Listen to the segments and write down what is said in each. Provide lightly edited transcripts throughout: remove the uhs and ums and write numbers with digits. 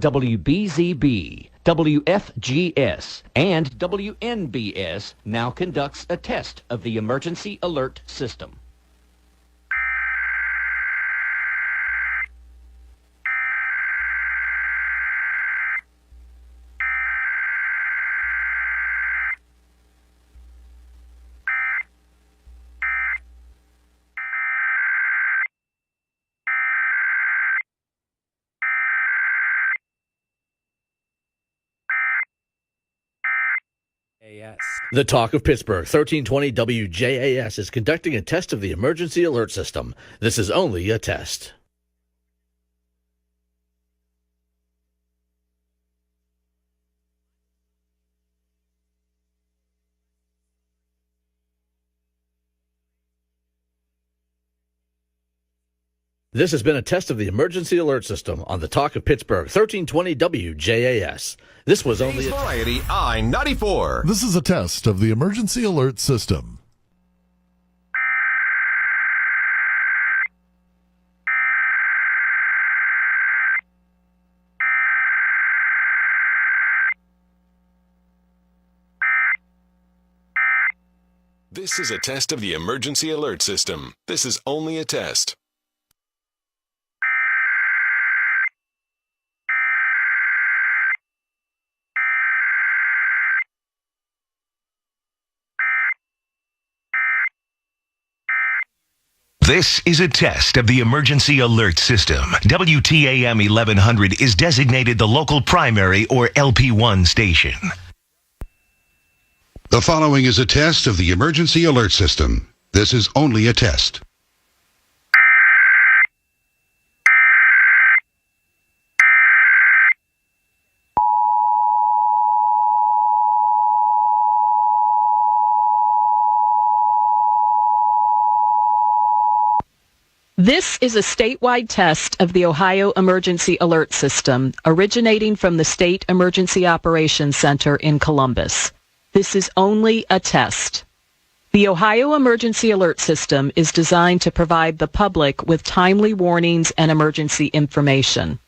WBZB, WFGS, and WNBS now conducts a test of the emergency alert system. The Talk of Pittsburgh, 1320 WJAS, is conducting a test of the emergency alert system. This is only a test. This has been a test of the emergency alert system on the Talk of Pittsburgh, 1320 WJAS. This was only a Variety I-94. This is a test of the emergency alert system. This is a test of the emergency alert system. This is only a test. This is a test of the emergency alert system. WTAM 1100 is designated the local primary or LP1 station. The following is a test of the emergency alert system. This is only a test. This is a statewide test of the Ohio Emergency Alert System, originating from the State Emergency Operations Center in Columbus. This is only a test. The Ohio Emergency Alert System is designed to provide the public with timely warnings and emergency information.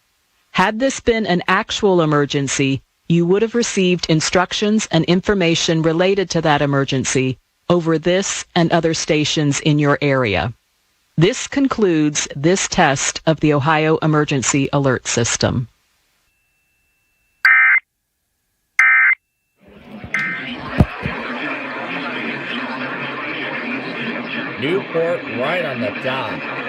Had this been an actual emergency, you would have received instructions and information related to that emergency over this and other stations in your area. This concludes this test of the Ohio Emergency Alert System. Newport right on the dot.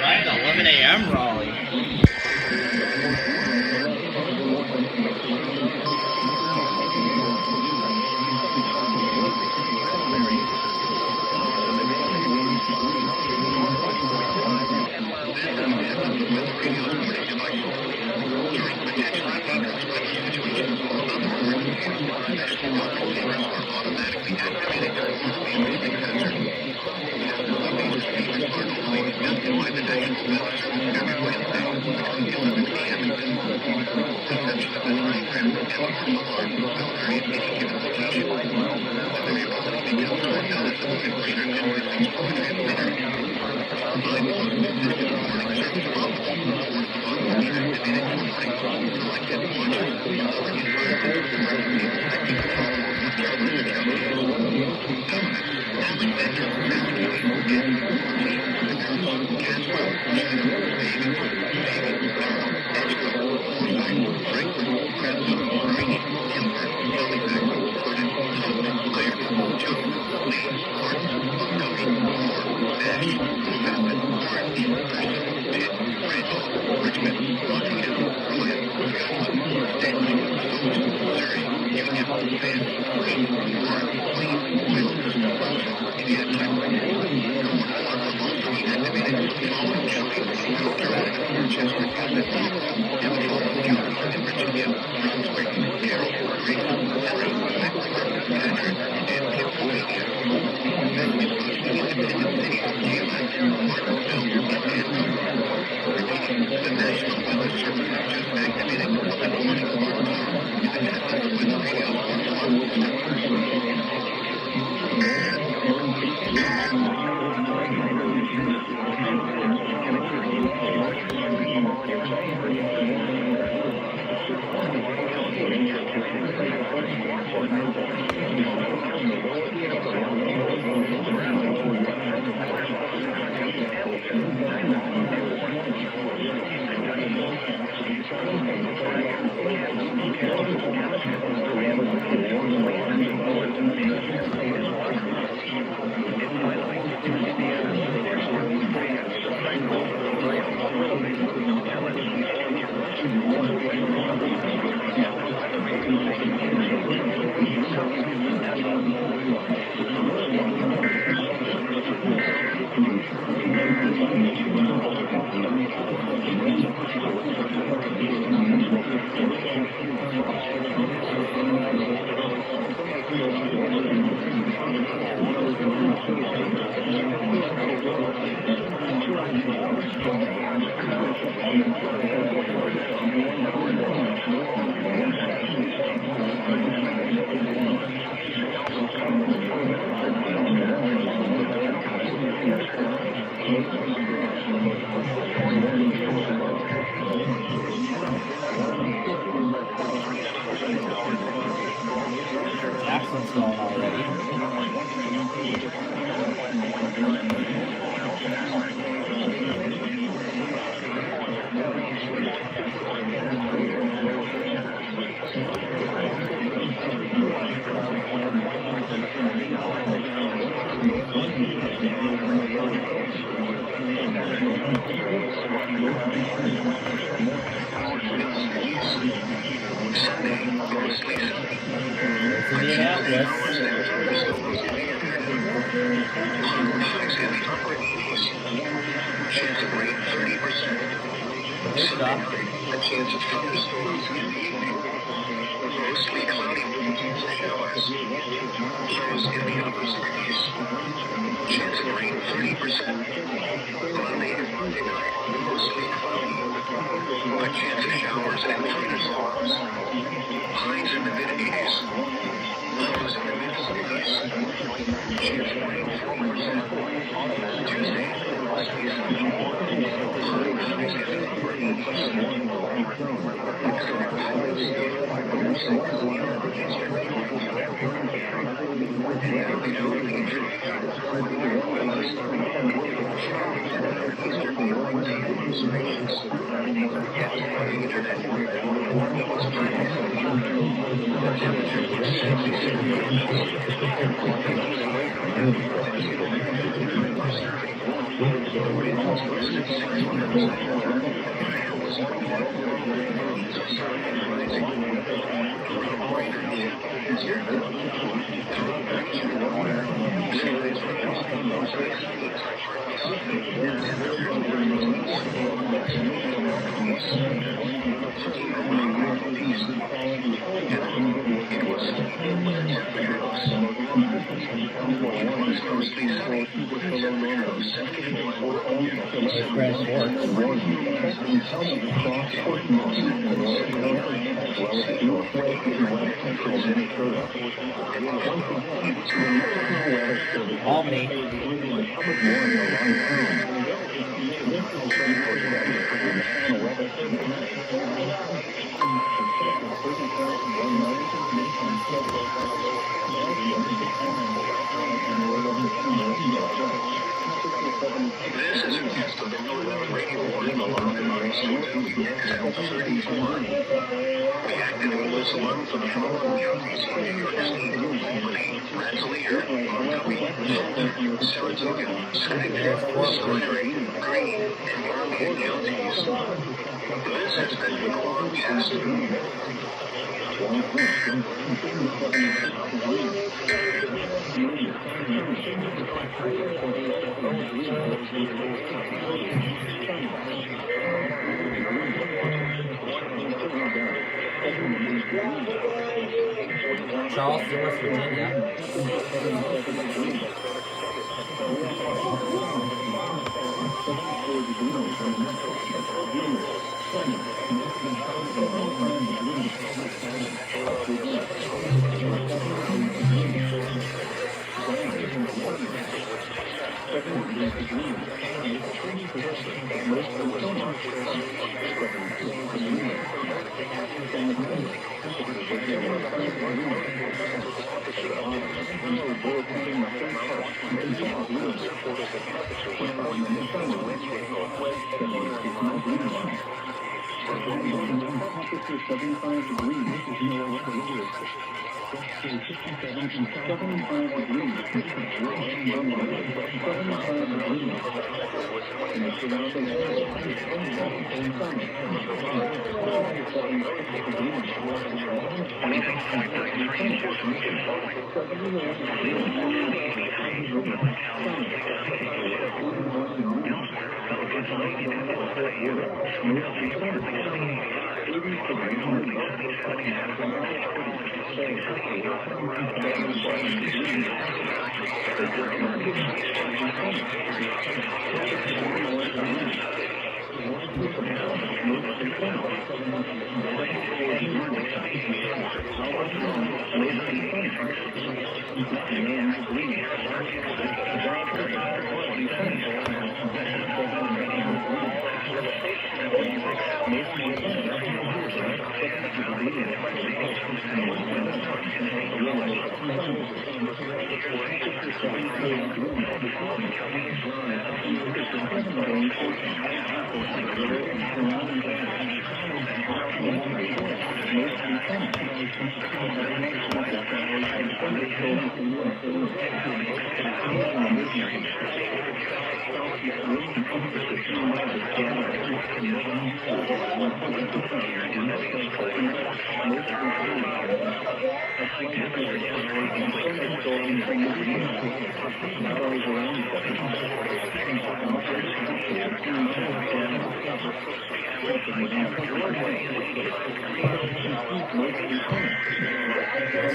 Right at 11 a.m. Raleigh. Jackson's going already. Albany. This is a test of the NOAA radio warning alarm emergency WXL31. We activate this alarm for the following counties in New York State: Albany, Rensselaer, MontCoEAS, Saratoga, Schenectady, Cerri, Greene, and Darien counties. This has been an alarm test. Charleston, West Virginia.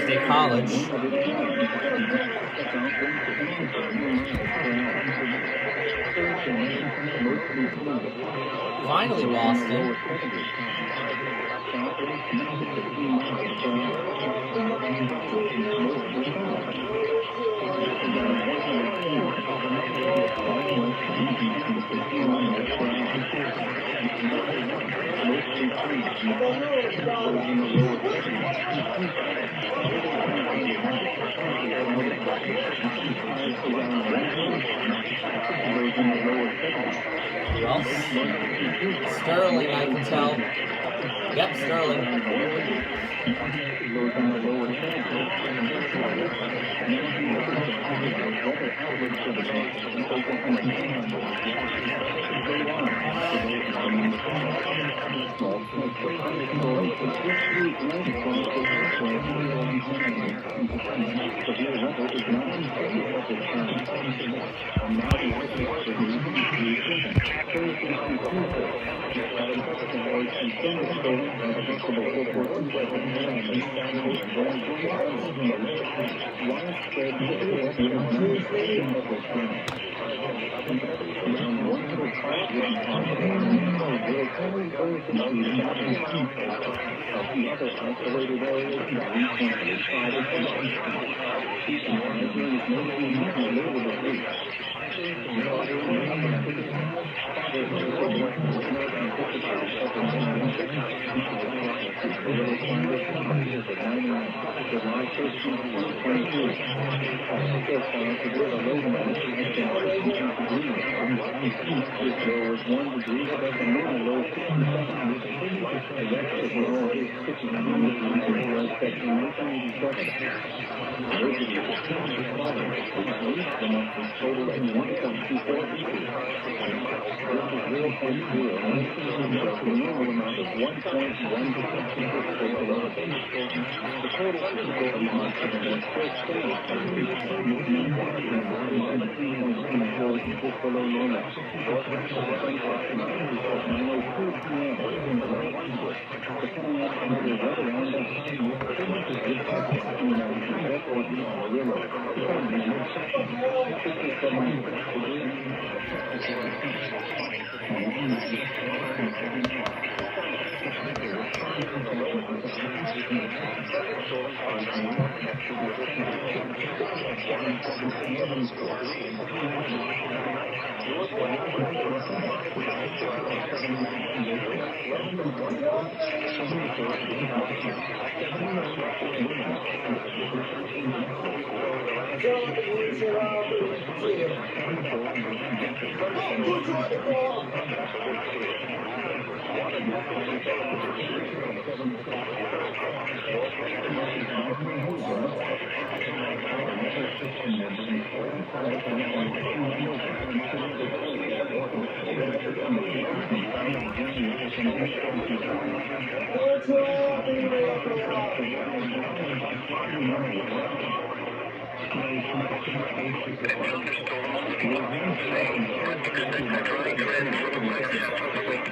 State College. Finally, Boston. Well, Sterling, I can tell. Yep, Sterling.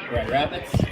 Grand Rapids.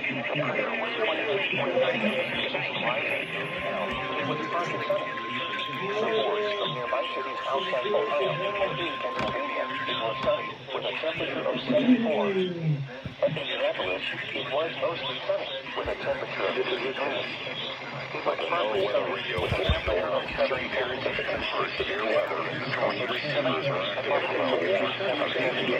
Reports from nearby cities outside Ohio, including Pennsylvania, it was sunny with a temperature of 74. At Indianapolis, it was mostly sunny with a temperature of 53. It was partly sunny with a temperature of 74. Severe weather is going to 70 at Buffalo, of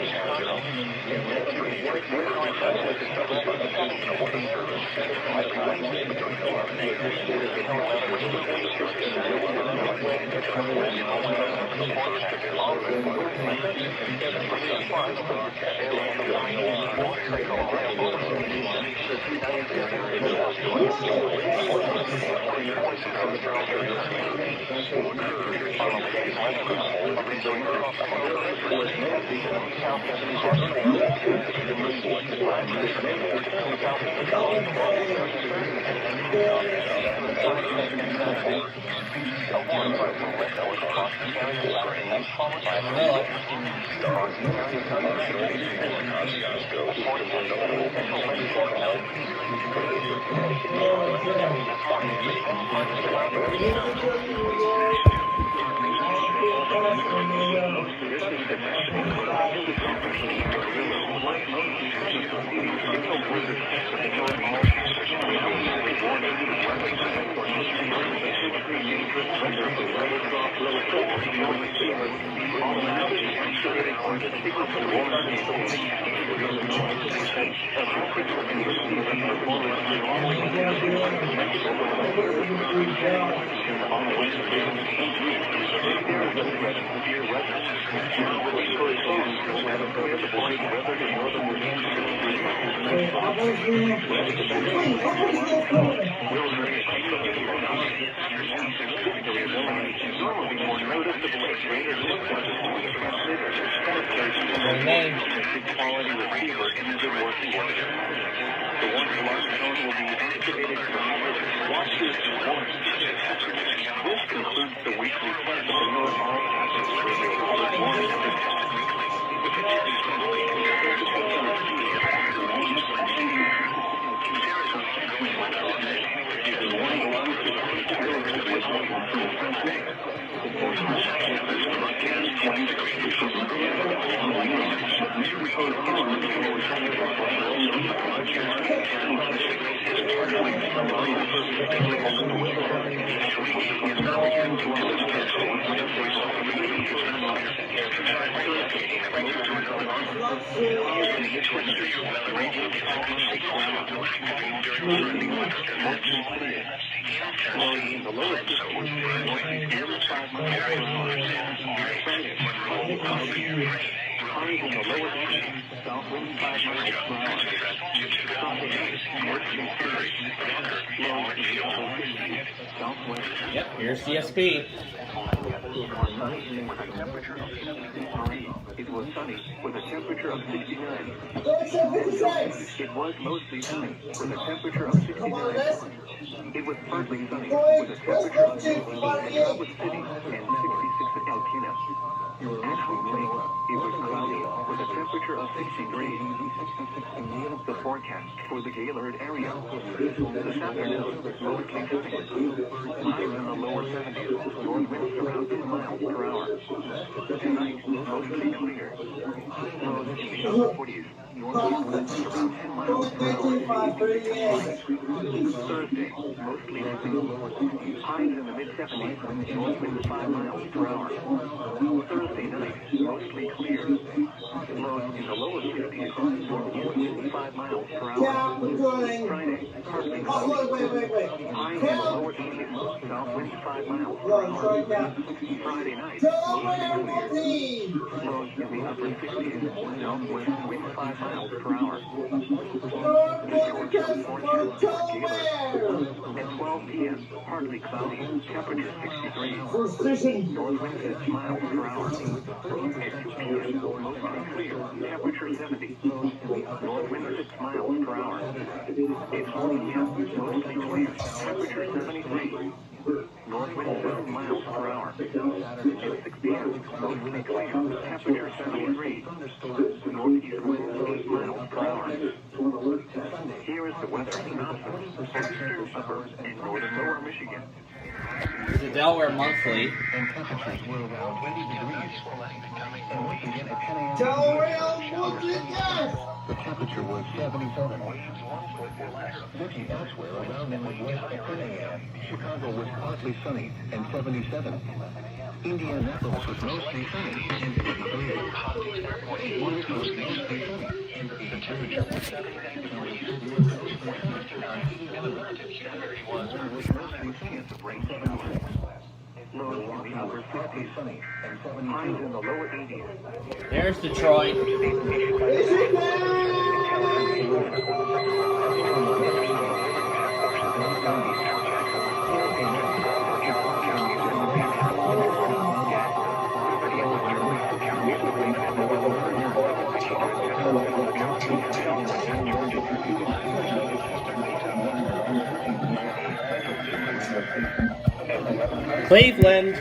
Yep, here's CSP. It was sunny with a temperature of 69. It was mostly sunny with a temperature of 69. It was partly sunny with a temperature of 60 in Traverse City and 66 at Alpena. Actually, it was cloudy with a temperature of 63. The forecast for the Gaylord area. This afternoon, mostly sunny. Highs in the lower 70s, north winds around 10 miles per hour. Tonight, mostly clear. Lows in the upper 40s, north winds around 10 miles per hour. Thursday, mostly sunny. Highs in the mid-70s, north winds 5 miles per hour. Thursday night, mostly clear. Lows in the lower 60s, north winds 5 miles per hour. Friday, partly cloudy. Highs in the lower 80s, south winds 5 miles per hour. Friday night, mostly clear. Lows in the upper 60s, southwest winds 5 miles per hour. At 12 p.m., partly cloudy, temperature 63. North winds 6 miles per hour. At 2 p.m., mostly clear, temperature 70. North winds 6 miles per hour. At 4 p.m., mostly clear, temperature 73. North wind 7 miles per hour. At 6 p.m., mostly clear. Temperature 73. Northeast wind 8 miles per hour. Here is the weather announcement for eastern, upper, and northern lower Michigan. The Delaware Monthly. And temperatures were around 20 degrees. In Michigan at 10 a.m. The temperature was 77. Looking elsewhere around the Midwest at 10 a.m. Chicago was partly sunny and 77. Indianapolis was mostly sunny and 53. West was mostly sunny and the temperature was 79 degrees. And the relative humidity was mostly sunny at the break 7 hours. Lows in the upper 50s, sunny and 72. Highs in the lower 80s. There's Detroit. Cleveland.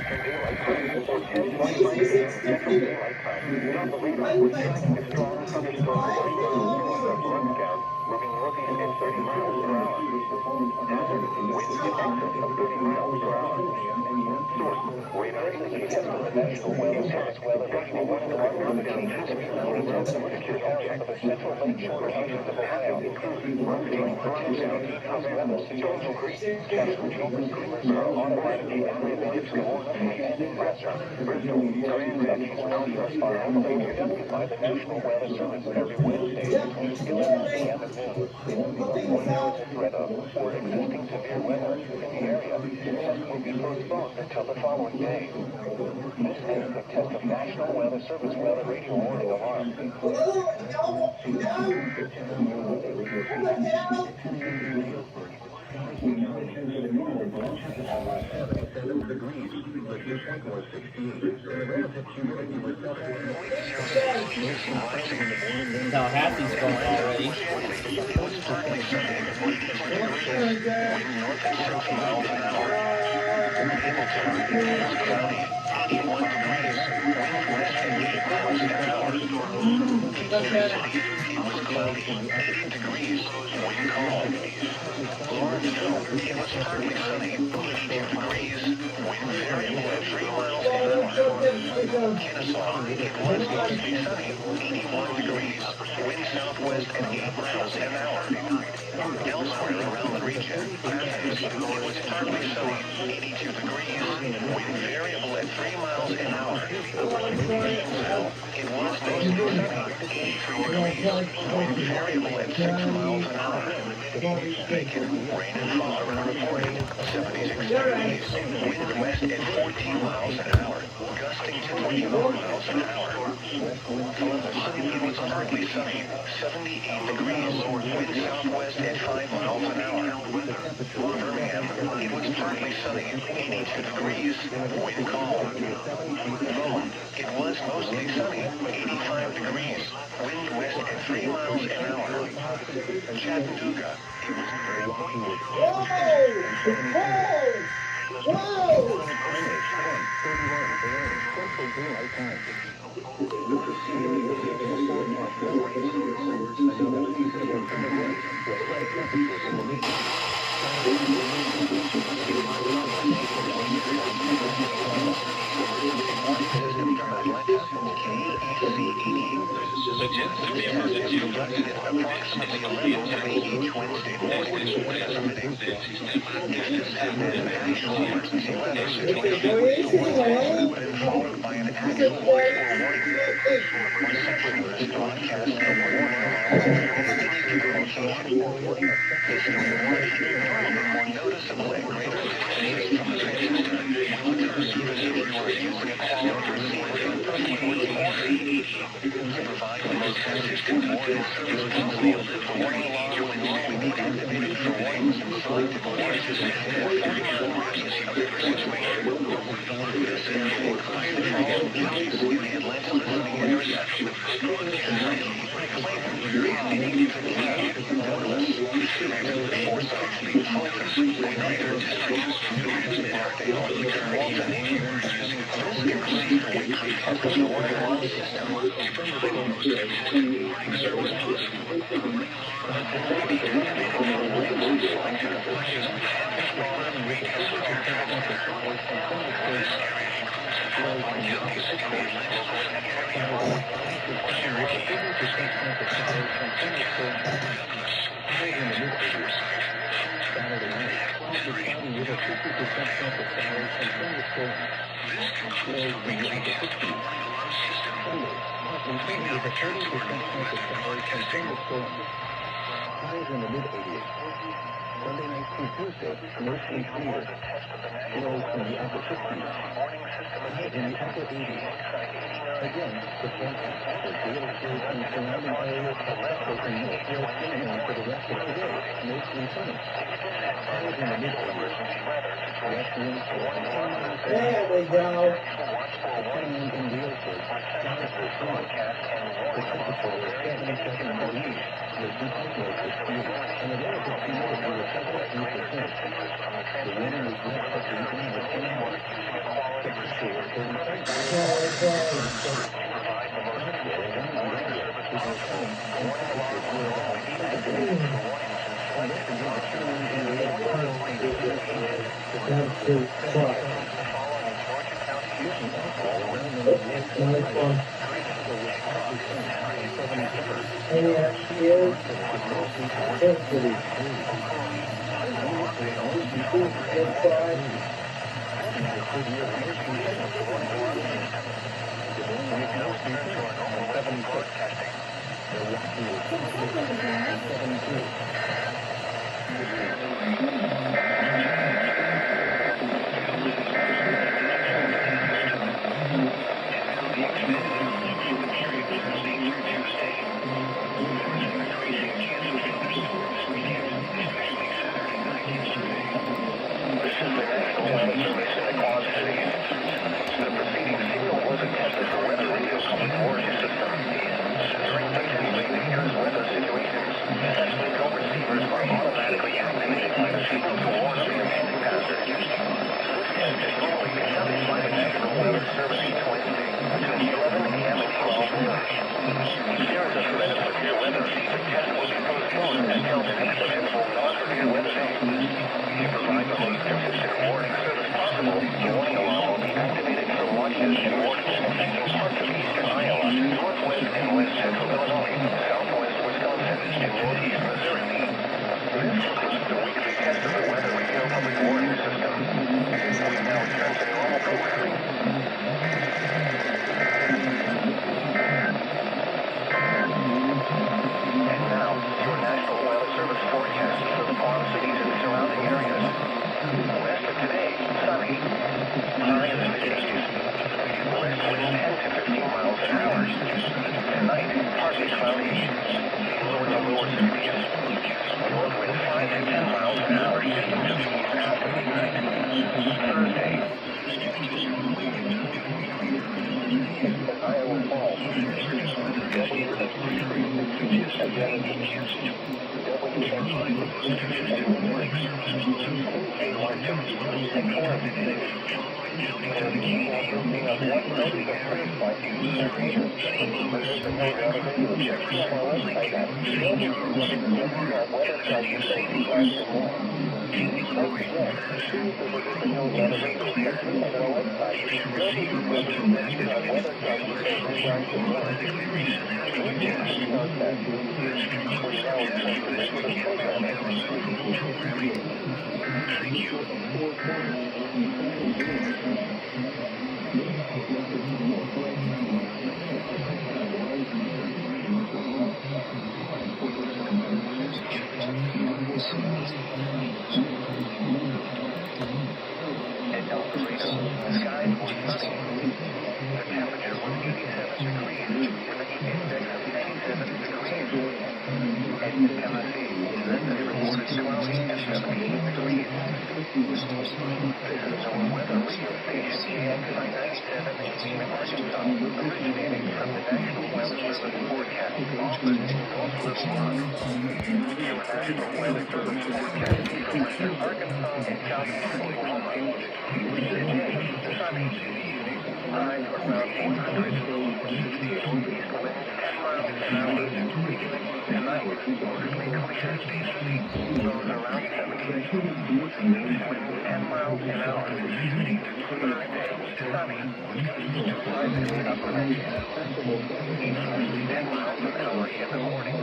Until the following day. This is the test of National Weather Service weather radio warning alarm. Tallahassee's going already. Kennesaw, it was mostly sunny, 81 degrees, wind southwest at 8 miles an hour. Elsewhere around the region, Athens, it was partly sunny, 82 degrees, wind variable at 3 miles an hour. Gainesville, it was mostly sunny, 83 degrees, wind variable at 6 miles an hour. Macon, rain and fog are reported, 76 degrees, wind west at 14 miles an hour. Gusting to 24 miles an hour. Columbus, it was partly sunny, 78 degrees, wind southwest at 5 miles an hour. Birmingham, it was partly sunny, 82 degrees, wind calm. Rome, it was mostly sunny, 85 degrees, wind west at 3 miles an hour. Chattanooga, it was very windy. The test of the emergency alert system is approximately 11:30 each Wednesday morning. Transmitting this system national emergency weather situation, followed by an actual voice warning. Receptionist broadcasts a warning this warning more noticeable and greater distance from the transmitter. We look for service if you are using a quality receiver to provide the most consistent warning service possible. The warning alarm will normally be activated for warnings and selected warnings and emergency alert situation. There we go. Tennessee. They reported 12 and 17 degrees. Originating from the National Weather Service forecast office in northwest Wisconsin. Your National Weather Service forecast for western Arkansas and southeastern Oklahoma. Sunny. Highs around 100. Northeast winds 10 miles an hour. Tonight, mostly clear. Lows around 70. East winds 10 miles an hour. Thursday, sunny. Highs in the upper 90s. East winds 10 miles an hour in the morning.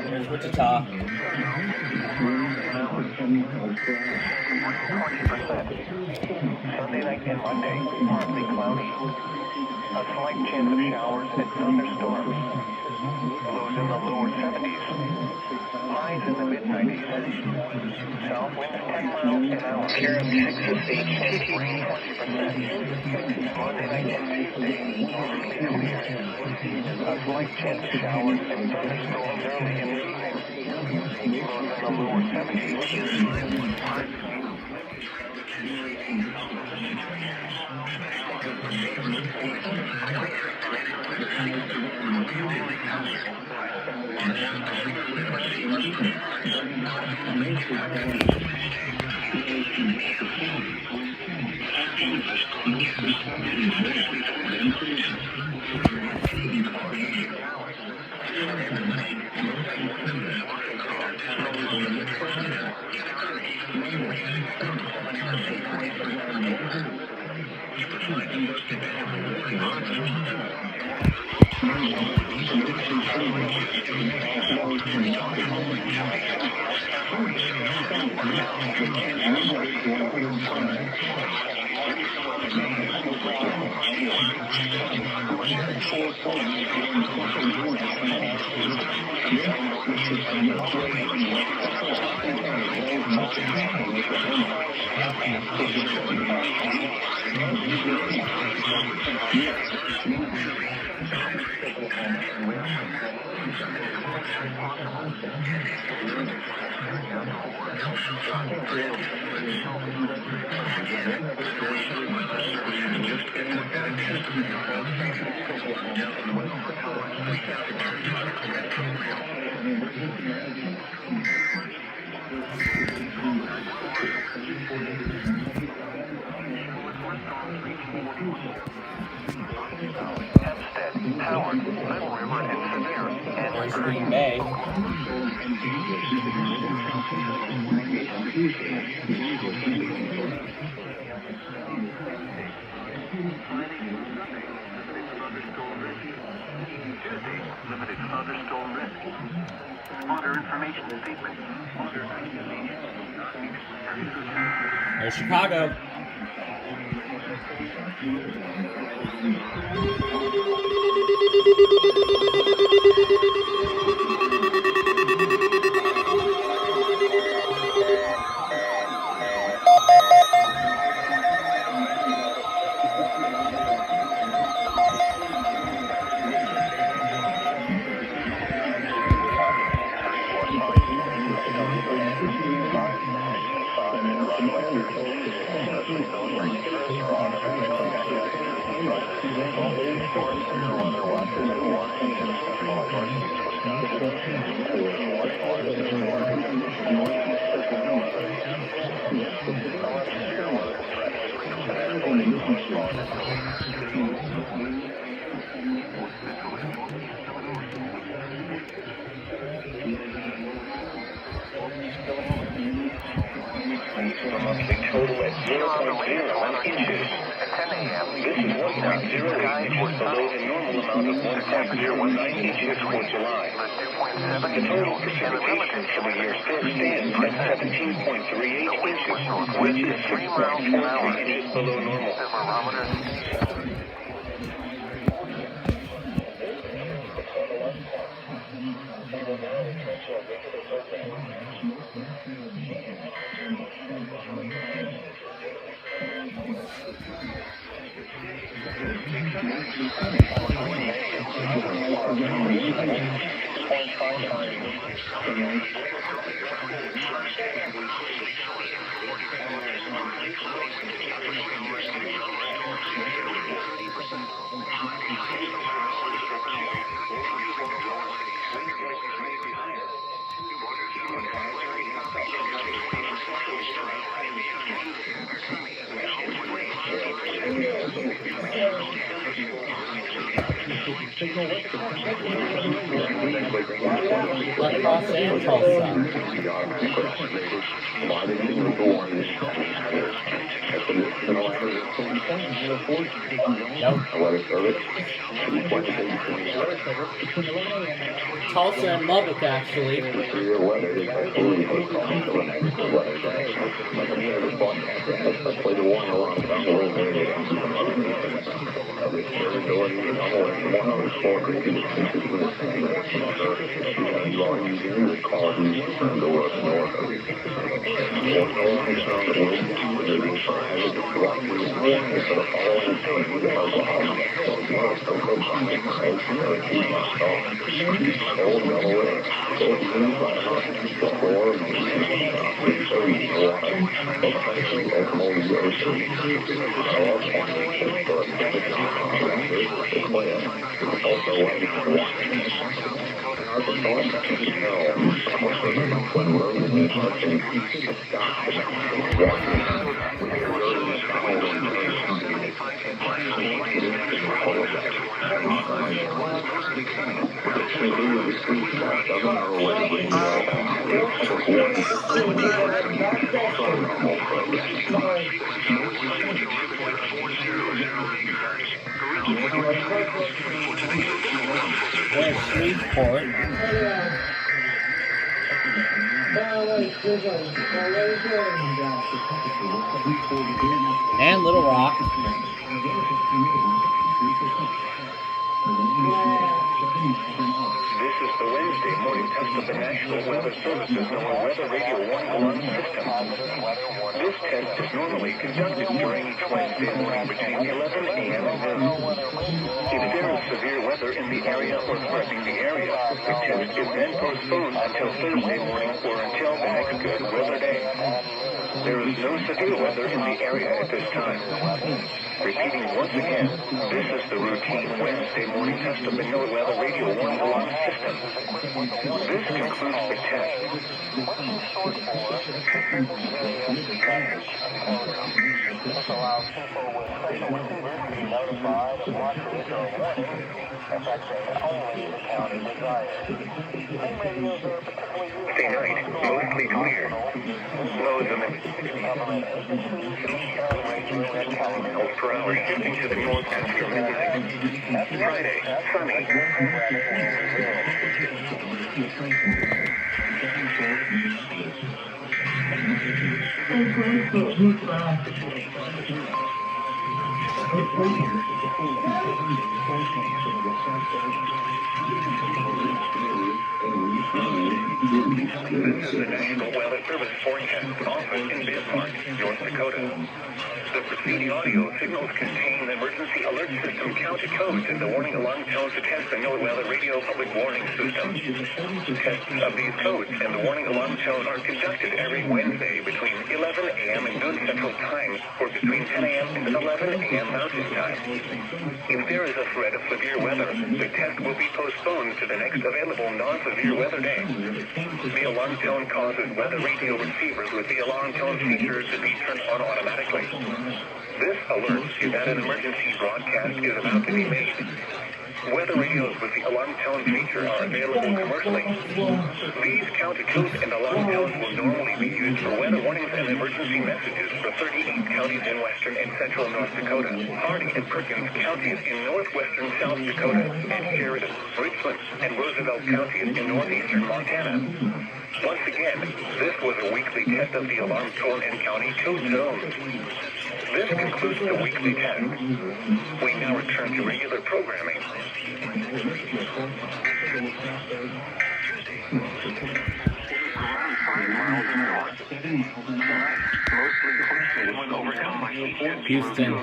Here's Wichita. 20%. Sunday night and Monday, partly cloudy. A slight chance of showers and thunderstorms. Lows in the lower 70s. Highs in the mid-90s. South winds 10 miles an hour. Here in Texas, rain 20%. Monday night and Tuesday, mostly clear. A slight chance of showers and thunderstorms early in the evening. Lows in the lower 70s. There's Green Bay. Limited thunderstorm risk. Water information statement. There's Chicago. Total at 0.01 inches. At 10 a.m. This is 1.0 inches below the normal amount of 1.09 inches for July. The total precipitation for the year still stands at 17.38 inches, which is 6.43 inches below normal. Lacrosse and Tulsa. Tulsa and Lubbock, actually. There's Shreveport. And Little Rock. This is the Wednesday morning test of the National Weather Service's Weather Radio 1 alarm system. This test is normally conducted during each Wednesday morning between 11 a.m. and noon. If there is severe weather in the area or threatening the area, the test is then postponed until Thursday morning or until the next good weather day. There is no severe weather in the area at this time. Repeating once again, this is the routine Wednesday morning test of the Weather Radio 1 alarm system. This concludes the test. This allows people with special receivers to be notified of watches or warnings affecting only the county desired. Main radios are particularly used. Stay night, mostly clear. Lows of 60 miles per hour shifting to the north after midnight. Friday, sunny. This is the National Weather Service forecast office in Bismarck, North Dakota. The preceding audio signals contain the emergency alert system county codes and the warning alarm tones to test the Weather Radio public warning system. Tests of these codes and the warning alarm tones are conducted every Wednesday between 11 a.m. and noon Central Time or between 10 a.m. and 11 a.m. Mountain Time. If there is a threat of severe weather, the test will be postponed to the next available non-severe weather day. The alarm tone causes weather radio receivers with the alarm tone feature to be turned on automatically. This alerts you that an emergency broadcast is about to be made. Weather radios with the alarm tone feature are available commercially. These county codes and alarm tones will normally be used for weather warnings and emergency messages for 38 counties in western and central North Dakota, Hardy and Perkins counties in northwestern South Dakota, and Sheridan, Richland, and Roosevelt counties in northeastern Montana. Once again, this was a weekly test of the alarm tone and county code zones. This concludes the weekly test. We now return to regular programming. Houston.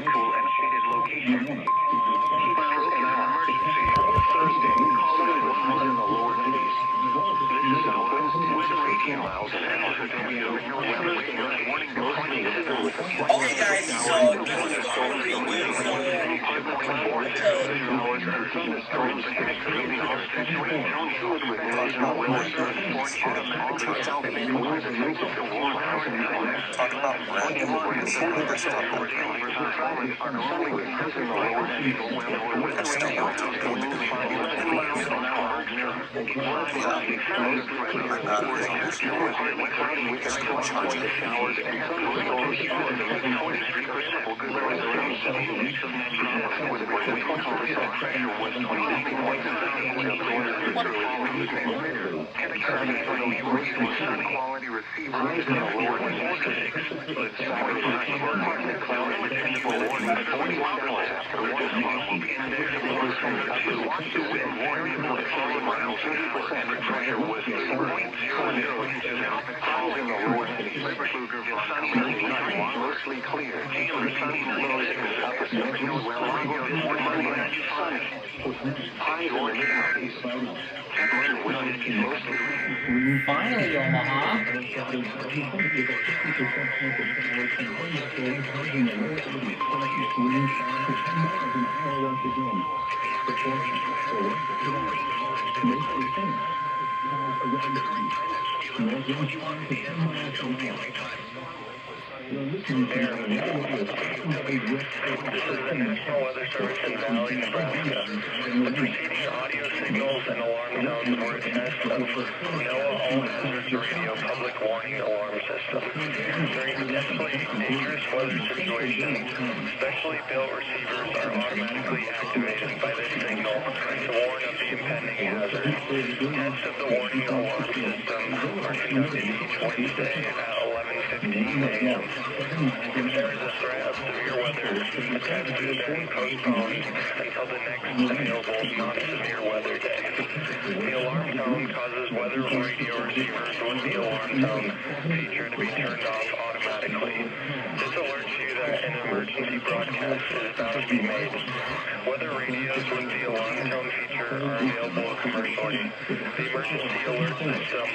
southwest with 18 miles an hour. Okay, guys, so this is finally talk about brand new ones and weather stuff. That's still not talking. Quality receivers in the lower mostly clear. Finally, Omaha. National Weather Service in Valley, Nebraska. The preceding audio signals and alarm tones were a test of NOAA All Hazards Radio Public Warning Alarm System. During potentially dangerous weather situations, specially built receivers are automatically activated by this signal to warn of the impending hazard. Tests of the warning alarm system are conducted each Wednesday at 11:15 a.m. If there is a threat of severe weather, the test is then postponed until the next available non-severe weather day. The alarm tone causes weather radio receivers with the alarm tone feature to be turned off automatically. This alerts you that an emergency broadcast is about to be made. Weather radios with the alarm tone feature are available commercially. The emergency alert system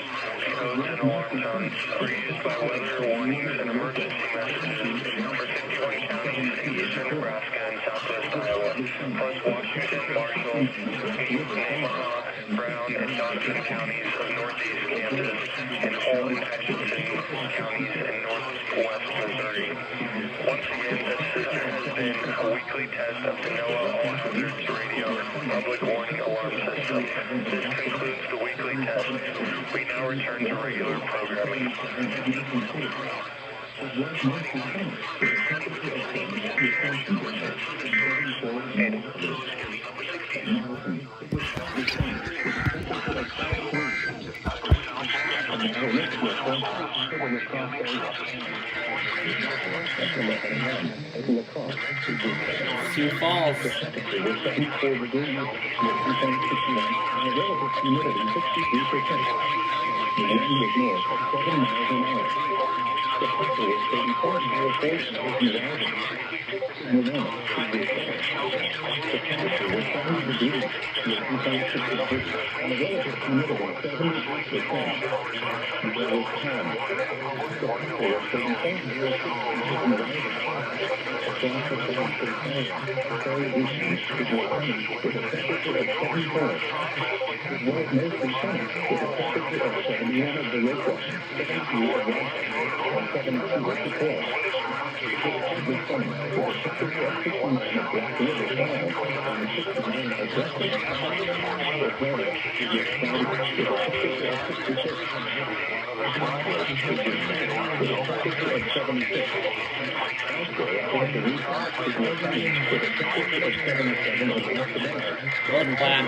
codes and alarm tones are used by weather warnings and emergency messages for 51 counties in eastern Nebraska and southwest Iowa, plus Washington, Marshall, Nemaha, Brown, and Dawson counties of northeast Kansas, and Holt and Hutchinson counties in northwest Missouri. Once again, this system has been a weekly test of the NOAA All Hazards Radio Public Warning Alarm System. This concludes the weekly test. We now return to regular programming. Sioux Falls. Good plan.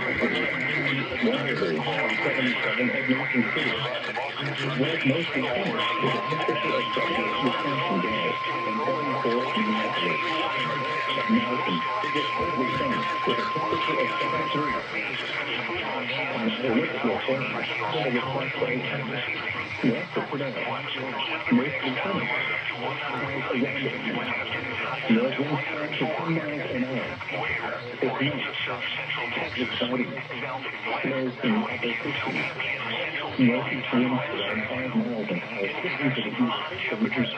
West of today. Mostly sunny. North winds 5 to 10 miles an hour. This night, partly cloudy. Lows in the upper 60s. Northeast winds around 5 miles an hour, shifting to the east from the east.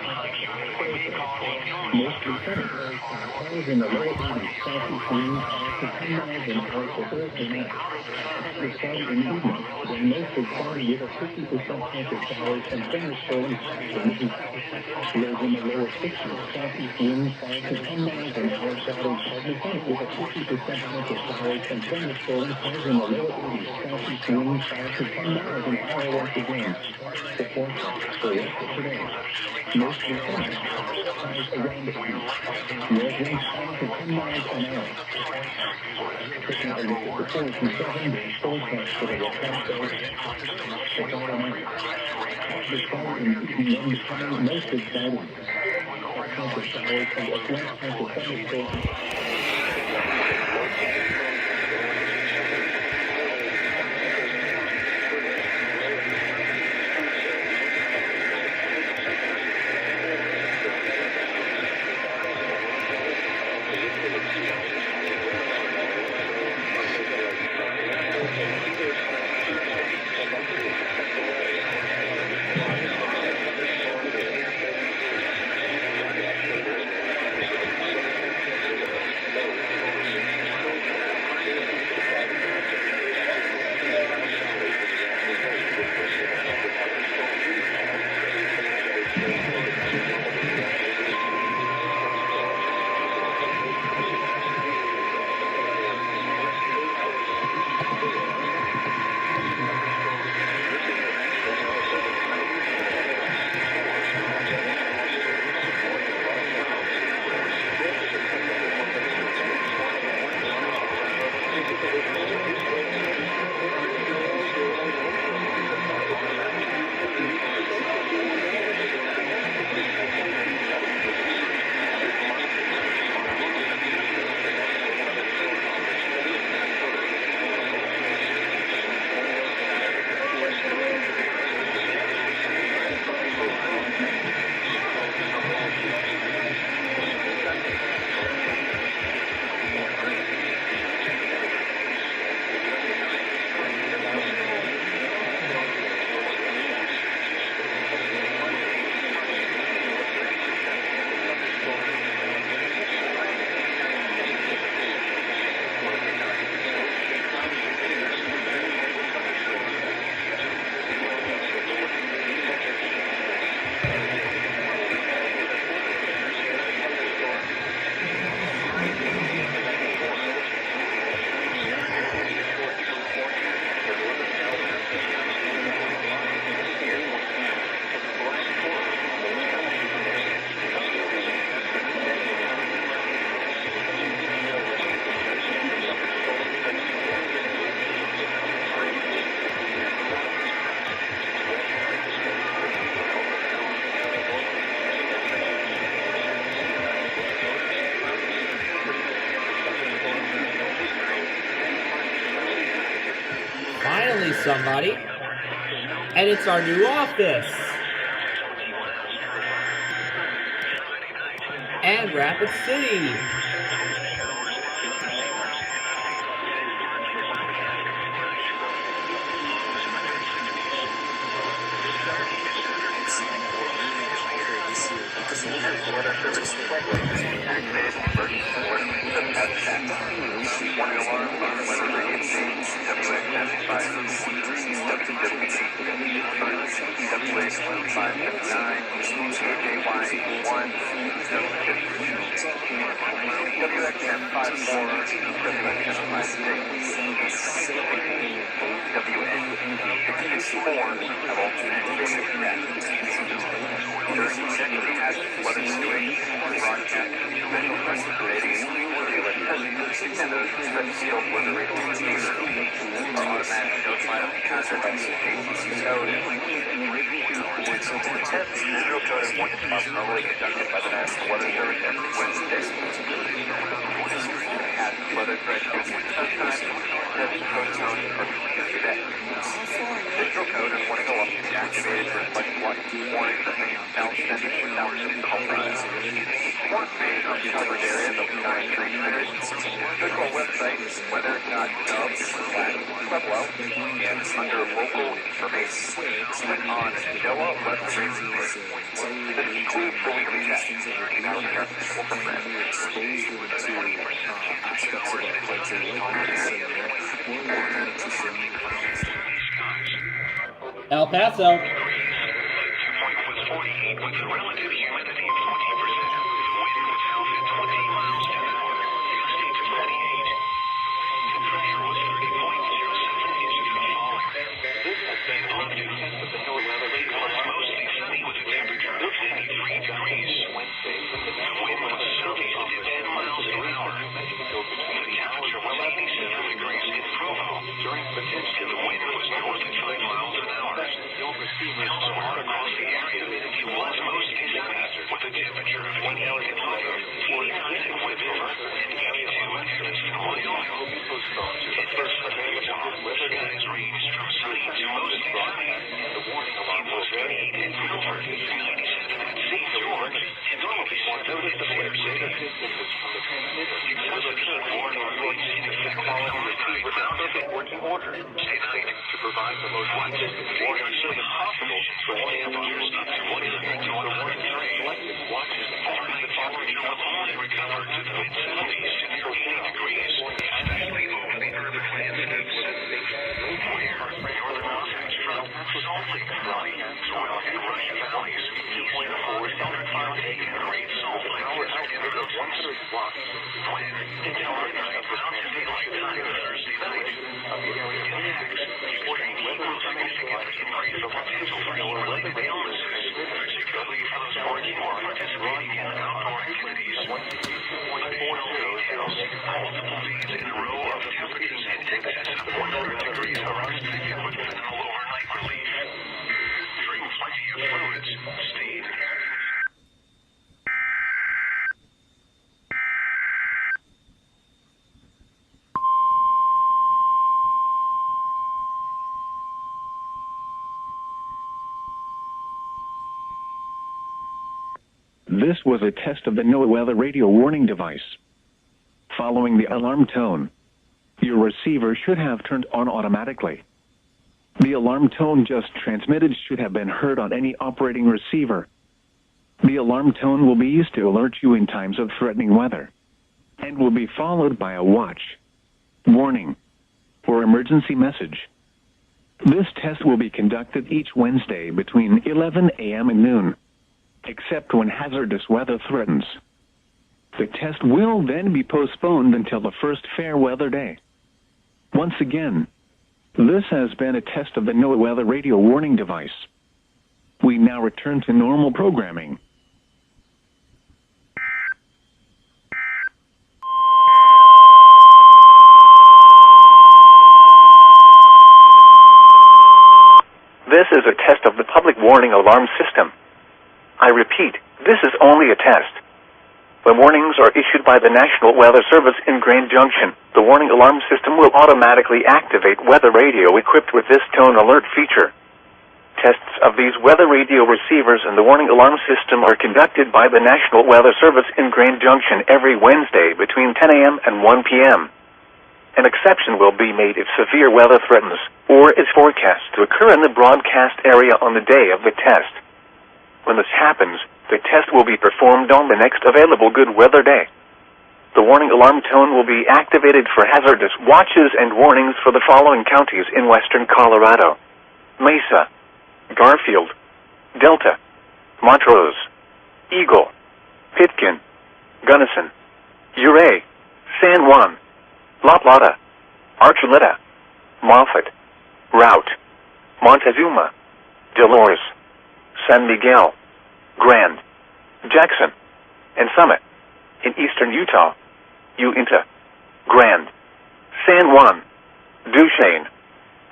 Mostly sunny. Highs in the lower 80s. Southeast winds 5 to 10 miles an hour for Thursday night. Partly cloudy in the evening. Then mostly cloudy with a 50% chance of showers and thunderstorms from the east. Lows in the lower 60s. Southeast winds 5 to 10 miles an hour, Saturday partly sunny with a 50% chance of showers and thunderstorms. Highs in the lower 80s. Southeast winds 5 to 10 miles an hour once again. The forecast for the rest of today. Mostly sunny. Highs around 80. North winds 5 to 10 miles an hour. Taking a look at the 4-7-day forecast for the West partly cloudy in the evening, becoming mostly cloudy. Chance of showers and a slight chance of thunderstorms. Finally, somebody. And it's our new office. And Rapid City. test codes are released today. Digital code and warning alarm will be activated for select flights. Warnings that may sound sending without compromise. More information on covered areas of the Sky Street Center. Go to our website, weather.gov/Pueblo, and under local information, click on NOAA Weather Radio. This includes the weekly test. Now, we'll prevent El Paso. This was a test of the NOAA weather radio warning device. Following the alarm tone, your receiver should have turned on automatically. The alarm tone just transmitted should have been heard on any operating receiver. The alarm tone will be used to alert you in times of threatening weather and will be followed by a watch, warning, or emergency message. This test will be conducted each Wednesday between 11 a.m. and noon, except when hazardous weather threatens. The test will then be postponed until the first fair weather day. Once again, this has been a test of the NOAA weather radio warning device. We now return to normal programming. This is a test of the public warning alarm system. I repeat, this is only a test. When warnings are issued by the National Weather Service in Grand Junction, the warning alarm system will automatically activate weather radio equipped with this tone alert feature. Tests of these weather radio receivers and the warning alarm system are conducted by the National Weather Service in Grand Junction every Wednesday between 10 a.m. and 1 p.m. An exception will be made if severe weather threatens or is forecast to occur in the broadcast area on the day of the test. When this happens, the test will be performed on the next available good weather day. The warning alarm tone will be activated for hazardous watches and warnings for the following counties in western Colorado: Mesa, Garfield, Delta, Montrose, Eagle, Pitkin, Gunnison, Ouray, San Juan, La Plata, Archuleta, Moffett, Routt, Montezuma, Dolores, San Miguel, Grand, Jackson, and Summit. In eastern Utah, Uinta, Grand, San Juan, Duchesne,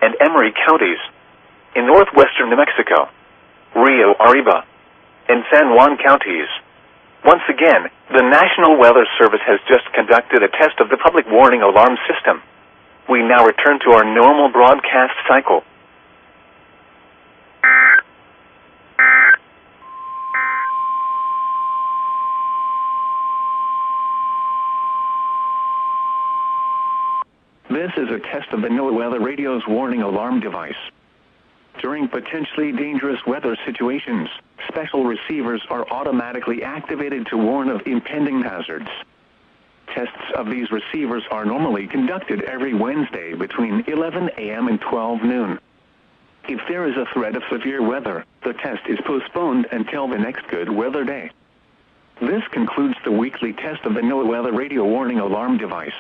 and Emery counties. In northwestern New Mexico, Rio Arriba, and San Juan counties. Once again, the National Weather Service has just conducted a test of the public warning alarm system. We now return to our normal broadcast cycle. This is a test of the NOAA radio's warning alarm device. During potentially dangerous weather situations, special receivers are automatically activated to warn of impending hazards. Tests of these receivers are normally conducted every Wednesday between 11 a.m. and 12 noon. If there is a threat of severe weather, the test is postponed until the next good weather day. This concludes the weekly test of the NOAA radio warning alarm device.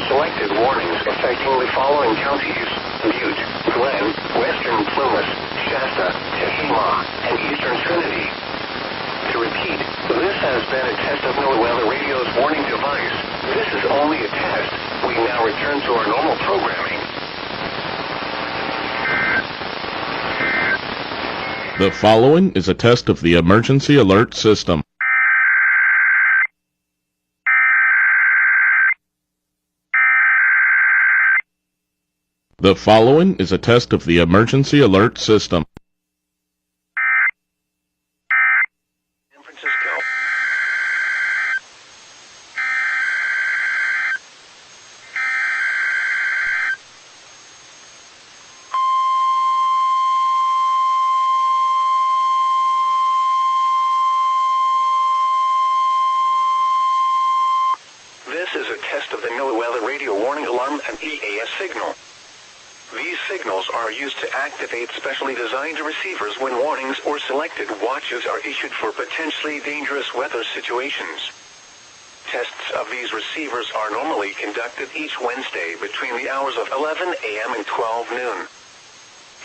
Selected warnings affecting the following counties: Butte, Glenn, Western Plumas, Shasta, Tehama, and Eastern Trinity. To repeat, this has been a test of NOAA radio's warning device. This is only a test. We now return to our normal programming. The following is a test of the emergency alert system. The following is a test of the emergency alert system. San Francisco. This is a test of the NOAA radio warning alarm and EAS signal. These signals are used to activate specially designed receivers when warnings or selected watches are issued for potentially dangerous weather situations. Tests of these receivers are normally conducted each Wednesday between the hours of 11 a.m. and 12 noon.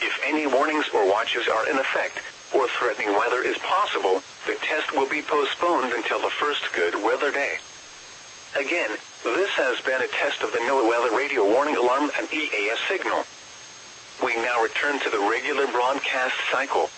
If any warnings or watches are in effect or threatening weather is possible, the test will be postponed until the first good weather day. Again, this has been a test of the NOAA radio warning alarm and EAS signal. We now return to the regular broadcast cycle.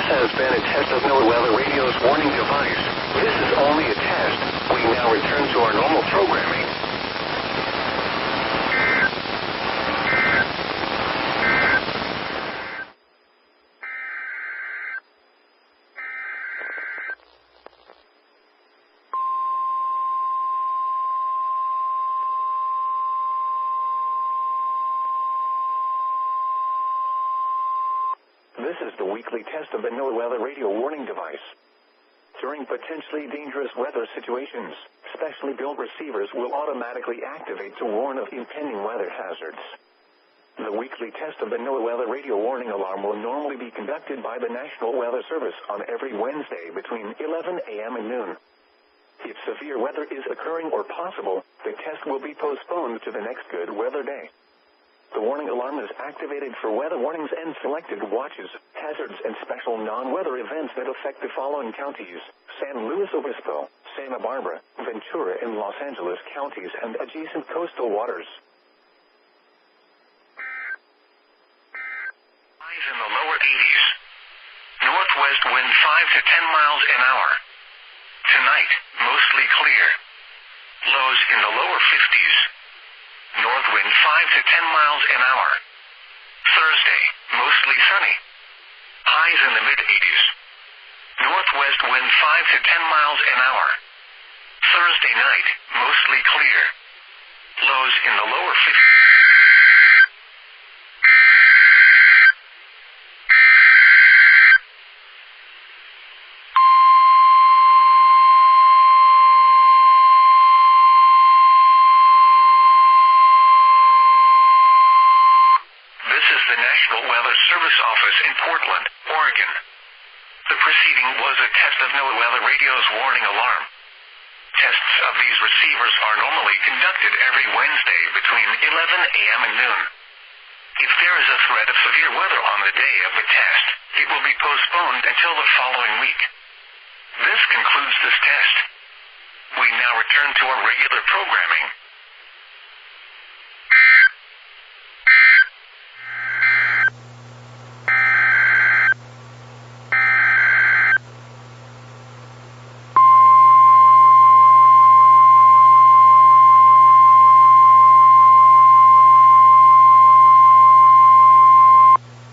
has been a test of NOAA Weather Radio's warning device. This is only a test. We now return to our normal programming. This is the weekly test of the NOAA Weather Radio warning device. During potentially dangerous weather situations, specially built receivers will automatically activate to warn of impending weather hazards. The weekly test of the NOAA Weather Radio warning alarm will normally be conducted by the National Weather Service on every Wednesday between 11 a.m. and noon. If severe weather is occurring or possible, the test will be postponed to the next good weather day. The warning alarm is activated for weather warnings and selected watches, hazards, and special non-weather events that affect the following counties: San Luis Obispo, Santa Barbara, Ventura, and Los Angeles counties and adjacent coastal waters. Highs in the lower 80s. Northwest wind 5 to 10 miles an hour. Tonight, mostly clear. Lows in the lower 50s. North wind 5 to 10 miles an hour. Thursday, mostly sunny. Highs in the mid-80s. Northwest wind 5 to 10 miles an hour. Thursday night, mostly clear. Lows in the lower 50s. Office in Portland, Oregon. The proceeding was a test of NOAA Weather Radio's warning alarm. Tests of these receivers are normally conducted every Wednesday between 11 a.m. and noon. If there is a threat of severe weather on the day of the test, it will be postponed until the following week. This concludes this test. We now return to our regular programming.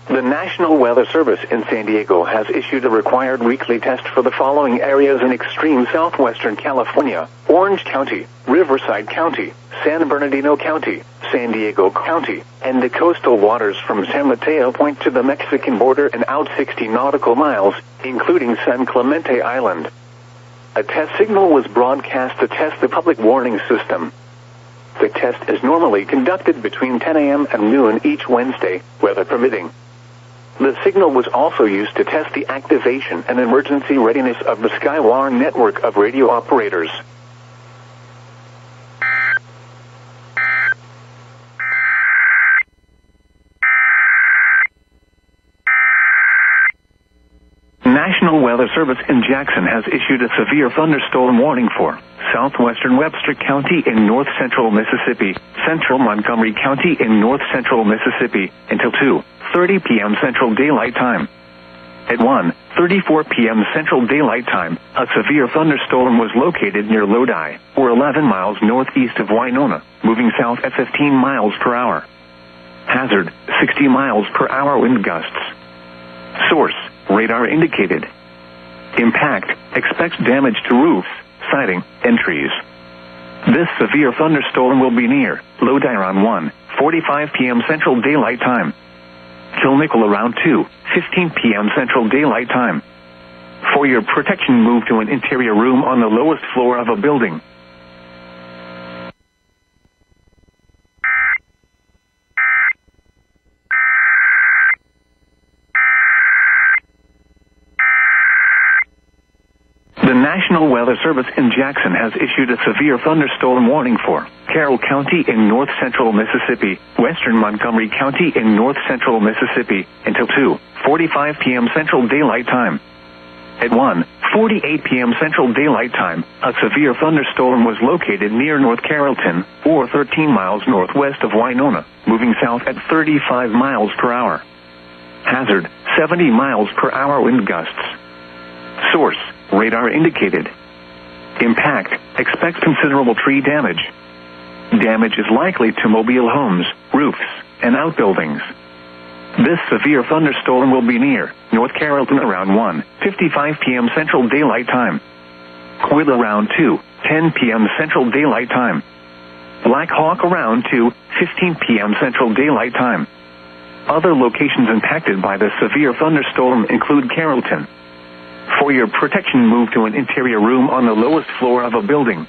The National Weather Service in San Diego has issued a required weekly test for the following areas in extreme southwestern California: Orange County, Riverside County, San Bernardino County, San Diego County, and the coastal waters from San Mateo Point to the Mexican border and out 60 nautical miles, including San Clemente Island. A test signal was broadcast to test the public warning system. The test is normally conducted between 10 a.m. and noon each Wednesday, weather permitting. The signal was also used to test the activation and emergency readiness of the Skywire network of radio operators. National Weather Service in Jackson has issued a severe thunderstorm warning for southwestern Webster County in north-central Mississippi, central Montgomery County in north-central Mississippi, until 2:30 p.m. Central Daylight Time. At 1:34 p.m. Central Daylight Time, a severe thunderstorm was located near Lodi, or 11 miles northeast of Winona, moving south at 15 miles per hour. Hazard, 60 miles per hour wind gusts. Source, radar indicated. Impact, expects damage to roofs, siding, and trees. This severe thunderstorm will be near Lodi around 1:45 p.m. Central Daylight Time. Till Nickel around 2:15 p.m. Central Daylight Time. For your protection, move to an interior room on the lowest floor of a building. The National Weather Service in Jackson has issued a severe thunderstorm warning for Carroll County in north-central Mississippi, western Montgomery County in north-central Mississippi, until 2:45 p.m. Central Daylight Time. At 1:48 p.m. Central Daylight Time, a severe thunderstorm was located near North Carrollton, or 13 miles northwest of Winona, moving south at 35 miles per hour. Hazard, 70 miles per hour wind gusts. Source, radar indicated. Impact, expect considerable tree damage. Damage is likely to mobile homes, roofs, and outbuildings. This severe thunderstorm will be near North Carrollton around 1:55 p.m. Central Daylight Time, with around 2:10 p.m. Central Daylight Time. Black Hawk around 2:15 p.m. Central Daylight Time. Other locations impacted by the severe thunderstorm include Carrollton. For your protection, move to an interior room on the lowest floor of a building.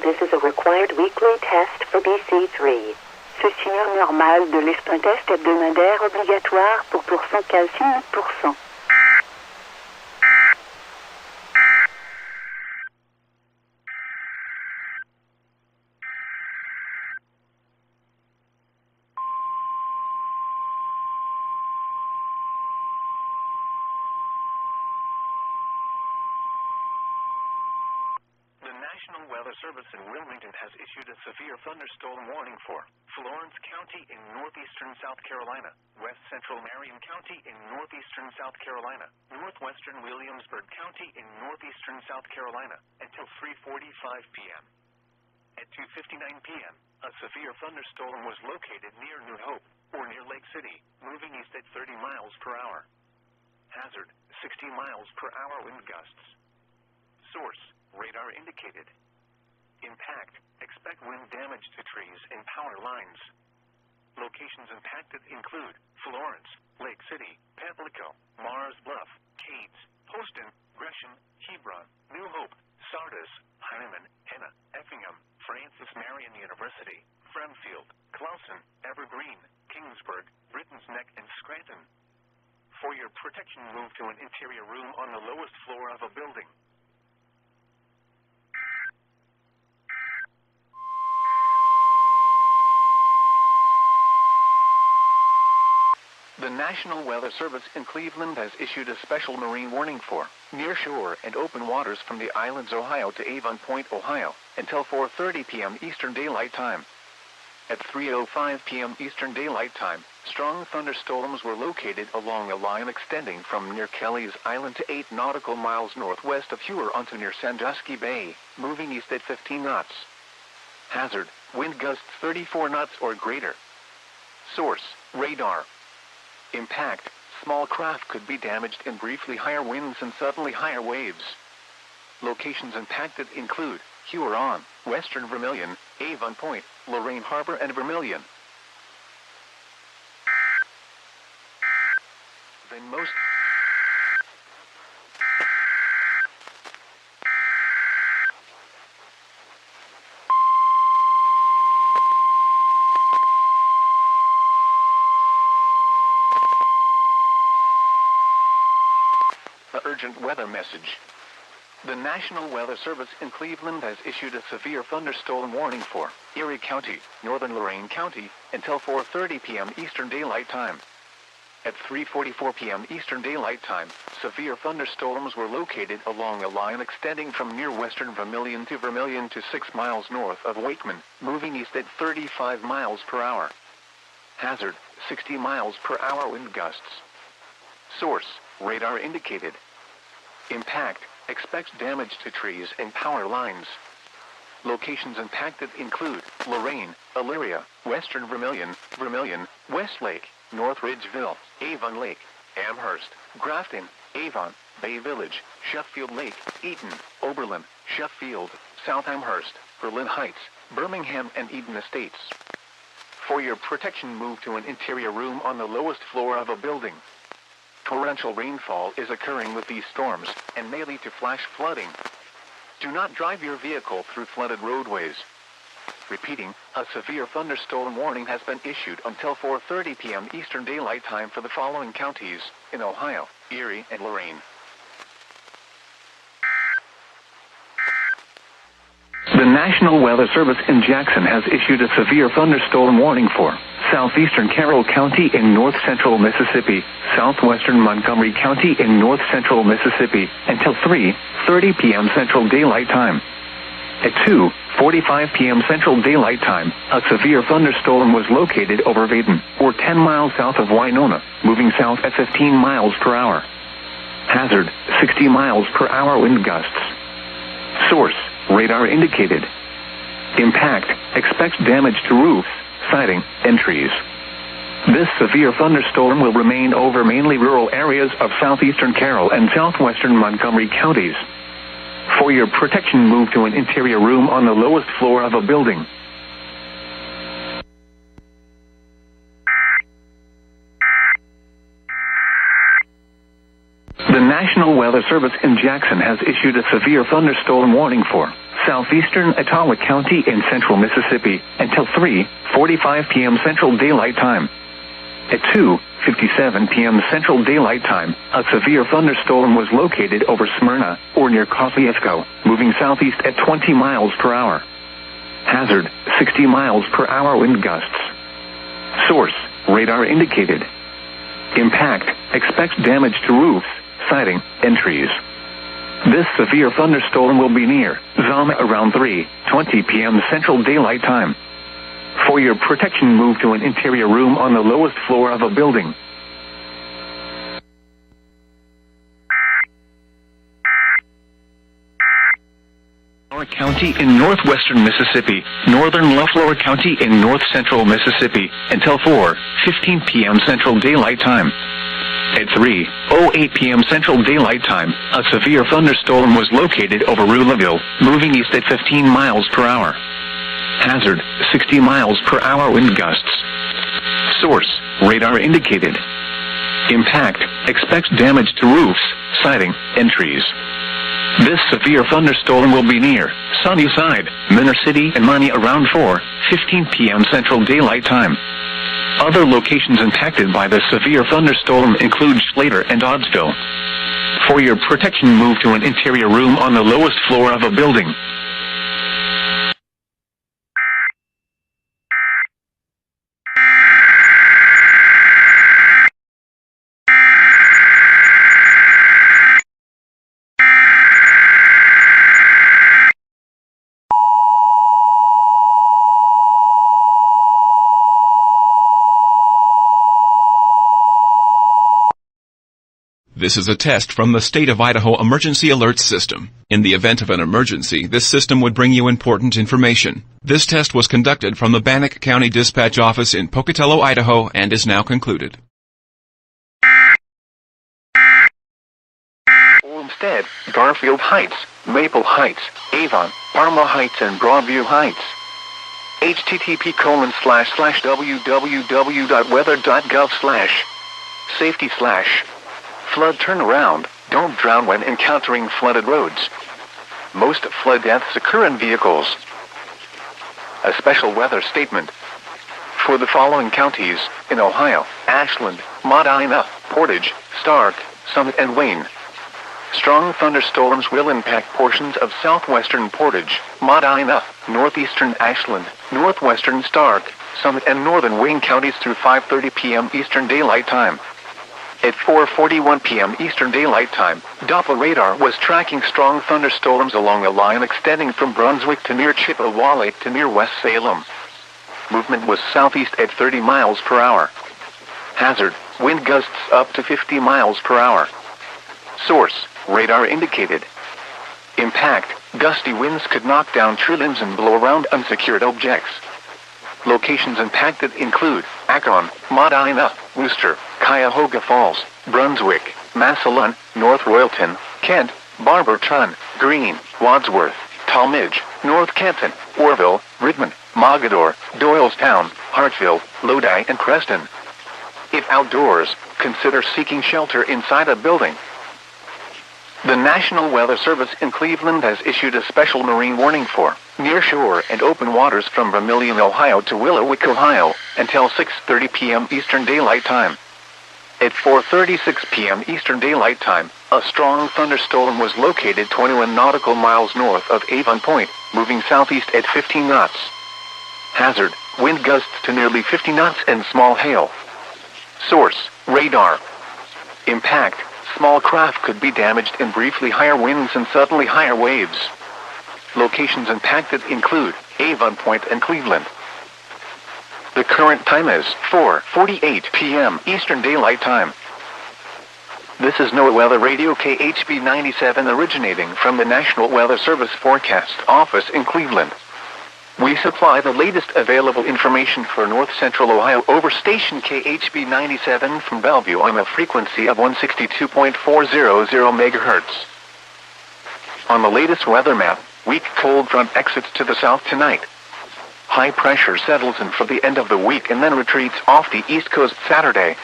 This is a required weekly test for BC3. Ceci est normal de liste un test hebdomadaire obligatoire pour pourcent calcium 8%. National Weather Service in Wilmington has issued a severe thunderstorm warning for Florence County in northeastern South Carolina, west central Marion County in northeastern South Carolina, northwestern Williamsburg County in northeastern South Carolina until 3:45 p.m. At 2:59 p.m., a severe thunderstorm was located near New Hope or near Lake City, moving east at 30 miles per hour. Hazard, 60 miles per hour wind gusts. Source, radar indicated. Impact, expect wind damage to trees and power lines. Locations impacted include Florence, Lake City, Pamplico, Mars Bluff, Cades, Poston, Gresham, Hebron, New Hope, Sardis, Hyman, Henna, Effingham, Francis Marion University, Fremfield, Clausen, Evergreen, Kingsburg, Britton's Neck, and Scranton. For your protection, move to an interior room on the lowest floor of a building. The National Weather Service in Cleveland has issued a special marine warning for nearshore and open waters from the islands Ohio to Avon Point, Ohio, until 4:30 p.m. Eastern Daylight Time. At 3:05 p.m. Eastern Daylight Time, strong thunderstorms were located along a line extending from near Kelly's Island to 8 nautical miles northwest of Huron to near Sandusky Bay, moving east at 15 knots. Hazard, wind gusts 34 knots or greater. Source, radar. Impact, small craft could be damaged in briefly higher winds and suddenly higher waves. Locations impacted include Huron, Western Vermilion, Avon Point, Lorraine Harbor, and Vermilion. Then most urgent weather message. The National Weather Service in Cleveland has issued a severe thunderstorm warning for Erie County, northern Lorain County, until 4:30 p.m. Eastern Daylight Time. At 3:44 p.m. Eastern Daylight Time, severe thunderstorms were located along a line extending from near western Vermilion to 6 miles north of Wakeman, moving east at 35 miles per hour. Hazard, 60 miles per hour wind gusts. Source, radar indicated. Impact, expects damage to trees and power lines. Locations impacted include Lorraine, Elyria, Western Vermilion, Westlake, North Ridgeville, Avon Lake, Amherst, Grafton, Avon, Bay Village, Sheffield Lake, Eaton, Oberlin, Sheffield, South Amherst, Berlin Heights, Birmingham and Eden Estates. For your protection, move to an interior room on the lowest floor of a building. Torrential rainfall is occurring with these storms and may lead to flash flooding. Do not drive your vehicle through flooded roadways. Repeating, a severe thunderstorm warning has been issued until 4:30 p.m. Eastern Daylight Time for the following counties in Ohio, Erie, and Lorraine. The National Weather Service in Jackson has issued a severe thunderstorm warning for southeastern Carroll County in north-central Mississippi, southwestern Montgomery County in north-central Mississippi, until 3:30 p.m. Central Daylight Time. At 2:45 p.m. Central Daylight Time, a severe thunderstorm was located over Vaden, or 10 miles south of Winona, moving south at 15 miles per hour. Hazard, 60 miles per hour wind gusts. Source, radar indicated. Impact, expects damage to roofs, siding, and trees. This severe thunderstorm will remain over mainly rural areas of southeastern Carroll and southwestern Montgomery counties. For your protection, move to an interior room on the lowest floor of a building. The National Weather Service in Jackson has issued a severe thunderstorm warning for southeastern Etowah County in central Mississippi until 3:45 p.m. Central Daylight Time. At 2:57 p.m. Central Daylight Time, a severe thunderstorm was located over Smyrna, or near Kosciuszko, moving southeast at 20 miles per hour. Hazard, 60 miles per hour wind gusts. Source, radar indicated. Impact, expects damage to roofs, siding, and trees. This severe thunderstorm will be near Zama around 3:20 p.m. Central Daylight Time. For your protection, move to an interior room on the lowest floor of a building. Lower County in northwestern Mississippi, northern Leflower County in north-central Mississippi, until 4:15 p.m. Central Daylight Time. At 3:08 p.m. Central Daylight Time, a severe thunderstorm was located over Rouleauville, moving east at 15 miles per hour. Hazard, 60 miles per hour wind gusts. Source, radar indicated. Impact, expects damage to roofs, siding, and trees. This severe thunderstorm will be near Sunnyside, Minor City, and Money around 4:15 p.m. Central Daylight Time. Other locations impacted by the severe thunderstorm include Slater and Oddsville. For your protection, move to an interior room on the lowest floor of a building. This is a test from the State of Idaho Emergency Alert System. In the event of an emergency, this system would bring you important information. This test was conducted from the Bannock County Dispatch Office in Pocatello, Idaho, and is now concluded. Olmsted, Garfield Heights, Maple Heights, Avon, Parma Heights, and Broadview Heights. http://www.weather.gov/safety/ Flood turnaround. Don't drown when encountering flooded roads. Most flood deaths occur in vehicles. A special weather statement. For the following counties in Ohio: Ashland, Medina, Portage, Stark, Summit, and Wayne. Strong thunderstorms will impact portions of southwestern Portage, Medina, northeastern Ashland, northwestern Stark, Summit, and northern Wayne counties through 5:30 p.m. Eastern Daylight Time. At 4:41 p.m. Eastern Daylight Time, Doppler radar was tracking strong thunderstorms along a line extending from Brunswick to near Chippewa Lake to near West Salem. Movement was southeast at 30 miles per hour. Hazard, wind gusts up to 50 miles per hour. Source, radar indicated. Impact, gusty winds could knock down tree limbs and blow around unsecured objects. Locations impacted include Akron, Medina, Worcester, Cuyahoga Falls, Brunswick, Massillon, North Royalton, Kent, Barberton, Greene, Wadsworth, Talmadge, North Canton, Orville, Redmond, Mogador, Doylestown, Hartville, Lodi, and Creston. If outdoors, consider seeking shelter inside a building. The National Weather Service in Cleveland has issued a special marine warning for nearshore and open waters from Vermilion, Ohio to Willowick, Ohio, until 6:30 p.m. Eastern Daylight Time. At 4:36 p.m. Eastern Daylight Time, a strong thunderstorm was located 21 nautical miles north of Avon Point, moving southeast at 15 knots. Hazard, wind gusts to nearly 50 knots and small hail. Source, radar. Impact, small craft could be damaged in briefly higher winds and suddenly higher waves. Locations impacted include Avon Point and Cleveland. The current time is 4:48 p.m. Eastern Daylight Time. This is NOAA Weather Radio KHB 97 originating from the National Weather Service Forecast Office in Cleveland. We supply the latest available information for North Central Ohio over station KHB 97 from Bellevue on a frequency of 162.400 MHz. On the low-latest weather map, weak cold front exits to the south tonight. High pressure settles in for the end of the week and then retreats off the east coast Saturday.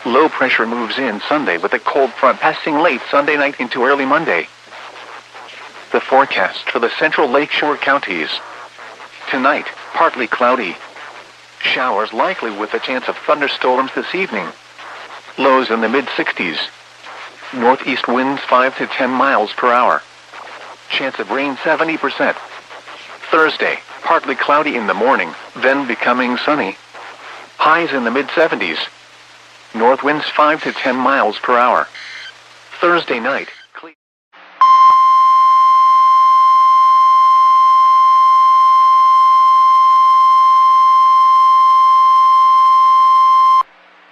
Low pressure moves in Sunday with a cold front passing late Sunday night into early Monday. The forecast for the central lakeshore counties. Tonight, partly cloudy. Showers likely with a chance of thunderstorms this evening. Lows in the mid-60s. Northeast winds 5 to 10 miles per hour. Chance of rain 70%. Thursday, partly cloudy in the morning, then becoming sunny. Highs in the mid-70s. North winds 5 to 10 miles per hour. Thursday night.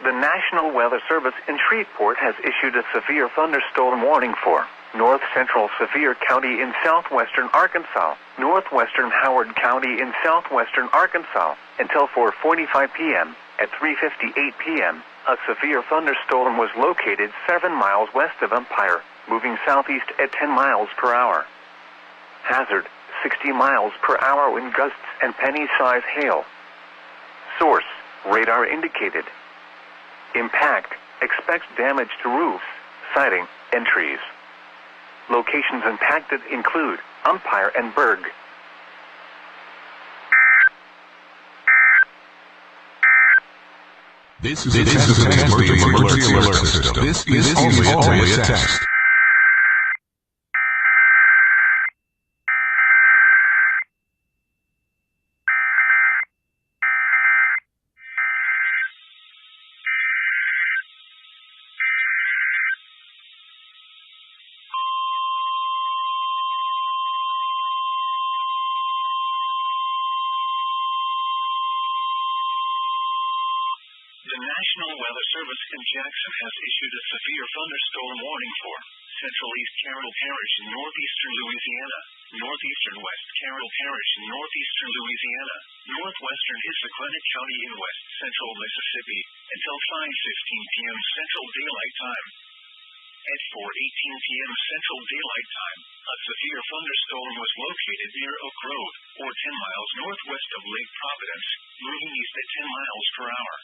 The National Weather Service in Shreveport has issued a severe thunderstorm warning for North Central Sevier County in southwestern Arkansas, northwestern Howard County in southwestern Arkansas, until 4:45 p.m. At 3:58 p.m., a severe thunderstorm was located 7 miles west of Umpire, moving southeast at 10 miles per hour. Hazard, 60 miles per hour wind gusts and penny-size hail. Source, radar indicated. Impact, expects damage to roofs, siding, and trees. Locations impacted include Umpire and Berg. This is a test of the emergency alert system. This is only a test. The National Weather Service in Jackson has issued a severe thunderstorm warning for Central East Carroll Parish in northeastern Louisiana, northeastern West Carroll Parish in northeastern Louisiana, northwestern Gwinnett County in west central Mississippi, until 5:15 p.m. Central Daylight Time. At 4:18 p.m. Central Daylight Time, a severe thunderstorm was located near Oak Road, or 10 miles northwest of Lake Providence, moving east at 10 miles per hour.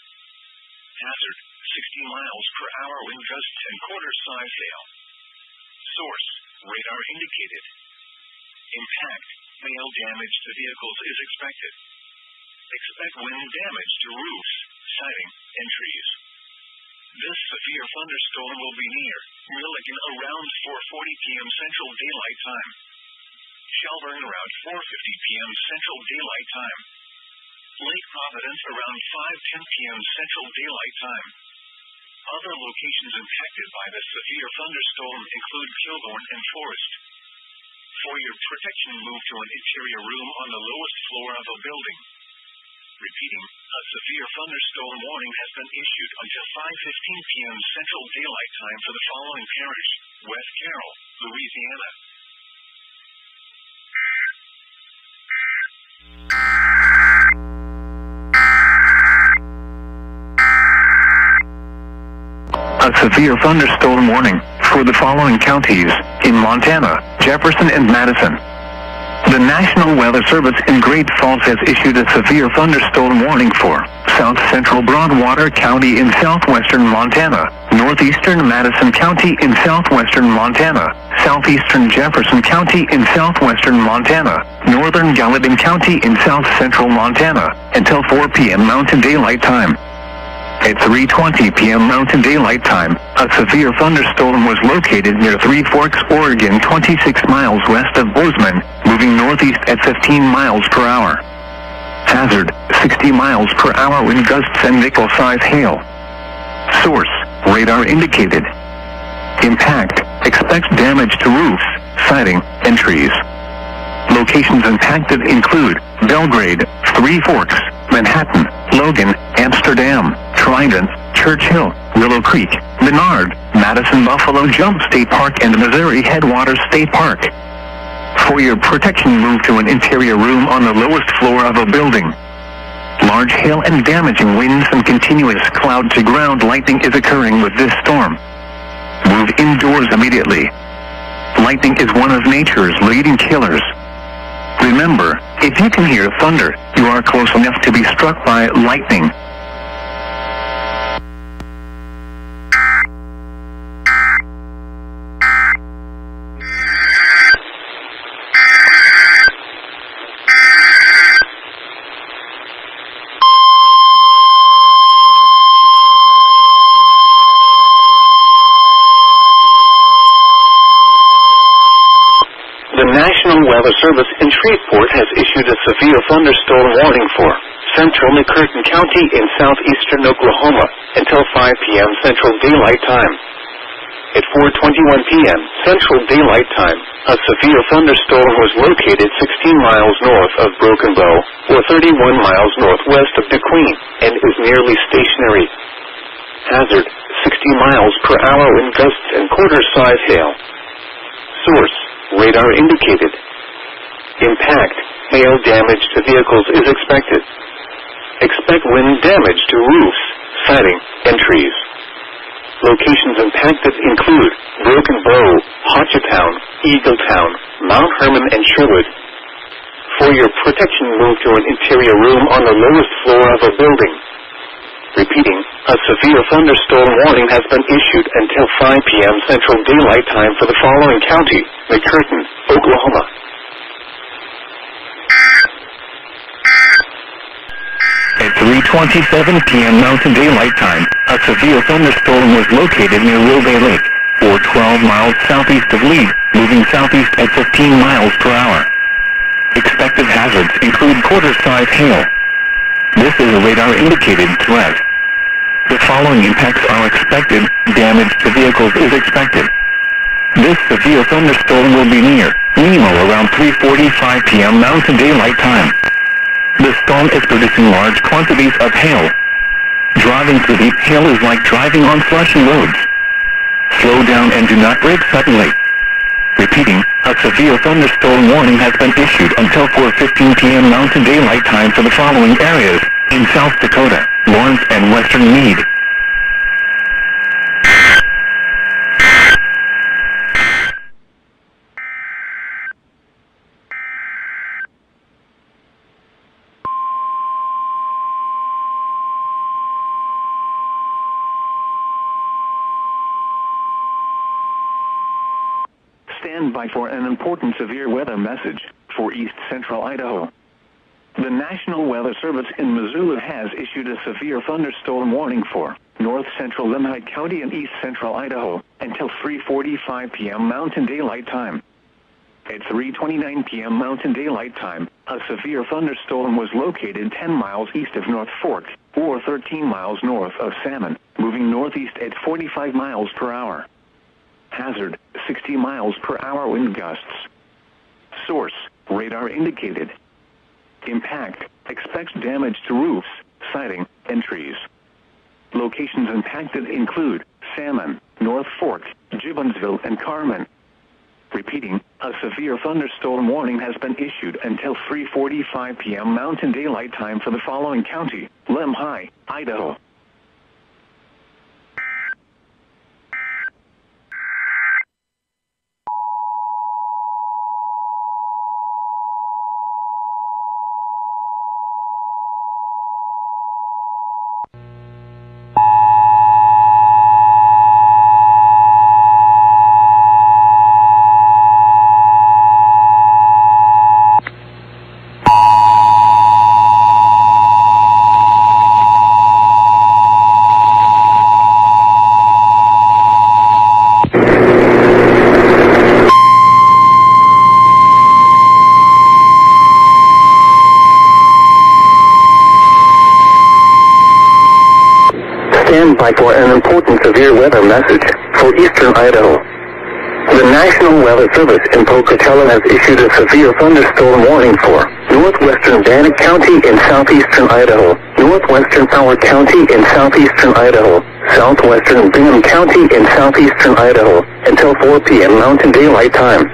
Hazard, 60 miles per hour wind gusts and quarter-size hail. Source, radar indicated. Impact, hail damage to vehicles is expected. Expect wind damage to roofs, siding, and trees. This severe thunderstorm will be near Milligan around 4:40 p.m. Central Daylight Time. Shelburne around 4:50 p.m. Central Daylight Time. Lake Providence around 5:10 p.m. Central Daylight Time. Other locations impacted by the severe thunderstorm include Kilbourne and Forest. For your protection, move to an interior room on the lowest floor of a building. Repeating, a severe thunderstorm warning has been issued until 5:15 p.m. Central Daylight Time for the following parish: West Carroll, Louisiana. a severe thunderstorm warning for the following counties in Montana, Jefferson, and Madison. The National Weather Service in Great Falls has issued a severe thunderstorm warning for South Central Broadwater County in southwestern Montana, northeastern Madison County in southwestern Montana, southeastern Jefferson County in southwestern Montana, northern Gallatin County in south central Montana, until 4 p.m. Mountain Daylight Time. At 3:20 p.m. Mountain Daylight Time, a severe thunderstorm was located near Three Forks, Oregon, 26 miles west of Bozeman, moving northeast at 15 miles per hour. Hazard, 60 miles per hour wind gusts and nickel-size hail. Source, radar indicated. Impact, expect damage to roofs, siding, and trees. Locations impacted include Belgrade, Three Forks, Manhattan, Logan, Amsterdam, Trident, Churchill, Willow Creek, Menard, Madison Buffalo Jump State Park, and Missouri Headwaters State Park. For your protection, move to an interior room on the lowest floor of a building. Large hail and damaging winds and continuous cloud-to-ground lightning is occurring with this storm. Move indoors immediately. Lightning is one of nature's leading killers. Remember, if you can hear thunder, you are close enough to be struck by lightning. The National Weather Service in Shreveport has issued a severe thunderstorm warning for central McCurtain County in southeastern Oklahoma until 5 p.m. Central Daylight Time. At 4:21 p.m. Central Daylight Time, a severe thunderstorm was located 16 miles north of Broken Bow, or 31 miles northwest of DeQueen, and is nearly stationary. Hazard, 60 miles per hour wind gusts and quarter-size hail. Source, radar indicated. Impact, hail damage to vehicles is expected. Expect wind damage to roofs, siding, and trees. Locations impacted include Broken Bow, Hochatown, Eagletown, Mount Hermon, and Sherwood. For your protection, move to an interior room on the lowest floor of a building. Repeating, a severe thunderstorm warning has been issued until 5 p.m. Central Daylight Time for the following county: McCurtain, Oklahoma. At 3:27 p.m. Mountain Daylight Time, a severe thunderstorm was located near Rilday Lake, or 12 miles southeast of Lead, moving southeast at 15 miles per hour. Expected hazards include quarter-size hail. This is a radar-indicated threat. The following impacts are expected. Damage to vehicles is expected. This severe thunderstorm will be near Nemo around 3:45 p.m. Mountain Daylight Time. The storm is producing large quantities of hail. Driving through deep hail is like driving on slushy roads. Slow down and do not brake suddenly. Repeating, a severe thunderstorm warning has been issued until 4:15 p.m. Mountain Daylight Time for the following areas in South Dakota, Lawrence, and western Meade. Stand by for an important severe weather message for East Central Idaho. The National Weather Service in Missoula has issued a severe thunderstorm warning for North Central Lemhi County and East Central Idaho until 3:45 p.m. Mountain Daylight Time. At 3:29 p.m. Mountain Daylight Time, a severe thunderstorm was located 10 miles east of North Fork, or 13 miles north of Salmon, moving northeast at 45 miles per hour. Hazard, 60 miles per hour wind gusts. Source, radar indicated. Impact, expect damage to roofs, siding, and trees. Locations impacted include Salmon, North Fork, Gibbonsville, and Carmen. Repeating, a severe thunderstorm warning has been issued until 3:45 p.m. Mountain Daylight Time for the following county: Lemhi, Idaho. Stand by for an important severe weather message for eastern Idaho. The National Weather Service in Pocatello has issued a severe thunderstorm warning for northwestern Bannock County in southeastern Idaho, northwestern Howard County in southeastern Idaho, southwestern Bingham County in southeastern Idaho, until 4 p.m. Mountain Daylight Time.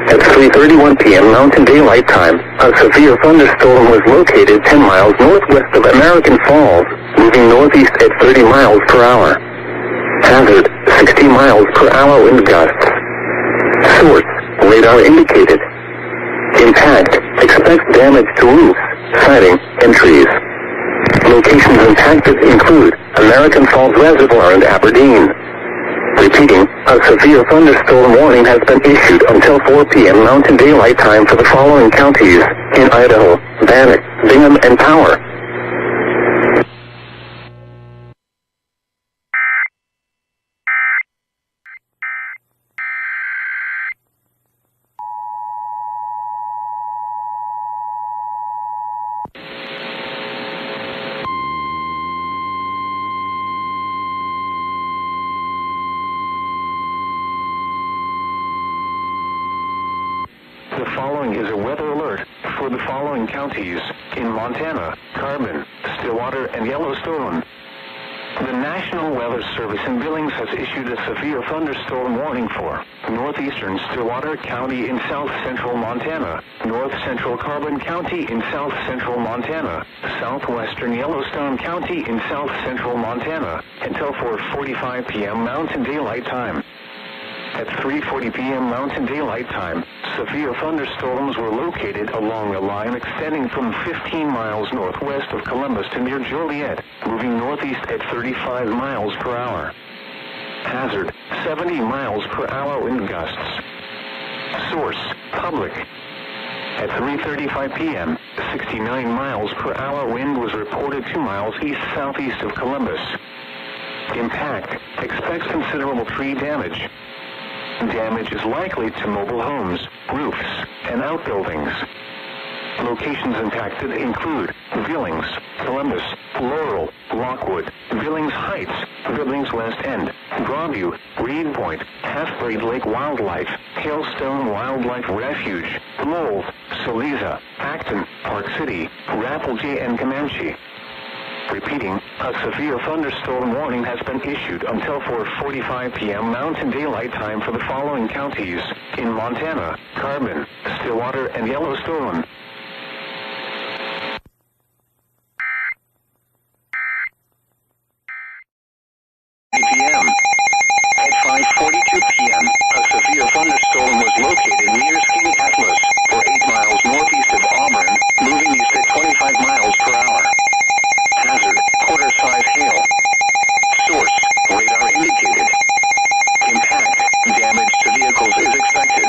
At 3:31 p.m. Mountain Daylight Time, a severe thunderstorm was located 10 miles northwest of American Falls, moving northeast at 30 miles per hour. Hazard, 60 miles per hour wind gusts. Source, radar indicated. Impact, expect damage to roofs, siding, and trees. Locations impacted include American Falls Reservoir and Aberdeen. Repeating, a severe thunderstorm warning has been issued until 4 p.m. Mountain Daylight Time for the following counties in Idaho: Bannock, Bingham, and Power. The following is a weather alert for the following counties in Montana, Carbon, Stillwater, and Yellowstone. The National Weather Service in Billings has issued a severe thunderstorm warning for northeastern Stillwater County in south-central Montana, north-central Carbon County in south-central Montana, southwestern Yellowstone County in south-central Montana, until 4:45 p.m. Mountain Daylight Time. At 3:40 p.m. Mountain Daylight Time, severe thunderstorms were located along a line extending from 15 miles northwest of Columbus to near Joliet, moving northeast at 35 miles per hour. Hazard, 70 miles per hour wind gusts. Source, public. At 3:35 p.m., 69 miles per hour wind was reported 2 miles east-southeast of Columbus. Impact, expect considerable tree damage. Damage is likely to mobile homes, roofs, and outbuildings. Locations impacted include Billings, Columbus, Laurel, Lockwood, Billings Heights, Billings West End, Broadview, Reed Point, Half-Blade Lake Wildlife, Hailstone Wildlife Refuge, Lowell, Saleza, Acton, Park City, Rapelje, and Comanche. Repeating, a severe thunderstorm warning has been issued until 4:45 p.m. Mountain Daylight Time for the following counties in Montana, Carbon, Stillwater, and Yellowstone. p.m. At 5:42 p.m., a severe thunderstorm was located near Skinny Atlas, or 8 miles northeast of Auburn, moving east at 25 miles per hour. Hazard, quarter-size hail. Source, radar indicated. Impact, damage to vehicles is expected.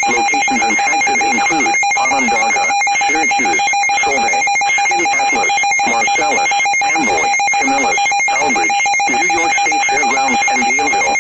Locations impacted include Onondaga, Syracuse, Solvay, Skinny Atlas, Marcellus, Amboy, Camillus, Elbridge, New York State Fairgrounds, and Galeville.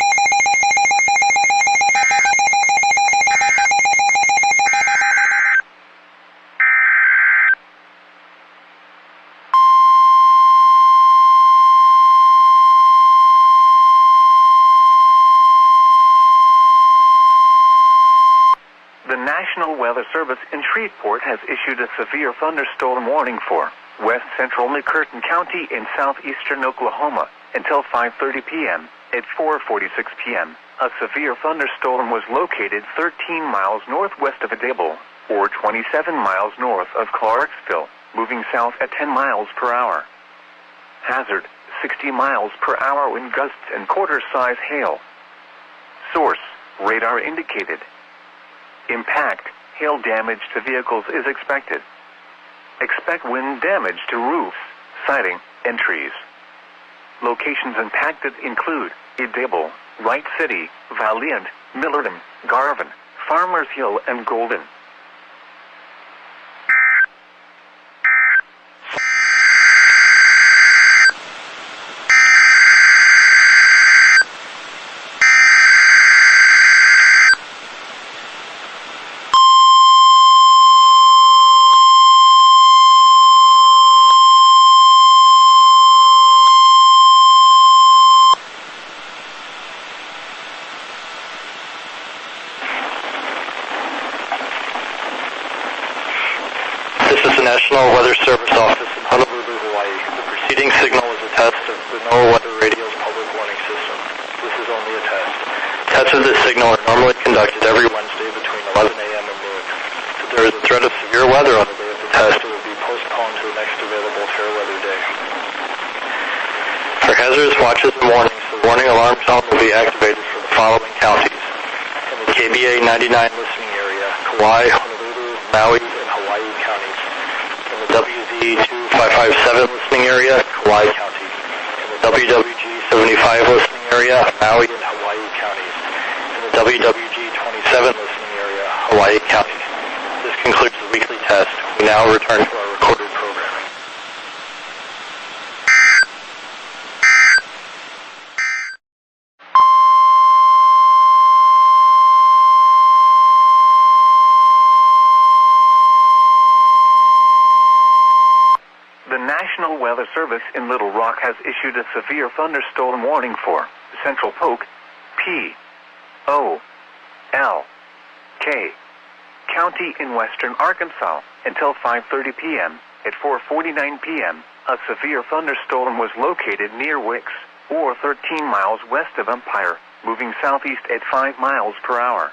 The National Weather Service in Shreveport has issued a severe thunderstorm warning for west central McCurtain County in southeastern Oklahoma until 5:30 p.m. At 4:46 p.m., a severe thunderstorm was located 13 miles northwest of Adable, or 27 miles north of Clarksville, moving south at 10 miles per hour. Hazard, 60 miles per hour wind gusts and quarter-size hail. Source, radar indicated. Impact, hail damage to vehicles is expected. Expect wind damage to roofs, siding, and trees. Locations impacted include Adable, Wright City, Valiant, Millerton, Garvin, Farmers Hill, and Golden. National Weather Service Office in Honolulu, Hawaii. The preceding signal is a test of the NOAA Weather Radio's public warning system. This is only a test. Tests of this signal are normally conducted every Wednesday between 11 a.m. and noon. If there is a threat of severe weather on the day of the test, it will be postponed to the next available fair weather day. For hazardous watches and warnings, the warning alarm tone will be activated for the following counties. In the KBA 99 listening area, Kauai, Honolulu, Maui, and Hawaii counties. In the WZ 2557 listening area, Kauai County. In the WWG 75 listening area, Maui and Hawaii counties. In the WWG 27 listening area, Hawaii County. This concludes the weekly test. We now return to our recorded programming. The National Weather Service in Little Rock has issued a severe thunderstorm warning for Central Polk, P.O.L.K. County in western Arkansas until 5:30 p.m. At 4:49 p.m., a severe thunderstorm was located near Wicks, or 13 miles west of Umpire, moving southeast at 5 miles per hour.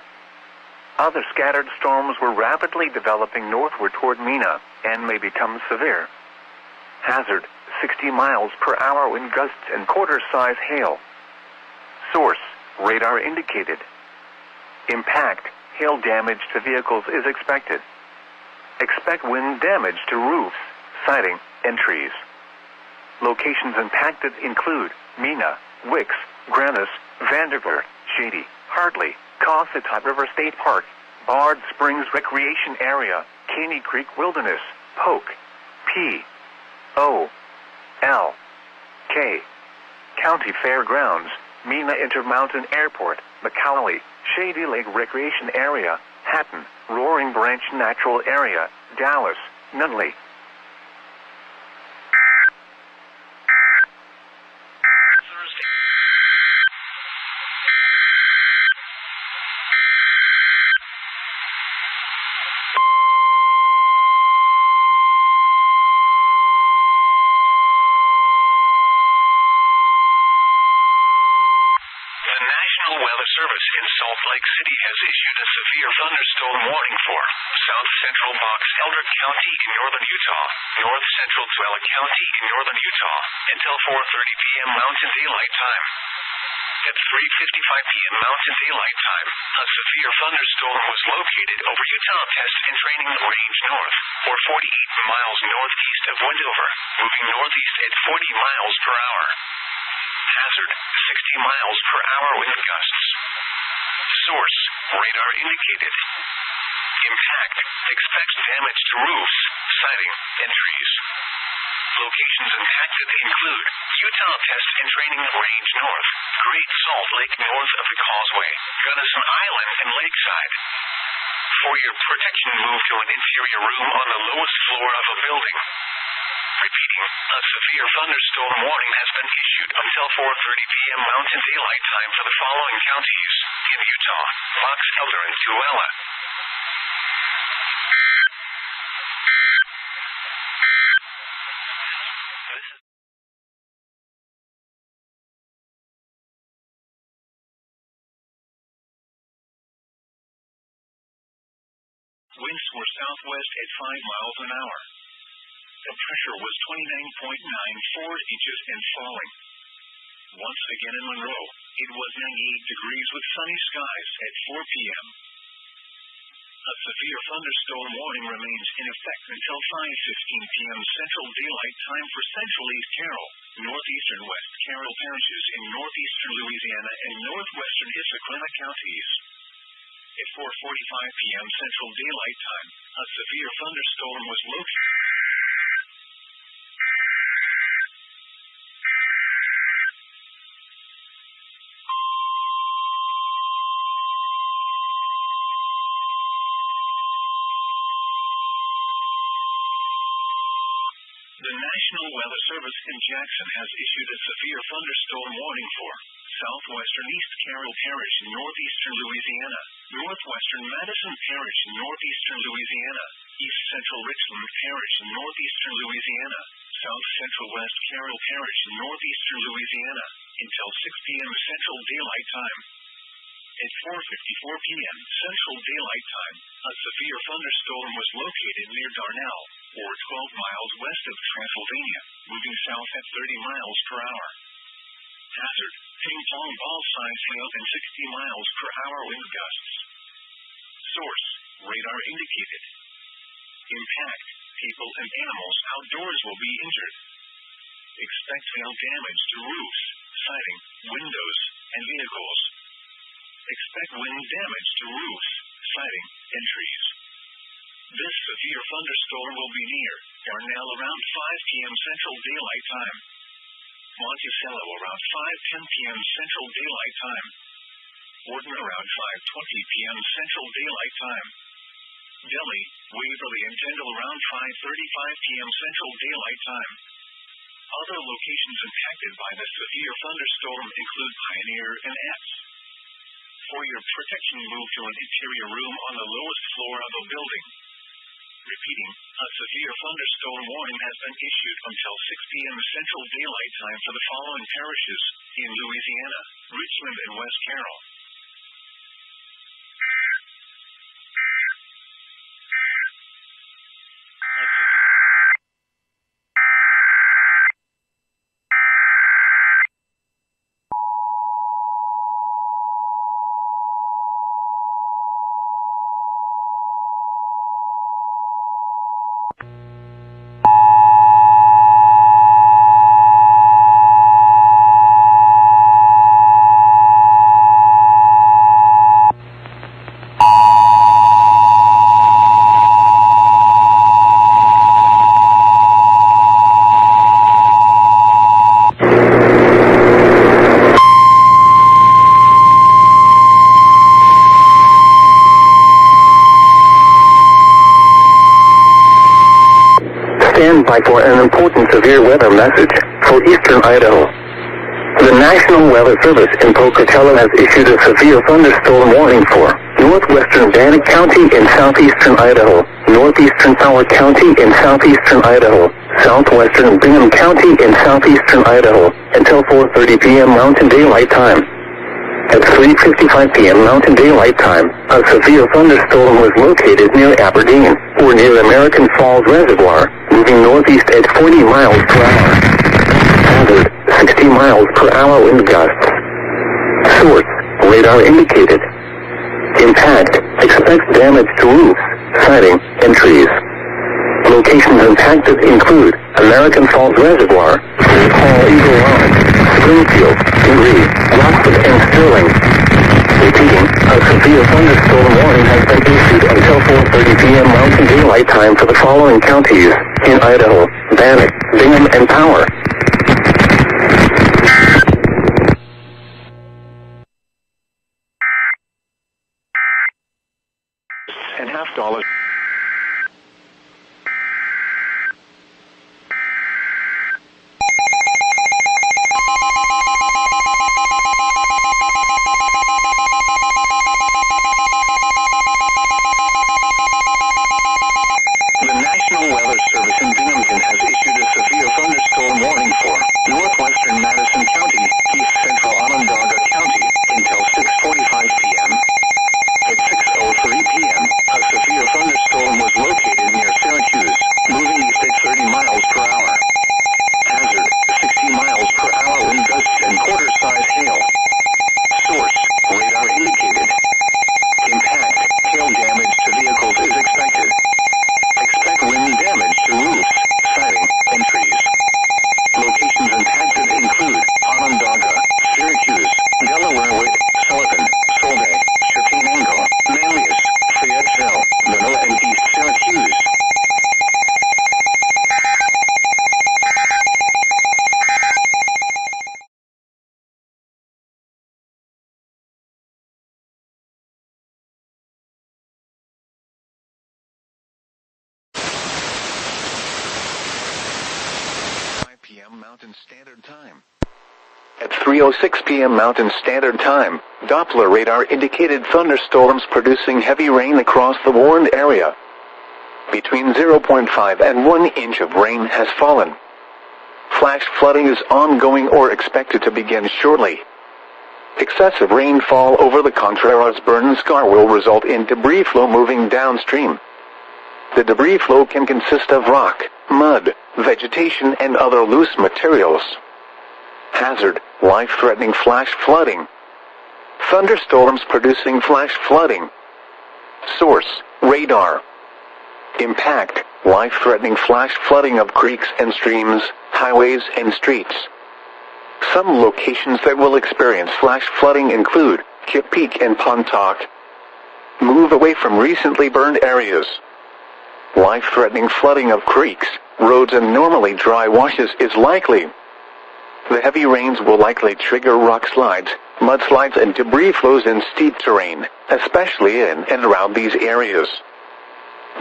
Other scattered storms were rapidly developing northward toward Mena and may become severe. Hazard, 60 miles per hour wind gusts and quarter-size hail. Source, radar indicated. Impact, hail damage to vehicles is expected. Expect wind damage to roofs, siding, and trees. Locations impacted include Mena, Wicks, Grannis, Vanderbilt, Shady, Hartley, Cossata River State Park, Bard Springs Recreation Area, Caney Creek Wilderness, Polk, P.O.L.K. County Fairgrounds, Mena Intermountain Airport, McCalloway, Shady Lake Recreation Area, Hatton, Roaring Branch Natural Area, Dallas, Nutley. Service in Salt Lake City has issued a severe thunderstorm warning for South Central Box Elder County in northern Utah, North Central Tuala County in northern Utah, until 4:30 p.m. Mountain Daylight Time. At 3:55 p.m. Mountain Daylight Time, a severe thunderstorm was located over Utah Test and Training Range North, or 48 miles northeast of Wendover, moving northeast at 40 miles per hour. Hazard, 60 miles per hour wind gusts. Source, radar indicated. Impact, expect damage to roofs, siding, and trees. Locations impacted include Utah Test and Training Range North, Great Salt Lake north of the Causeway, Gunnison Island, and Lakeside. For your protection, move to an interior room on the lowest floor of a building. Repeating, a severe thunderstorm warning has been issued until 4:30 p.m. Mountain Daylight Time for the following counties in Utah: Box Elder and Tuala. Winds were southwest at 5 miles an hour. The pressure was 29.94 inches and falling. Once again in Monroe, it was 98 degrees with sunny skies at 4 p.m. A severe thunderstorm warning remains in effect until 5:15 p.m. Central Daylight Time for Central East Carroll, northeastern West Carroll parishes in northeastern Louisiana and northwestern Issaquah counties. At 4:45 p.m. Central Daylight Time, a severe thunderstorm was located. The National Weather Service in Jackson has issued a severe thunderstorm warning for southwestern East Carroll Parish, northeastern Louisiana, northwestern Madison Parish, northeastern Louisiana, East central Richland Parish in northeastern Louisiana, south central West Carroll Parish in northeastern Louisiana, until 6 p.m. Central Daylight Time. At 4:54 p.m. Central Daylight Time, a severe thunderstorm was located near Darnell, or 12 miles west of Transylvania, moving south at 30 miles per hour. Hazard, ping-pong ball size hail and 60 miles per hour wind gusts. Source, radar indicated. Impact, people and animals outdoors will be injured. Expect hail damage to roofs, siding, windows, and vehicles. Expect wind damage to roofs, siding, and trees. This severe thunderstorm will be near Darnell around 5 p.m. Central Daylight Time. Monticello around 5:10 p.m. Central Daylight Time. Wharton around 5:20 p.m. Central Daylight Time. Delhi, Waverly, and Kendall around 5:35 p.m. Central Daylight Time. Other locations impacted by the severe thunderstorm include Pioneer and Epps. For your protection, move to an interior room on the lowest floor of a building. Repeating, a severe thunderstorm warning has been issued until 6 p.m. Central Daylight Time for the following parishes in Louisiana, Richland and West Carroll. Stand by for an important severe weather message for eastern Idaho. The National Weather Service in Pocatello has issued a severe thunderstorm warning for northwestern Bannock County in southeastern Idaho, northeastern Fowler County in southeastern Idaho, southwestern Bingham County in southeastern Idaho, until 4:30 p.m. Mountain Daylight Time. At 3:55 p.m. Mountain Daylight Time, a severe thunderstorm was located near Aberdeen, or near American Falls Reservoir, moving northeast at 40 miles per hour. Hazard, 60 miles per hour wind gusts. Source, radar indicated. Impact, expect damage to roofs, siding, and trees. Locations impacted include American Falls Reservoir, St. Paul Eagle Lodge, Springfield, Cerri, Rockford, and Sterling. Repeating, a severe thunderstorm warning has been issued until 4:30 p.m. Mountain Daylight Time for the following counties in Idaho: Bannock, Bingham, and Power. And $50. The National Weather Service in Binghamton has issued a severe thunderstorm warning for northwestern Madison County, east central Onondaga County, until 6:45 p.m. At 6:03 p.m., a severe thunderstorm was located near Syracuse, moving east at 30 miles per hour. Hazard, 60 miles per hour wind gusts and quarter-size hail. Source, radar indicated. Impact, hail damage to vehicles is expected. Expect wind damage to roofs, siding, and trees. Locations impacted include Onondaga, Syracuse, Delaware, Sullivan, Solday, Chapinango, Manlius, Fayetteville, Minoa, and East Syracuse. p.m. Mountain Standard Time. At 3:06 p.m. Mountain Standard Time, Doppler radar indicated thunderstorms producing heavy rain across the warned area. Between 0.5 and 1 inch of rain has fallen. Flash flooding is ongoing or expected to begin shortly. Excessive rainfall over the Contreras-Burn Scar will result in debris flow moving downstream. The debris flow can consist of rock, mud, vegetation, and other loose materials. Hazard: life-threatening flash flooding. Thunderstorms producing flash flooding. Source: radar. Impact: life-threatening flash flooding of creeks and streams, highways and streets. Some locations that will experience flash flooding include Kip Peak and Pontoc. Move away from recently burned areas. Life-threatening flooding of creeks, roads and normally dry washes is likely. The heavy rains will likely trigger rock slides, mudslides and debris flows in steep terrain, especially in and around these areas.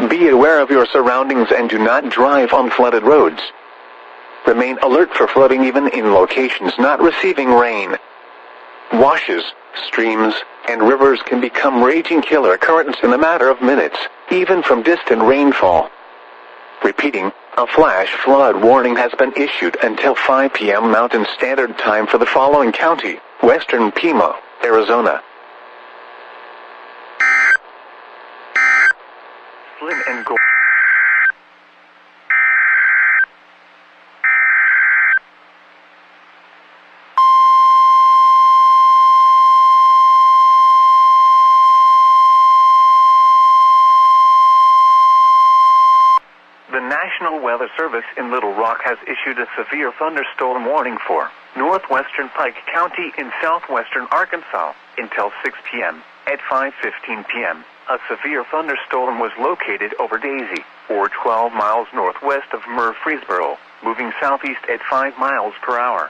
Be aware of your surroundings and do not drive on flooded roads. Remain alert for flooding even in locations not receiving rain. Washes, streams, and rivers can become raging killer currents in a matter of minutes, even from distant rainfall. Repeating, a flash flood warning has been issued until 5 p.m. Mountain Standard Time for the following county: Western Pima, Arizona. Flynn and Gore. The National Weather Service in Little Rock has issued a severe thunderstorm warning for northwestern Pike County in southwestern Arkansas until 6 p.m. At 5:15 p.m., a severe thunderstorm was located over Daisy, or 12 miles northwest of Murfreesboro, moving southeast at 5 miles per hour.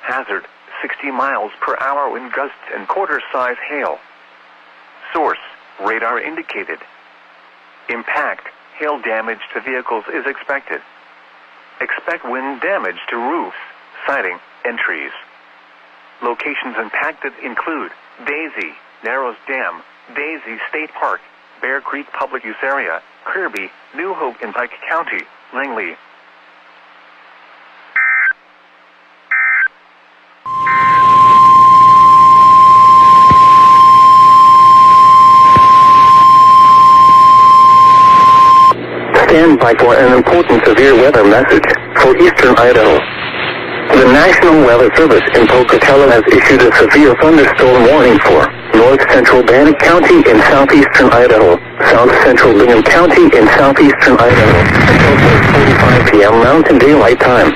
Hazard: 60 miles per hour wind gusts and quarter-size hail. Source: radar indicated. Impact: hail damage to vehicles is expected. Expect wind damage to roofs, siding, and trees. Locations impacted include Daisy, Narrows Dam, Daisy State Park, Bear Creek Public Use Area, Kirby, New Hope in Pike County, Langley. Stand by for an important severe weather message for eastern Idaho. The National Weather Service in Pocatello has issued a severe thunderstorm warning for north central Bannock County in southeastern Idaho, south central Bingham County in southeastern Idaho, until 4:45 p.m. Mountain Daylight Time.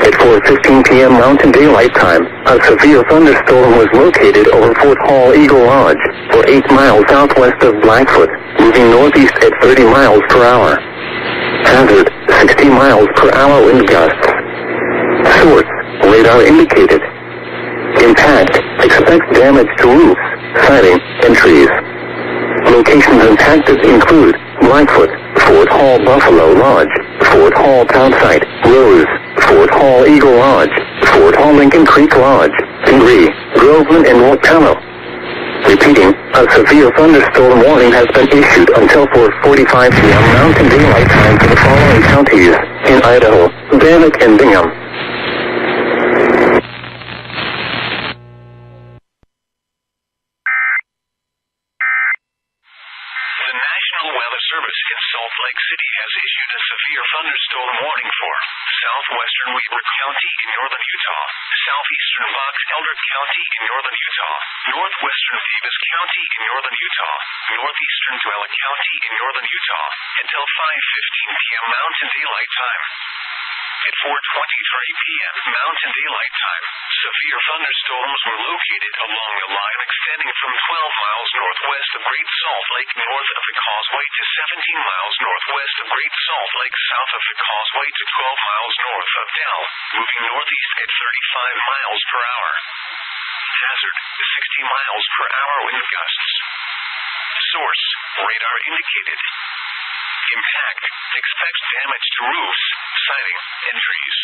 At 4:15 p.m. Mountain Daylight Time, a severe thunderstorm was located over Fort Hall Eagle Lodge, or 8 miles southwest of Blackfoot, moving northeast at 30 miles per hour. Hazard: 60 miles per hour wind gusts. Source: radar indicated. Impact: expect damage to roofs, siding, and trees. Locations impacted include Blackfoot, Fort Hall Buffalo Lodge, Fort Hall Townsite, Rose, Fort Hall Eagle Lodge, Fort Hall Lincoln Creek Lodge, Pingree, Groveland, and Wapello. Repeating, a severe thunderstorm warning has been issued until 4:45 p.m. Mountain Daylight Time for the following counties in Idaho: Bannock and Bingham. The National Weather Service in Salt Lake City has issued a severe thunderstorm warning for southwestern Weber County in northern Utah, southeastern Box Elder County in northern Utah, northwestern Davis County in northern Utah, northeastern Tuella County in northern Utah, until 5:15 p.m. Mountain Daylight Time. At 4:23 p.m. Mountain Daylight Time, severe thunderstorms were located along a line extending from 12 miles northwest of Great Salt Lake north of the Causeway to 17 miles northwest of Great Salt Lake south of the Causeway to 12 miles north of Dell, moving northeast at 35 miles per hour. Hazard: 60 miles per hour wind gusts. Source: radar indicated. Impact: expect damage to roofs, siding, and trees.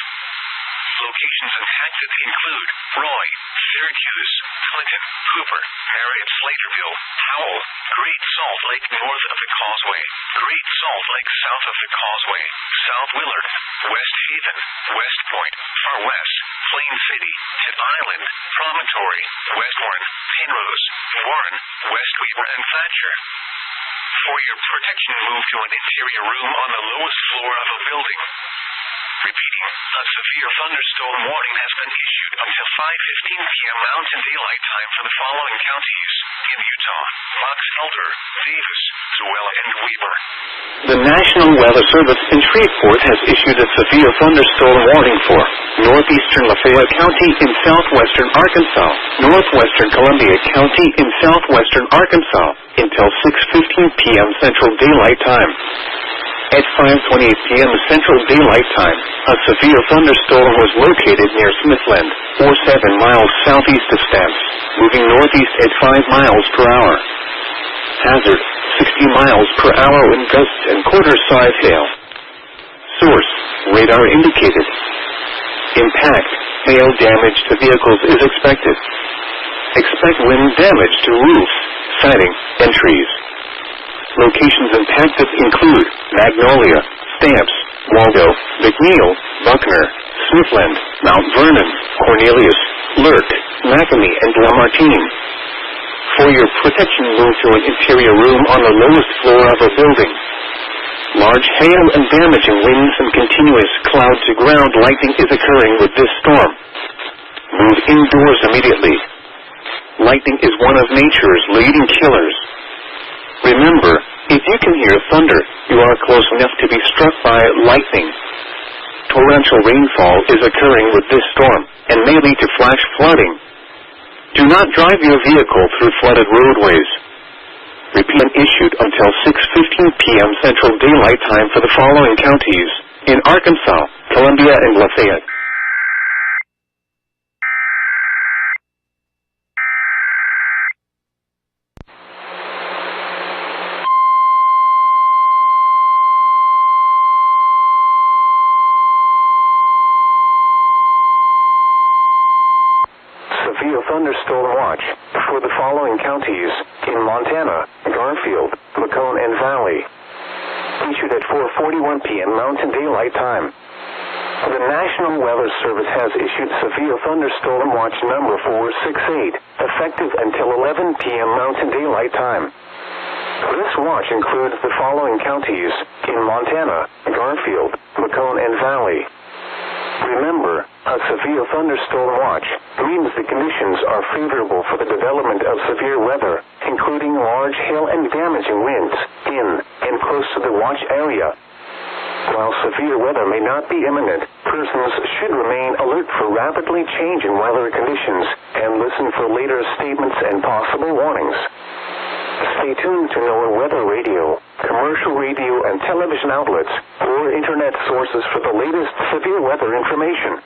Locations impacted include Roy, Syracuse, Clinton, Hooper, Harriet Slaterville, Howell, Great Salt Lake north of the Causeway, Great Salt Lake south of the Causeway, South Willard, West Haven, West Point, Far West, Plain City, Kit Island, Promontory, West Warren, Penrose, Warren, West Weaver, and Thatcher. For your protection, move to an interior room on the lowest floor of a building. Repeating, a severe thunderstorm warning has been issued until 5:15 p.m. Mountain Daylight Time for the following counties in Utah: Box Elder, Davis, Tooele, and Weber. The National Weather Service in Shreveport has issued a severe thunderstorm warning for northeastern Lafayette County in southwestern Arkansas, northwestern Columbia County in southwestern Arkansas until 6:15 p.m. Central Daylight Time. At 5:28 p.m. Central Daylight Time, a severe thunderstorm was located near Smithland, 7 miles southeast of Stamps, moving northeast at 5 miles per hour. Hazard, 60 miles per hour in gusts and quarter-size hail. Source, radar indicated. Impact, hail damage to vehicles is expected. Expect wind damage to roofs, siding, and trees. Locations impacted include Magnolia, Stamps, Waldo, McNeil, Buckner, Smithland, Mount Vernon, Cornelius, Lurk, McAmey, and Lamartine. For your protection, move to an interior room on the lowest floor of a building. Large hail and damaging winds and continuous cloud-to-ground lightning is occurring with this storm. Move indoors immediately. Lightning is one of nature's leading killers. Remember, if you can hear thunder, you are close enough to be struck by lightning. Torrential rainfall is occurring with this storm and may lead to flash flooding. Do not drive your vehicle through flooded roadways. Repeat issued until 6:15 p.m. Central Daylight Time for the following counties in Arkansas, Columbia, and Lafayette. Thunderstorm watch for the following counties in Montana, Garfield, Macomb, and Valley. Issued at 4:41 p.m. Mountain Daylight Time. The National Weather Service has issued severe thunderstorm watch number 468, effective until 11 p.m. Mountain Daylight Time. This watch includes the following counties in Montana, Garfield, Macomb, and Valley. Remember, a severe thunderstorm watch means the conditions are favorable for the development of severe weather, including large hail and damaging winds in and close to the watch area. While severe weather may not be imminent, persons should remain alert for rapidly changing weather conditions and listen for later statements and possible warnings. Stay tuned to NOAA Weather Radio, commercial radio and television outlets, or internet sources for the latest severe weather information.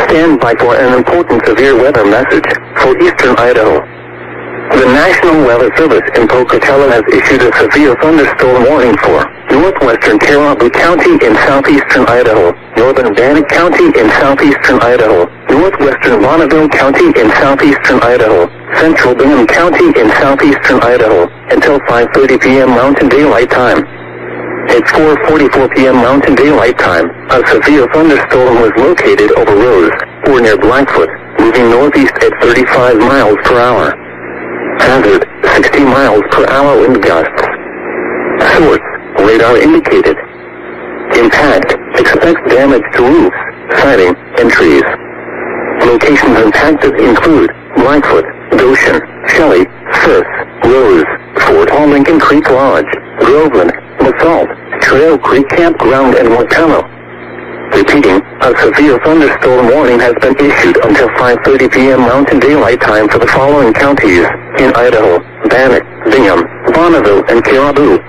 Stand by for an important severe weather message for eastern Idaho. The National Weather Service in Pocatello has issued a severe thunderstorm warning for northwestern Caribou County in southeastern Idaho, northern Bannock County in southeastern Idaho, northwestern Bonneville County in southeastern Idaho, central Bingham County in southeastern Idaho, until 5:30 p.m. Mountain Daylight Time. At 4:44 p.m. Mountain Daylight Time, a severe thunderstorm was located over Rose, or near Blackfoot, moving northeast at 35 miles per hour. Hazard, 60 miles per hour wind gusts. Source, radar indicated. Impact, expect damage to roofs, siding, and trees. Locations impacted include Blackfoot, Goshen, Shelley, Firth, Rose, Fort Hall Lincoln Creek Lodge, Groveland, LaSalle, Trail Creek Campground, and Waterloo. Repeating, a severe thunderstorm warning has been issued until 5:30 p.m. Mountain Daylight Time for the following counties in Idaho: Bannock, Bingham, Bonneville, and Caribou.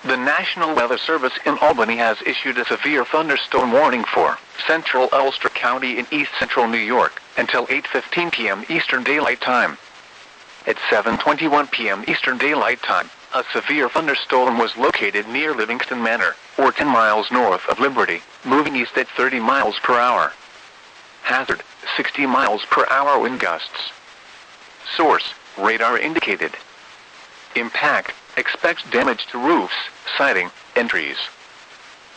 The National Weather Service in Albany has issued a severe thunderstorm warning for central Ulster County in east central New York until 8:15 p.m. Eastern Daylight Time. At 7:21 p.m. Eastern Daylight Time, a severe thunderstorm was located near Livingston Manor, or 10 miles north of Liberty, moving east at 30 miles per hour. Hazard, 60 miles per hour wind gusts. Source, radar indicated. Impact, expects damage to roofs, siding, and trees.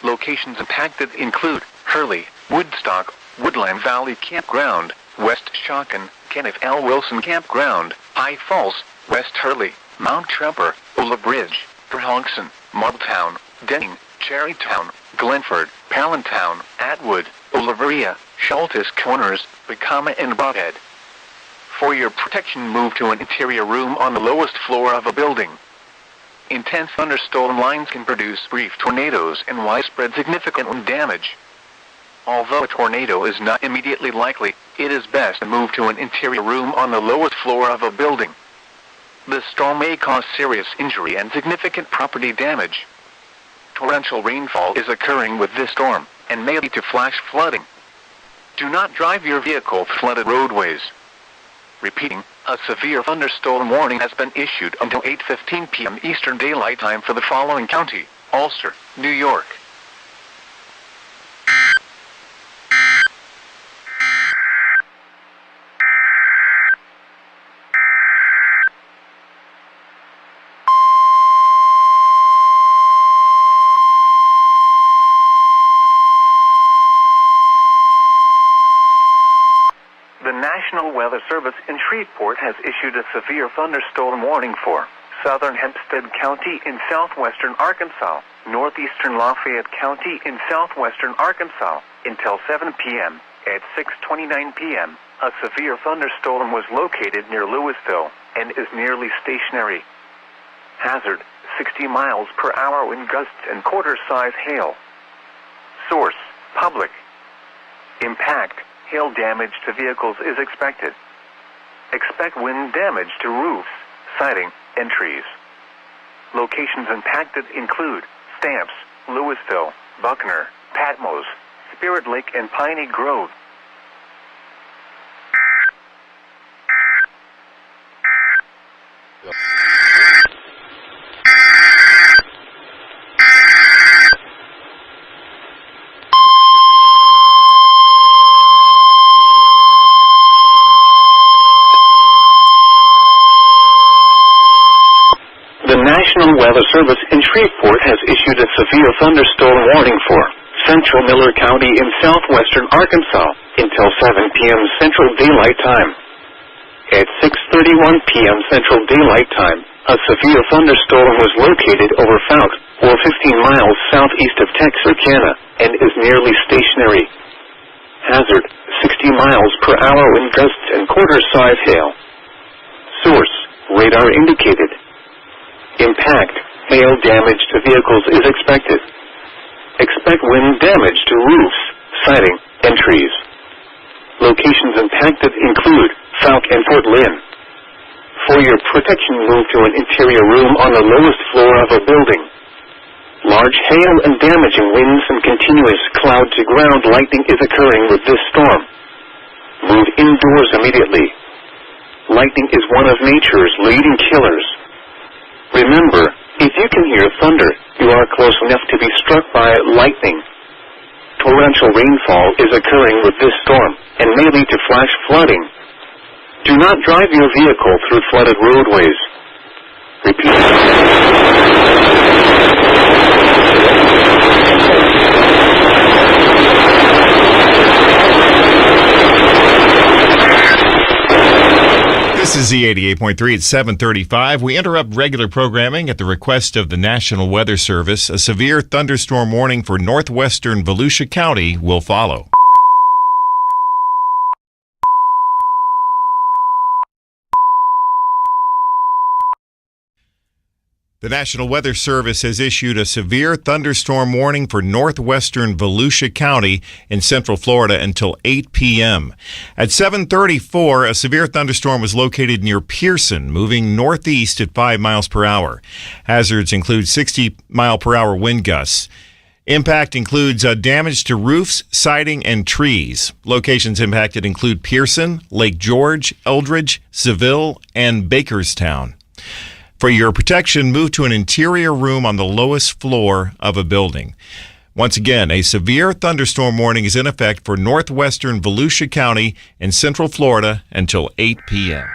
Locations impacted include Hurley, Woodstock, Woodland Valley Campground, West Shawkin, Kenneth L. Wilson Campground, High Falls, West Hurley, Mount Tremper, Ola Bridge, Perhongson, Marbletown, Denning, Cherrytown, Glenford, Palantown, Atwood, Oliveria, Schultes Corners, Bacama, and Broadhead. For your protection, move to an interior room on the lowest floor of a building. Intense thunderstorm lines can produce brief tornadoes and widespread significant wind damage. Although a tornado is not immediately likely, it is best to move to an interior room on the lowest floor of a building. The storm may cause serious injury and significant property damage. Torrential rainfall is occurring with this storm, and may lead to flash flooding. Do not drive your vehicle through flooded roadways. Repeating, a severe thunderstorm warning has been issued until 8:15 p.m. Eastern Daylight Time for the following county: Ulster, New York. The National Weather Service in Shreveport has issued a severe thunderstorm warning for southern Hempstead County in southwestern Arkansas, northeastern Lafayette County in southwestern Arkansas, until 7 p.m. At 6:29 p.m., a severe thunderstorm was located near Louisville and is nearly stationary. Hazard, 60 miles per hour wind gusts and quarter-size hail. Source, public. Impact, hail damage to vehicles is expected. Expect wind damage to roofs, siding, and trees. Locations impacted include Stamps, Louisville, Buckner, Patmos, Spirit Lake, and Piney Grove. The National Weather Service in Shreveport has issued a severe thunderstorm warning for central Miller County in southwestern Arkansas until 7 p.m. Central Daylight Time. At 6:31 p.m. Central Daylight Time, a severe thunderstorm was located over Fouke, or 15 miles southeast of Texarkana, and is nearly stationary. Hazard, 60 miles per hour wind gusts and quarter-size hail. Source, radar indicated. Impact, hail damage to vehicles is expected. Expect wind damage to roofs, siding, and trees. Locations impacted include Fouke and Fort Lynn. For your protection, move to an interior room on the lowest floor of a building. Large hail and damaging winds and continuous cloud-to-ground lightning is occurring with this storm. Move indoors immediately. Lightning is one of nature's leading killers. Remember, if you can hear thunder, you are close enough to be struck by lightning. Torrential rainfall is occurring with this storm and may lead to flash flooding. Do not drive your vehicle through flooded roadways. Repeat. This This is Z88.3 at 7:35. We interrupt regular programming at the request of the National Weather Service. A severe thunderstorm warning for northwestern Volusia County will follow. The National Weather Service has issued a severe thunderstorm warning for northwestern Volusia County in central Florida until 8 p.m. At 7:34, a severe thunderstorm was located near Pearson, moving northeast at 5 miles per hour. Hazards include 60-mile-per-hour wind gusts. Impact includes damage to roofs, siding, and trees. Locations impacted include Pearson, Lake George, Eldridge, Seville, and Bakerstown. For your protection, move to an interior room on the lowest floor of a building. Once again, a severe thunderstorm warning is in effect for northwestern Volusia County in central Florida until 8 p.m.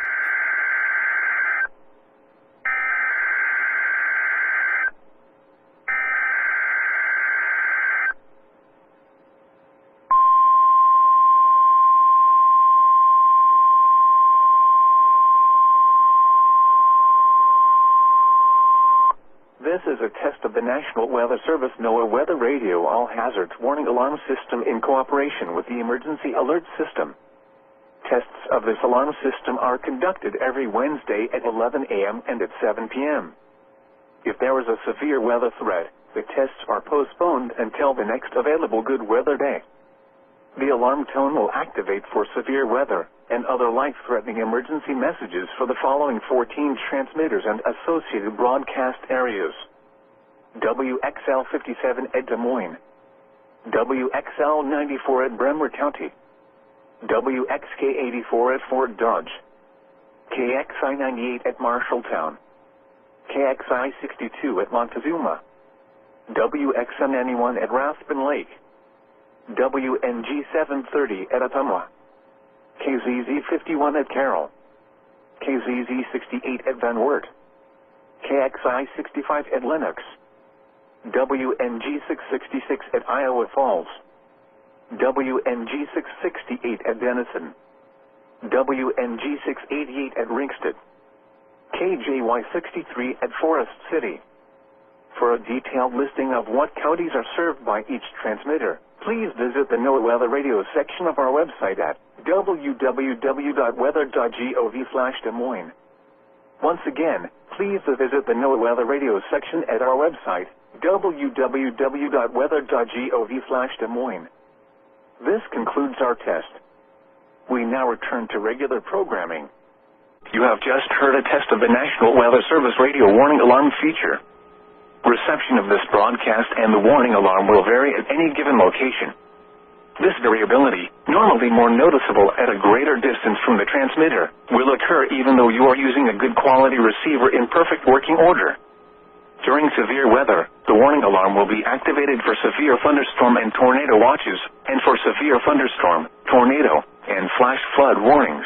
This is a test of the National Weather Service NOAA Weather Radio All Hazards Warning Alarm System in cooperation with the Emergency Alert System. Tests of this alarm system are conducted every Wednesday at 11 a.m. and at 7 p.m. If there is a severe weather threat, the tests are postponed until the next available good weather day. The alarm tone will activate for severe weather and other life-threatening emergency messages for the following 14 transmitters and associated broadcast areas: WXL 57 at Des Moines, WXL 94 at Bremer County, WXK 84 at Fort Dodge, KXI 98 at Marshalltown, KXI 62 at Montezuma, WXM 91 at Raspin Lake, WNG 730 at Ottumwa, KZZ 51 at Carroll, KZZ 68 at Van Wert, KXI 65 at Lenox, WNG 666 at Iowa Falls, WNG 668 at Denison, WNG 688 at Ringsted, KJY 63 at Forest City. For a detailed listing of what counties are served by each transmitter, please visit the NOAA Weather Radio section of our website at www.weather.gov/Des Moines. Once again, please visit the NOAA Weather Radio section at our website, www.weather.gov/Des Moines. This concludes our test. We now return to regular programming. You have just heard a test of the National Weather Service Radio Warning Alarm feature. Reception of this broadcast and the warning alarm will vary at any given location. This variability, normally more noticeable at a greater distance from the transmitter, will occur even though you are using a good quality receiver in perfect working order. During severe weather, the warning alarm will be activated for severe thunderstorm and tornado watches, and for severe thunderstorm, tornado, and flash flood warnings.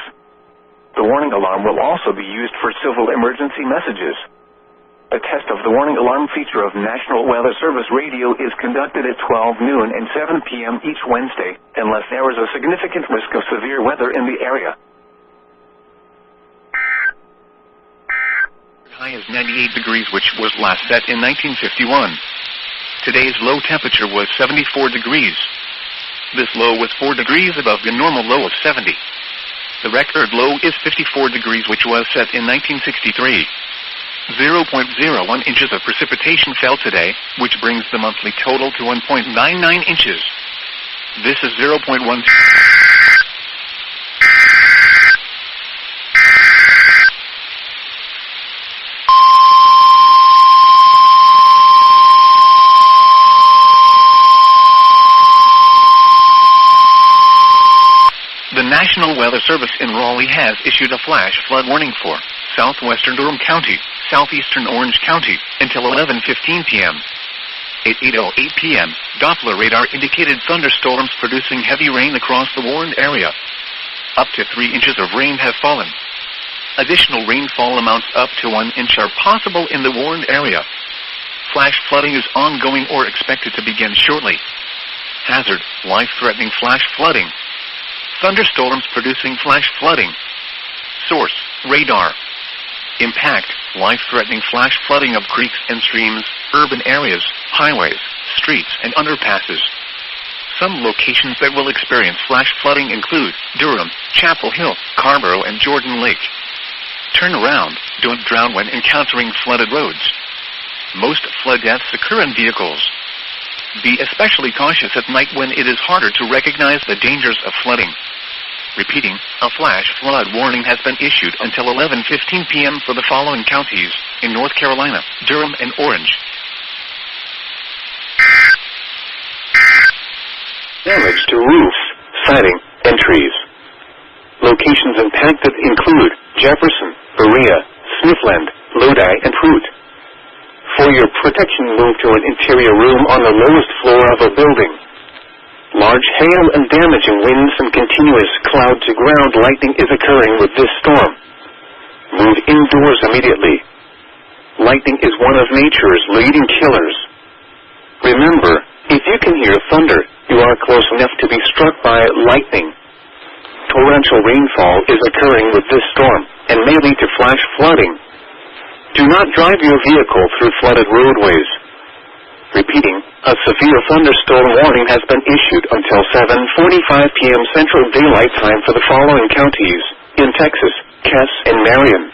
The warning alarm will also be used for civil emergency messages. A test of the warning alarm feature of National Weather Service Radio is conducted at 12 noon and 7 p.m. each Wednesday, unless there is a significant risk of severe weather in the area. High is 98 degrees, which was last set in 1951. Today's low temperature was 74 degrees. This low was 4 degrees above the normal low of 70. The record low is 54 degrees, which was set in 1963. 0.01 inches of precipitation fell today, which brings the monthly total to 1.99 inches. This is 0.1. The National Weather Service in Raleigh has issued a flash flood warning for southwestern Durham County, southeastern Orange County, until 11:15 p.m. At 8:08 p.m., Doppler radar indicated thunderstorms producing heavy rain across the warned area. Up to 3 inches of rain have fallen. Additional rainfall amounts up to 1 inch are possible in the warned area. Flash flooding is ongoing or expected to begin shortly. Hazard, life-threatening flash flooding. Thunderstorms producing flash flooding. Source, radar. Impact, life-threatening flash flooding of creeks and streams, urban areas, highways, streets, and underpasses. Some locations that will experience flash flooding include Durham, Chapel Hill, Carrboro, and Jordan Lake. Turn around. Don't drown when encountering flooded roads. Most flood deaths occur in vehicles. Be especially cautious at night when it is harder to recognize the dangers of flooding. Repeating, a flash flood warning has been issued until 11:15 p.m. for the following counties in North Carolina, Durham, and Orange. Damage to roofs, siding, and trees. Locations impacted include Jefferson, Berea, Smithland, Lodi, and Fruit. For your protection, move to an interior room on the lowest floor of a building. Large hail and damaging winds and continuous cloud-to-ground lightning is occurring with this storm. Move indoors immediately. Lightning is one of nature's leading killers. Remember, if you can hear thunder, you are close enough to be struck by lightning. Torrential rainfall is occurring with this storm and may lead to flash flooding. Do not drive your vehicle through flooded roadways. Repeating, a severe thunderstorm warning has been issued until 7:45 p.m. Central Daylight Time for the following counties in Texas, Cass, and Marion.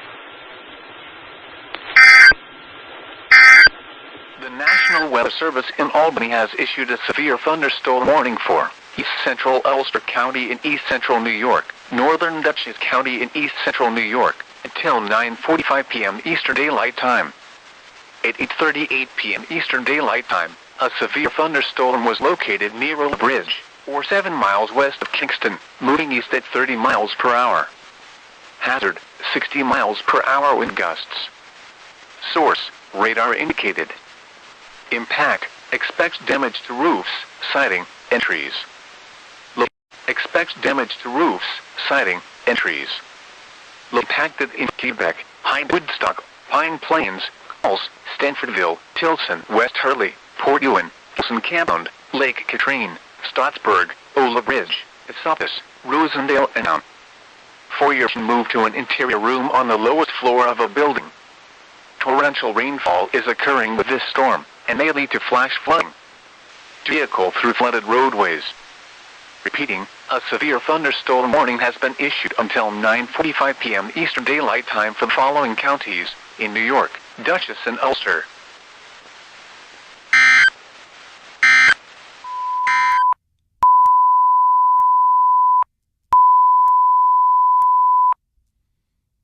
The National Weather Service in Albany has issued a severe thunderstorm warning for East Central Ulster County in East Central New York, Northern Dutchess County in East Central New York, until 9:45 p.m. Eastern Daylight Time. At 8:38 p.m. Eastern Daylight Time, a severe thunderstorm was located near Old Bridge, or 7 miles west of Kingston, moving east at 30 miles per hour. Hazard, 60 miles per hour wind gusts. Source, radar indicated. Impact, expects damage to roofs, siding, and trees. Expects damage to roofs, siding, and trees. Impacted in Quebec, Hind Woodstock, Pine Plains, Halls, Stanfordville, Tilson, West Hurley, Port Ewan, Wilson Compound, Lake Katrine, Stottsburg, Ola Bridge, Esopus, Rosendale, and Elm. For your move to an interior room on the lowest floor of a building. Torrential rainfall is occurring with this storm and may lead to flash flooding. Vehicle through flooded roadways. Repeating, a severe thunderstorm warning has been issued until 9:45 p.m. Eastern Daylight Time for the following counties in New York, Dutchess, and Ulster.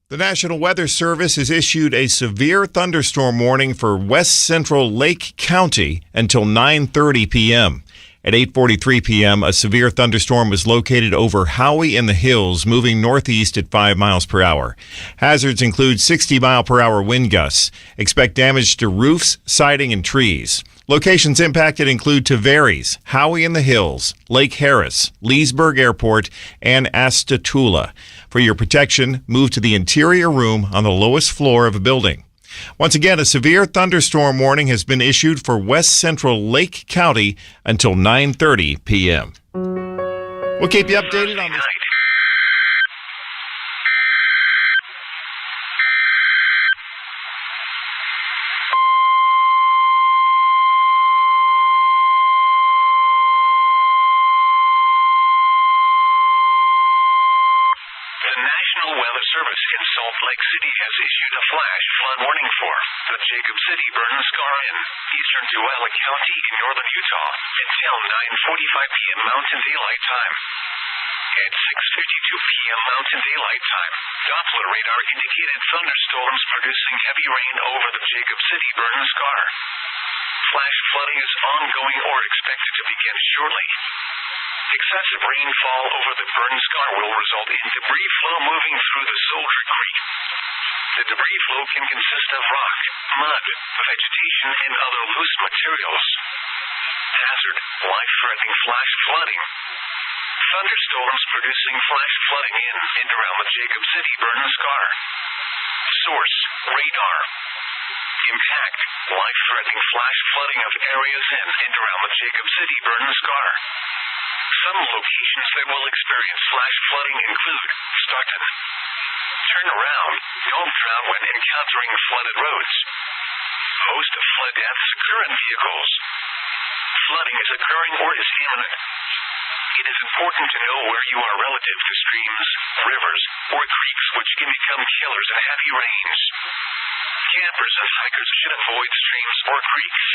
The National Weather Service has issued a severe thunderstorm warning for West Central Lake County until 9:30 p.m. At 8:43 p.m., a severe thunderstorm was located over Howey in the hills, moving northeast at 5 miles per hour. Hazards include 60-mile-per-hour wind gusts. Expect damage to roofs, siding, and trees. Locations impacted include Tavares, Howey in the Hills, Lake Harris, Leesburg Airport, and Astatula. For your protection, move to the interior room on the lowest floor of a building. Once again, a severe thunderstorm warning has been issued for West Central Lake County until 9:30 p.m. We'll keep you updated on this. Service in Salt Lake City has issued a flash flood warning for the Jacob City Burn Scar in eastern Tualatin County in northern Utah until 9:45 p.m. Mountain Daylight Time. At 6:52 p.m. Mountain Daylight Time, Doppler radar indicated thunderstorms producing heavy rain over the Jacob City Burn Scar. Flash flooding is ongoing or expected to begin shortly. Excessive rainfall over the burn scar will result in debris flow moving through the Soldier Creek. The debris flow can consist of rock, mud, vegetation, and other loose materials. Hazard, life-threatening flash flooding. Thunderstorms producing flash flooding in and around the Jacob City burn scar. Source, radar. Impact, life-threatening flash flooding of areas in and around the Jacob City burn scar. Some locations that will experience flash flooding include Stockton, Turn around. Don't drown when encountering flooded roads. Most flood deaths occur in vehicles. Flooding is occurring or is imminent. It is important to know where you are relative to streams, rivers, or creeks which can become killers in heavy rains. Campers and hikers should avoid streams or creeks.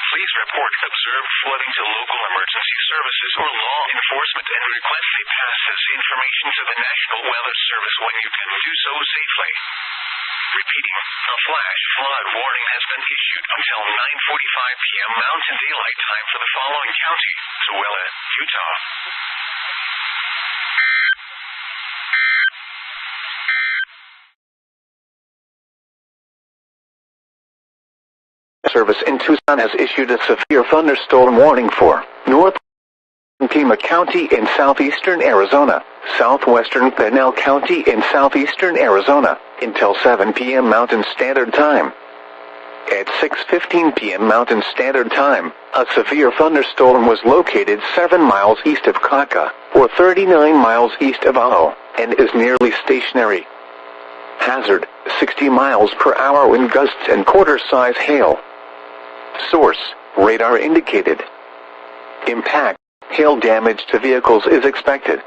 Please report observed flooding to local emergency services or law enforcement and request they pass this information to the National Weather Service when you can do so safely. Repeating, a flash flood warning has been issued until 9:45 p.m. Mountain Daylight Time for the following county: Tooele, Utah. Service in Tucson has issued a severe thunderstorm warning for North Pima County in southeastern Arizona, southwestern Pinal County in southeastern Arizona, until 7 p.m. Mountain Standard Time. At 6:15 p.m. Mountain Standard Time, a severe thunderstorm was located 7 miles east of Caca, or 39 miles east of Ajo, and is nearly stationary. Hazard, 60 miles per hour wind gusts and quarter-size hail. Source, radar indicated. Impact, hail damage to vehicles is expected.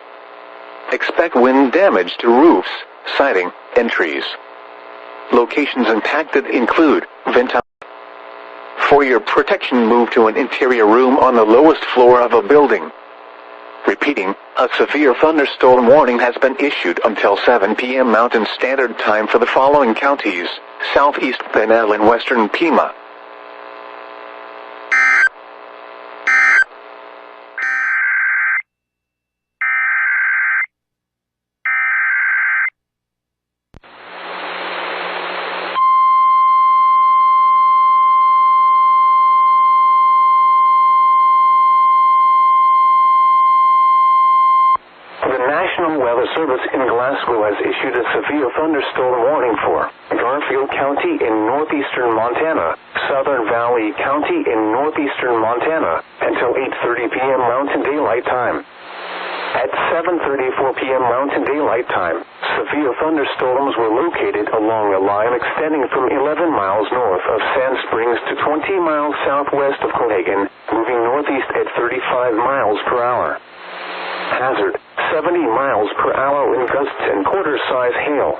Expect wind damage to roofs, siding, and trees. Locations impacted include Ventura. For your protection, move to an interior room on the lowest floor of a building. Repeating, a severe thunderstorm warning has been issued until 7 p.m. Mountain Standard Time for the following counties: southeast Pinal and western Pima. Service in Glasgow has issued a severe thunderstorm warning for Garfield County in northeastern Montana, Southern Valley County in northeastern Montana, until 8:30 p.m. Mountain Daylight Time. At 7:34 p.m. Mountain Daylight Time, severe thunderstorms were located along a line extending from 11 miles north of Sand Springs to 20 miles southwest of Cohagen, moving northeast at 35 miles per hour. Hazard, 70 miles per hour wind gusts and quarter-size hail.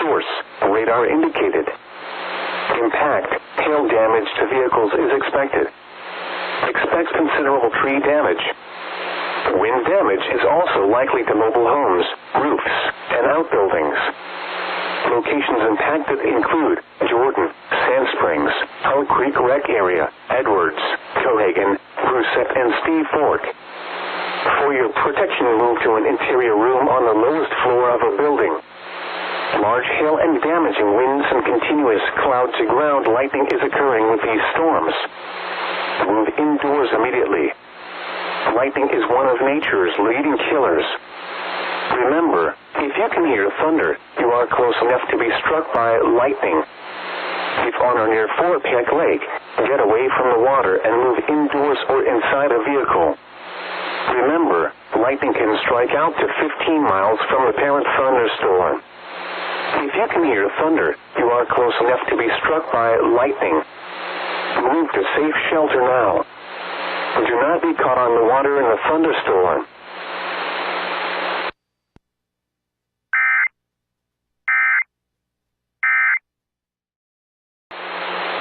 Source, radar indicated. Impact, hail damage to vehicles is expected. Expect considerable tree damage. Wind damage is also likely to mobile homes, roofs, and outbuildings. Locations impacted include Jordan, Sand Springs, Hull Creek Rec Area, Edwards, Cohagen, Brusette, and Steve Fork. For your protection, move to an interior room on the lowest floor of a building. Large hail and damaging winds and continuous cloud-to-ground lightning is occurring with these storms. Move indoors immediately. Lightning is one of nature's leading killers. Remember, if you can hear thunder, you are close enough to be struck by lightning. If on or near Fort Peck Lake, get away from the water and move indoors or inside a vehicle. Remember, lightning can strike out to 15 miles from the parent thunderstorm. If you can hear thunder, you are close enough to be struck by lightning. Move to safe shelter now. Do not be caught on the water in a thunderstorm.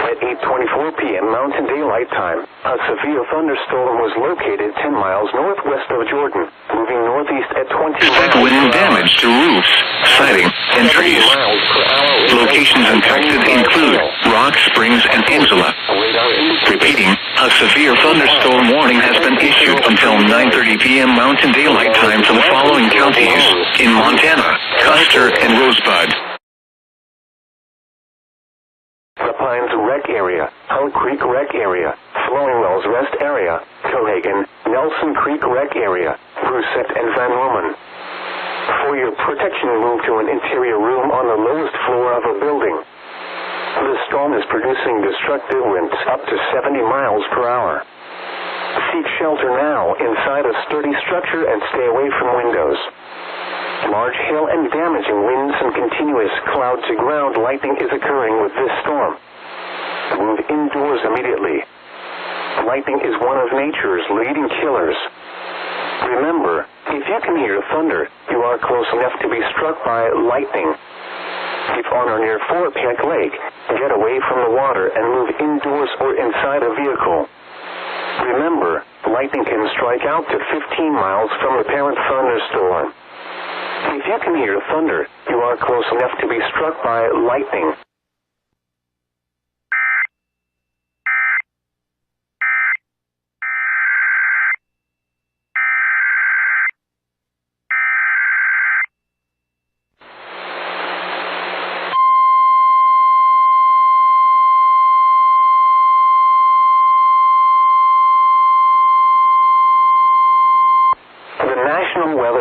At 8:24 p.m. Mountain Daylight Time, a severe thunderstorm was located 10 miles northwest of Jordan, moving northeast at 20 miles per hour. Wind damage to roofs, siding, and trees. Locations impacted include Rock Springs and Angela. Repeating, a severe thunderstorm warning has been issued until 9:30 p.m. Mountain Daylight Time for the following counties: in Montana, Custer, and Rosebud. The Pines Rec Area, Hull Creek Rec Area, Flowing Wells Rest Area, Cohagen, Nelson Creek Rec Area, Brusette, and Van Wommen. For your protection, move to an interior room on the lowest floor of a building. The storm is producing destructive winds up to 70 miles per hour. Seek shelter now inside a sturdy structure and stay away from windows. Large hail and damaging winds and continuous cloud-to-ground lightning is occurring with this storm. Move indoors immediately. Lightning is one of nature's leading killers. Remember, if you can hear thunder, you are close enough to be struck by lightning. If on or near Fort Peck Lake, get away from the water and move indoors or inside a vehicle. Remember, lightning can strike out to 15 miles from the parent thunderstorm. If you can hear thunder, you are close enough to be struck by lightning.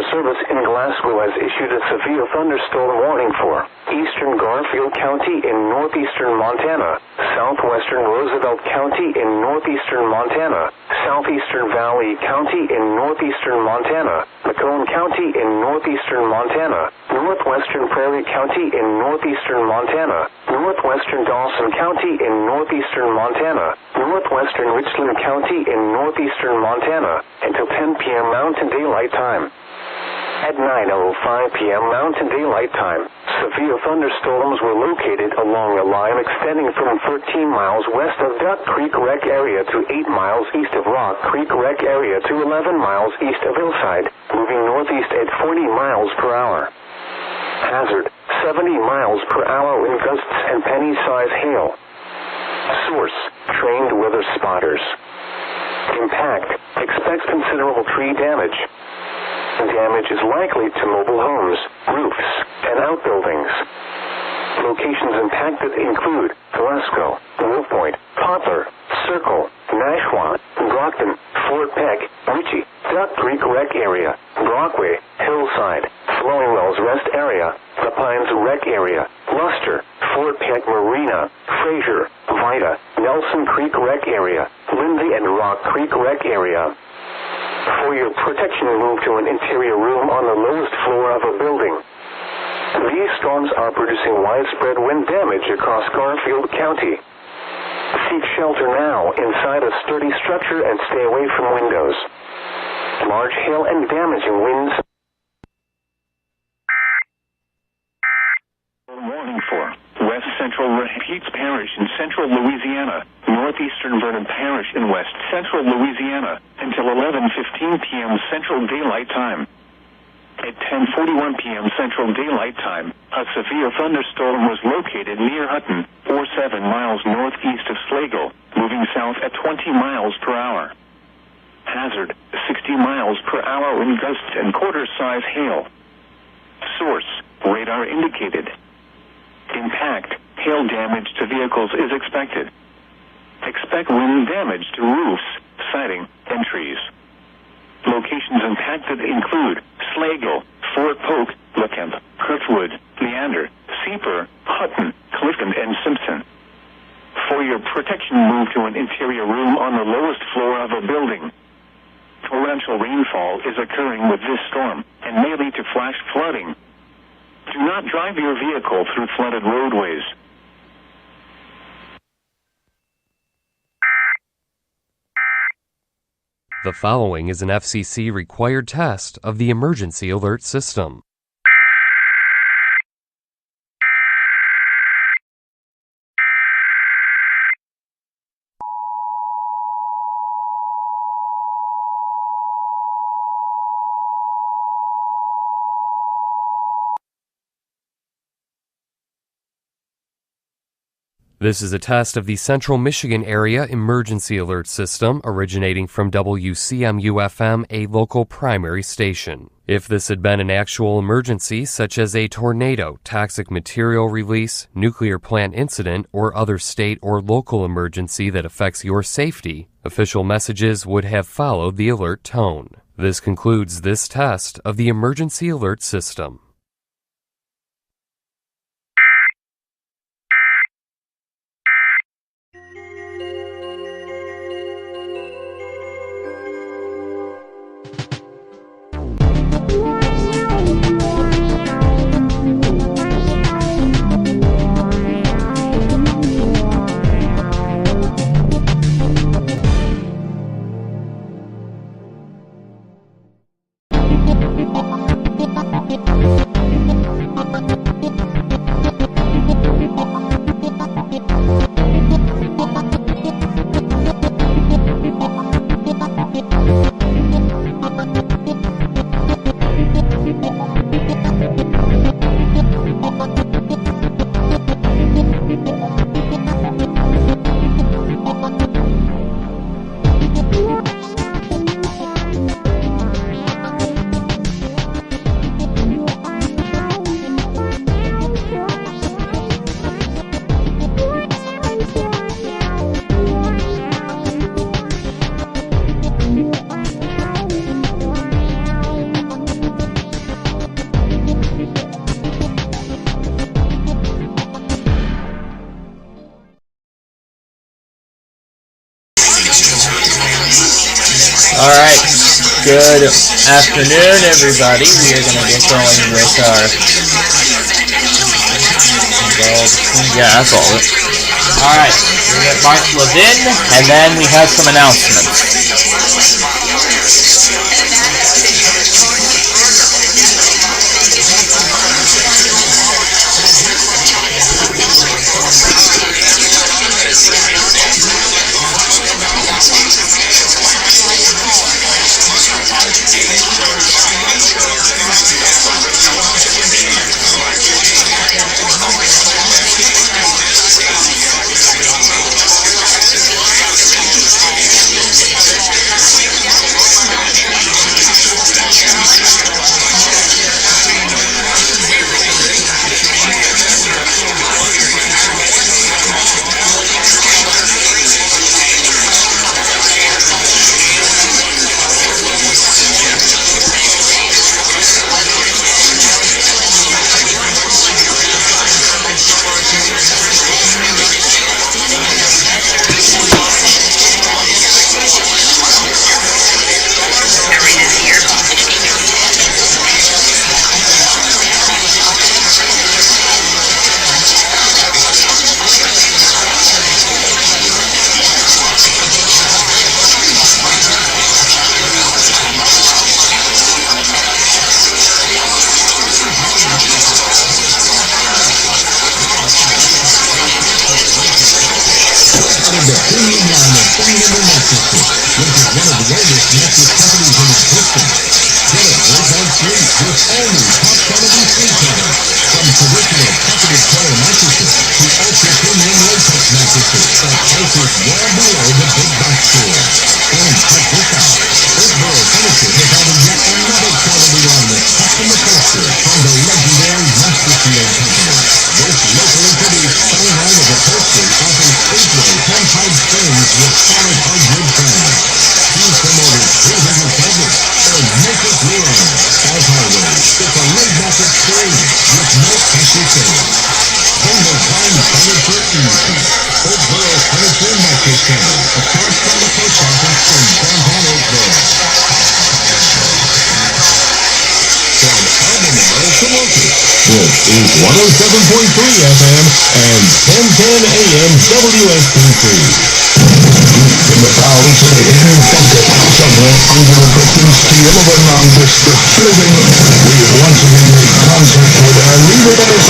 Service in Glasgow has issued a severe thunderstorm warning for eastern Garfield County in northeastern Montana, southwestern Roosevelt County in northeastern Montana, southeastern Valley County in northeastern Montana, Macomb County in northeastern Montana, northwestern Prairie County in northeastern Montana, northwestern Dawson County in northeastern Montana, northwestern Richland County in northeastern Montana, until 10 p.m. Mountain Daylight Time. At 9:05 p.m. Mountain Daylight Time, severe thunderstorms were located along a line extending from 13 miles west of Duck Creek Rec area to 8 miles east of Rock Creek Rec area to 11 miles east of Hillside, moving northeast at 40 miles per hour. Hazard, 70 miles per hour wind gusts and penny-size hail. Source, trained weather spotters. Impact, expect considerable tree damage. Damage is likely to mobile homes, roofs, and outbuildings. Locations impacted include Glasgow, Wolf Point, Poplar, Circle, Nashua, Brockton, Fort Peck, Ritchie, Duck Creek Rec area, Brockway, Hillside, Flowing Wells Rest area, The Pines Rec area, Luster, Fort Peck Marina, Fraser, Vida, Nelson Creek Rec area, Lindsay and Rock Creek Rec area. For your protection, move to an interior room on the lowest floor of a building. These storms are producing widespread wind damage across Garfield County. Seek shelter now inside a sturdy structure and stay away from windows. Large hail and damaging winds. Warning for West Central Rapides Parish in central Louisiana, northeastern Vernon Parish in west central Louisiana, until 11:15 p.m. Central Daylight Time. At 10:41 p.m. Central Daylight Time, a severe thunderstorm was located near Hutton, 47 miles northeast of Slagle, moving south at 20 miles per hour. Hazard, 60 miles per hour wind gusts and quarter-size hail. Source, radar indicated. Impact, hail damage to vehicles is expected. Expect wind damage to roofs, siding, and trees. Locations impacted include Slagle, Fort Polk, LeKemp, Kirkwood, Leander, Seeper, Hutton, Clifton, and Simpson. For your protection, move to an interior room on the lowest floor of a building. Torrential rainfall is occurring with this storm and may lead to flash flooding. Do not drive your vehicle through flooded roadways. The following is an FCC required test of the emergency alert system. This is a test of the Central Michigan Area Emergency Alert System originating from WCMU-FM, a local primary station. If this had been an actual emergency, such as a tornado, toxic material release, nuclear plant incident, or other state or local emergency that affects your safety, official messages would have followed the alert tone. This concludes this test of the Emergency Alert System. Alright, good afternoon everybody. We are going to get going with our gas, all of it. Alright, we got Mark Levin, and then we have some announcements. This is 107.3 FM and 1010 AM WSPC. In the bowels of the inner bucket, somewhere under the Britain's steel of a nondescript building, we have once again made concert with our leaders,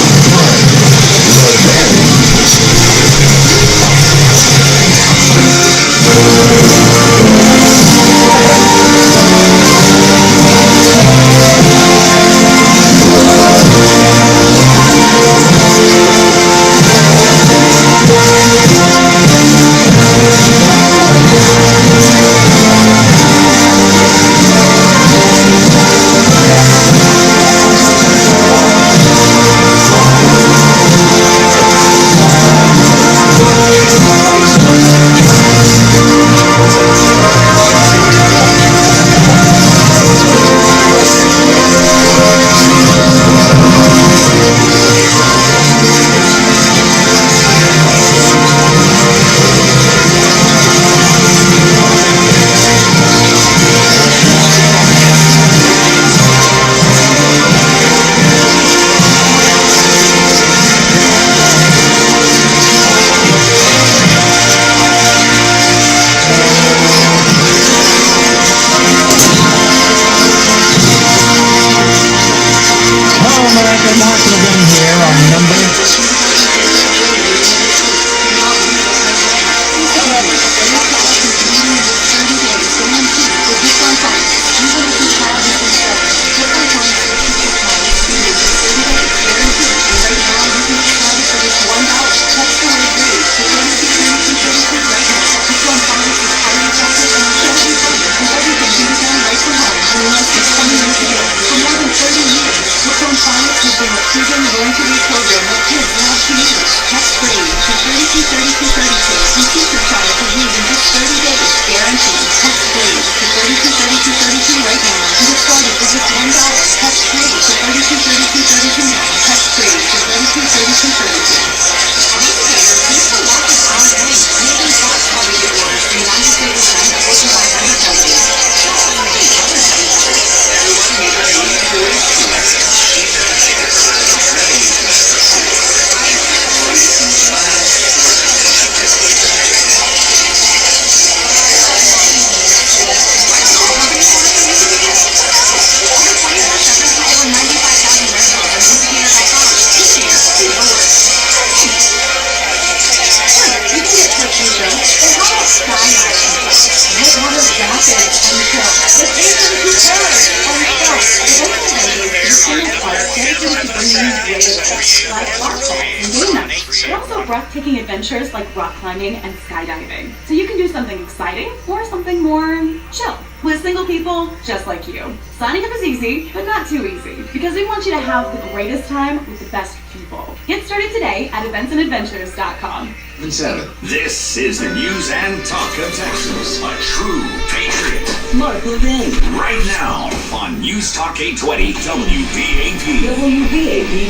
like rock falls and game nights, but also breathtaking adventures like rock climbing and skydiving. So you can do something exciting or something more chill with single people just like you. Signing up is easy, but not too easy, because we want you to have the greatest time with the best people. Get started today at eventsandadventures.com. 7. This is the news and talk of Texas. A true patriot. Mark Levin. Right now on News Talk 820 WVAP.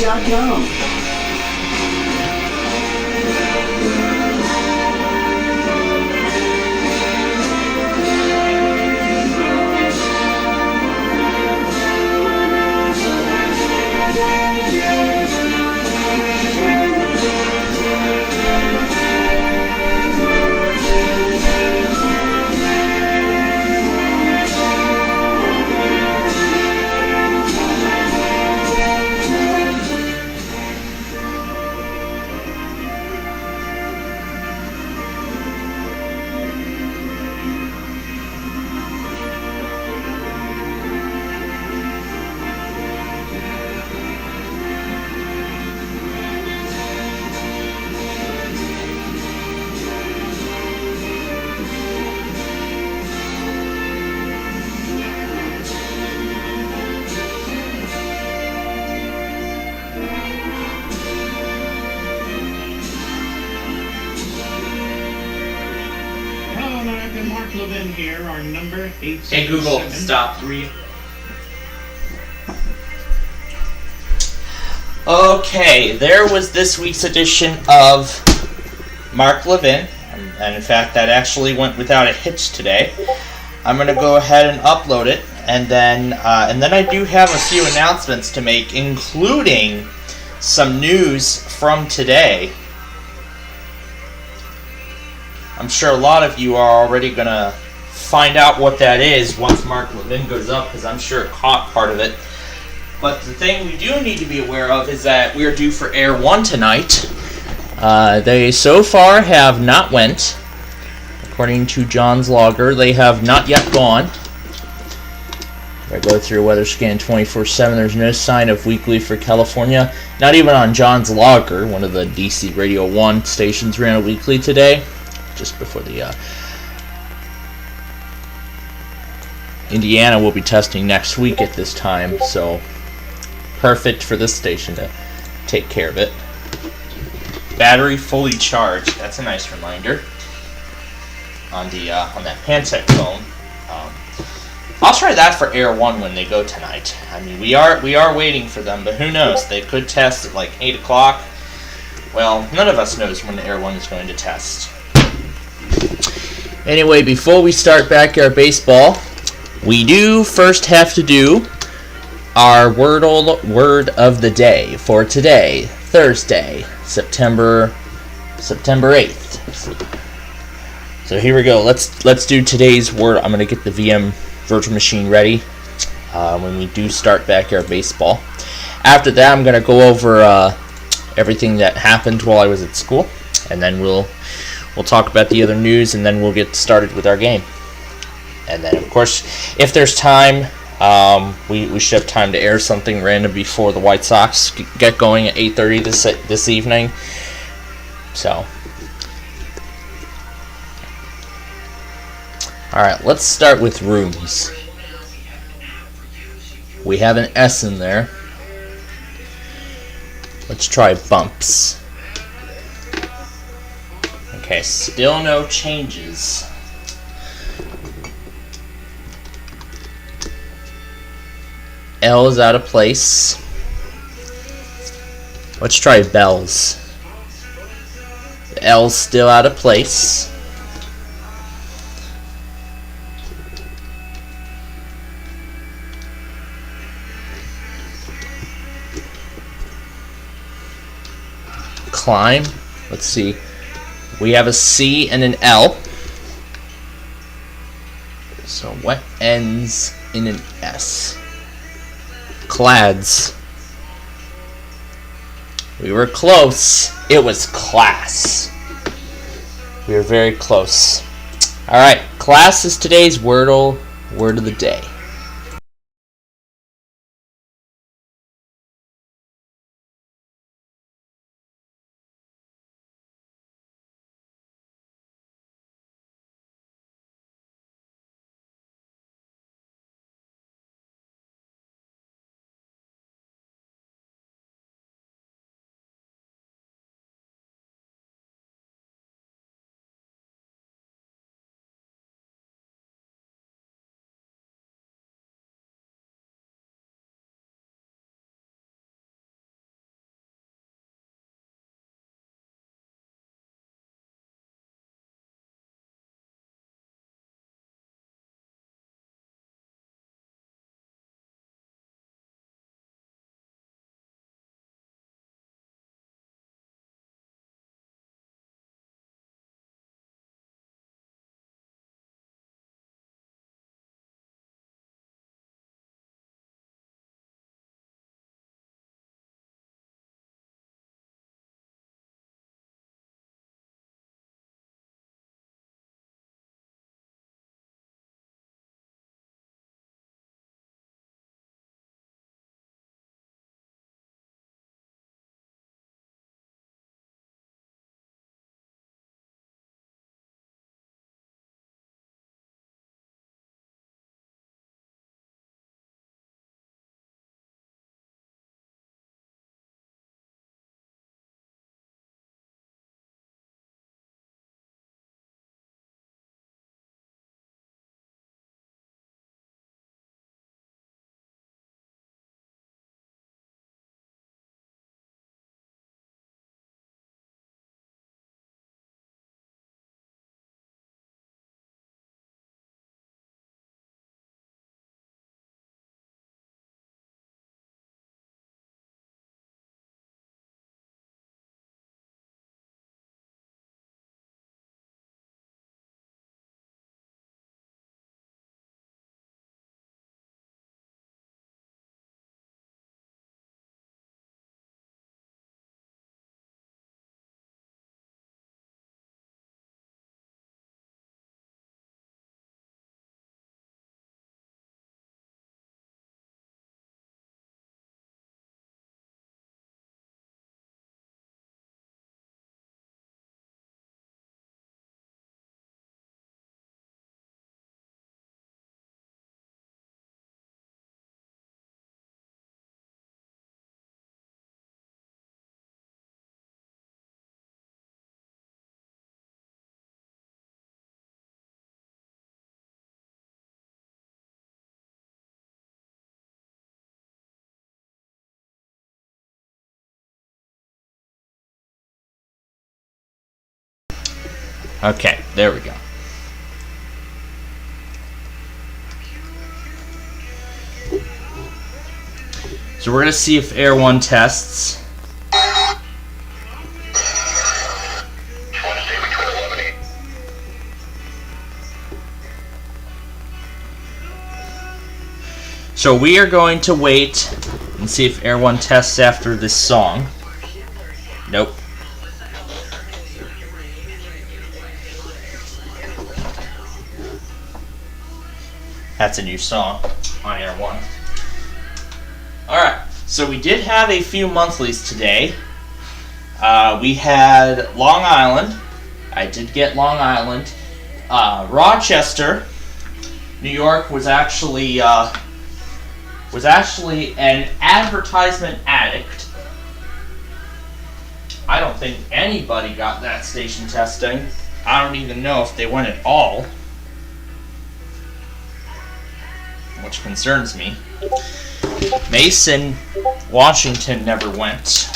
WVAP.com. Hey Google, stop. Okay, there was this week's edition of Mark Levin, and in fact that actually went without a hitch today. I'm going to go ahead and upload it, and then I do have a few announcements to make, including some news from today. I'm sure a lot of you are already going to find out what that is once Mark Levin goes up, because I'm sure it caught part of it. But the thing we do need to be aware of is that we are due for Air 1 tonight. They so far have not went. According to John's logger, they have not yet gone. If I go through weather scan 24/7, there's no sign of weekly for California. Not even on John's logger. One of the DC Radio 1 stations ran a weekly today, just before the Indiana will be testing next week at this time, so perfect for this station to take care of it. Battery fully charged. That's a nice reminder on the on that handset phone. I'll try that for Air 1 when they go tonight. I mean, we are waiting for them, but who knows? They could test at like 8 o'clock. Well, none of us knows when Air 1 is going to test. Anyway, before we start backyard baseball, we do first have to do our word of the day for today, Thursday, September 8th. So here we go. Let's do today's word. I'm going to get the VM virtual machine ready when we do start backyard baseball. After that, I'm going to go over everything that happened while I was at school, and then we'll talk about the other news, and then we'll get started with our game. And then, of course, if there's time, we should have time to air something random before the White Sox get going at 8:30 this evening. So, all right, let's start with rooms. We have an S in there. Let's try bumps. Okay, still no changes. L is out of place. Let's try bells. The L's still out of place. Climb. Let's see. We have a C and an L. So what ends in an S? Clads. We were close. It was class. We were very close. Alright, class is today's word of the day. Okay, there we go. So we're going to see if Air 1 tests. So we are going to wait and see if Air 1 tests after this song. Nope. That's a new song on Air 1. Alright, so we did have a few monthlies today. We had Long Island. I did get Long Island. Rochester, New York was actually an advertisement addict. I don't think anybody got that station testing. I don't even know if they went at all, which concerns me. Mason, Washington never went,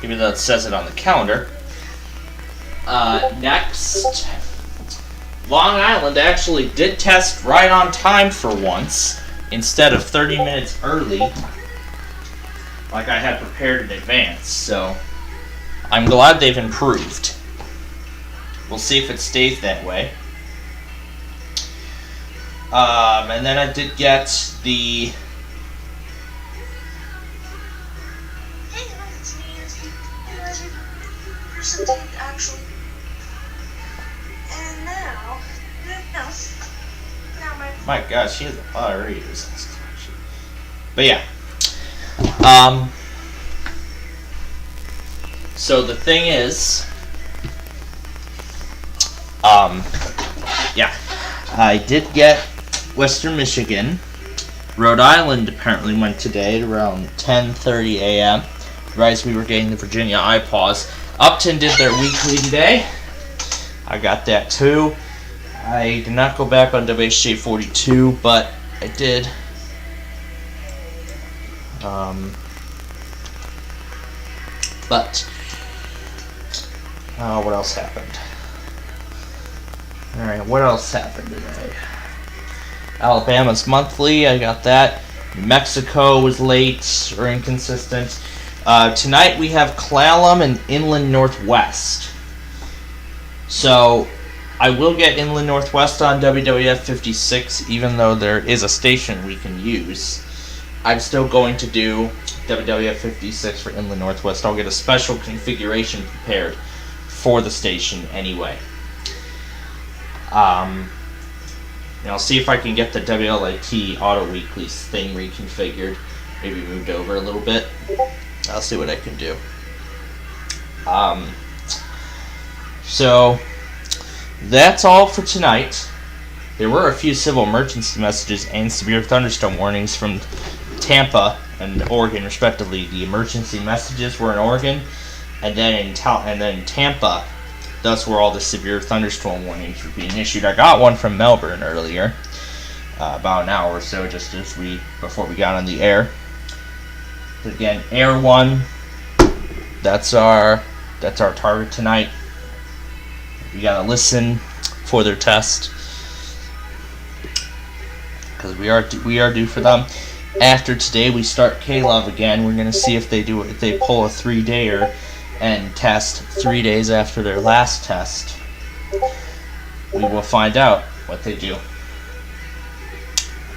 even though it says it on the calendar. Next, Long Island actually did test right on time for once, instead of 30 minutes early, like I had prepared in advance, so I'm glad they've improved. We'll see if it stays that way. And then I did get the... Actually, and now my God, she has a lot of readers. But yeah. So the thing is, yeah, I did get Western Michigan. Rhode Island apparently went today at around 10:30 a.m. Right as we were getting the Virginia iPause. Upton did their weekly today. I got that too. I did not go back on WHJ 42, but I did. What else happened? Alright, what else happened today? Alabama's monthly, I got that. New Mexico was late or inconsistent. Tonight we have Clallam and Inland Northwest. So, I will get Inland Northwest on WWF 56, even though there is a station we can use. I'm still going to do WWF 56 for Inland Northwest. I'll get a special configuration prepared for the station anyway. And I'll see if I can get the WLIT Auto Weeklies thing reconfigured. Maybe moved over a little bit. I'll see what I can do. So that's all for tonight. There were a few civil emergency messages and severe thunderstorm warnings from Tampa and Oregon, respectively. The emergency messages were in Oregon, and then in Tampa, that's where all the severe thunderstorm warnings were being issued. I got one from Melbourne earlier, about an hour or so, just before we got on the air. But again, Air 1, that's our target tonight. We gotta listen for their test, because we are due for them. After today, we start K-Love again. We're gonna see if they pull a 3-dayer and test 3 days after their last test. We will find out what they do.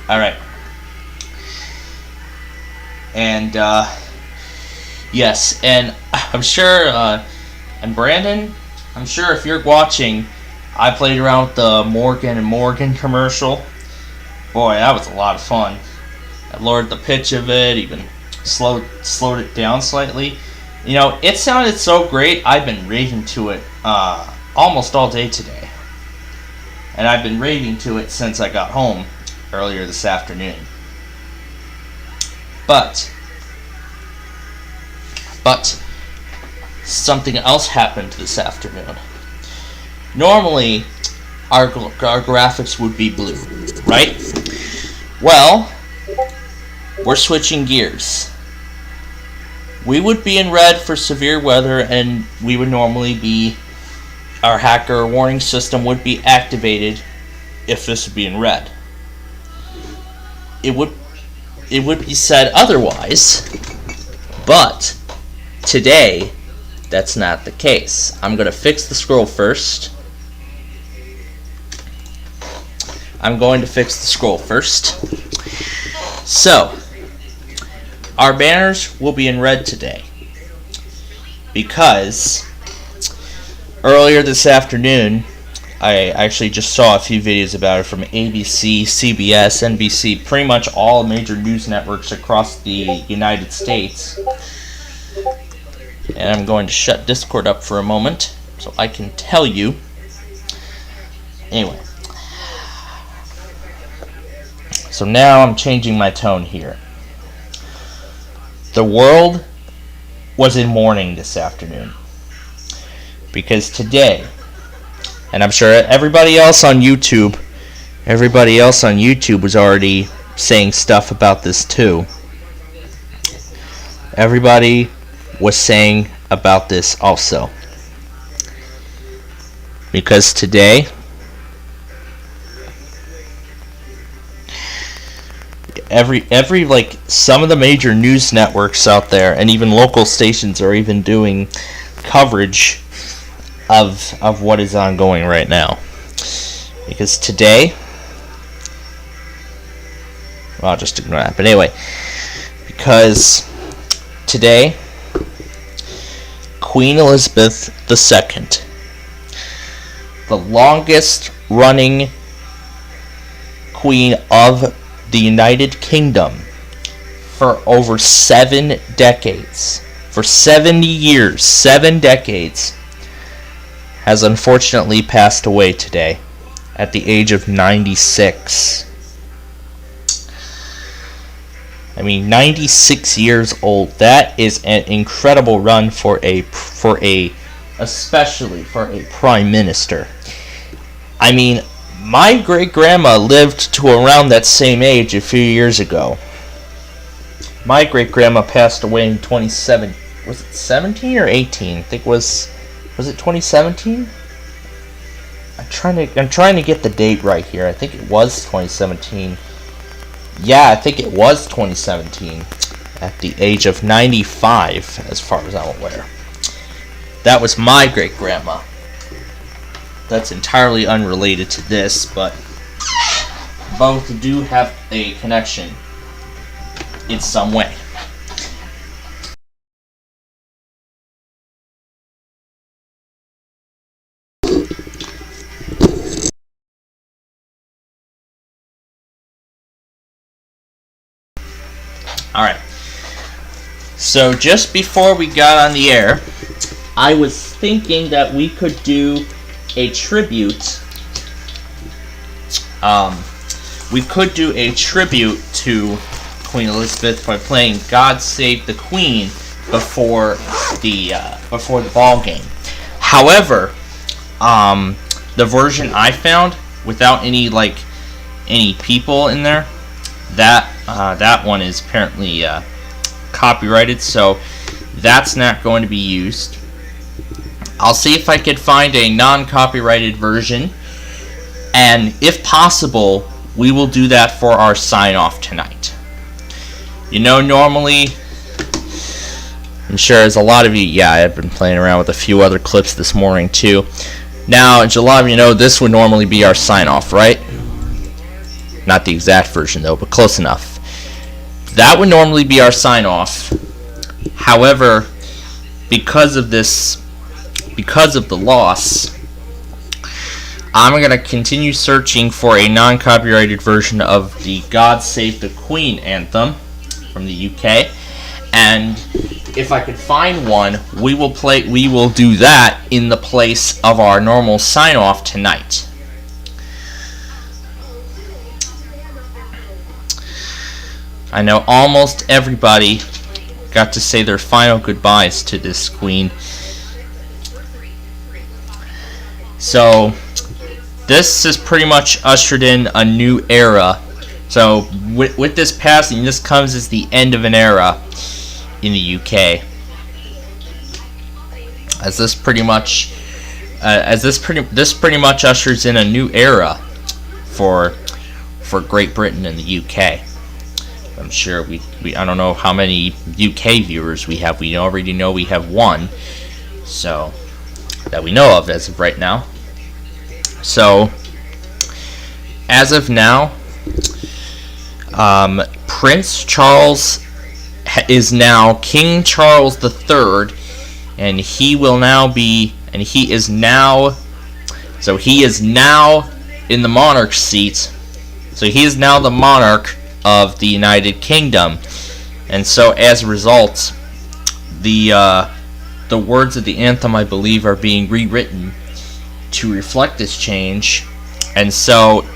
All right. And yes, and I'm sure, and Brandon, I'm sure if you're watching, I played around with the Morgan & Morgan commercial. Boy, that was a lot of fun. I lowered the pitch of it, even slowed it down slightly. You know, it sounded so great, I've been raving to it almost all day today. And I've been raving to it since I got home earlier this afternoon. But something else happened this afternoon. Normally, our graphics would be blue, right? Well, we're switching gears. We would be in red for severe weather, and we would normally be our hacker warning system would be activated if this would be in red. It would be said otherwise, but today that's not the case. I'm going to fix the scroll first. So, our banners will be in red today because earlier this afternoon I actually just saw a few videos about it from ABC, CBS, NBC, pretty much all major news networks across the United States. And I'm going to shut Discord up for a moment so I can tell you. Anyway. So now I'm changing my tone here. The world was in mourning this afternoon. Because today, and I'm sure everybody else on YouTube was already saying stuff about this too. Everybody was saying about this also. Because today, every like some of the major news networks out there and even local stations are even doing coverage of what is ongoing right now. Because today, well, I'll just ignore that. But anyway, because today, Queen Elizabeth II, the longest running queen of the United Kingdom for over 7 decades, for 70 years, 7 decades, has unfortunately passed away today at the age of 96. I mean, 96 years old. That is an incredible run especially for a prime minister. I mean, my great-grandma lived to around that same age a few years ago. My great-grandma passed away in 27. Was it 17 or 18? I think was it 2017? I'm trying to get the date right here. I think it was 2017. Yeah, I think it was 2017 at the age of 95, as far as I'm aware. That was my great-grandma. That's entirely unrelated to this, but both do have a connection in some way. Alright, so just before we got on the air, I was thinking that we could do a tribute. We could do a tribute to Queen Elizabeth by playing "God Save the Queen" before the ball game. However, the version I found without any people in there, that one is apparently copyrighted, so that's not going to be used. I'll see if I could find a non-copyrighted version, and if possible, we will do that for our sign-off tonight. You know, normally, I'm sure as a lot of you, I've been playing around with a few other clips this morning too. Now, as a lot of you know, this would normally be our sign-off, right? Not the exact version though, but close enough. That would normally be our sign-off. However, because of the loss, I'm going to continue searching for a non-copyrighted version of the "God Save the Queen" anthem from the UK, and if I could find one, we will do that in the place of our normal sign-off tonight. I know almost everybody got to say their final goodbyes to this queen. So, this has pretty much ushered in a new era. So, with this passing, this comes as the end of an era in the UK. As this pretty much as this pretty much ushers in a new era for Great Britain and the UK. I'm sure I don't know how many UK viewers we have. We already know we have one, so that we know of as of right now. So as of now, Prince Charles is now King Charles III, and he is now in the monarch seat. So he is now the monarch of the United Kingdom, and so as a result, the words of the anthem, I believe, are being rewritten to reflect this change, and so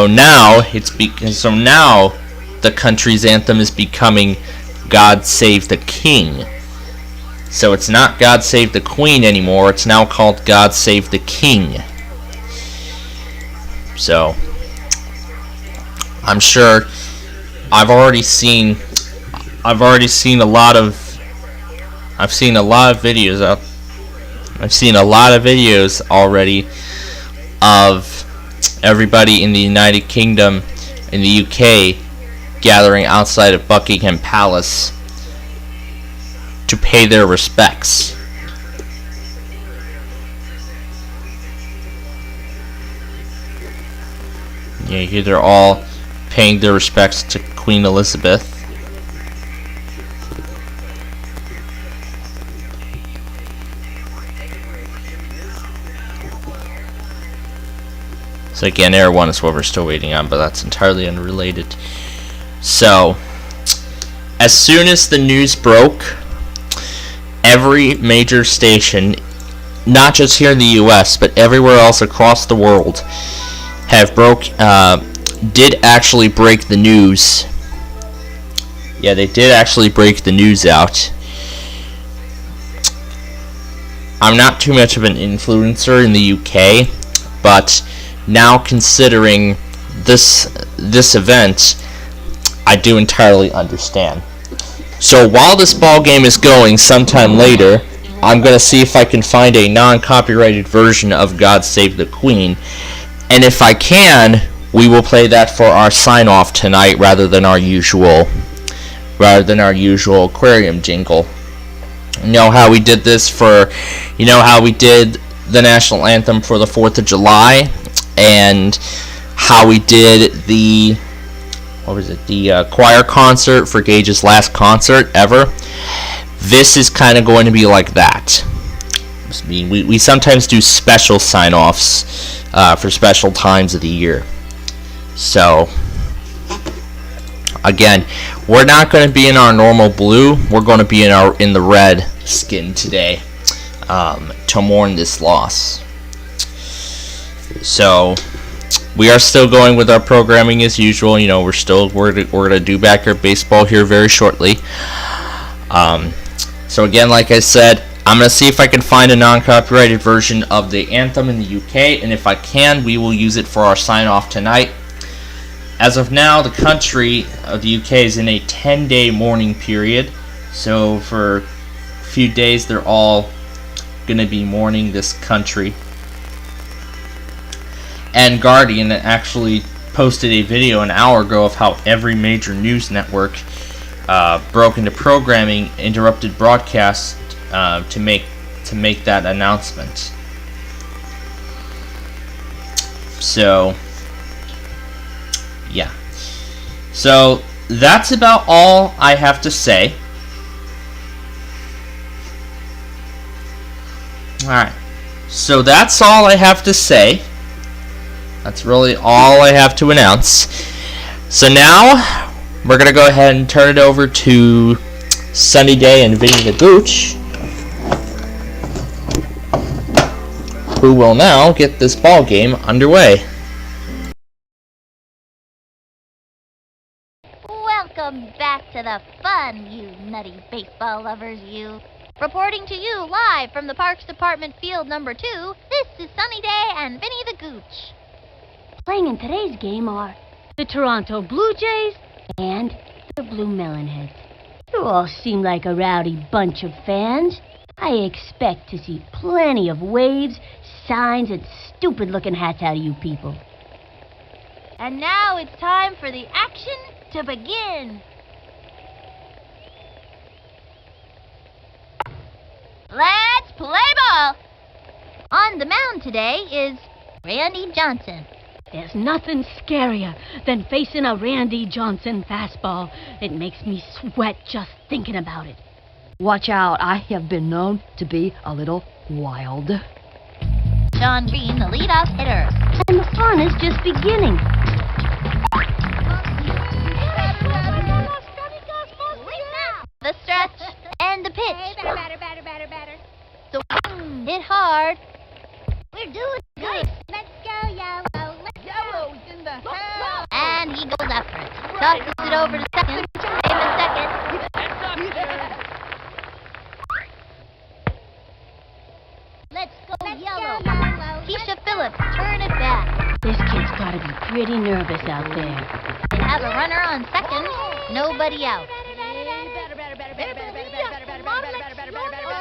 now the country's anthem is becoming "God Save the King." So it's not "God Save the Queen" anymore. It's now called "God Save the King." So I'm sure I've seen a lot of videos already of everybody in the United Kingdom, in the UK, gathering outside of Buckingham Palace to pay their respects. Yeah, here they're all paying their respects to Queen Elizabeth. So again, Air 1 is what we're still waiting on, but that's entirely unrelated. So, as soon as the news broke, every major station, not just here in the US, but everywhere else across the world, did actually break the news. Yeah, they did actually break the news out. I'm not too much of an influencer in the UK, but now considering this event, I do entirely understand. So while this ball game is going, sometime later, I'm going to see if I can find a non-copyrighted version of God Save the Queen, and if I can, we will play that for our sign-off tonight rather than our usual aquarium jingle. You know how we did the national anthem for the 4th of July, and how we did the choir concert for Gage's last concert ever. This is kind of going to be like that. I mean, we sometimes do special sign-offs for special times of the year. So again, we're not going to be in our normal blue. We're going to be in the red skin today to mourn this loss. So we are still going with our programming as usual. You know, we're gonna do backyard baseball here very shortly. So again, like I said, I'm gonna see if I can find a non-copyrighted version of the anthem in the UK, and if I can, we will use it for our sign-off tonight. As of now, the country of the UK is in a 10-day mourning period. So for a few days, they're all gonna be mourning this country. And Guardian actually posted a video an hour ago of how every major news network broke into programming, interrupted broadcasts to make that announcement. So yeah, so that's about all I have to say. Alright, so that's all I have to say. That's really all I have to announce. So now we're going to go ahead and turn it over to Sunny Day and Vinny the Gooch, who will now get this ball game underway. Welcome back to the fun, you nutty baseball lovers, you. Reporting to you live from the Parks Department Field number 2, this is Sunny Day and Vinny the Gooch. Playing in today's game are the Toronto Blue Jays and the Blue Melonheads. You all seem like a rowdy bunch of fans. I expect to see plenty of waves, signs, and stupid-looking hats out of you people. And now it's time for the action to begin. Let's play ball! On the mound today is Randy Johnson. There's nothing scarier than facing a Randy Johnson fastball. It makes me sweat just thinking about it. Watch out, I have been known to be a little wild. John Green, the leadoff hitter. And the fun is just beginning. The stretch and the pitch. So hit hard. We're doing good. Let's go, Yellow. Yellow's in the house. And he goes after it. Tosses it over to second. Save a second. Let's go, Yellow. Keisha Phillips, turn it back. This kid's gotta be pretty nervous out there. They have a runner on second. Nobody out.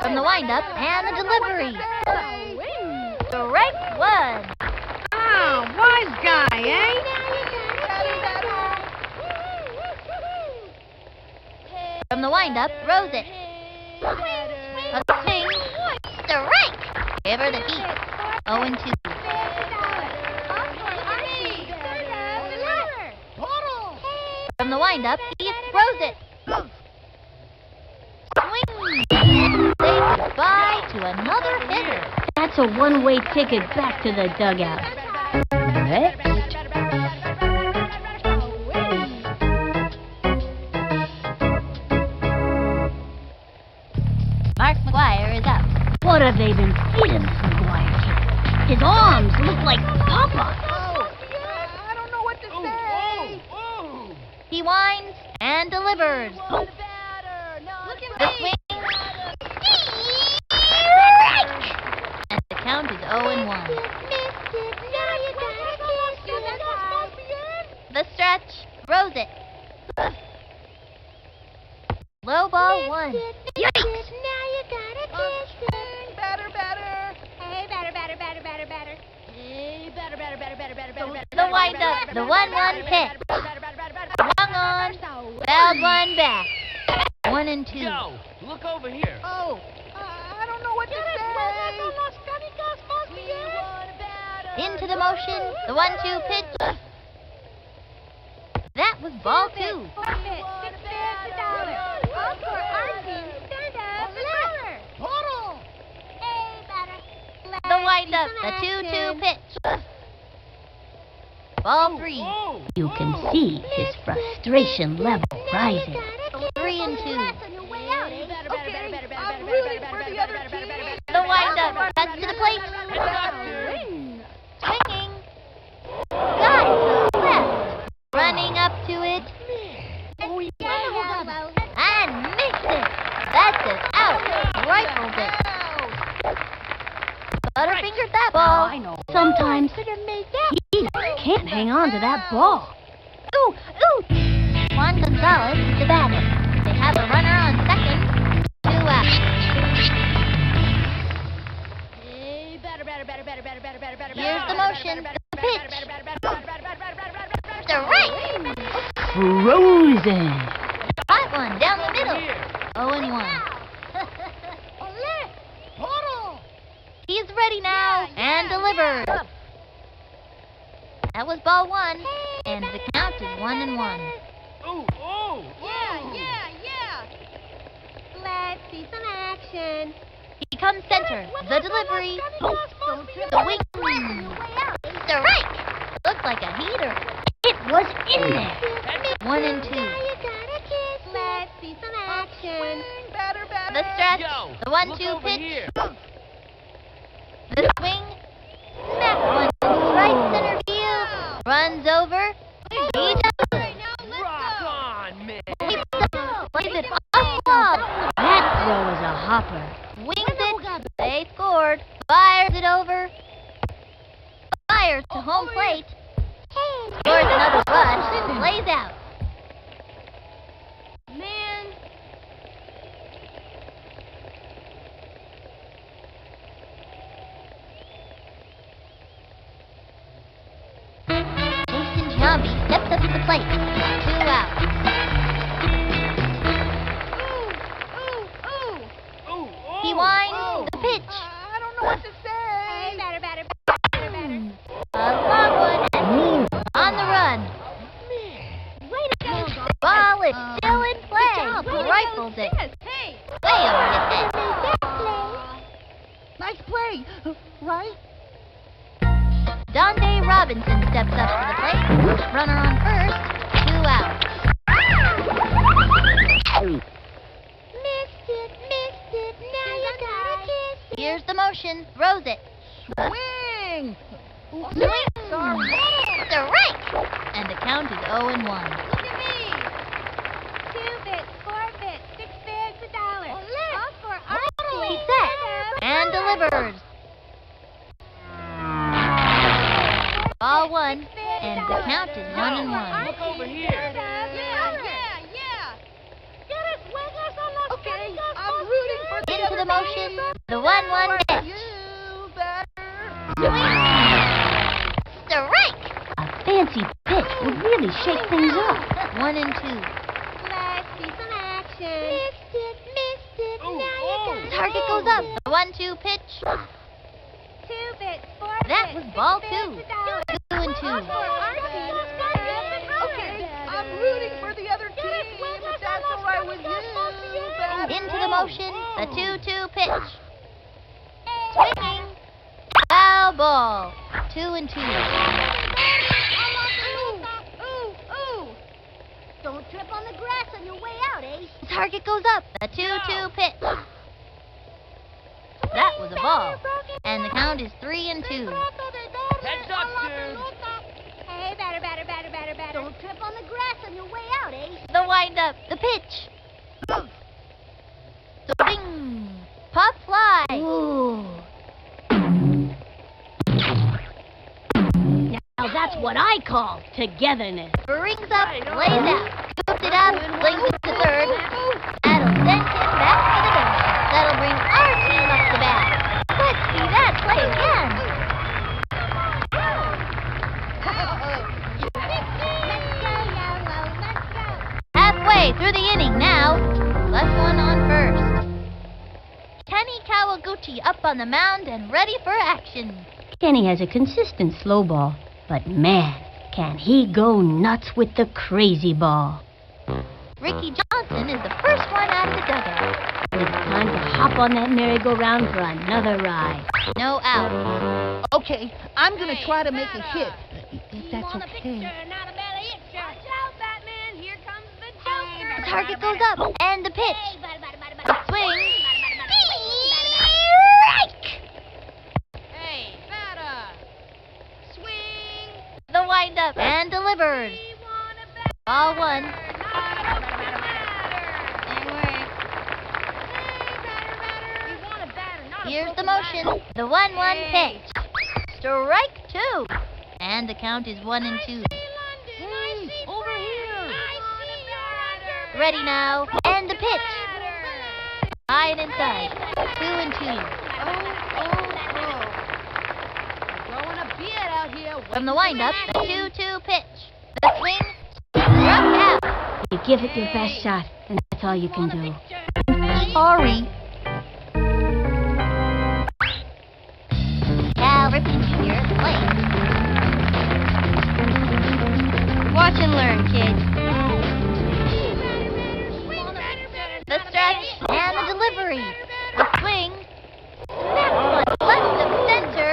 From the windup and the delivery. Strike one. Oh, wise guy, eh? From the windup, throws it. A swing. Strike. Give her the heat. 0-2. From the windup, he throws it. Swing. Say goodbye to another hitter. That's a one-way ticket back to the dugout. Next. Mark McGuire is up. What have they been feeding this McGuire kid? His arms look like Papa. I don't know what to say. He winds and delivers. The swing. And the count is 0-1. The stretch. Throws it. Low ball one. Yikes! The windup. The 1-1 pitch. Swung on. Fouled one back. 1-2. Yo, look over here. Oh, I don't know what to say. Into the motion. The 1-2 pitch. That was ball two. The windup. The 2-2 pitch. Ball three. You can see his frustration level rising. 3-2. The windup. Cuts to the plate. Swinging. Got it to the left. Running up to it. And missed it. That's it. Out. Rifled it. Butterfingered that ball. I know. Sometimes he can't hang on to that ball. Ooh, ooh. Juan Gonzalez is the batter. They have a runner on second. 2 out. Here's the motion. The pitch. Strike. Frozen. Hot one down the middle. 0-1. He's ready now and delivers. That was ball one, and the count is 1-1. Ooh, yeah. Let's see some action. He comes center. The delivery. The wing. Strike. Looks like a heater. It was in there. 1-2. Let's see some action. The stretch. The 1-2 pitch. The swing. Smack one to right center field. Runs over. He does. Rock on, man. Plays it off ball. That throw is a hopper. Wings it. They scored. Fires it over. Fires to home plate. Scores another run. Plays out. Man. the plate. 2 out. He winds the pitch. I don't know what to say. Batter. A long one and on the run. Way to go. Ball is still in play. Rifles it. Hey. Way over his head. Nice play, right? Donde Robinson steps up to the plate. Runner on first. 2 out. Missed it. Now you gotta kiss it. Here's the motion. Throws it. Swing. Swing. Strike. And the count is 0-1. Look at me. 2 bits, 4 bits, 6 bids, $1. All for our He set and delivers. Ball 1, and the count is 1-1. Look over here. Yeah. Okay, I'm rooting for the Into the other motion, team. the 1-1 pitch. You better. Swing. Strike. A fancy pitch would really shake things up. 1 and 2. Let's see some action. Missed it. Now you got target goes up. The 1-2 pitch. 2 bits, 4 That was bits, ball 6 2. bids, $1. 2 and 2. Okay, I'm rooting for the other team. If that's all right with you, better. Into the motion, the 2-2 pitch. Swinging. Foul ball. 2 and 2. Ooh. Don't trip on the grass on your way out, Ace. Target goes up. The 2-2 pitch. That was a ball. And the count is 3 and 2. Heads up, dude. Hey, batter. Don't trip on the grass on your way out, Ace. The windup. The pitch. Swing. Pop fly. Ooh. Now that's what I call togetherness. Brings up, lays out. Scoops it up, flings it to third. That'll send him back for the bench. That'll bring our team up to bat. Let's see that play again. Halfway through the inning now. Left one on first. Kenny Kawaguchi up on the mound and ready for action. Kenny has a consistent slow ball, but man, can he go nuts with the crazy ball. Ricky Johnson is the first one out of the dugout. It's time to hop on that merry-go-round for another ride. No out. Okay, I'm gonna try to make a hit, if that's okay. The target goes up, and the pitch. The swing. Strike! Hey, batter. Swing. The windup, and delivers. Ball 1. Here's the motion. The 1-1 pitch. Strike 2. And the count is 1 and 2. Over here. Ready now. And the pitch. High and inside. 2 and 2. Growing a beard out here. From the windup, the 2-2 pitch. The swing. Struck out. You give it your best shot, and that's all you can do. Sorry. Cal Ripken Jr. at the plate. Watch and learn, kids. The stretch and the delivery. The swing. That one left of center.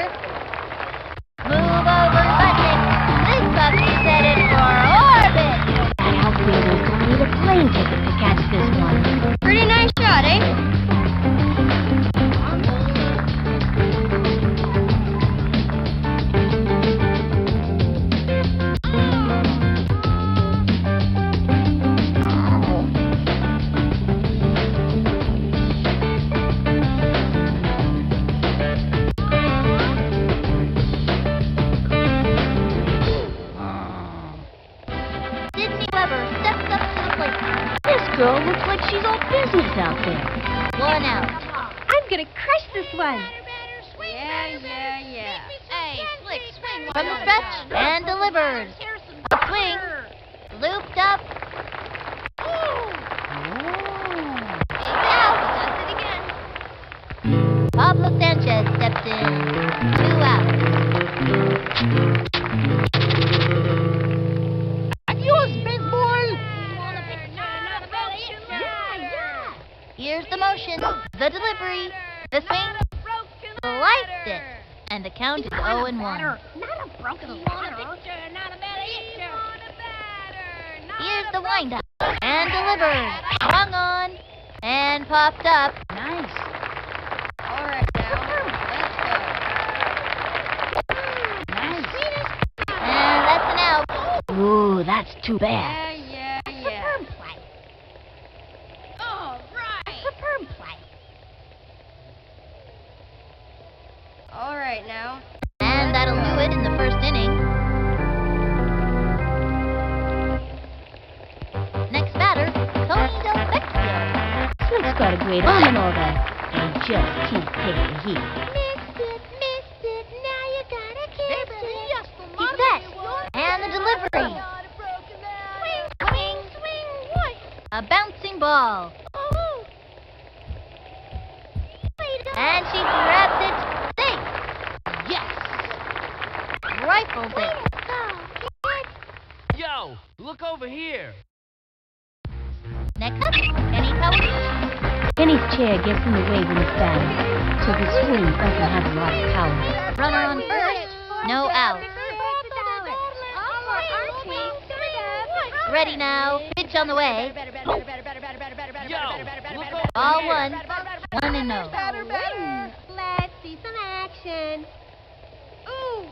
Move over, Budnick. This puppy's headed for orbit. That outfielder's gonna need a plane ticket to catch this one. Pretty nice shot, eh? Girl looks like she's all business out there. 1 out. I'm gonna crush this one. Yeah. Hey, Slick, swing. From the stretch and delivers. A swing. looped up. Out. Does it again. Pablo Sanchez steps in. 2 out. Adios, baseball! Here's the motion, the delivery, the swing, sliced it, and the count is 0-1. Not a broken batter. Here's the windup, and delivered, swung on, and popped up. Nice. All right, now, let's go. Nice. And that's an out. Ooh, that's too bad. Yeah. Superb play. All right. Superb play. All right, now. And that'll do it in the first inning. Next batter, Tony Del Vecchio. Slick's got a great arm and all that. They just can't take the heat. Missed it, now you gotta keep it. He's set, and the delivery. Swing, what? A bouncing ball. And she grabs it, safe. Yes. Rifled it. Yo, look over here. Next up, Kenny Powers. Kenny's chair gets in the way when it's batting, so the swing doesn't have a lot of power. Runner on first, no out. Ready now, pitch on the way. Ball 1, 1-0. Let's see some action. Ooh.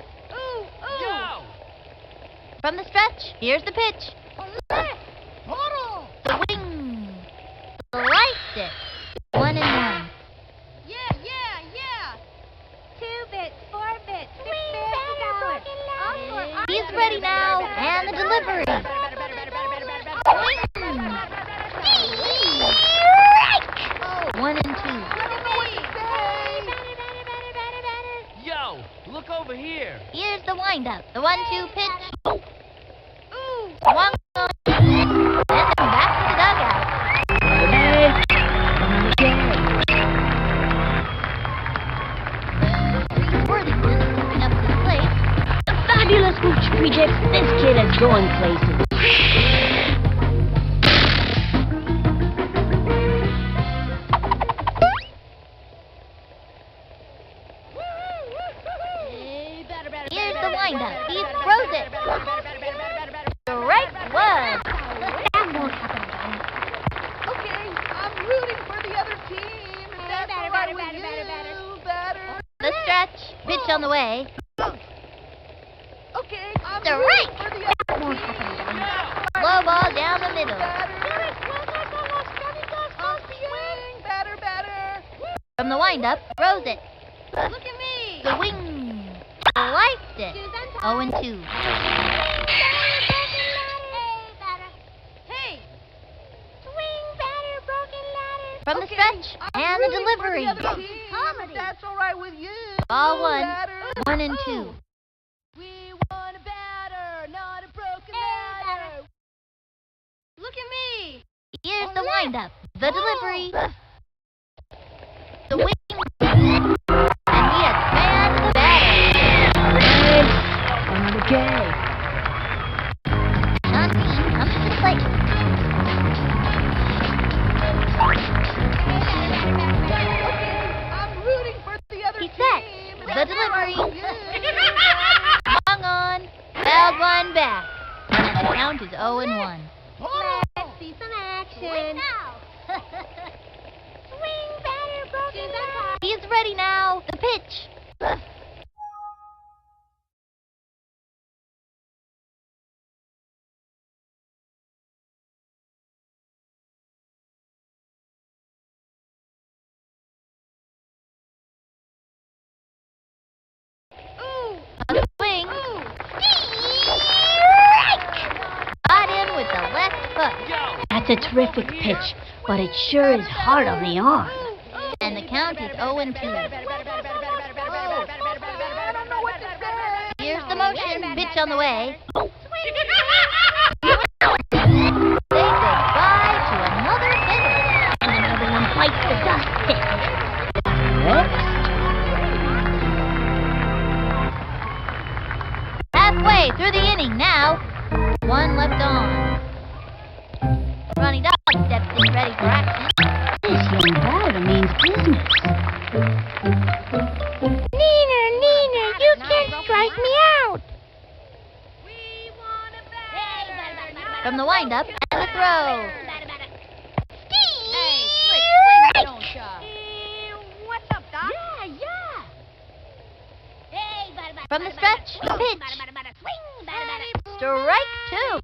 From the stretch, here's the pitch. The wing. Sliced it. 1-1. Yeah. 2 bits, 4 bits, 6 bits, $1. He's ready now, and the delivery. Strike! 1 and 2. Yo, look over here. Here's the windup. The 1-2 pitch. Swung on. And they're back to the dugout. Worthington stepping up to the plate. A fabulous hooch projects. This kid is going places. Here's the windup. He throws it. Strike 1. That won't happen again. Okay, I'm rooting for the other team. That's all right with you. The stretch. Pitch on the way. Okay, I'm Strike. rooting for the other team. Won't happen again. Low ball down the middle. Batter. From the windup, throws it. Look at me. The wing. Sliced it. 0-2. Hey. From the stretch, and the delivery. That's all right with you. Ball 1, 1 and 2. We want a batter, not a broken batter. Look at me. Here's the windup, the delivery. The wing. And he has fanned the batter. Okay. Shanti comes to the plate. I'm rooting for the other He's team. set. The delivery. Swung on. Fouled one back. And the count is 0-1. Let's see some action. Swing, batter, broken batter. He's ready now. The pitch. A swing. Got him with the left foot. That's a terrific pitch, but it sure is hard on the arm. And the count is 0-2. Here's the motion. Pitch on the way. From the windup and the throw. Hey, swing, don't ya? What's up, Doc? Yeah. From the stretch, the pitch. Strike two.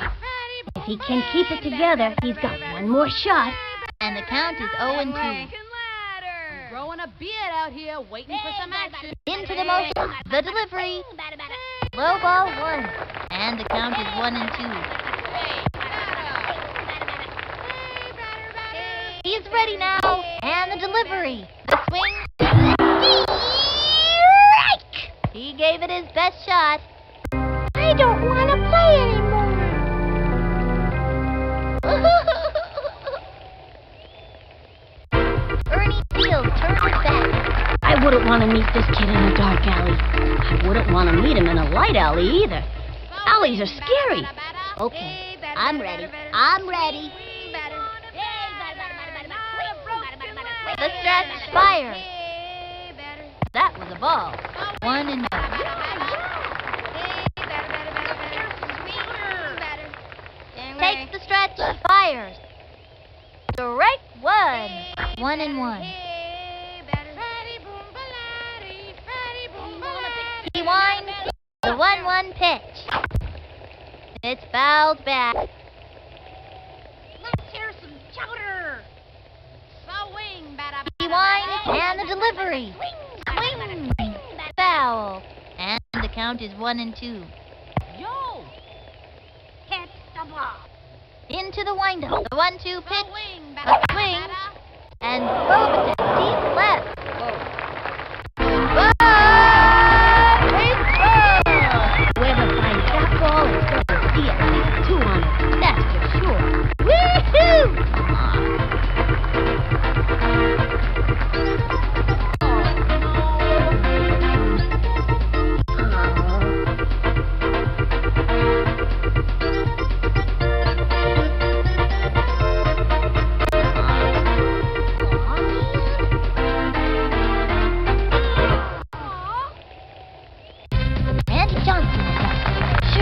If he can keep it together, he's got one more shot. And the count is 0-2. Growing a beard out here, waiting for some action. Into the motion, the delivery. Low ball 1. And the count is 1-2. He's ready now. And the delivery. The swing. Strike! He gave it his best shot. I don't want to play anymore. Ernie Field turns back. I wouldn't want to meet this kid in a dark alley. I wouldn't want to meet him in a light alley either. Alleys are scary. Okay, I'm ready. I'm ready. The stretch fires. That was a ball. 1-0. Takes the stretch, fires. Strike 1. 1-1. He winds the 1-1 pitch. It's fouled back. Let's hear some chowder. Swing, He winds and the delivery. Swing. Foul. And the count is 1-2. Yo! Catch the ball. Into the windup. The 1-2 pitch. A swing. And over to deep left. Whoever finds that ball is going to see at least 2 on it. That's for sure. Woohoo!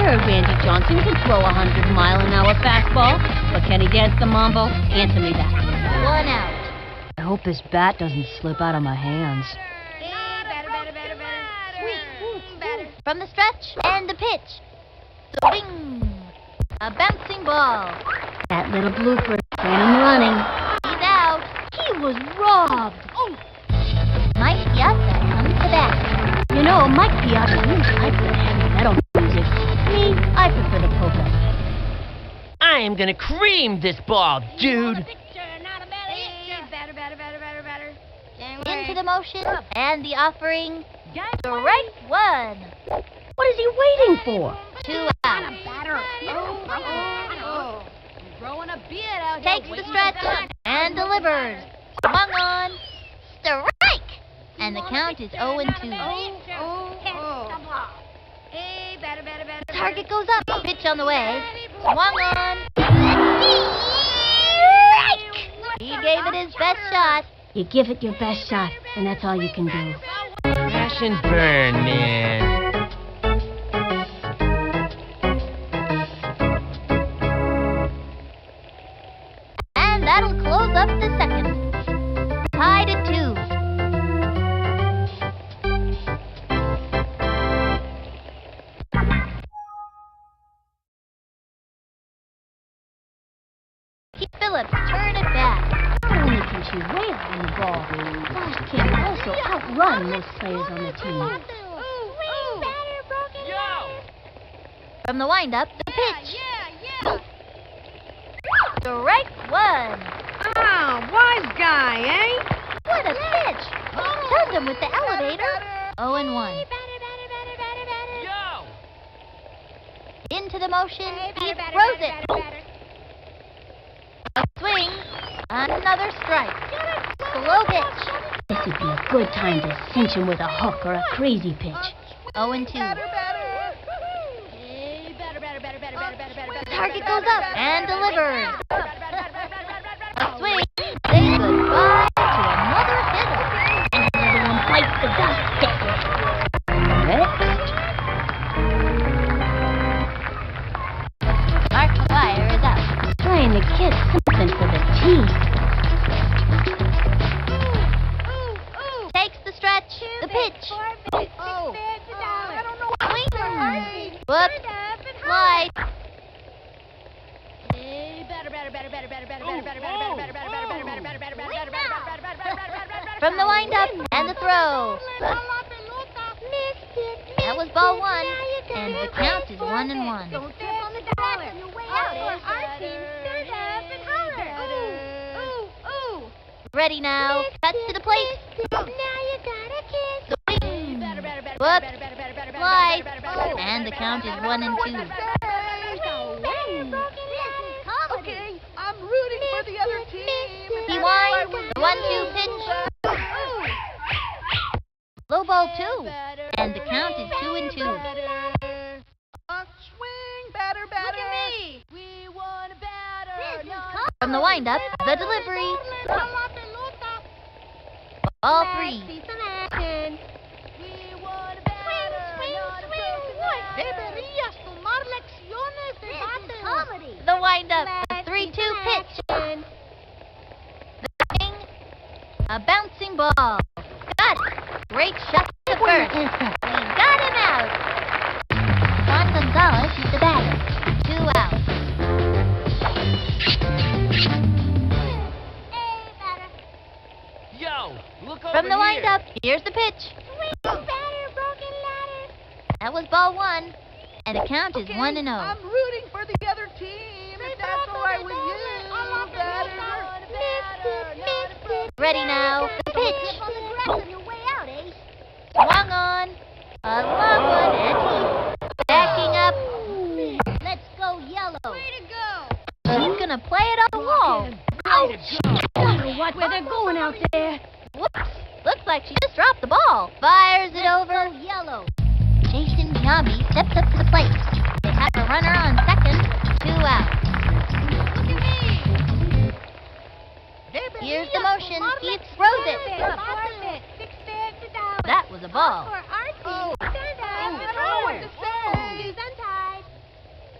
Randy Johnson can throw a 100-mile-an-hour fastball, but can he dance the mambo? Answer me that. 1 out. I hope his bat doesn't slip out of my hands. From the stretch and the pitch. Swing. A bouncing ball. That little blooper sent him running. He's out. He was robbed. Oh. Mike Piazza comes to bat. You know, Mike Piazza likes the heavy metal music. Me, I prefer the polka. I am gonna cream this ball, dude. Into the motion and the offering. Strike 1. What is he waiting for? 2 out. Growing a beard out Takes here. the stretch and delivers. Swung on. Strike! And the count is 0-2. Target goes up. Pitch on the way. Swung on. Strike! He gave it his best shot. You give it your best shot, and that's all you can do. Crash and burn, man. And that'll close up the second. Tied at 2. Phillips turn it back. Not only can she wail on the ball, Flash can also outrun most players on the team. From the windup, the pitch. Strike 1. Oh, wise guy, eh? What a pitch! Stunned him with the elevator. 0-1. Into the motion, he throws it. A swing, another strike. Slow pitch. This would be a good time to cinch him with a hook or a crazy pitch. 0-2. Target goes up and delivers. A swing. Say goodbye to another hitter. And another one bites the dust. Next. Mark McGuire is out. to get something for the team. Takes the stretch, the pitch. Oh, I don't know what Swing. Whoops. Slide. From the windup and the throw. That was ball one, and the count is 1-1. Don't trip on the grass on your way out. Our team stood up and hollered. Ready now. Cuts to the plate. Now you gotta kiss. Swing. Whoops. Slide. And the count is 1-2. Okay, I'm rooting for the other team. He winds. The 1-2 pitch. Low ball 2, and the count is 2-2. Swing, batter. Look at me. We want a batter. From the windup, the delivery. Ball 3. We want a batter. Swing. Deberías tomar lecciones de batter. The windup, the 3-2 pitch. The swing, a bouncing ball. Got it. Great shot to first. We got him out. Juan Gonzalez is the batter. 2 outs. Hey, batter. Yo, look over From the here. windup, here's the pitch. Swing, batter, broken ladder. That was ball 1, and the count is 1-0. I'm rooting for the other team. If that's all right with you, batter. Ready now, the pitch. On the grass on your way out, eh? Swung on. A long one, and he's backing up. Let's go yellow. Way to go. He's gonna play it on the wall. Ouch! Wonder what where they're going out there. Whoops. Looks like she just dropped the ball. Fires it over. Yellow. Jason Giambi steps up to the plate. They have a runner on second. 2 outs. Look at me. Here's the motion. He throws it. That was a ball. He's untied.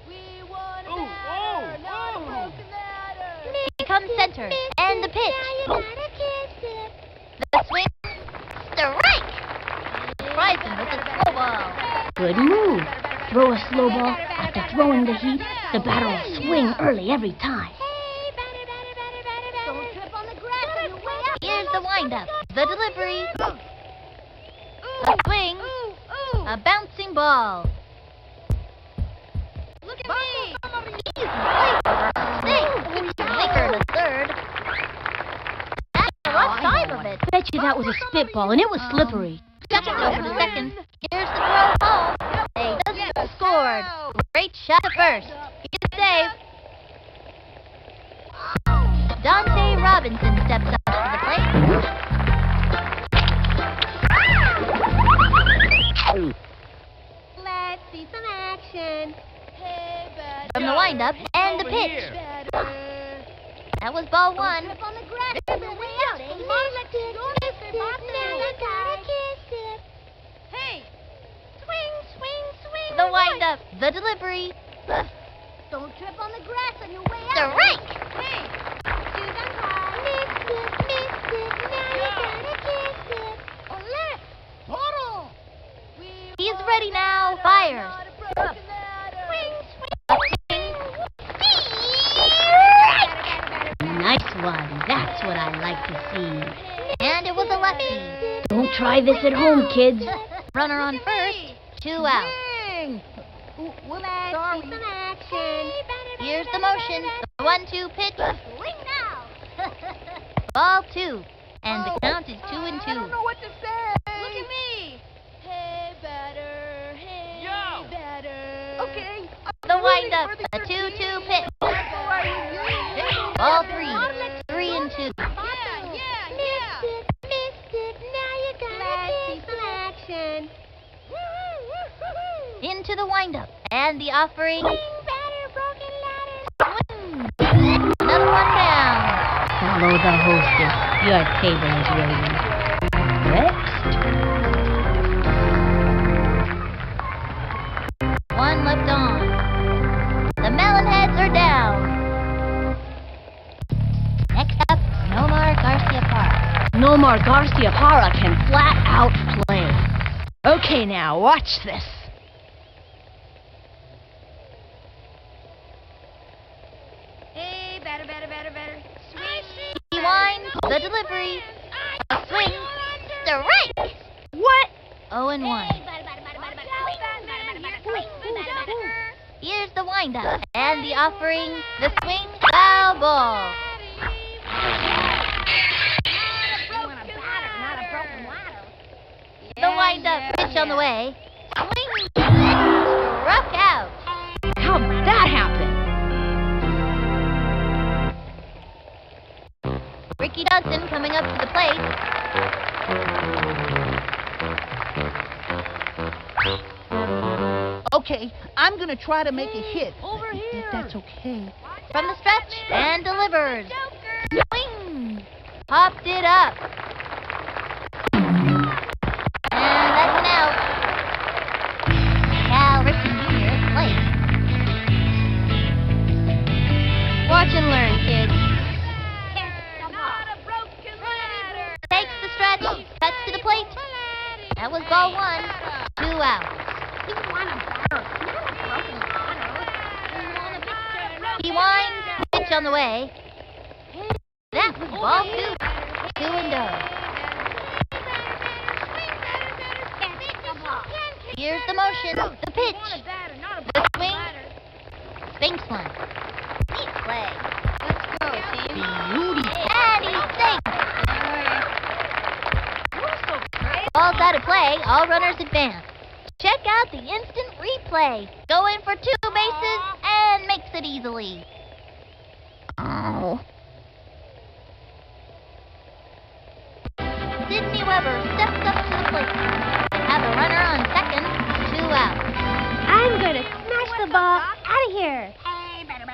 We want a batter, not a broken ladder. He comes center. And the pitch. The swing. Strike. Strikes him with a slow ball. Good move. Throw a slow ball. After throwing the heat, the batter will swing early every time. Don't trip on the grass on your way out. Here's the windup. The delivery. A swing. A bouncing ball. Look at me. He's late. Sinker to third. That's a rough time of it. Bet you that was a spitball, and it was slippery. Steps over to second. Here's the throw home. They just scored. Great shot to first. Here's the save. Dante Robinson steps up to the plate. Let's see some action. Hey, batter. From the windup and the Over pitch. here. That was ball 1. Trip on the grass on your way out, eh? Hey, swing. The windup. The delivery. Don't trip on the grass on your way out. Strike. Hey, shoes untied. Missed it. Now you gotta kiss it. Ole, toro. He's ready now. Fires. Swing. Nice one. That's what I like to see. And it was a lefty. Don't try this at home, kids. Runner on first. 2 outs. Swing. Let's see some action. Here's the motion. The 1-2 pitch. Swing now. Ball 2. And the count is 2-2. I don't know what to say. Look at me. Hey, batter. Hey, Yo. batter. Okay. The windup. The 2-2 pitch. Ball 3. 3-2. Yeah. Missed it. Now you gotta see some action. Into the windup. And the offering. Swing, batter, broken ladder. Swing. Another one down. Follow the hostess. Your table is ready. Next. 1 left on. The Melonheads are down. Omar Garcia Parra can flat out play. Okay now, watch this. Hey, better. Swing. Rewind the delivery. A swing. Strike. What? 0-1. Here's the windup and the offering, the swing, foul ball. The windup, pitch on the way. Swing, struck out. How'd that happen? Ricky Johnson coming up to the plate. Okay, I'm gonna try to make a hit. Over here. If that's okay. From the stretch and delivers. Swing! Popped it up. And that's an out. Cal Ripken Jr. plays. Watch and learn, kids. Takes the stretch, cuts to the plate. That was ball 1. 2 outs. He winds, pitch on the way. That was ball 2. 2-0. Here's the motion, the pitch, the swing, Sphinx one. Neat play. Let's go, team. And he sinks. Ball's out of play, all runners advance. Check out the instant replay. Go in for 2 bases and makes it easily. Oh. Sidney Weber steps up to the plate. Have a runner on second, 2 outs. I'm gonna smash the ball out of here. Hey, better.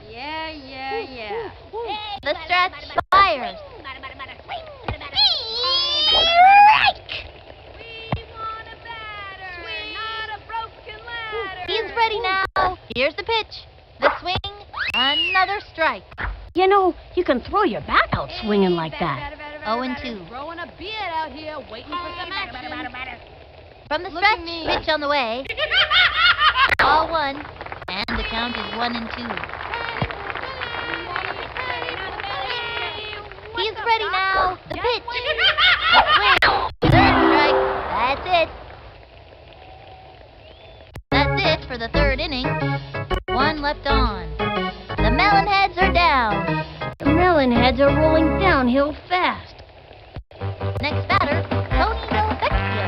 Yeah. The stretch fires. He's ready now. Here's the pitch. The swing. Another strike. You know, you can throw your back out swinging like that. 0-2. Throwing a beard out here, waiting for some action. From the stretch, pitch on the way. Ball 1. And the count is 1-2. He's ready now. The pitch. The swing. Third strike. That's it. That's it for the 3rd inning. 1 left on. The Melonheads are down. The Melonheads are rolling downhill fast. Next batter, Tony Delvecchio.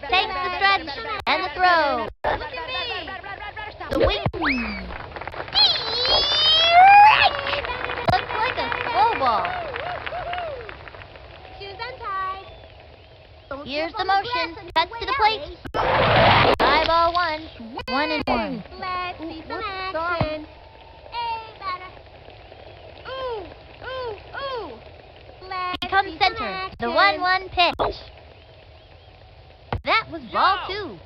Takes the stretch and the throw. The wing. Looks like a slow ball. Here's the motion. Cuts to the plate. High ball 1. 1-1. Let's see some action. Hey, batter. Ooh. He comes center. The 1-1 pitch. That was ball 2.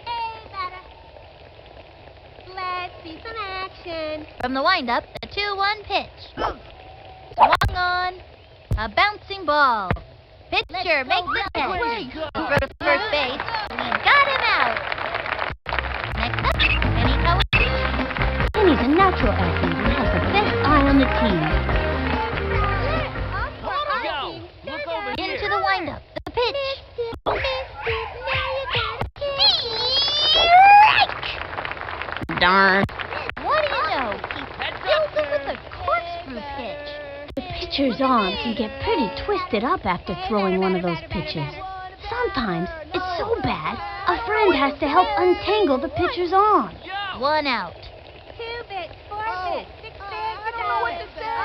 Hey, batter. Let's see some action. From the windup, the 2-1 pitch. Swung on. A bouncing ball. Pitcher makes the catch. Throw to first base. We got him out. Next up, Kenny Cohen. Kenny's a natural athlete and has the best eye on the team. Into the windup. The pitch. Darn. What do you know? He fills it with a corkscrew pitch. The pitcher's arm can get pretty twisted up after throwing one of those pitches. Sometimes it's so bad, a friend has to help untangle the pitcher's arm. 1 out. 2 bits, 4 bits, 6 bits, $1.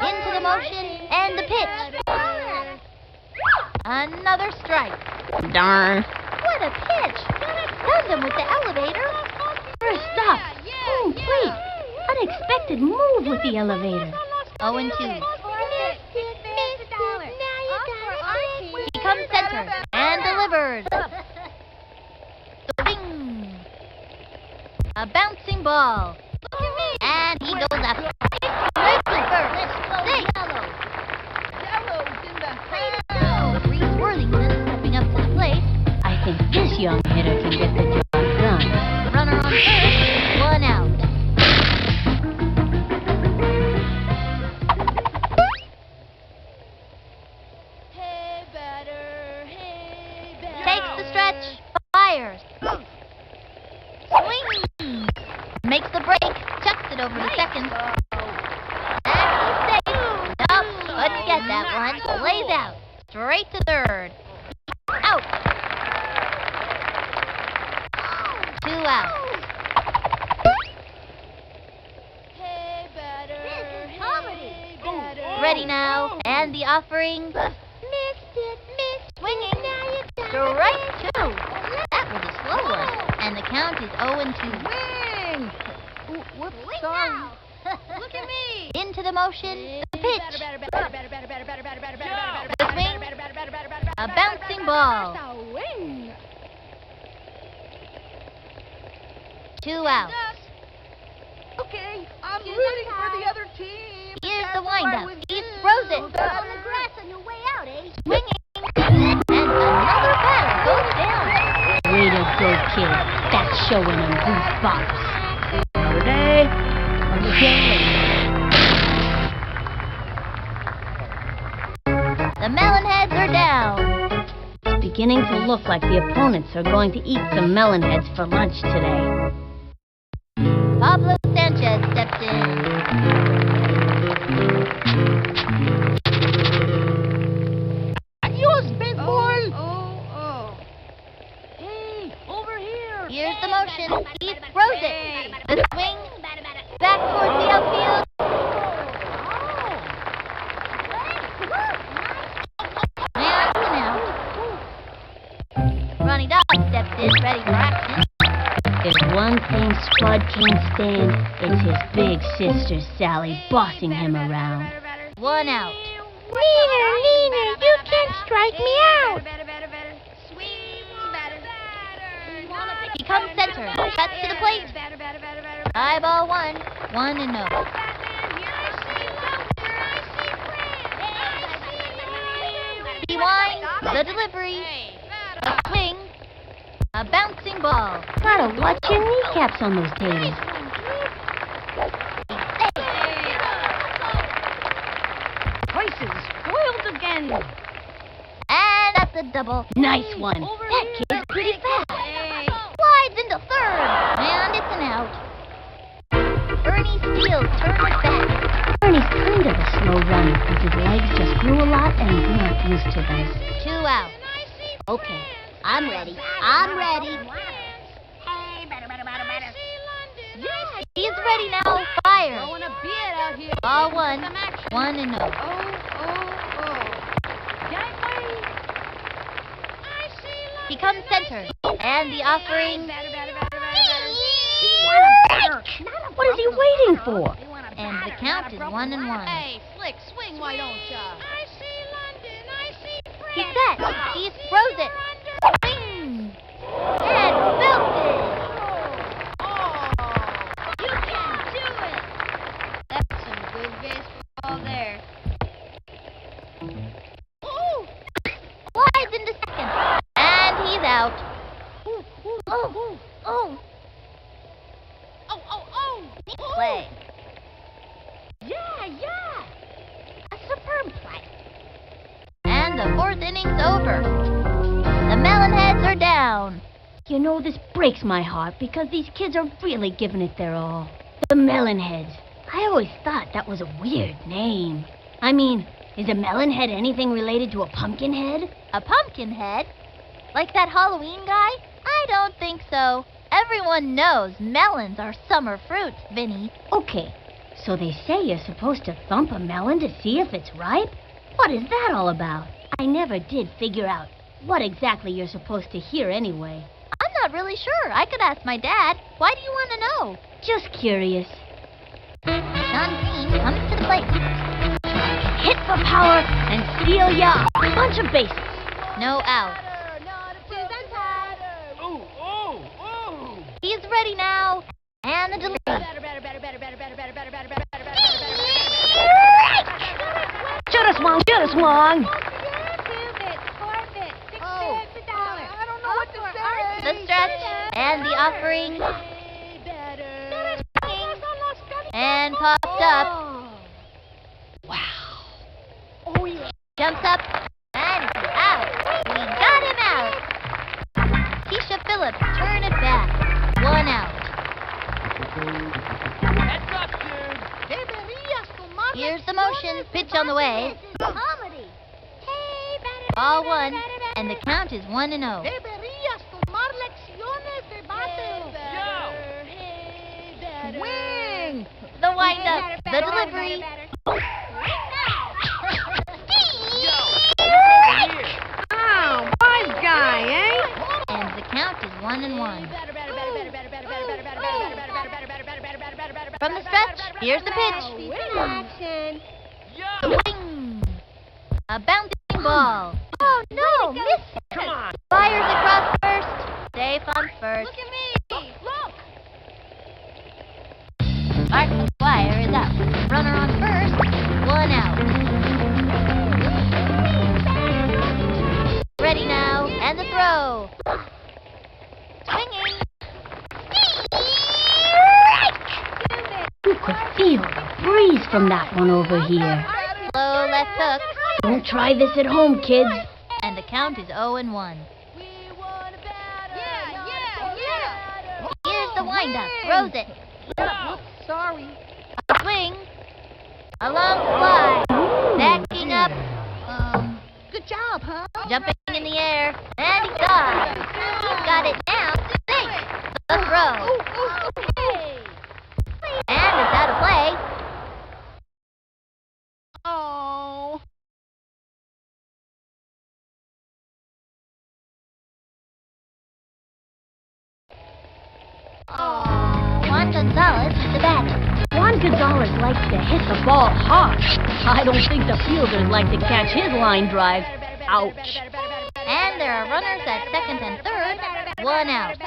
Into the motion and the pitch. Another strike. Darn. What a pitch! Stunned him with the elevator. First stop, home plate. Unexpected move with the elevator. 0-2. He comes center and delivers. Swing. bouncing ball. Look at me. And he goes after it. Right to first. Stay. Yellow's in the house. The Breeze Worthington stepping up to the plate. I think this young hitter can get the job done. Runner on first. One out. Hey, batter. Takes the stretch. Fires. Swing. Makes the break. Chucks it over to second. And he's safe. Nope. Couldn't get that one. Lays out. Straight to third. Out. 2 outs. Hey, batter. Ready now. And the offering. Missed it. Swinging. Now you got Strike 2. That was a slow one. And the count is 0-2. Swing. Whoops, sorry. Look at me. Into the motion. The pitch. The swing. A bouncing ball. 2 outs. Okay, I'm rooting for the other team. Here's the windup. He throws it. on the grass on your way out, eh? Swinging. And another batter goes down. Way to go, kid. That's showing him goosebumps. Another day, another day. The Melonheads are down. It's beginning to look like the opponents are going to eat some melonheads for lunch today. Pablo Sanchez stepped in. Adios, baseball. Hey, over here. Here's the motion. He throws it. The swing. Back towards the outfield. And out. Ronnie Dodd stepped in, ready for action. There's one thing Spud can't stand, it's his big sister Sally bossing him around. 1 out. Neener, you can't strike me out. He comes center, cuts to the plate. High ball 1, 1-0. He winds, the delivery, a swing, a bouncing ball. Gotta watch your kneecaps on those taters. Prices spoiled again. And that's a double. Nice one. That kid's pretty fast. Slides into third, and it's an out. Ernie Steele turns back. Ernie's kind of a slow runner because his legs just grew a lot and he's not used to them. 2 outs. Okay. I'm ready. I'm ready. He's ready now. Fire. Throwing a beard out here. Ball 1, 1-0. He comes center, and the offering. What is he waiting for? And the count is 1-1. Hey, Slick, swing, why don't ya? He's set. He throws it. Swing. And belted. You can do it. That's some good baseball there. Slides into second. And he's out. Neat play. Yeah. A superb play. And the 4th inning's over. The Melonheads are down. You know, this breaks my heart because these kids are really giving it their all. The Melonheads. I always thought that was a weird name. I mean, is a melonhead anything related to a pumpkin head? A pumpkin head? Like that Halloween guy? I don't think so. Everyone knows melons are summer fruits, Vinny. Okay, so they say you're supposed to thump a melon to see if it's ripe? What is that all about? I never did figure out what exactly you're supposed to hear anyway. I'm not really sure. I could ask my dad. Why do you want to know? Just curious. Sean Green comes to the plate. Hit for power and steal ya a bunch of bases. No out. He's ready now. And the delivery. Shoot us, Mom! Shoot us, Mom! The stretch and the offering. And popped up. Wow. Oh, yeah. Jumps up and he's out. We got him out. Keisha Phillips, turn it back. 1 out. Heads up, dude. Here's the motion. Pitch on the way. Comedy. Ball 1, and the count is 1-0. Swing! The wind-up, the delivery. Oh, wise guy, eh? And the count is 1-1. From the stretch, here's the pitch. Action. Swing. A bouncing ball. Oh, no, miss it. Come on. Fires across first. Safe on first. Look at me. Look. Martin McGuire is out. Runner on first. 1 out. Ready now, and the throw. Swinging. You could feel the breeze from that one over here. Slow left hook. Don't try this at home, kids. And the count is 0-1. Here's the windup. Throws it. Sorry. A swing. A long fly. Backing up. Good job, huh? Jumping in the air. And he got it. He's got it now. Safe. The throw. Okay. And it's out of play. Oh. Juan Gonzalez is the batter. Juan Gonzalez likes to hit the ball hard. I don't think the fielders like to catch his line drive. Ouch. And there are runners at second and third. 1 out.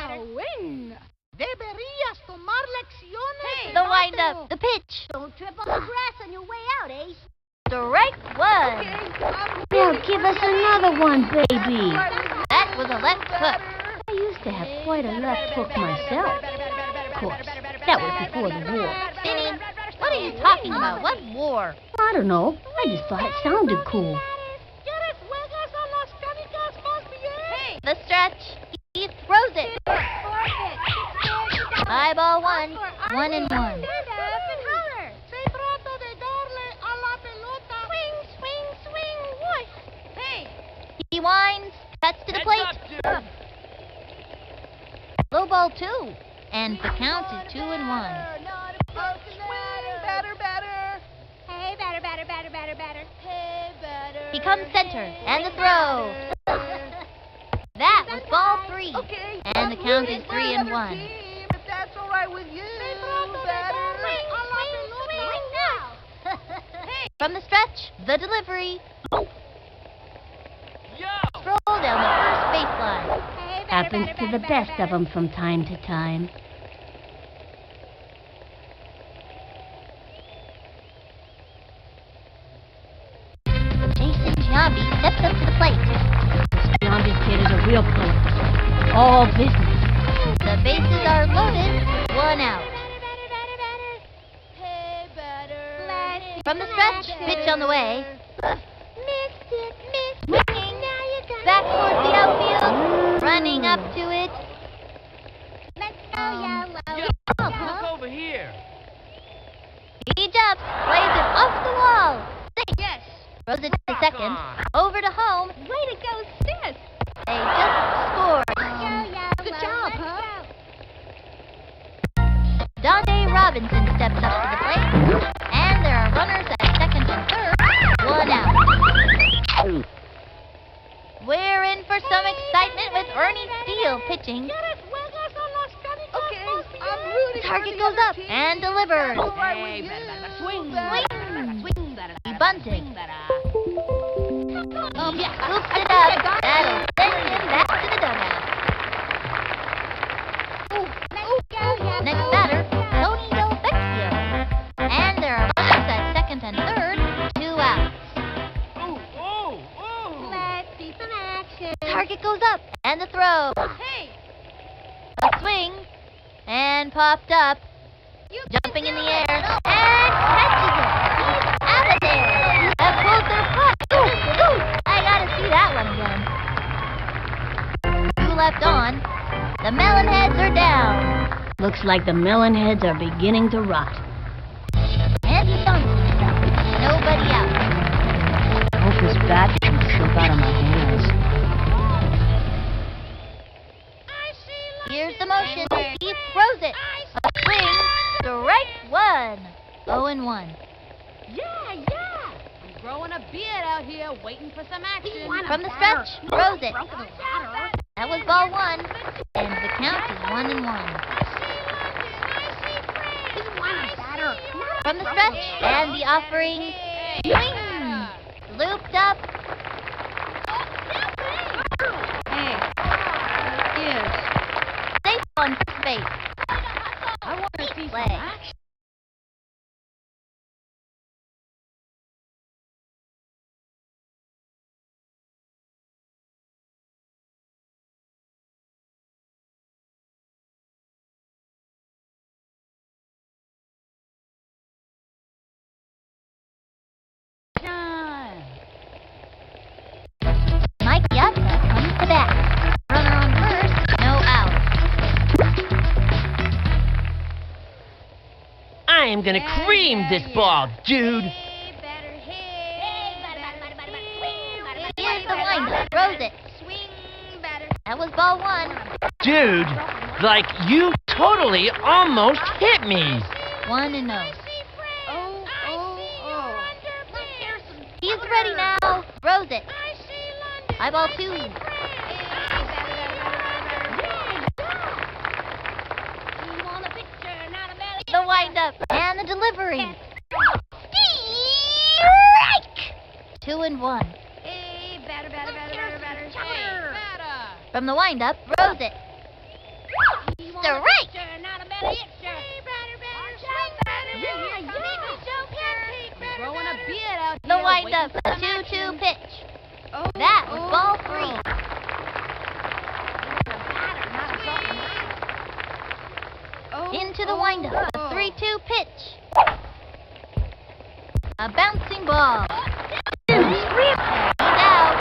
Deberías tomar lecciones. The windup, the pitch. Don't trip on the grass on your way out, Ace. Strike 1. Now give us another one, baby. That was a left hook. I used to have quite a left hook myself. Of course, that was before the war. Vinny, what are you talking about? What war? I don't know. I just thought it sounded cool. The stretch. He throws it. High ball 1. 1-1. He winds, cuts to the plate. Low ball 2, and the count is 2-1. Hey, batter. He comes center, and the throw. That was ball 3, and the count is 3-1. If that's all right with you, From the stretch, the delivery. Stroll down the first baseline. Happens to the best of them from time to time. Jason Giambi steps up to the plate. Giambi kid is a real pro. All business. The bases are loaded. 1 out. From the stretch, pitch on the way. Swinging. Back towards the outfield. Running up to it. Look over here. He jumps. Plays it off the wall. Safe. Yes. Throws it to second. Over to home. way to go, sis. They just scored. Good job, huh? Dante Robinson steps up to the plate. And there are runners at second and third. 1 out. We're in for some excitement with Ernie Steele pitching. Okay, I'm rooting. Target goes up and delivers. Hey, Swing. He bunted. Scoops it up. That'll send him back to the dugout. Next batter, target goes up, and the throw. Hey! A swing, and popped up. Jumping in the air, and catches it. He's out of there. That pulled their putt. Ooh, I gotta see that one again. 2 left on. The melonheads are down. Looks like the melonheads are beginning to rot. And he dunks himself. Nobody out. I hope this bat doesn't slip out of my hands. Here's the motion. He throws it. A swing. Strike 1. 0-1. Yeah! I'm growing a beard out here, waiting for some action. From the stretch, throws it. That was ball 1, and the count is 1-1. From the stretch, and the offering, swing, looped up. Hey, Safe on first base. I want to see Play. some action. Mike Piazza comes to bat. Runner on first, no out. I am gonna cream this ball, dude. Here's the windup, throws it. That was ball 1. Dude, like you totally almost hit me. 1-0. He's ready now. Throws it. High ball 2. The windup and the delivery. Strike! 2-1. From the windup, throws it. Strike! Growing a beard out here. The windup, a 2-2 pitch. That was ball 3. Into the windup, a 3-2 pitch. A bouncing ball. He's out.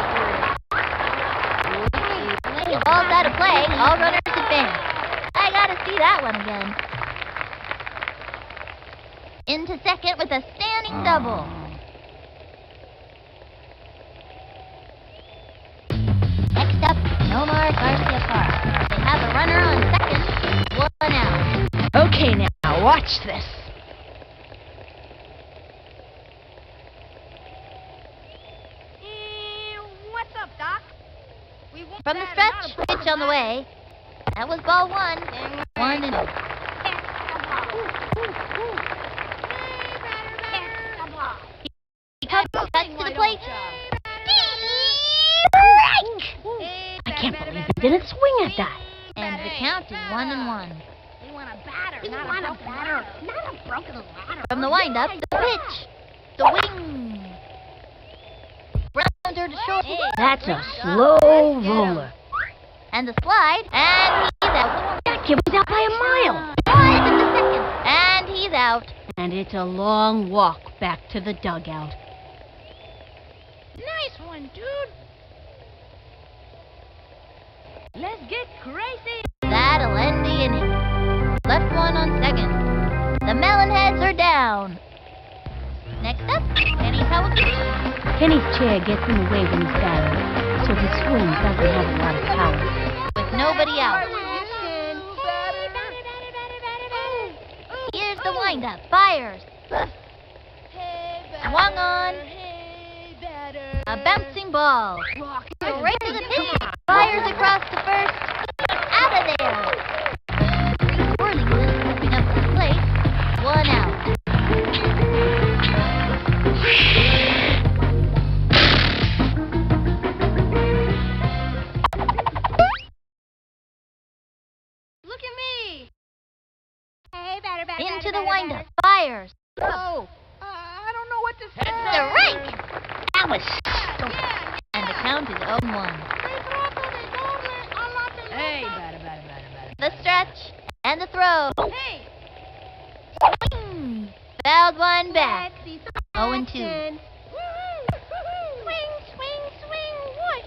The ball's out of play. All runners advance. I gotta see that one again. Into second with a standing double. Next up, Nomar Garcia Park. They have a runner on second. 1 out. Okay, now watch this. What's up, Doc? From the stretch, pitch on the way. That was ball 1. 1-0. He cuts to the plate. Strike! I can't believe he didn't swing at that. And the count is 1-1. From the windup, the pitch. The wing. Grounder to short. That's a slow roller. And the slide. And he's out. That kid was out by a mile. 5 in the second. And he's out. And it's a long walk back to the dugout. Nice one, dude. Let's get crazy. That'll end the inning. Left one on second. The melonheads are down. Next up, Kenny Kawakami. Kenny's chair gets in the way when he's batting, so his swing doesn't have a lot of power. With nobody out. Here's the windup. Fires. Swung on. A bouncing ball. Right to the pitch. Fires across the first. Out of there. Whirling stepping up to the plate. 1 out. Look at me. Into the windup. Fires. Oh, I don't know what to say. Strike! That was stupid. And the count is 0-1. The stretch and the throw. Hey! Swing! Fouled one back. 0-2. Swing, swing, swing, what?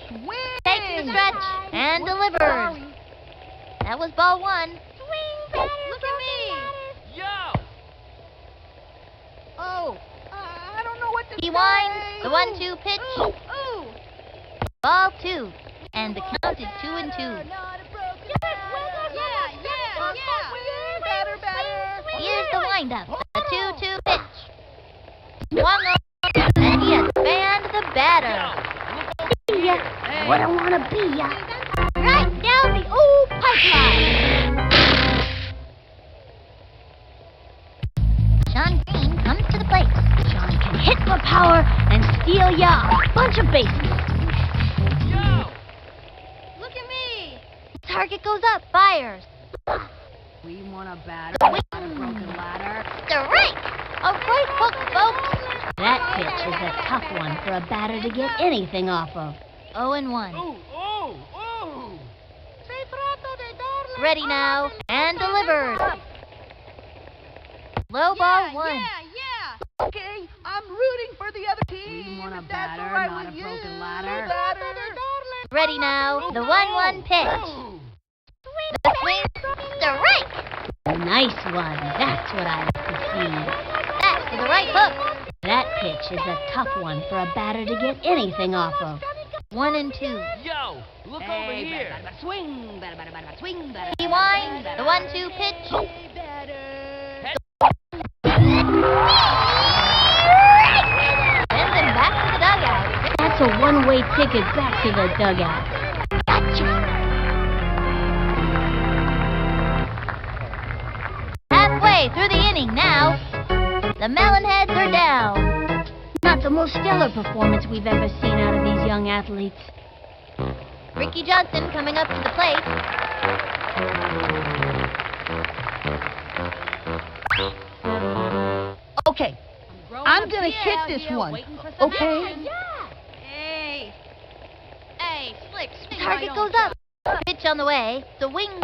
Swing! Takes the stretch and delivers. That was ball 1. Swing, batter, look at me! Yo! Oh, I don't know what to He say. winds the 1-2 pitch. Ooh, ooh. Ball 2. And the count is 2-2. Yeah. Batter, batter. Here's the windup. The 2-2 pitch. Swung on, and he has fanned the batter. Be ya. What I wanna be ya. Right down the old pipeline. Sean Green comes to the plate. Sean can hit for power and steal ya a bunch of bases. Yo! Look at me! Target goes up. Fires. We want a batter, not a broken ladder. Strike! A right hook, folks. That pitch is a tough one for a batter to get anything off of. 0-1. Ooh, ooh, ooh! Ready now and delivers. Low ball 1. Yeah. Okay, I'm rooting for the other team. We want a if that's batter, all right not with a you. broken ladder. Ready now. The 1-1 pitch. The swing. Strike! Nice one. That's what I like to see. That's to the right hook. That pitch is a tough one for a batter to get anything off of. 1-2. Yo! Look over here! Swing, batter, batter, batter, swing, batter. He winds the 1-2 pitch. Sends him back to the dugout. That's a one-way ticket back to the dugout. Halfway through the inning now. The Melonheads are down. Not the most stellar performance we've ever seen out of these young athletes. Ricky Johnson coming up to the plate. Okay, I'm gonna hit this one. Okay? Hey! Hey, Slick, swing Target right goes on. up. Pitch on the way. The wing.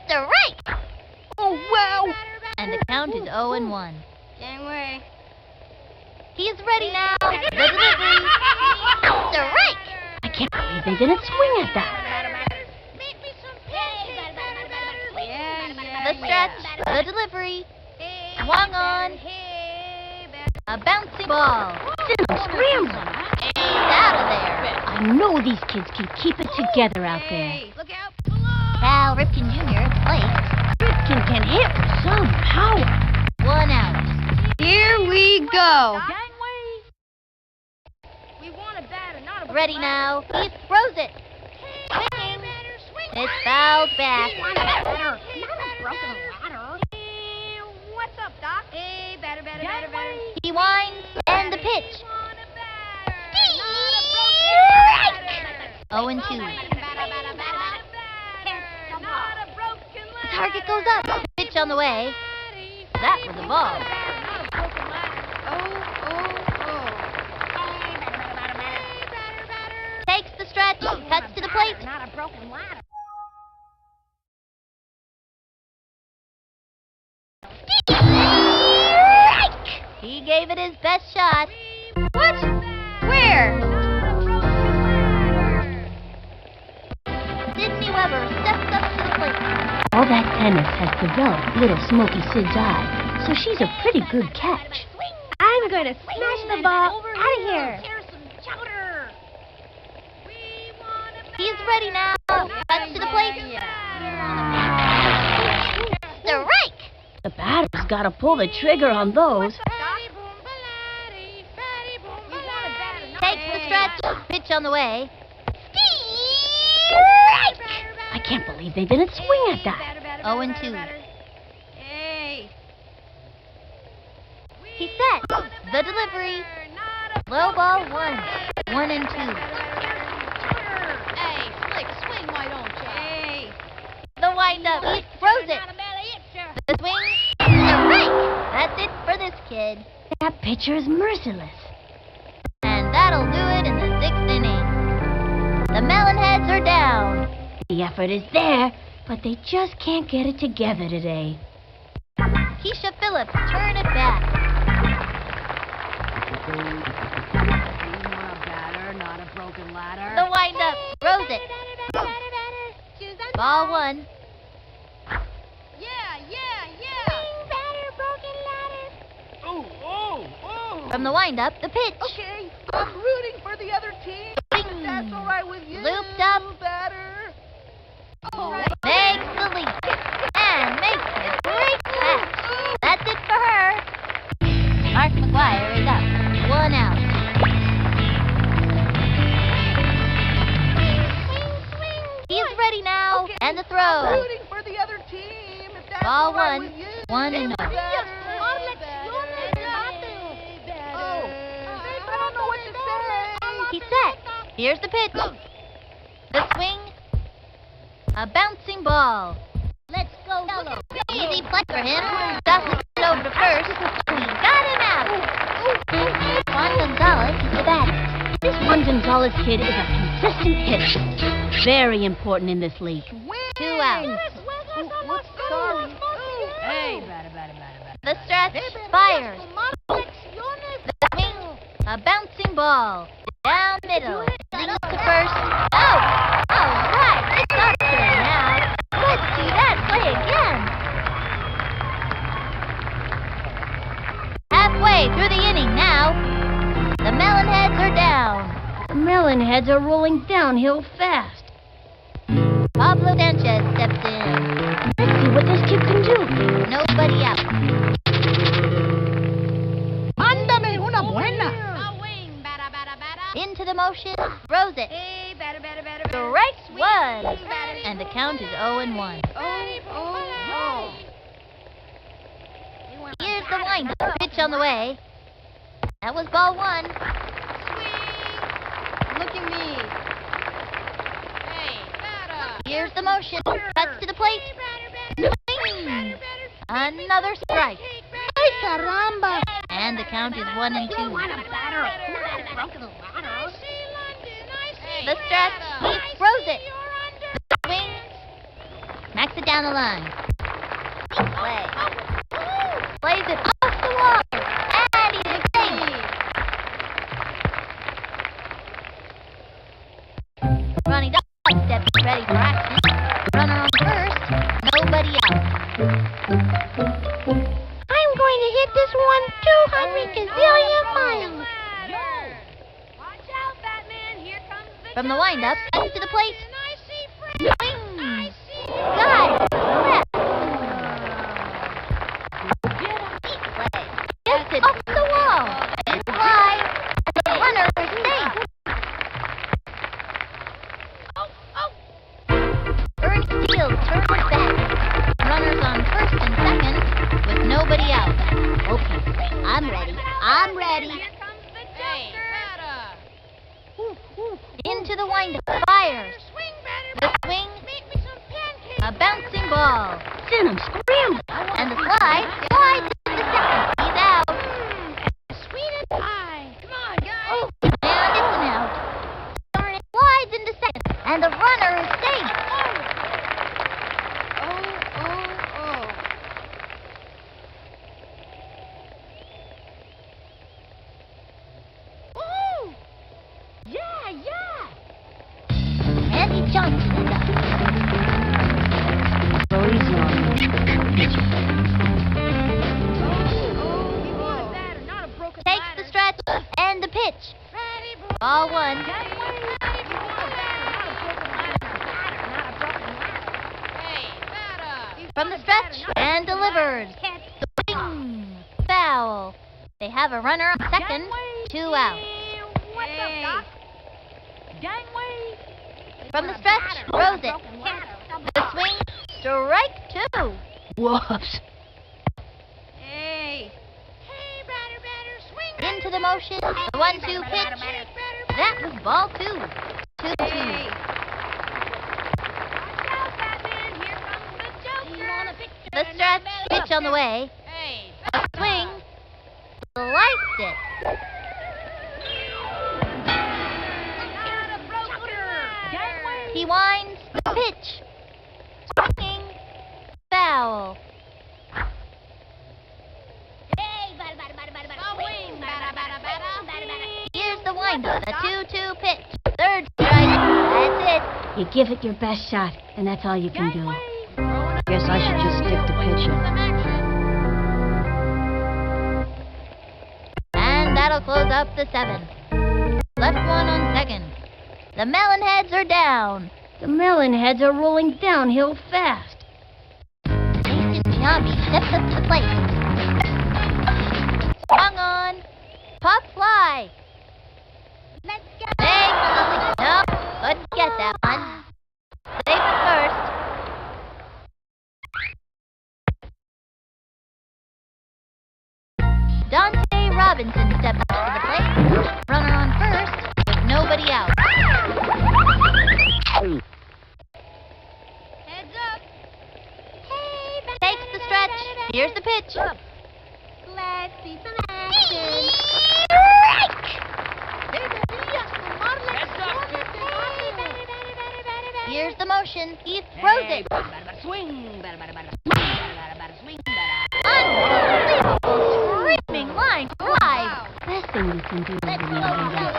Strike! Oh, wow. And the count is 0-1. Gangway. He's ready now. The delivery. Strike! I can't believe they didn't swing at that. The stretch. The delivery. Swung on. A bouncy ball. Scramble. Out of there. I know these kids can keep it together out there. Look out. Cal Ripken Jr. at the plate. Ripken can hit with some power. 1 out. Here we go. We want a batter, not a Ready now. He throws it. Swinging. It's fouled back. What's up, Doc? Hey, batter, batter, batter, batter. He winds and the pitch. 0-2. Target goes up. Pitch on the way. That was a ball. Takes the stretch. Cuts to the plate. Not a broken ladder. He gave it his best shot. What? Where? Sydney Weber steps up to the plate. All that tennis has developed little Smoky Sid's eye, so she's a pretty good catch. I'm going to smash the ball out of here. He's ready now. Cuts to the plate. Strike! The batter's got to pull the trigger on those. Takes the stretch. Pitch on the way. I can't believe they didn't swing at that. 0-2. He's set. The delivery. Low ball 1. 1-2. Hey, Slick, swing, why don't you? Hey. The windup. He throws it. The swing. Strike! That's it for this kid. That pitcher is merciless. And that'll do it in the 6th inning. The Melonheads are down. The effort is there, but they just can't get it together today. Keisha Phillips, turn it back. Not a broken ladder. The wind-up, throws it. Ball 1. From the wind-up, the pitch. Okay, I'm rooting for the other team. If that's all right with you. Looped up. Batter. Makes the leap. And makes a great catch. That's it for her. Mark McGuire is up. 1 out. He's ready now. Okay, and the throw. I'm rooting for the other team. If that's Ball all right 1. with you. 1-0. He's set. Here's the pitch. The swing. A bouncing ball. Let's go, Yellow. Easy play for him. Dustin it over to first. He got him out. Juan Gonzalez is the batter. This Juan Gonzalez kid is a consistent hitter. Very important in this league. 2 outs. Hey, The stretch. Fires. The swing. A bouncing ball. Down middle. Singles to first. Oh! All right. It's our turn now. Let's do that play again. Halfway through the inning now. The Melonheads are down. The Melonheads are rolling downhill fast. Pablo Sanchez steps in. Let's see what this kid can do. Nobody out. Mándame una buena. Into the motion, throws it. Strikes 1. And the count is 0-1. Here's the wind-up. Pitch on the way. That was ball 1. Look at me. Here's the motion. Cuts to the plate. Swing. Another strike. Ay, caramba. And the count is 1-2. The stretch. He throws it. The swing. Knocks it down the line. Play. Plays it off the wall. And he's safe. Ronnie Dawson steps ready for action. Runner on first. Nobody out. I'm going to hit this one 200 gazillion miles. From the wind-up, to the plate. Swing. Got it. Correct. Gets it off the wall. It's fly. The runner is safe. Ernie Steele turns back. Runners on first and second with nobody out. Okay, I'm ready. I'm ready. Into the wind-up. Fires. The swing. A bouncing ball. Send him screaming. And the slide. Slides to the second. He's out. Sweet and pie. Come on, guys. Oh, and it's an out. Darn it. Slides into second. And the runner is safe. Andy Johnson is up. Brody's on. Takes the stretch and the pitch. Ball 1. From the stretch and delivers. Swing. Foul. They have a runner on second. 2 out. From the stretch, throws it. The swing, strike 2. Whoops. Into the motion, the 1-2 pitch. That was ball 2. 2-2. The stretch, pitch on the way. A swing, sliced it. He winds, Pitch. Swinging. Foul. Here's the windup. The 2-2 pitch. Third strike. That's it. You give it your best shot, and that's all you can do. Guess I should just stick to pitching. And that'll close up the 7th. Left one on second. The Melonheads are down. The Melonheads are rolling downhill fast. Nathan Giambi steps up to the plate. Swung on. Pop fly. Let's go. Big Molly. Nope. Couldn't get that one. Safe at first. Dante Robinson steps up to the plate. Runner on first with nobody out. Heads up. Hey, takes the stretch. Here's the pitch. Let's see some action. Here's the motion. He throws it. Unbelievable screaming line drive. Best thing you can do is remember that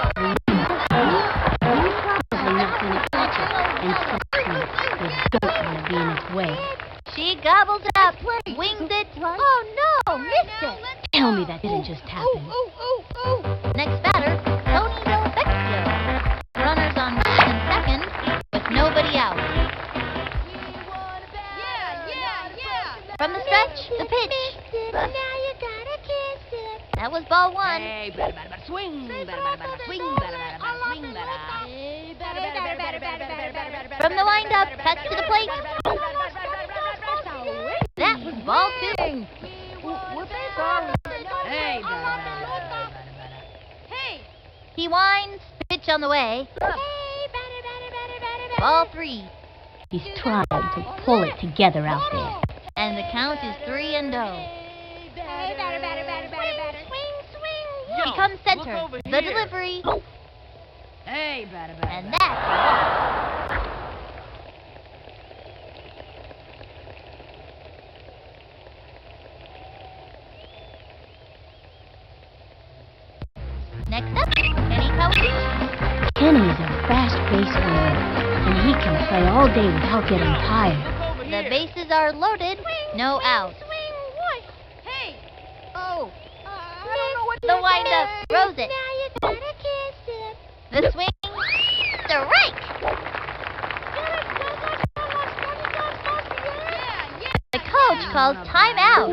you're probably not going to catch it, and secondly, you don't want to be in its way. She gobbles it up, wings it. Oh no, missed it. Tell me that didn't just happen. Next batter, Tony Delvecchio. Runners on first and second with nobody out. From the stretch, the pitch. Now you gotta kiss it. That was ball one. Swing. From the windup, cuts to the plate. That was ball two. He winds, pitch on the way. Ball three. He's trying to pull it together out there. And the count is 3-0. He comes center. The delivery. And that's next up, Kenny Coach. Kenny's a fast base runner, and he can play all day without getting tired. The bases are loaded, no out. Hey! Oh! The windup, throws it. Now you gotta kiss it. The swing, strike! The coach calls timeout.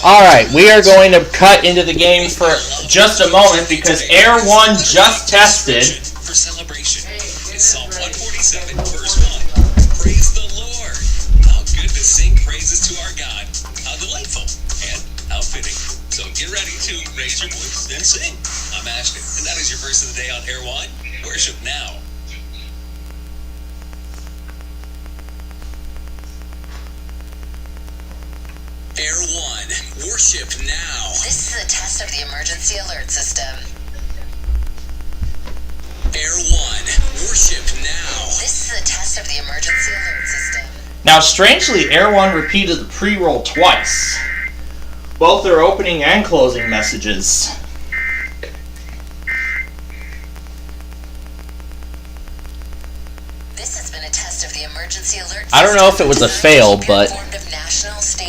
Alright, we are going to cut into the game for just a moment because Air 1 just tested. For celebration, it's Psalm 147, verse 1. Praise the Lord. How good to sing praises to our God. How delightful and how fitting. So get ready to raise your voice and sing. I'm Ashton, and that is your verse of the day on Air 1. Worship now. Air 1, worship now. This is a test of the emergency alert system. Air 1, worship now. This is a test of the emergency alert system. Now, strangely, Air 1 repeated the pre-roll twice. Both their opening and closing messages. This has been a test of the emergency alert system. I don't know if it was a fail, but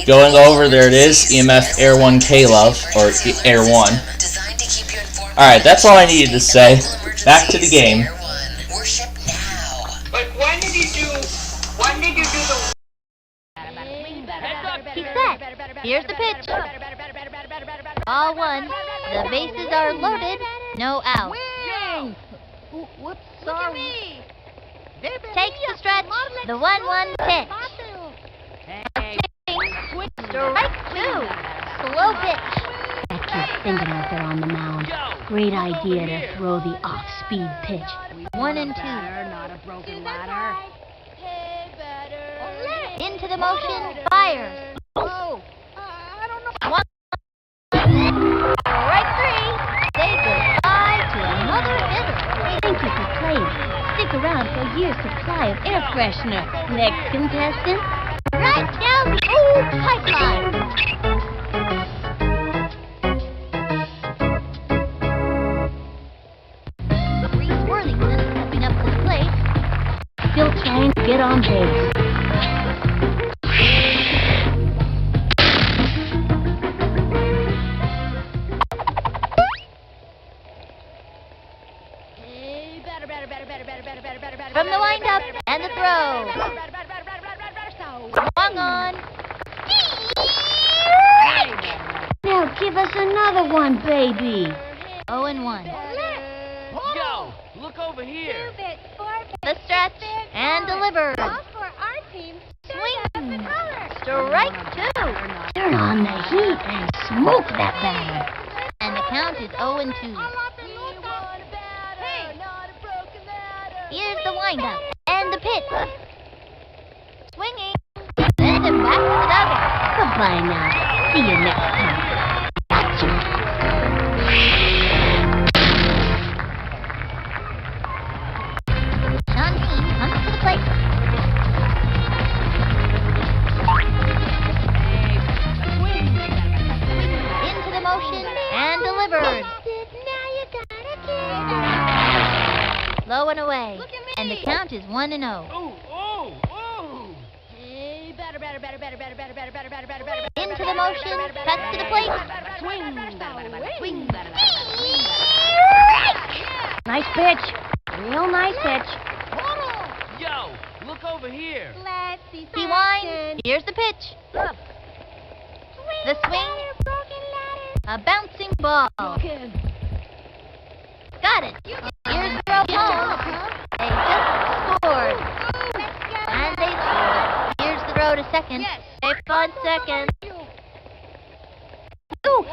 going over, there it is, EMF Air 1 K-Love, or Air 1. Alright, that's all I needed to say. Back to the game. But when did you do the... He's set. Here's the pitch. Ball one. The bases are loaded, no out. Whoops, sorry. Takes the stretch, the 1-1 pitch. Strike two. Slow pitch. That kid's thinking out there on the mound. great idea to throw the off-speed pitch. 1 and 2. Not a broken ladder. Into the motion, fires. Oh, I don't know. 1. Strike 3. Say goodbye to another hitter. Thank you for playing. Stick around for a year's supply of air freshener. Next contestant, Right down the old pipeline. Reese Worthington stepping up to the plate. still trying to get on base. From the windup and the throw. Swung on. Now give us another one, baby. 0-1. Yo, look over here. The stretch and deliver. Swing. Strike 2. Turn on the heat and smoke that batter. And the count is 0-2. Here's the windup and the pitch. Swinging. Send him back to the dugout. Goodbye now. See you next time. Gotcha. Sean Keane comes to the plate. Into the motion and delivered. Low and away. And the count is 1-0. Into the motion, cuts to the plate. Swing. Nice pitch. Real nice pitch. Yo, look over here. He winds. Here's the pitch. The swing. A bouncing ball. Got it. Here's the throw home. They just scored. And they scored. Here's the throw to second. Safe on second. Ooh.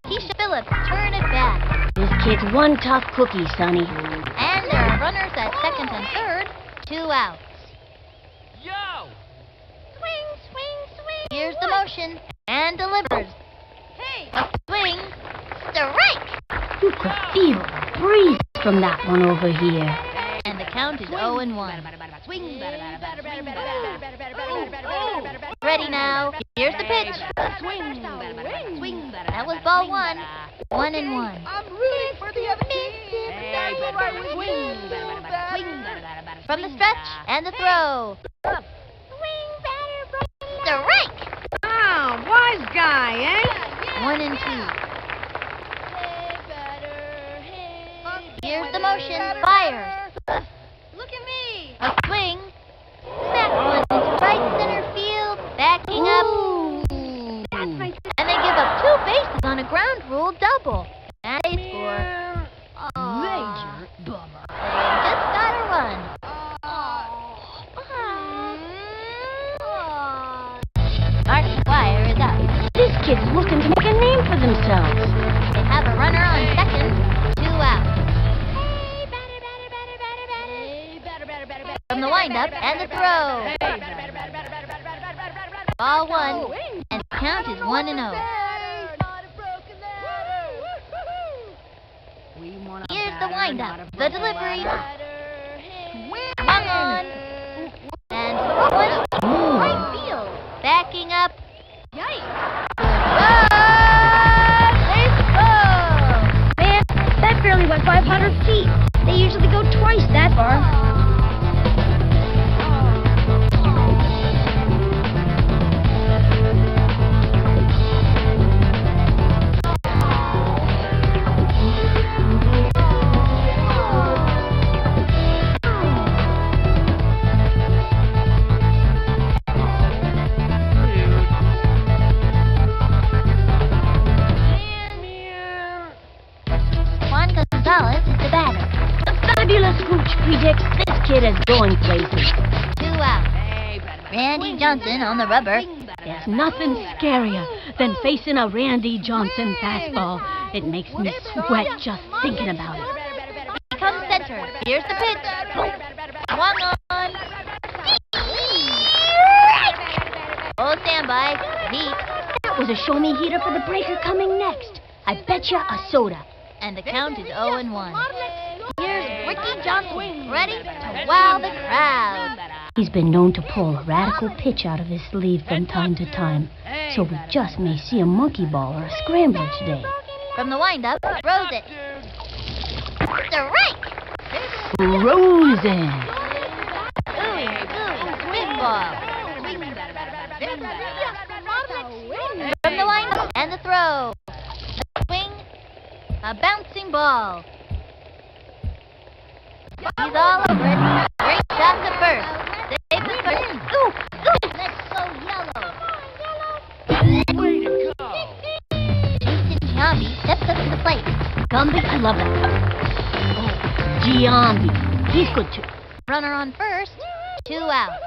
Keisha Phillips, turn it back. This kid's one tough cookie, Sonny. And there are runners at second and third. 2 outs. Yo! Swing. Here's the motion. And delivers. A swing. Strike! You could feel the breeze from that one over here. And the count is 0-1. Ready now. Here's the pitch. Swing. That was ball 1. 1-1. I'm rooting for the other team. From the stretch and the throw. Strike! Oh, wise guy, eh? 1-2. Here's the motion. Fires. Look at me. A swing. Smack one into right center field. Backing up. And they give up 2 bases on a ground rule double. And they score. Major bummer. They just got a run. Mark McGuire is up. This kid's looking to make a name for themselves. They have a runner on second. 2 outs. From the windup and the throw. Ball 1, and the count is 1-0. Here's the windup, the delivery. Swung on, and one right field. Backing up. Yikes! They score! Man, that barely went 500 feet. They usually go twice that far. Juan Gonzalez is the batter. The fabulous Hooch predicts this kid is going places. 2 outs. Randy Johnson on the rubber. There's nothing scarier than facing a Randy Johnson fastball. It makes me sweat just thinking about it. Come center. Here's the pitch. Swung on. Oh, standby. Heat. That was a show-me heater for the breaker coming next. I bet you a soda. And the count is 0-1. Here's Ricky Johnson, ready to wow the crowd. He's been known to pull a radical pitch out of his sleeve from time to time, so we just may see a monkey ball or a scrambler today. From the windup, throws it. Strike! Frozen! Swing ball. From the windup, and the throw. Swing, a bouncing ball. He's all over it. Great shot to first. Save the first. Ooh! Let's go yellow. Way to go! Jason Giambi steps up to the plate. Gumby, I love that. Oh, Giambi. He's good too. Runner on first. 2 outs.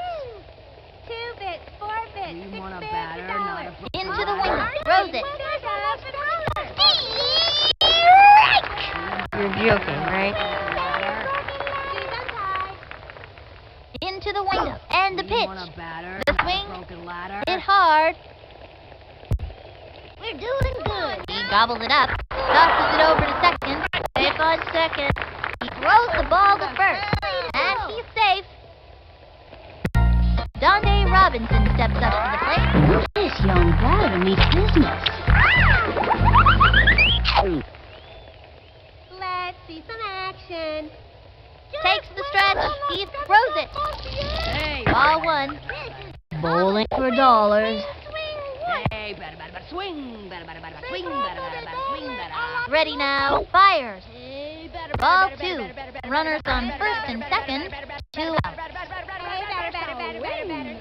2 bits, 4 bits. You want a batter, not a... Into the window. Throws it. You're joking, right? Into the window. And the pitch. The swing. Hit hard. We're doing good. He gobbles it up. Tosses it over to second. Safe on second. He throws the ball to first. And he's safe. Donde Robinson steps up to the plate. This young batter means business. Let's see some action. Takes the stretch. He throws it. Hey! Ball 1. Bowling for dollars. Hey, batter, batter, batter, swing! Batter, batter, batter, swing! Batter, batter, batter, swing! Batter. Ready now. Fires. Hey, batter, Ball batter, 2. batter, batter, batter, Runners batter, on batter, first batter, and batter, second. batter, batter, 2 batter, outs. batter, batter, batter, batter, Batter, batter, batter, batter, batter.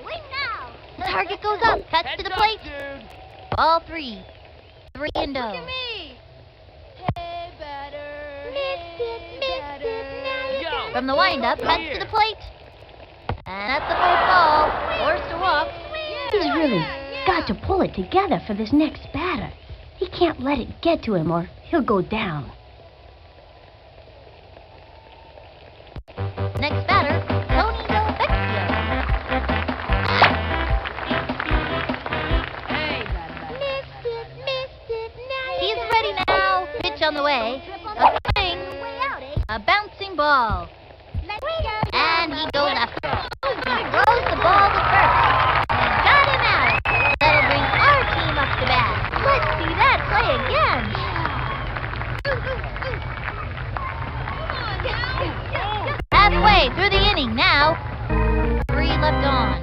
Swing now. The target goes up. Cuts to the plate. Ball 3. 3 and 0. Look at me. Hey, batter. From the windup, cuts to the plate. And that's the first ball. Forced to walk. He's really got to pull it together for this next batter. He can't let it get to him or he'll go down. Next batter, Tony Delvecchio. Hey, batter, batter. Missed it, now He's ready now. Pitch on the way. A swing. A bouncing ball. And he goes after it. He throws the ball to first. Got him out. That'll bring our team up to bat. Let's see that play again. Halfway through the inning now. 3 left on.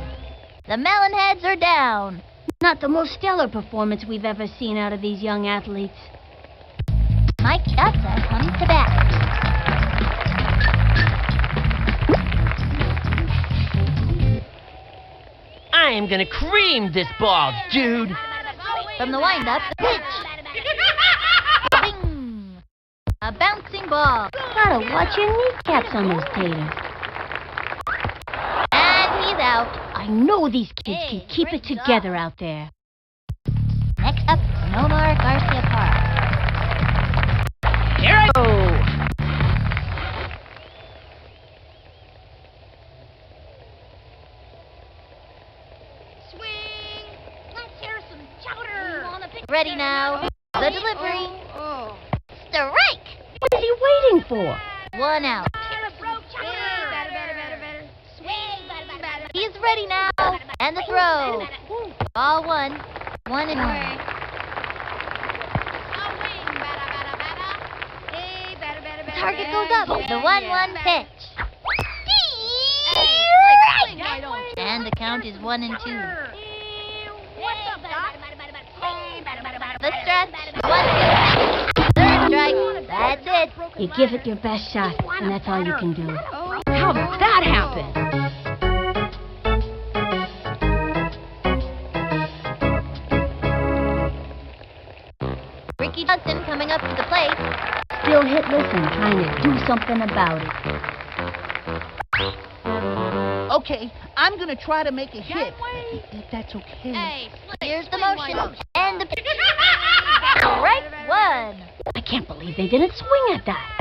The Melonheads are down. Not the most stellar performance we've ever seen out of these young athletes. Mike Piazza comes to bat. I am gonna cream this ball, dude. From the windup, the pitch. Swing. A bouncing ball. Gotta watch your kneecaps on those taters. And he's out. I know these kids can keep it together out there. Next up, Nomar Garcia Park. Here I go. Ready now. The delivery. Strike! What is he waiting for? 1 out. He's ready now. And the throw. Ball 1. 1 and 1. Target goes up. The 1-1 pitch. And the count is 1 and 2. The stretch. 1, 2. Third strike. That's it. You give it your best shot, and that's all you can do. How did that happen? Ricky Johnson coming up to the plate. Still hitless and trying to do something about it. Okay, I'm gonna try to make a hit. If that's okay. Hey, here's the motion. And the strike one. I can't believe they didn't swing at that.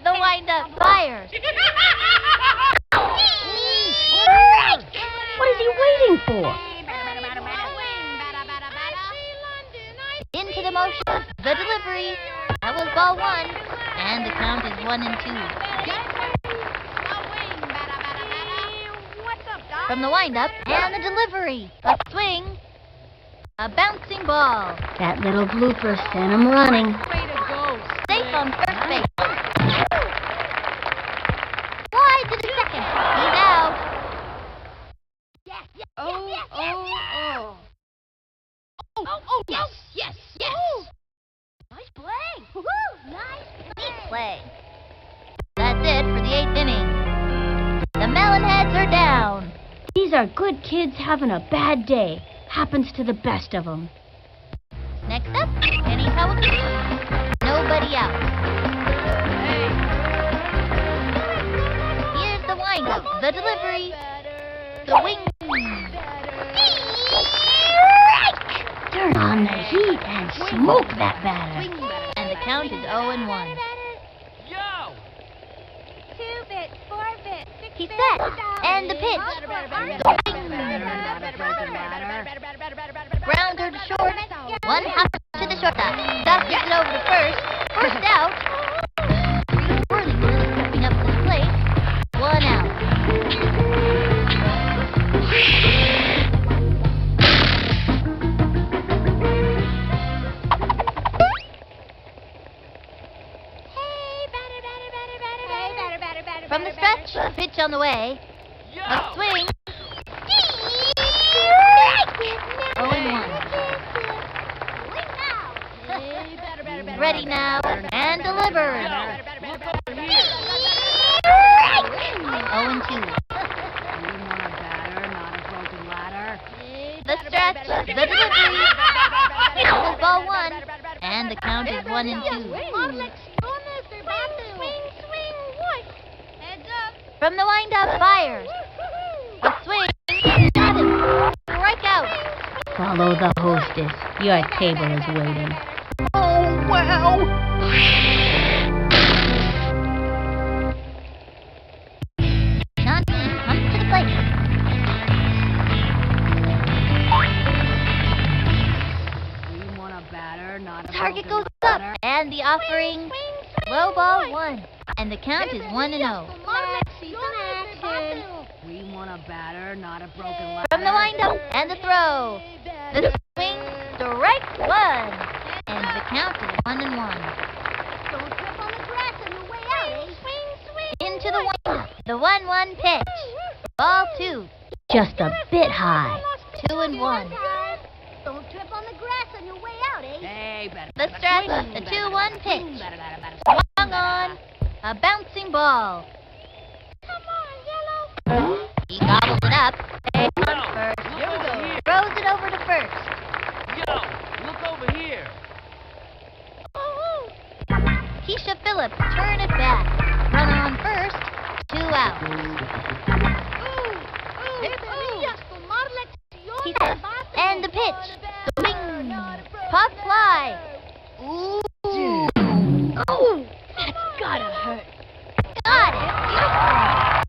The wind-up fires. What is he waiting for? Into the motion. The delivery. That was ball one. And the count is 1 and 2. From the wind-up and the delivery. A swing. A bouncing ball. That little blooper sent him running. Safe on first base. Wide to the second. He's out. Yes. Nice play. Nice play. That's it for the 8th inning. The Melonheads are down. These are good kids having a bad day. Happens to the best of them. Next up, Penny Kawakami. Nobody out. Here's the windup, the delivery, the wing. Turn on the heat and smoke that batter. And the count is 0 and 1. Yo! 2-bit, 4-bit, 6-bit. He's set. And the pitch. Grounder to short. One hop to the shortstop. Ducks it over to first. First out. Whirly stepping up to the plate. 1 out. From the stretch, a pitch on the way. A swing. 0 and 1. Ready now and delivered. 0 and 2. The stretch, the delivery. That was ball 1, and the count is 1 and 2. From the wind-up, fires. A swing. Got him. Strike out. Follow the hostess. Your table is waiting. Oh, wow. Nani comes to the plate. Target goes up, and the offering. Low ball 1, and the count is 1 and 0. We want a batter, not a broken ladder. From the windup and the throw. The swing, strike 1, and the count is 1 and 1. Don't trip on the grass on your way out, eh? Swing. Into the windup. The 1-1 pitch. Ball 2. Just a bit high. 2 and 1. Don't trip on the grass on your way out, eh? Hey, better. The stretch, the 2-1 pitch. Swung on. A bouncing ball. Come on, Yellow. He gobbles it up. On first. Throws it over to first. Yo, look over here. Keisha Phillips, turn it back. Runner on first. 2 out. He's set. And the pitch. The wing. Pop fly. Ooh. Oh, that's gotta hurt. Got it.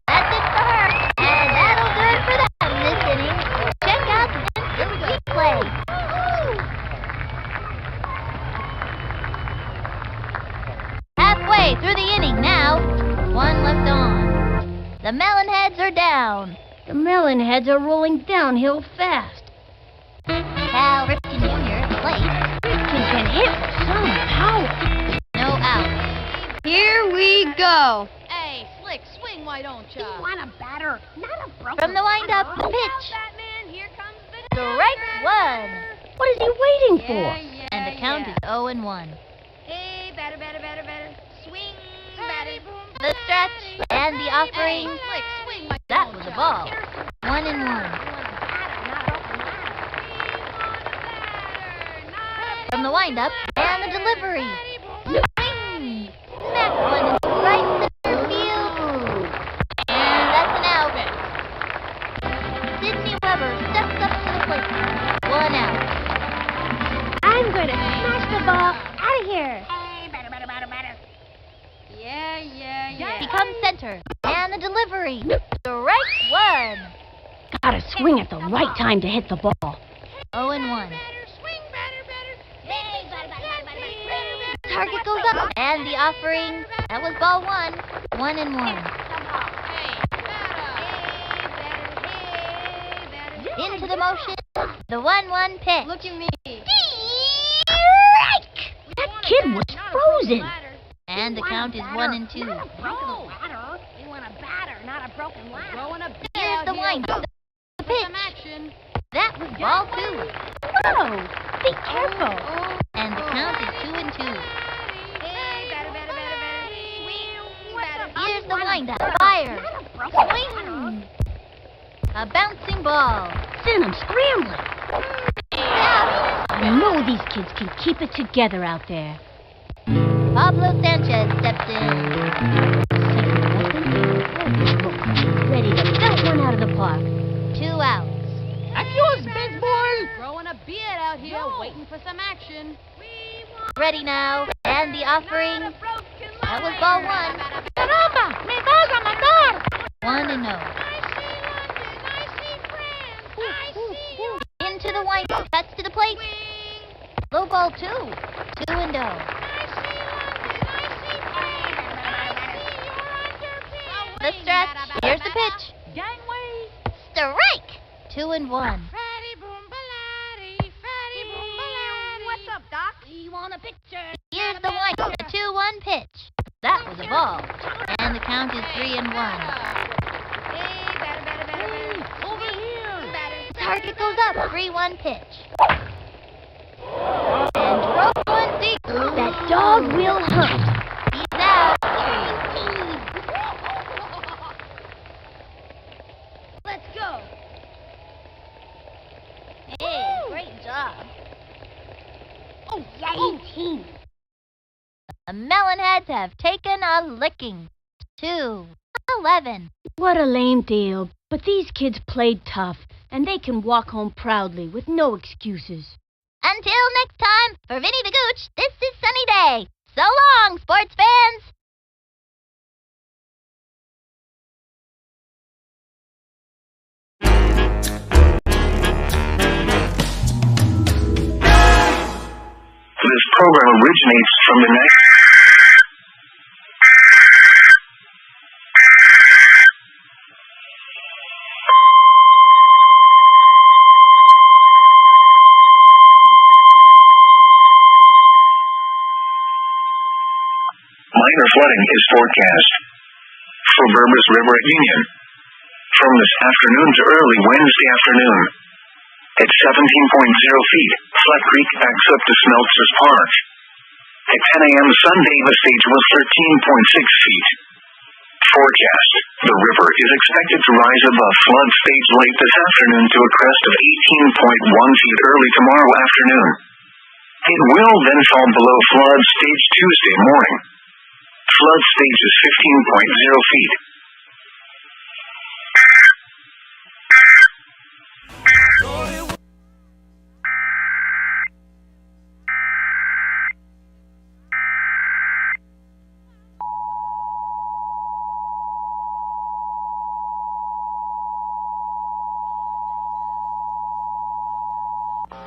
That's it for her. And that'll do it for that in this inning. Check out the instant replay. Halfway through the inning now. 1 left on. The Melonheads are down. The Melonheads are rolling downhill fast. Cal Ripken Jr. at the plate. Ripken can hit with some power. No out. Here we go. Hey, Slick, swing, why don't ya? You want a batter, not a broken From the windup, the pitch. Batman, here comes the Strike 1. What is he waiting for? And the count is 0 and 1. Hey, batter. Swing, batter. The stretch and the offering. Hey, Slick, swing, why That don't was a ya? ball. 1 and 1. From the windup and the delivery. Swing. Smack one into right center field. become center. And the delivery. Strike one. Gotta swing at the right time to hit the ball. 0-1. Target goes up. And the offering. That was ball one. 1-1. Into the motion. The 1-1 pitch. Look at me. Strike! That kid was frozen. And the count is 1-2. We want a batter, not a broken ladder. Here's the wind. The pitch. That was ball two. Whoa! Be careful. And the count is 2-2. Here's the windup. Fire. Swing. A bouncing ball. Send them scrambling. I know these kids can keep it together out there. Pablo Sanchez steps in. Ready to belt one out of the park. 2 outs. That's yours, baseball. Throwing a beard out here, waiting for some action. Ready now. And the offering. That was ball one. Caramba! Me vas a matar! 1-0. Into the white. Cuts to the plate. Low ball 2. 2-0. The stretch. Here's the pitch. Gangway. Strike. 2-1. What's up, Doc? You want a picture? Here's the white. The 2-1 pitch. That was a ball. And the count is 3-1. Over here. Target goes up. 3-1 pitch. And drove one deep. That dog will hunt. He's out. Let's go. Hey, great job. Oh, yay, team. The Melonheads have taken a licking. 2-11. What a lame deal. But these kids played tough, and they can walk home proudly with no excuses. Until next time, for Vinny the Gooch, this is Sunny Day. So long, sports fans! This program originates from the minor flooding is forecast for Burbus River at Union from this afternoon to early Wednesday afternoon. At 17.0 feet, Flat Creek backs up to Smeltz's Park. At 10 a.m. Sunday, the stage was 13.6 feet. Forecast: the river is expected to rise above flood stage late this afternoon to a crest of 18.1 feet early tomorrow afternoon. It will then fall below flood stage Tuesday morning. Flood stage is 15.0 feet.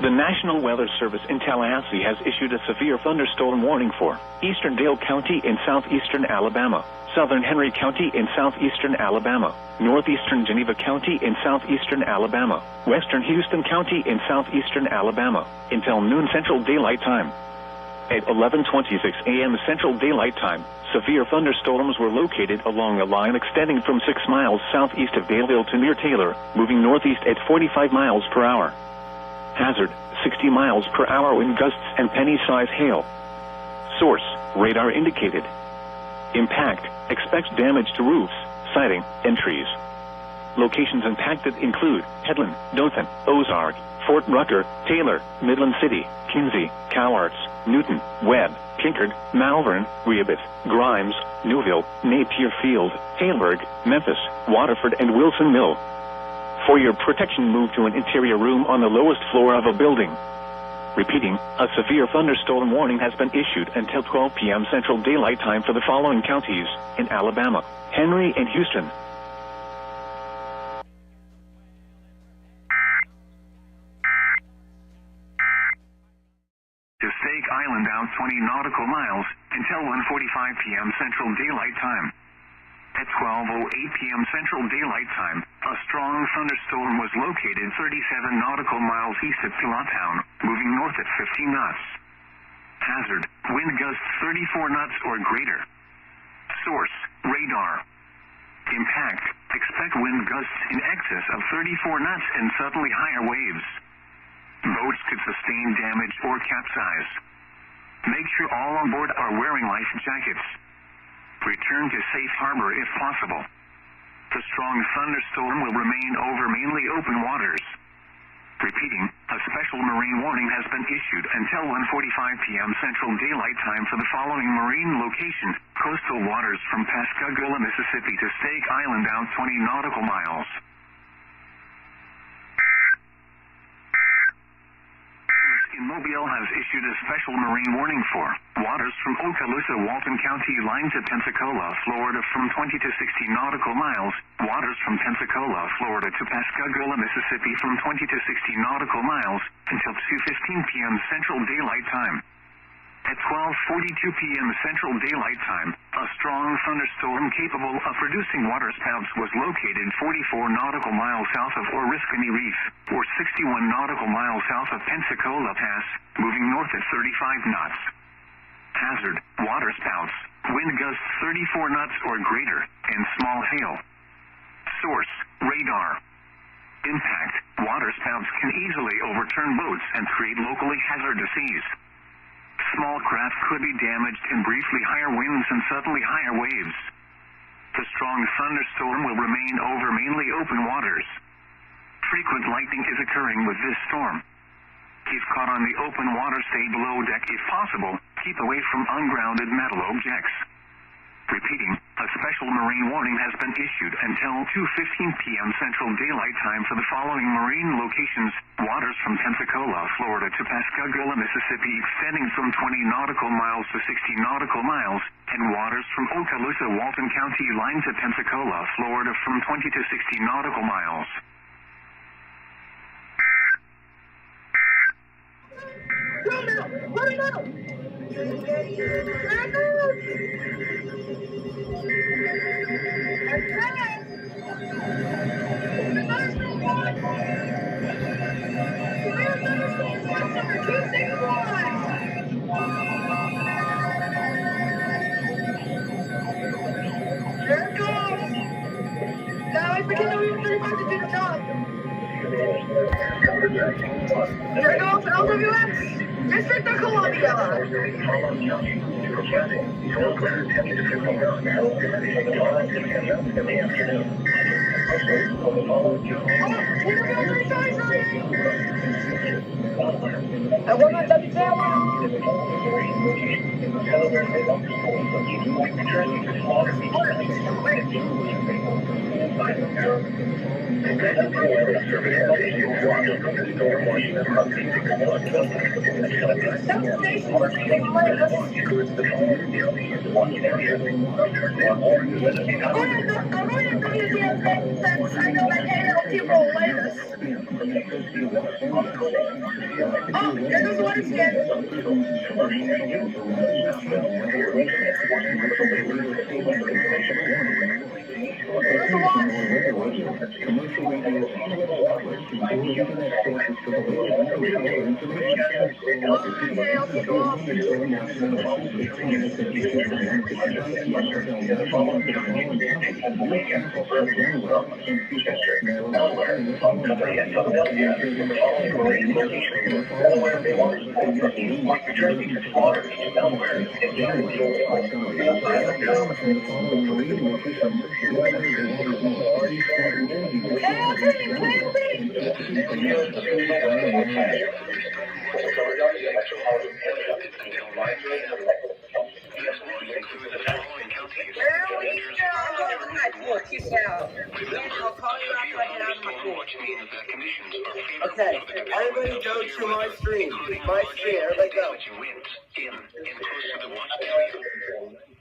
The National Weather Service in Tallahassee has issued a severe thunderstorm warning for eastern Dale County in southeastern Alabama, southern Henry County in southeastern Alabama, northeastern Geneva County in southeastern Alabama, western Houston County in southeastern Alabama, until noon Central Daylight Time. At 11:26 a.m. Central Daylight Time, severe thunderstorms were located along a line extending from 6 miles southeast of Daleville to near Taylor, moving northeast at 45 miles per hour. Hazard, 60 miles per hour wind gusts and penny-size hail. Source, radar indicated. Impact, expects damage to roofs, siding, and trees. Locations impacted include Headland, Dothan, Ozark, Fort Rucker, Taylor, Midland City, Kinsey, Cowarts, Newton, Webb, Kinkard, Malvern, Rehoboth, Grimes, Newville, Napier Field, Hailburg, Memphis, Waterford, and Wilson Mill. For your protection, move to an interior room on the lowest floor of a building. Repeating, a severe thunderstorm warning has been issued until 12 p.m. Central Daylight Time for the following counties in Alabama: Henry and Houston. To Stake Island out 20 nautical miles until 1:45 p.m. Central Daylight Time. At 12:08 p.m. Central Daylight Time, a strong thunderstorm was located 37 nautical miles east of Town, moving north at 15 knots. Hazard, wind gusts 34 knots or greater. Source, radar. Impact, expect wind gusts in excess of 34 knots and suddenly higher waves. Boats could sustain damage or capsize. Make sure all on board are wearing life jackets. Return to safe harbor if possible. The strong thunderstorm will remain over mainly open waters. Repeating, a special marine warning has been issued until 1:45 p.m. Central Daylight Time for the following marine location: coastal waters from Pascagoula, Mississippi to Stake Island out 20 nautical miles. In Mobile has issued a special marine warning for waters from Okaloosa, Walton County line to Pensacola, Florida from 20 to 60 nautical miles, waters from Pensacola, Florida to Pascagoula, Mississippi from 20 to 60 nautical miles, until 2:15 p.m. Central Daylight Time. At 12:42 p.m. Central Daylight Time, a strong thunderstorm capable of producing waterspouts was located 44 nautical miles south of Oriskany Reef, or 61 nautical miles south of Pensacola Pass, moving north at 35 knots. Hazard, waterspouts, wind gusts 34 knots or greater, and small hail. Source, radar. Impact, waterspouts can easily overturn boats and create locally hazardous seas. Small craft could be damaged in briefly higher winds and suddenly higher waves. The strong thunderstorm will remain over mainly open waters. Frequent lightning is occurring with this storm. If caught on the open water, stay below deck if possible. Keep away from ungrounded metal objects. Repeating, a special marine warning has been issued until 2:15 p.m. Central Daylight Time for the following marine locations: waters from Pensacola, Florida to Pascagoula, Mississippi extending from 20 nautical miles to 60 nautical miles, and waters from Okaloosa, Walton County line to Pensacola, Florida from 20 to 60 nautical miles. Run out! There it goes! Guys, we can only 35 to do the job. There it goes, LWX, District of Columbia. And we're not Oh, there goes one again. means that conditions are favorable Okay, for the everybody development go of to severe my weather, stream. including My large stream, hail everybody and go. damaging winds in and close to the watched area.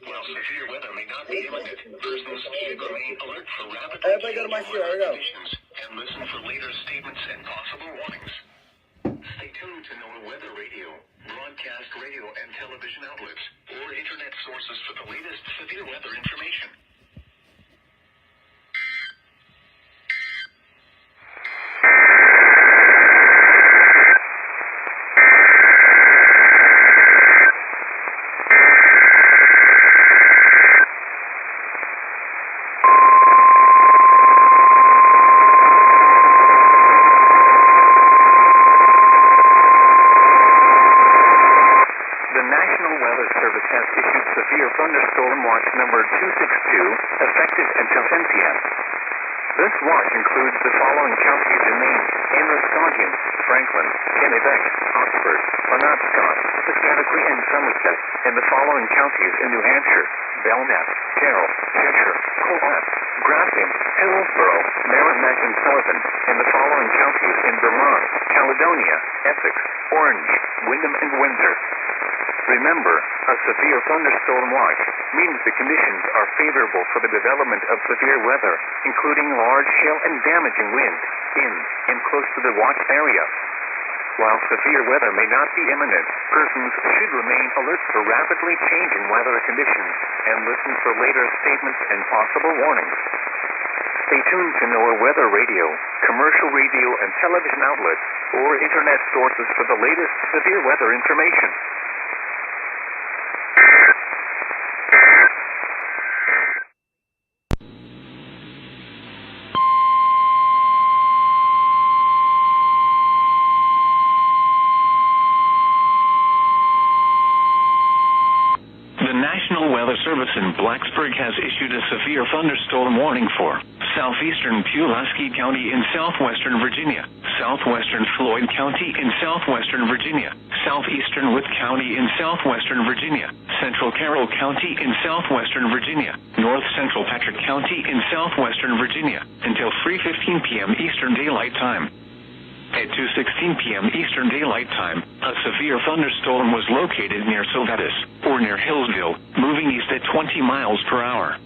While severe weather may not be imminent, persons should remain alert for rapidly Everybody go to my changing stream, weather here we go. conditions and listen for later statements and possible warnings. Stay tuned to NOAA Weather Radio, broadcast radio and television outlets, or internet sources for the latest severe weather information. The National Weather Service has issued severe thunderstorm watch number 262, effective until 10 p.m. This watch includes the following counties in Maine: Androscoggin, Franklin, Kennebec, Oxford, Penobscot, Piscataqui, and Somerset, and the following counties in New Hampshire: Belknap, Carroll, Cheshire, Colette, Grafton, Hillsborough, Merrimack, and Sullivan, and the following counties in Vermont, Caledonia, Essex, Orange, Wyndham, and Windsor. Remember, a severe thunderstorm watch means the conditions are favorable for the development of severe weather, including large hail and damaging wind, in and close to the watched area. While severe weather may not be imminent, persons should remain alert for rapidly changing weather conditions and listen for later statements and possible warnings. Stay tuned to NOAA Weather Radio, commercial radio and television outlets, or internet sources for the latest severe weather information. The National Weather Service in Blacksburg has issued a severe thunderstorm warning for southeastern Pulaski County in southwestern Virginia, southwestern Floyd County in southwestern Virginia, southeastern Witt County in southwestern Virginia, central Carroll County in southwestern Virginia, north central Patrick County in southwestern Virginia, until 3:15 p.m. Eastern Daylight Time. At 2:16 p.m. Eastern Daylight Time, a severe thunderstorm was located near Silvetus, or near Hillsville, moving east at 20 miles per hour.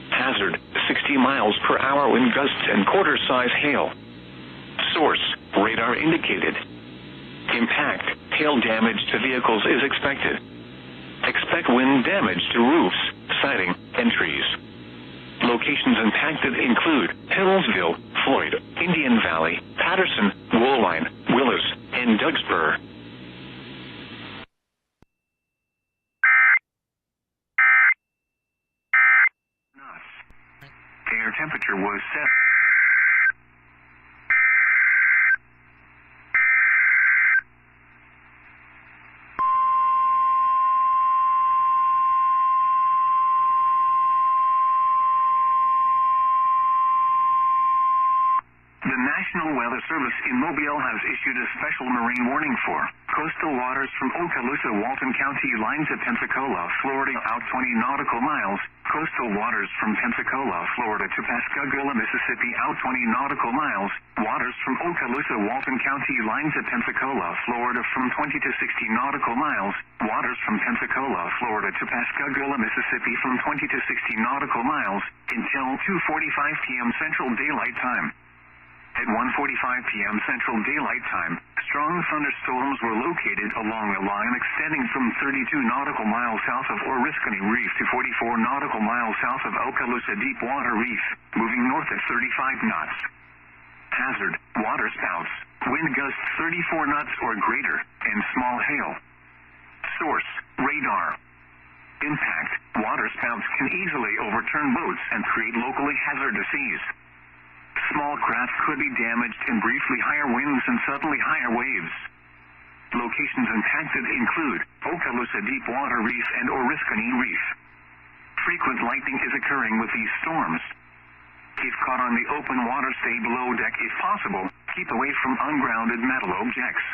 Hazard, 60 miles per hour wind gusts and quarter-size hail. Source, radar indicated. Impact, hail damage to vehicles is expected. Expect wind damage to roofs, siding, and trees. Locations impacted include Hillsville, Floyd, Indian Valley, Patterson, Woolwine, Willis, and Duxborough. Air temperature was set. The National Weather Service in Mobile has issued a special marine warning for coastal waters from Okaloosa, Walton County, lines at Pensacola, Florida, out 20 nautical miles. Coastal waters from Pensacola, Florida to Pascagoula, Mississippi, out 20 nautical miles. Waters from Okaloosa, Walton County, lines at Pensacola, Florida, from 20 to 60 nautical miles. Waters from Pensacola, Florida to Pascagoula, Mississippi, from 20 to 60 nautical miles until 2:45 p.m. Central Daylight Time. At 1:45 p.m. Central Daylight Time, strong thunderstorms were located along a line extending from 32 nautical miles south of Oriskany Reef to 44 nautical miles south of Okaloosa Deepwater Reef, moving north at 35 knots. Hazard, water spouts, wind gusts 34 knots or greater, and small hail. Source, radar. Impact, water spouts can easily overturn boats and create locally hazardous seas. Small craft could be damaged in briefly higher winds and suddenly higher waves. Locations impacted include Okaloosa Deepwater Reef and Oriskany Reef. Frequent lightning is occurring with these storms. If caught on the open water, stay below deck if possible. Keep away from ungrounded metal objects.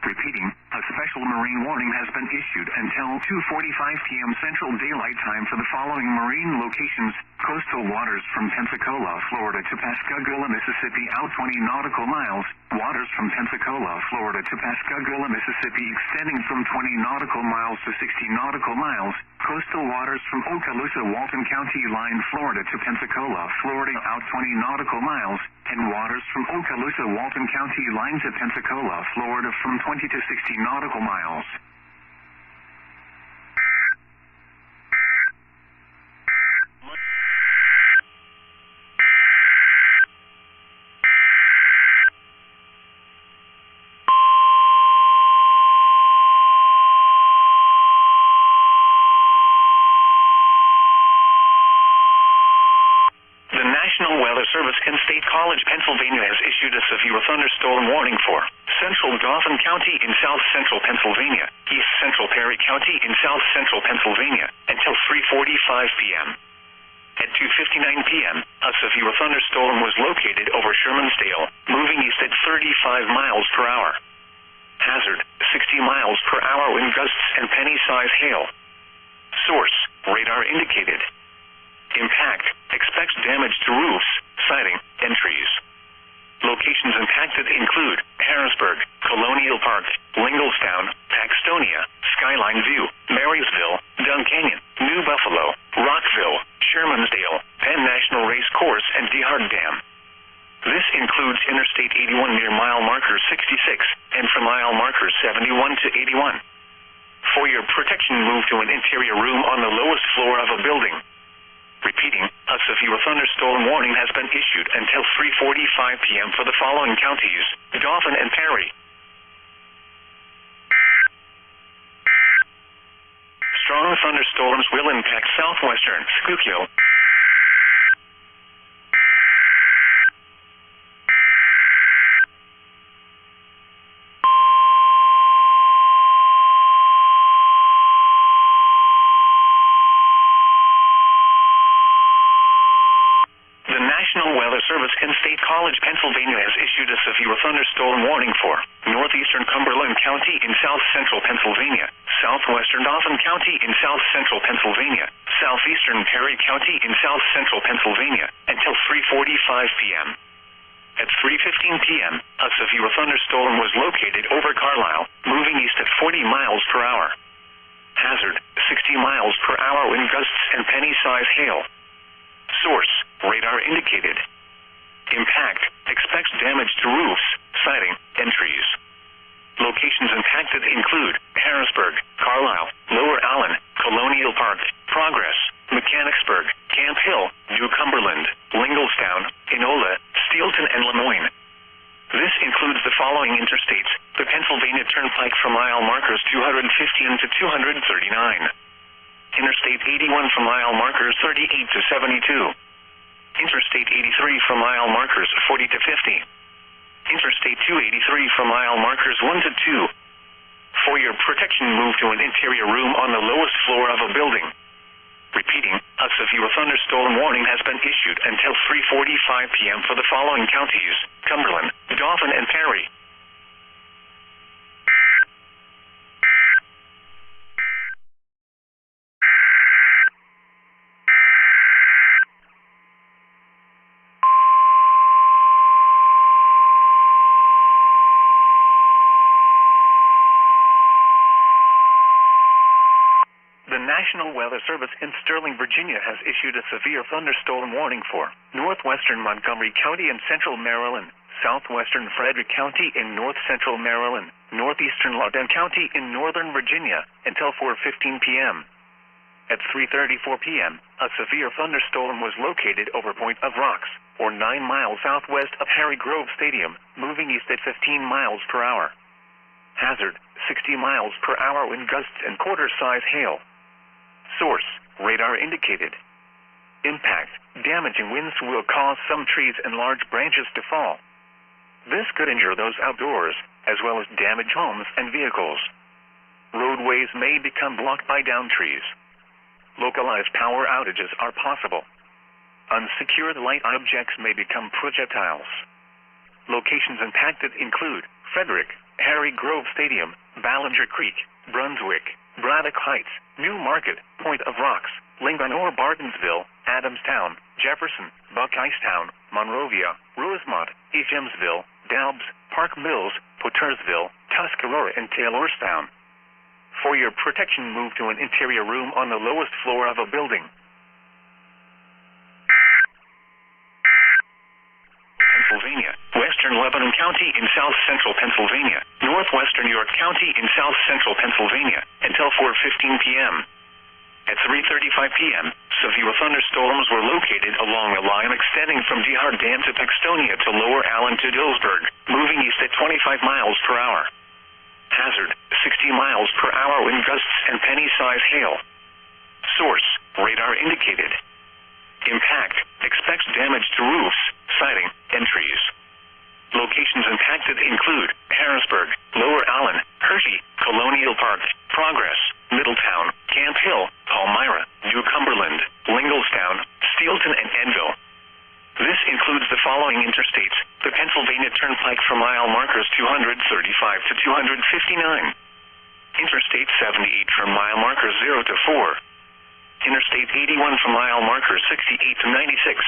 Repeating, a special marine warning has been issued until 2:45 p.m. Central Daylight Time for the following marine locations: Coastal waters from Pensacola, Florida to Pascagoula, Mississippi out 20 nautical miles. Waters from Pensacola, Florida to Pascagoula, Mississippi extending from 20 nautical miles to 60 nautical miles. Coastal waters from Okaloosa, Walton County line, Florida to Pensacola, Florida out 20 nautical miles. And waters from Okaloosa, Walton County line to Pensacola, Florida from 20 to 60 nautical miles. Service in State College, Pennsylvania has issued a severe thunderstorm warning for Central Dauphin County in South Central Pennsylvania, East Central Perry County in South Central Pennsylvania until 3:45 p.m. At 2:59 p.m., a severe thunderstorm was located over Shermansdale, moving east at 35 miles per hour. Hazard, 60 miles per hour wind gusts and penny-size hail. Source, radar indicated. Impact, expects damage to roofs, siding, and trees. Locations impacted include Harrisburg, Colonial Park, Linglestown, Paxtonia, Skyline View, Marysville, Dun Canyon, New Buffalo, Rockville, Shermansdale, Penn National Race Course, and DeHart Dam. This includes Interstate 81 near mile marker 66 and from mile markers 71 to 81. For your protection, move to an interior room on the lowest floor of a building. Repeating, a severe thunderstorm warning has been issued until 3:45 p.m. for the following counties: Dauphin and Perry. Strong thunderstorms will impact southwestern Schuylkill, Service in State College, Pennsylvania has issued a severe thunderstorm warning for northeastern Cumberland County in south central Pennsylvania, southwestern Dauphin County in south central Pennsylvania, southeastern Perry County in south central Pennsylvania until 3:45 p.m. At 3:15 p.m., a severe thunderstorm was located over Carlisle, moving east at 40 miles per hour. Hazard, 60 miles per hour wind gusts and penny-size hail. Source, radar indicated. Impact, expects damage to roofs, siding, and trees. Locations impacted include Harrisburg, Carlisle, Lower Allen, Colonial Park, Progress, Mechanicsburg, Camp Hill, New Cumberland, Linglestown, Enola, Steelton, and Lemoyne. This includes the following interstates: the Pennsylvania Turnpike from mile markers 215 to 239. Interstate 81 from mile markers 38 to 72. Interstate 83 from mile markers 40 to 50. Interstate 283 from mile markers 1 to 2. For your protection, move to an interior room on the lowest floor of a building. Repeating, a severe thunderstorm warning has been issued until 3:45 p.m. for the following counties: Cumberland, Dauphin, and Perry. National Weather Service in Sterling, Virginia has issued a severe thunderstorm warning for northwestern Montgomery County in central Maryland, southwestern Frederick County in north central Maryland, northeastern Loudoun County in northern Virginia until 4:15 p.m. At 3:34 p.m., a severe thunderstorm was located over Point of Rocks, or 9 miles southwest of Harry Grove Stadium, moving east at 15 miles per hour. Hazard, 60 miles per hour wind gusts and quarter-size hail. Source, radar indicated. Impact, damaging winds will cause some trees and large branches to fall. This could injure those outdoors, as well as damage homes and vehicles. Roadways may become blocked by downed trees. Localized power outages are possible. Unsecured light objects may become projectiles. Locations impacted include Frederick, Harry Grove Stadium, Ballinger Creek, Brunswick, Braddock Heights, New Market, Point of Rocks, Lincoln or Bartonsville, Adamstown, Jefferson, Buckeyestown, Monrovia, Rosemont, Jamesville, Dalbs, Park Mills, Pottersville, Tuscarora, and Taylorstown. For your protection, move to an interior room on the lowest floor of a building. Pennsylvania, western Lebanon County in south central Pennsylvania, northwestern York County in south central Pennsylvania, until 4:15 p.m. At 3:35 p.m., severe thunderstorms were located along a line extending from Dehart Dam to Paxtonia to Lower Allen to Dillsburg, moving east at 25 miles per hour. Hazard, 60 miles per hour wind gusts and penny-size hail. Source, radar indicated. Impact, expects damage to roofs, siding, and trees. Locations impacted include Harrisburg, Lower Allen, Hershey, Colonial Park, Progress, Middletown, Camp Hill, Palmyra, New Cumberland, Linglestown, Steelton, and Enville. This includes the following interstates: the Pennsylvania Turnpike for mile markers 235 to 259, Interstate 78 for mile markers 0 to 4, Interstate 81 for mile markers 68 to 96,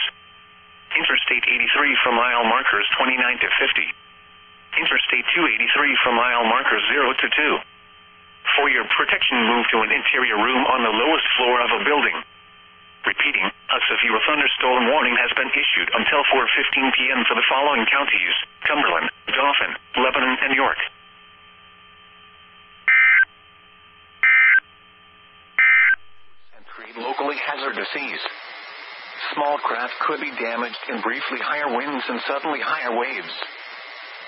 Interstate 83 for mile markers 29 to 50, Interstate 283 for mile markers 0 to 2. For your protection, move to an interior room on the lowest floor of a building. Repeating, a severe thunderstorm warning has been issued until 4:15 p.m. for the following counties: Cumberland, Dauphin, Lebanon, and York. And create locally hazardous seas. Small craft could be damaged in briefly higher winds and suddenly higher waves.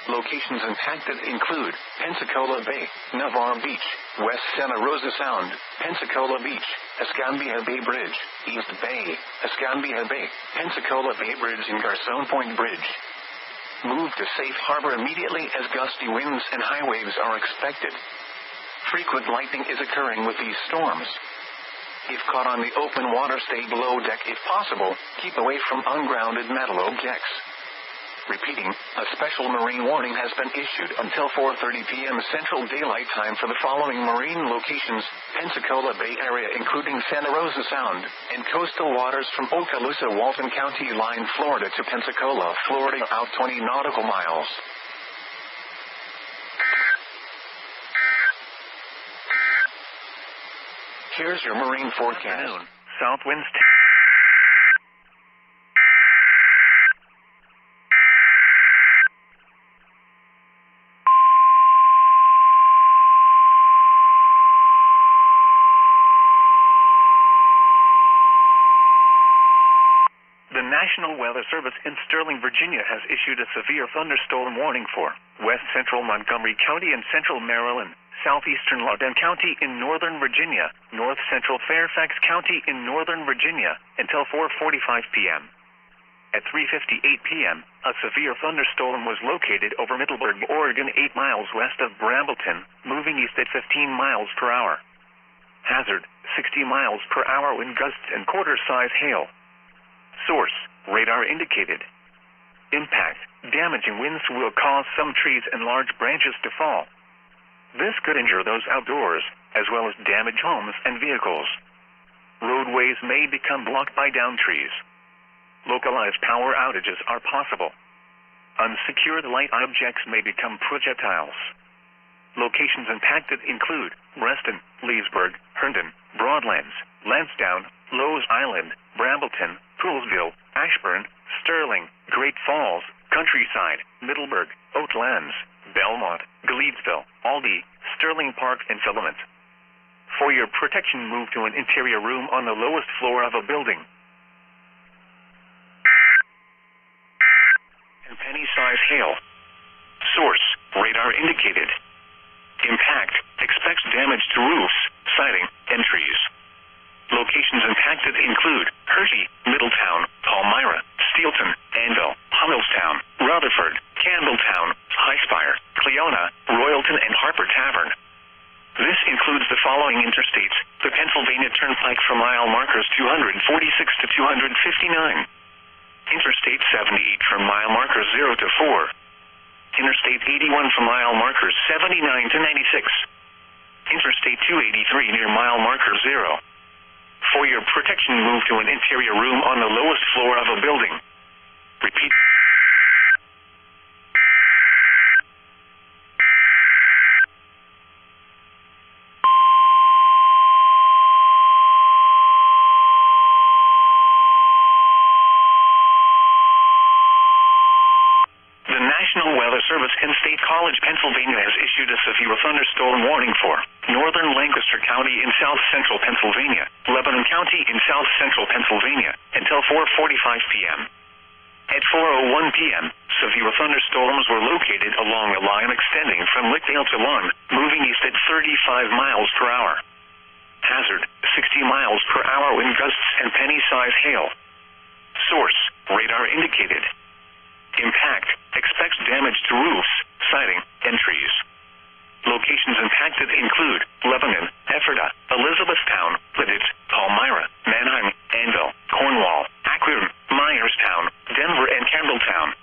Locations impacted include Pensacola Bay, Navarre Beach, West Santa Rosa Sound, Pensacola Beach, Escambia Bay Bridge, East Bay, Escambia Bay, Pensacola Bay Bridge, and Garcon Point Bridge. Move to safe harbor immediately as gusty winds and high waves are expected. Frequent lightning is occurring with these storms. If caught on the open water, stay below deck if possible. Keep away from ungrounded metal objects. Repeating, a special marine warning has been issued until 4:30 p.m. Central Daylight Time for the following marine locations: Pensacola Bay area including Santa Rosa Sound, and coastal waters from Okaloosa, Walton County line, Florida to Pensacola, Florida, out 20 nautical miles. Here's your marine forecast. South winds. The National Weather Service in Sterling, Virginia has issued a severe thunderstorm warning for west central Montgomery County in central Maryland, southeastern Loudoun County in northern Virginia, north central Fairfax County in northern Virginia, until 4:45 p.m. At 3:58 p.m., a severe thunderstorm was located over Middleburg, Oregon, 8 miles west of Brambleton, moving east at 15 miles per hour. Hazard, 60 miles per hour wind gusts and quarter-size hail. Source, radar indicated. Impact, damaging winds will cause some trees and large branches to fall. This could injure those outdoors, as well as damage homes and vehicles. Roadways may become blocked by downed trees. Localized power outages are possible. Unsecured light objects may become projectiles. Locations impacted include Reston, Leesburg, Herndon, Broadlands, Lansdowne, Lowe's Island, Brambleton, Poolsville, Ashburn, Sterling, Great Falls, Countryside, Middleburg, Oatlands, Belmont, Gleedsville, Aldie, Sterling Park, and Filament. For your protection, move to an interior room on the lowest floor of a building. And penny-size hail. Source, radar indicated. Impact, expects damage to roofs, siding, and trees. Locations impacted include Hershey, Middletown, Palmyra, Steelton, Anvil, Hummelstown, Rutherford, Campbelltown, Highspire, Cleona, Royalton, and Harper Tavern. This includes the following interstates: the Pennsylvania Turnpike for mile markers 246 to 259, Interstate 78 for mile markers 0 to 4, Interstate 81 for mile markers 79 to 96, Interstate 283 near mile marker 0, For your protection, move to an interior room on the lowest floor of a building. Repeat. The National Weather Service in State College, Pennsylvania has issued a severe thunderstorm warning for northern Lancaster County in south central Pennsylvania, Lebanon County in south central Pennsylvania, until 4:45 p.m. At 4:01 p.m., severe thunderstorms were located along a line extending from Lickdale to Lund, moving east at 35 miles per hour. Hazard, 60 miles per hour wind gusts and penny-sized hail. Source, radar indicated. Impact, expects damage to roofs, siding, and trees. Locations impacted include Lebanon, Ephrata, Elizabethtown, Lidditz, Palmyra, Manheim, Anvil, Cornwall, Akron, Myerstown, Denver, and Campbelltown.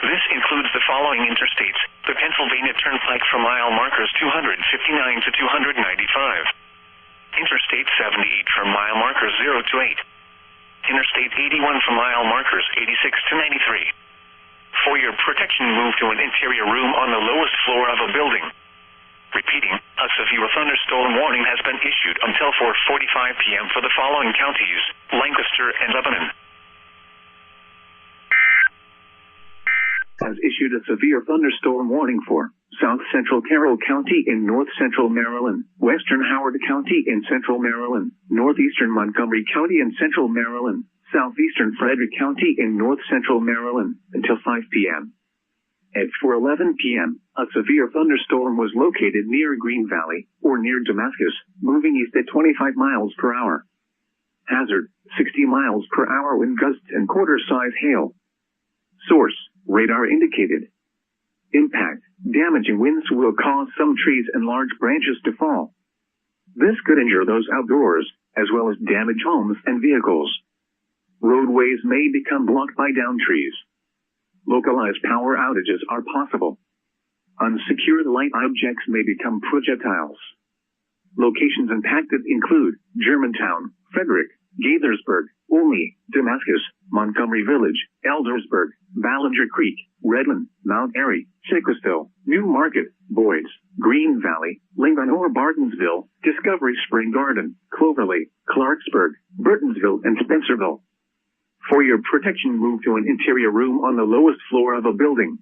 This includes the following interstates: the Pennsylvania Turnpike from mile markers 259 to 295. Interstate 78 from mile markers 0 to 8. Interstate 81 from mile markers 86 to 93. For your protection, move to an interior room on the lowest floor of a building. Repeating, a severe thunderstorm warning has been issued until 4:45 p.m. for the following counties: Lancaster and Lebanon. Has issued a severe thunderstorm warning for South Central Carroll County in North Central Maryland, Western Howard County in Central Maryland, Northeastern Montgomery County in Central Maryland, Southeastern Frederick County in North Central Maryland, until 5 p.m. At 4:11 p.m., a severe thunderstorm was located near Green Valley, or near Damascus, moving east at 25 miles per hour. Hazard, 60 miles per hour wind gusts and quarter-size hail. Source, radar indicated. Impact, damaging winds will cause some trees and large branches to fall. This could injure those outdoors, as well as damage homes and vehicles. Roadways may become blocked by downed trees. Localized power outages are possible. Unsecured light objects may become projectiles. Locations impacted include Germantown, Frederick, Gaithersburg, Olney, Damascus, Montgomery Village, Eldersburg, Ballinger Creek, Redland, Mount Airy, Chickasville, New Market, Boyds, Green Valley, Lincoln or Bartonsville, Discovery Spring Garden, Cloverly, Clarksburg, Burtonsville, and Spencerville. For your protection, move to an interior room on the lowest floor of a building.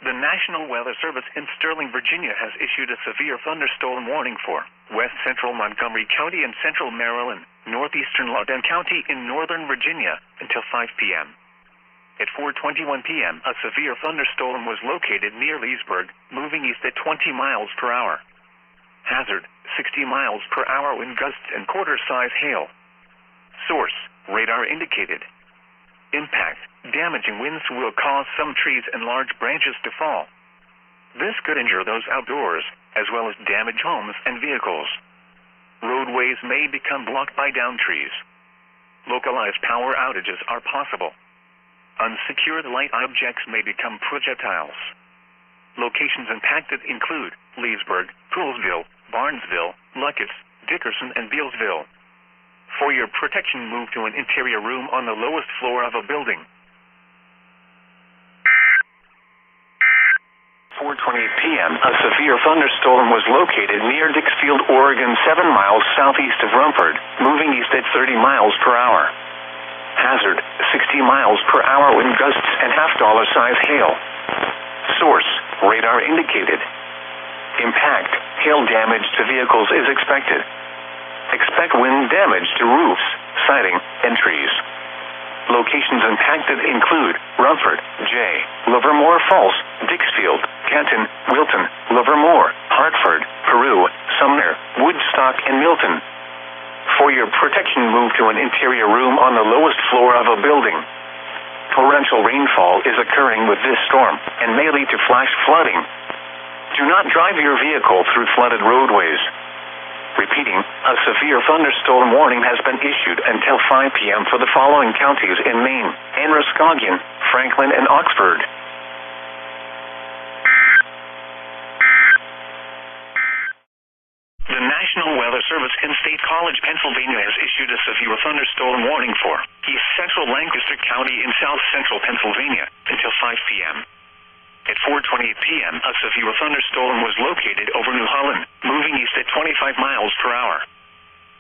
The National Weather Service in Sterling, Virginia has issued a severe thunderstorm warning for West Central Montgomery County in Central Maryland, Northeastern Loudoun County in Northern Virginia, until 5 p.m. At 4:21 p.m., a severe thunderstorm was located near Leesburg, moving east at 20 miles per hour. Hazard, 60 miles per hour wind gusts and quarter-size hail. Source, radar indicated. Impact, damaging winds will cause some trees and large branches to fall. This could injure those outdoors, as well as damage homes and vehicles. Roadways may become blocked by downed trees. Localized power outages are possible. Unsecured light objects may become projectiles. Locations impacted include Leesburg, Poolsville, Barnesville, Luckett's, Dickerson, and Bealsville. For your protection, move to an interior room on the lowest floor of a building. 4:28 p.m., a severe thunderstorm was located near Dixfield, Oregon, 7 miles southeast of Rumford, moving east at 30 miles per hour. Hazard, 60 miles per hour wind gusts and half-dollar-size hail. Source, radar indicated. Impact, hail damage to vehicles is expected. Expect wind damage to roofs, siding, and trees. Locations impacted include Rumford, Jay, Livermore Falls, Dixfield, Canton, Wilton, Livermore, Hartford, Peru, Sumner, Woodstock, and Milton. For your protection, move to an interior room on the lowest floor of a building. Torrential rainfall is occurring with this storm and may lead to flash flooding. Do not drive your vehicle through flooded roadways. Repeating, a severe thunderstorm warning has been issued until 5 p.m. for the following counties in Maine: Androscoggin, Franklin, and Oxford. The National Weather Service in State College, Pennsylvania has issued a severe thunderstorm warning for East Central Lancaster County in South Central Pennsylvania until 5 p.m. At 4:28 p.m., a severe thunderstorm was located over New Holland, moving east at 25 miles per hour.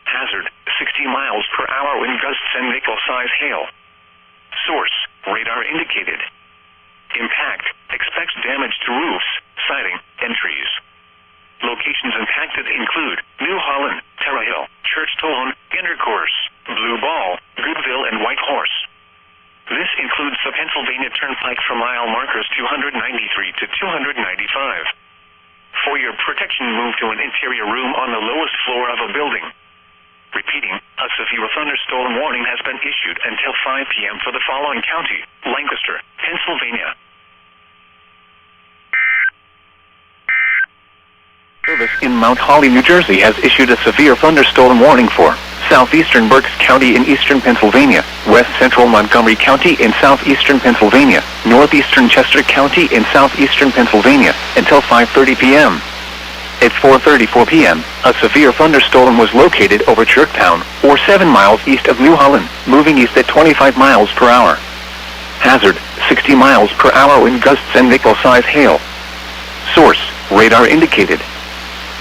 Hazard, 60 miles per hour wind gusts and nickel-size hail. Source, radar indicated. Impact, expects damage to roofs, siding, and trees. Locations impacted include New Holland, Terra Hill, Churchtown, Intercourse, Blue Ball, Goodville, and White Horse. This includes the Pennsylvania Turnpike from mile markers 293 to 295. For your protection, move to an interior room on the lowest floor of a building. Repeating, a severe thunderstorm warning has been issued until 5 p.m. for the following county: Lancaster, Pennsylvania. Service in Mount Holly, New Jersey has issued a severe thunderstorm warning for southeastern Berks County in eastern Pennsylvania, west central Montgomery County in southeastern Pennsylvania, northeastern Chester County in southeastern Pennsylvania until 5:30 p.m. At 4:34 p.m., a severe thunderstorm was located over Churchtown, or 7 miles east of New Holland, moving east at 25 miles per hour. Hazard, 60 miles per hour wind gusts and nickel-size hail. Source, radar indicated.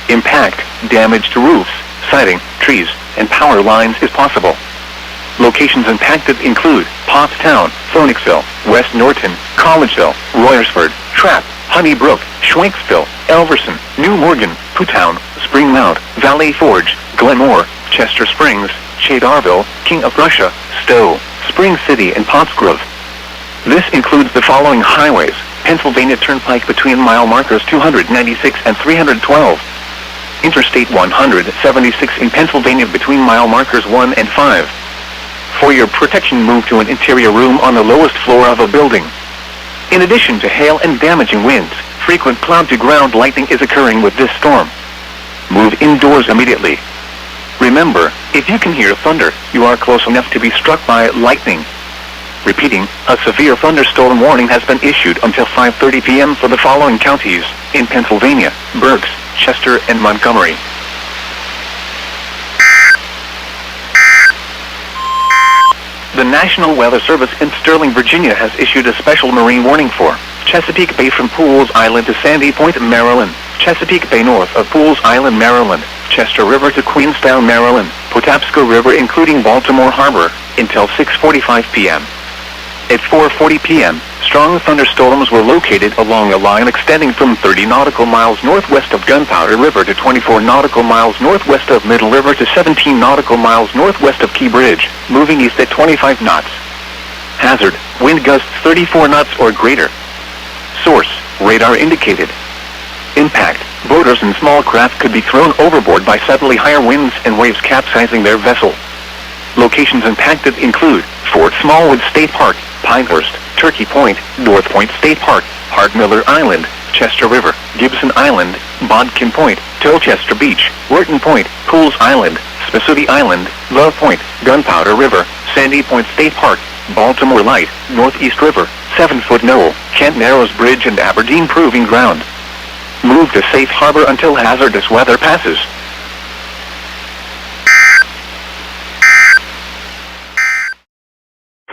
Impact, damage to roofs, siding, trees, and power lines is possible. Locations impacted include Pottstown, Phoenixville, West Norton, Collegeville, Royersford, Trapp, Honeybrook, Schwenksville, Elverson, New Morgan, Pootown, Spring Mount, Valley Forge, Glenmore, Chester Springs, Chadarville, King of Prussia, Stowe, Spring City, and Pottsgrove. This includes the following highways: Pennsylvania Turnpike between mile markers 296 and 312. Interstate 176 in Pennsylvania between mile markers 1 and 5. For your protection, move to an interior room on the lowest floor of a building. In addition to hail and damaging winds, frequent cloud-to-ground lightning is occurring with this storm. Move indoors immediately. Remember, if you can hear thunder, you are close enough to be struck by lightning. Repeating, a severe thunderstorm warning has been issued until 5:30 p.m. for the following counties in Pennsylvania: Berks, Chester, and Montgomery. The National Weather Service in Sterling, Virginia has issued a special marine warning for Chesapeake Bay from Pools Island to Sandy Point, Maryland, Chesapeake Bay north of Pools Island, Maryland, Chester River to Queenstown, Maryland, Patapsco River including Baltimore Harbor, until 6:45 p.m. At 4:40 p.m., strong thunderstorms were located along a line extending from 30 nautical miles northwest of Gunpowder River to 24 nautical miles northwest of Middle River to 17 nautical miles northwest of Key Bridge, moving east at 25 knots. Hazard, wind gusts 34 knots or greater. Source, radar indicated. Impact, boaters and small craft could be thrown overboard by suddenly higher winds and waves capsizing their vessel. Locations impacted include Fort Smallwood State Park, Pinehurst, Turkey Point, North Point State Park, Hart-Miller Island, Chester River, Gibson Island, Bodkin Point, Towchester Beach, Wharton Point, Pools Island, Spassuti Island, Love Point, Gunpowder River, Sandy Point State Park, Baltimore Light, Northeast River, 7-Foot Knoll, Kent Narrows Bridge, and Aberdeen Proving Ground. Move to safe harbor until hazardous weather passes.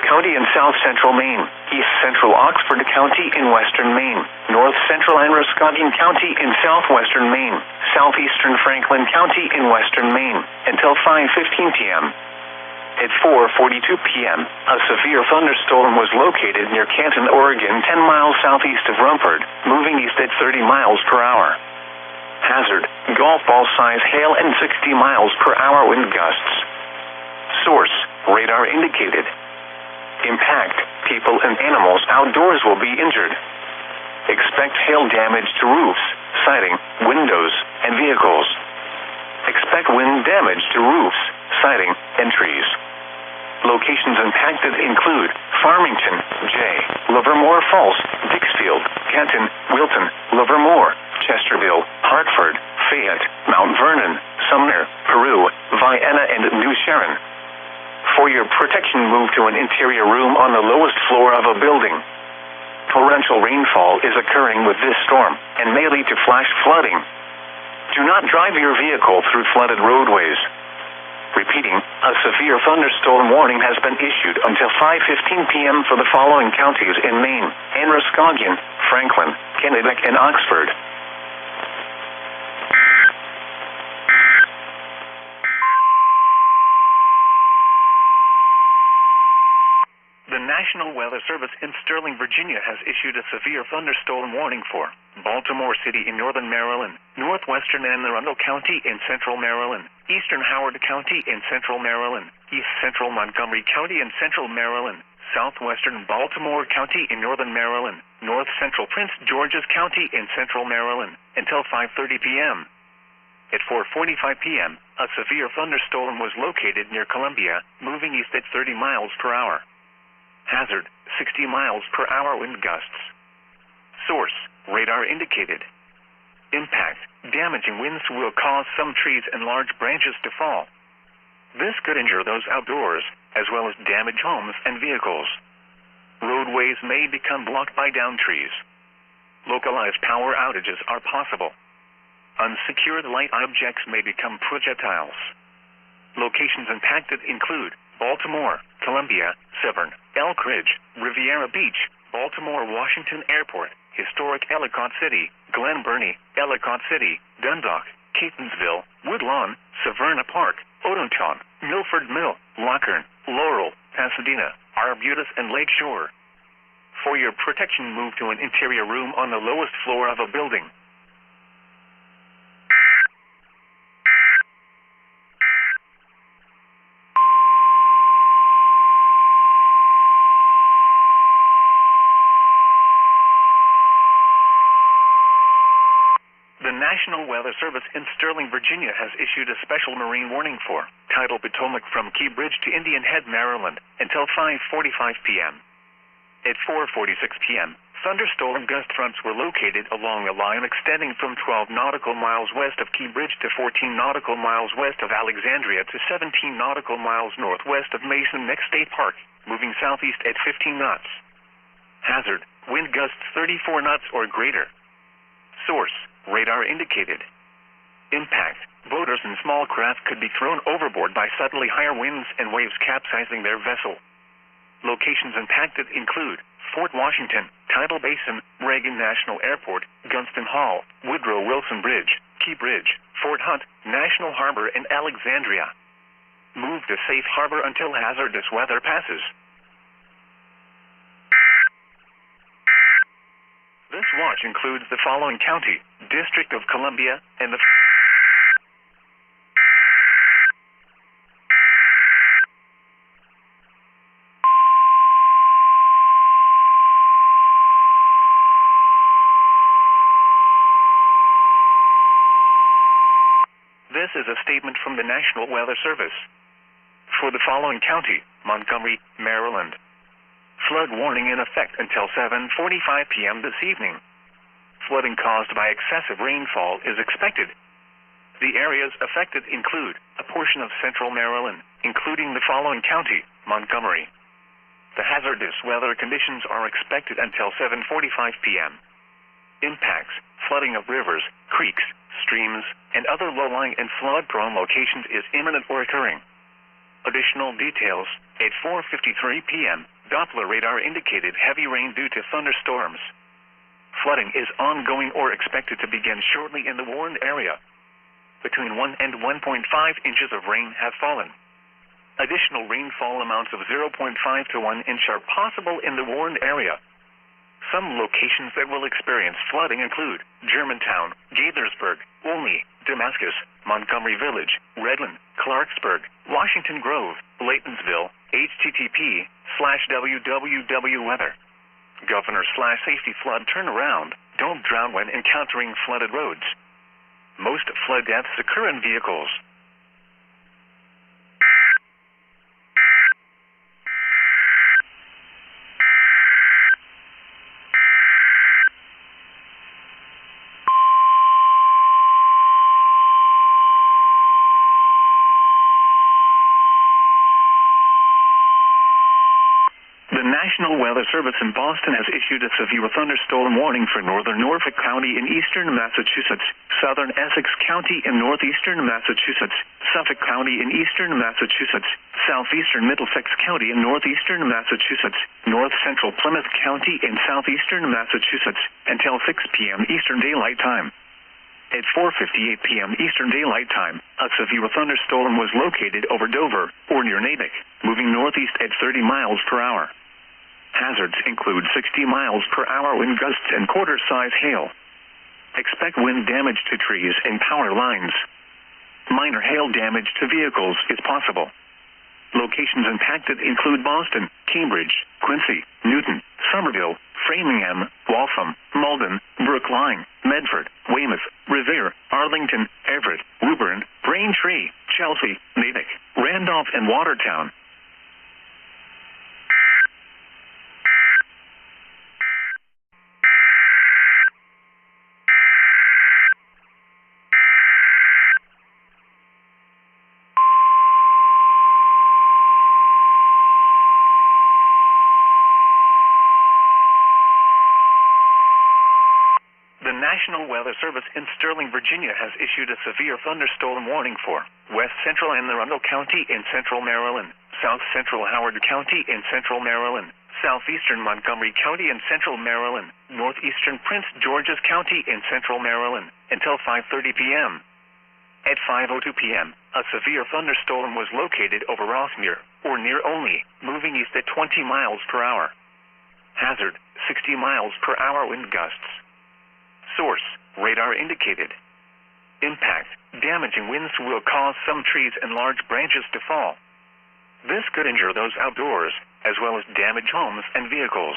County in South Central Maine, East Central Oxford County in Western Maine, North Central Androscoggin County in Southwestern Maine, Southeastern Franklin County in Western Maine, until 5:15 p.m. At 4:42 p.m., a severe thunderstorm was located near Canton, Oregon, 10 miles southeast of Rumford, moving east at 30 miles per hour. Hazard, golf ball size hail and 60 miles per hour wind gusts. Source, radar indicated. Impact, people and animals outdoors will be injured. Expect hail damage to roofs, siding, windows, and vehicles. Expect wind damage to roofs, siding, and trees. Locations impacted include Farmington, Jay, Livermore Falls, Dixfield, Kenton, Wilton, Livermore, Chesterville, Hartford, Lafayette, Mount Vernon, Sumner, Peru, Vienna, and New Sharon. For your protection, move to an interior room on the lowest floor of a building. Torrential rainfall is occurring with this storm and may lead to flash flooding. Do not drive your vehicle through flooded roadways. Repeating, a severe thunderstorm warning has been issued until 5:15 p.m. for the following counties in Maine: Androscoggin, Franklin, Kennebec, and Oxford. The National Weather Service in Sterling, Virginia has issued a severe thunderstorm warning for Baltimore City in northern Maryland, northwestern Anne Arundel County in central Maryland, eastern Howard County in central Maryland, east central Montgomery County in central Maryland, southwestern Baltimore County in northern Maryland, north central Prince George's County in central Maryland, until 5:30 p.m. At 4:45 p.m., a severe thunderstorm was located near Columbia, moving east at 30 miles per hour. Hazard, 60 miles per hour wind gusts. Source, radar indicated. Impact, damaging winds will cause some trees and large branches to fall. This could injure those outdoors, as well as damage homes and vehicles. Roadways may become blocked by downed trees. Localized power outages are possible. Unsecured light objects may become projectiles. Locations impacted include Baltimore, Columbia, Severn, Elk Ridge, Riviera Beach, Baltimore Washington Airport, Historic Ellicott City, Glen Burnie, Ellicott City, Dundalk, Catonsville, Woodlawn, Severna Park, Odenton, Milford Mill, Lockern, Laurel, Pasadena, Arbutus, and Lake Shore. For your protection, move to an interior room on the lowest floor of a building. The National Weather Service in Sterling, Virginia has issued a special marine warning for tidal Potomac from Key Bridge to Indian Head, Maryland, until 5:45 p.m. At 4:46 p.m., thunderstorm gust fronts were located along a line extending from 12 nautical miles west of Key Bridge to 14 nautical miles west of Alexandria to 17 nautical miles northwest of Mason Neck State Park, moving southeast at 15 knots. Hazard, wind gusts 34 knots or greater. Source, radar indicated. Impact, boaters and small craft could be thrown overboard by suddenly higher winds and waves capsizing their vessel. Locations impacted include Fort Washington, Tidal Basin, Reagan National Airport, Gunston Hall, Woodrow Wilson Bridge, Key Bridge, Fort Hunt, National Harbor, and Alexandria. Move to safe harbor until hazardous weather passes. This watch includes the following county, District of Columbia, and the This is a statement from the National Weather Service. For the following county, Montgomery, Maryland. Flood warning in effect until 7:45 p.m. this evening. Flooding caused by excessive rainfall is expected. The areas affected include a portion of central Maryland, including the following county, Montgomery. The hazardous weather conditions are expected until 7:45 p.m. Impacts, flooding of rivers, creeks, streams, and other low-lying and flood-prone locations is imminent or occurring. Additional details, at 4:53 p.m., Doppler radar indicated heavy rain due to thunderstorms. Flooding is ongoing or expected to begin shortly in the warned area. Between 1 and 1.5 inches of rain have fallen. Additional rainfall amounts of 0.5 to 1 inch are possible in the warned area. Some locations that will experience flooding include Germantown, Gaithersburg, Olney, Damascus, Montgomery Village, Redland, Clarksburg, Washington Grove, Laytonsville, http://www.weather. Governor/safety flood turnaround. Don't drown when encountering flooded roads. Most flood deaths occur in vehicles. National Weather Service in Boston has issued a severe thunderstorm warning for northern Norfolk County in eastern Massachusetts, southern Essex County in northeastern Massachusetts, Suffolk County in eastern Massachusetts, southeastern Middlesex County in northeastern Massachusetts, north central Plymouth County in southeastern Massachusetts, until 6 p.m. Eastern Daylight Time. At 4:58 p.m. Eastern Daylight Time, a severe thunderstorm was located over Dover, or near Natick, moving northeast at 30 miles per hour. Hazards include 60 miles per hour wind gusts and quarter-size hail. Expect wind damage to trees and power lines. Minor hail damage to vehicles is possible. Locations impacted include Boston, Cambridge, Quincy, Newton, Somerville, Framingham, Waltham, Malden, Brookline, Medford, Weymouth, Revere, Arlington, Everett, Woburn, Braintree, Chelsea, Natick, Randolph, and Watertown. The National Weather Service in Sterling, Virginia has issued a severe thunderstorm warning for West Central Anne Arundel County in central Maryland, South Central Howard County in central Maryland, Southeastern Montgomery County in central Maryland, Northeastern Prince George's County in central Maryland, until 5:30 p.m. At 5:02 p.m., a severe thunderstorm was located over Rossmere, or near Olney, moving east at 20 miles per hour. Hazard, 60 miles per hour wind gusts. Source, radar indicated. Impact, damaging winds will cause some trees and large branches to fall. This could injure those outdoors, as well as damage homes and vehicles.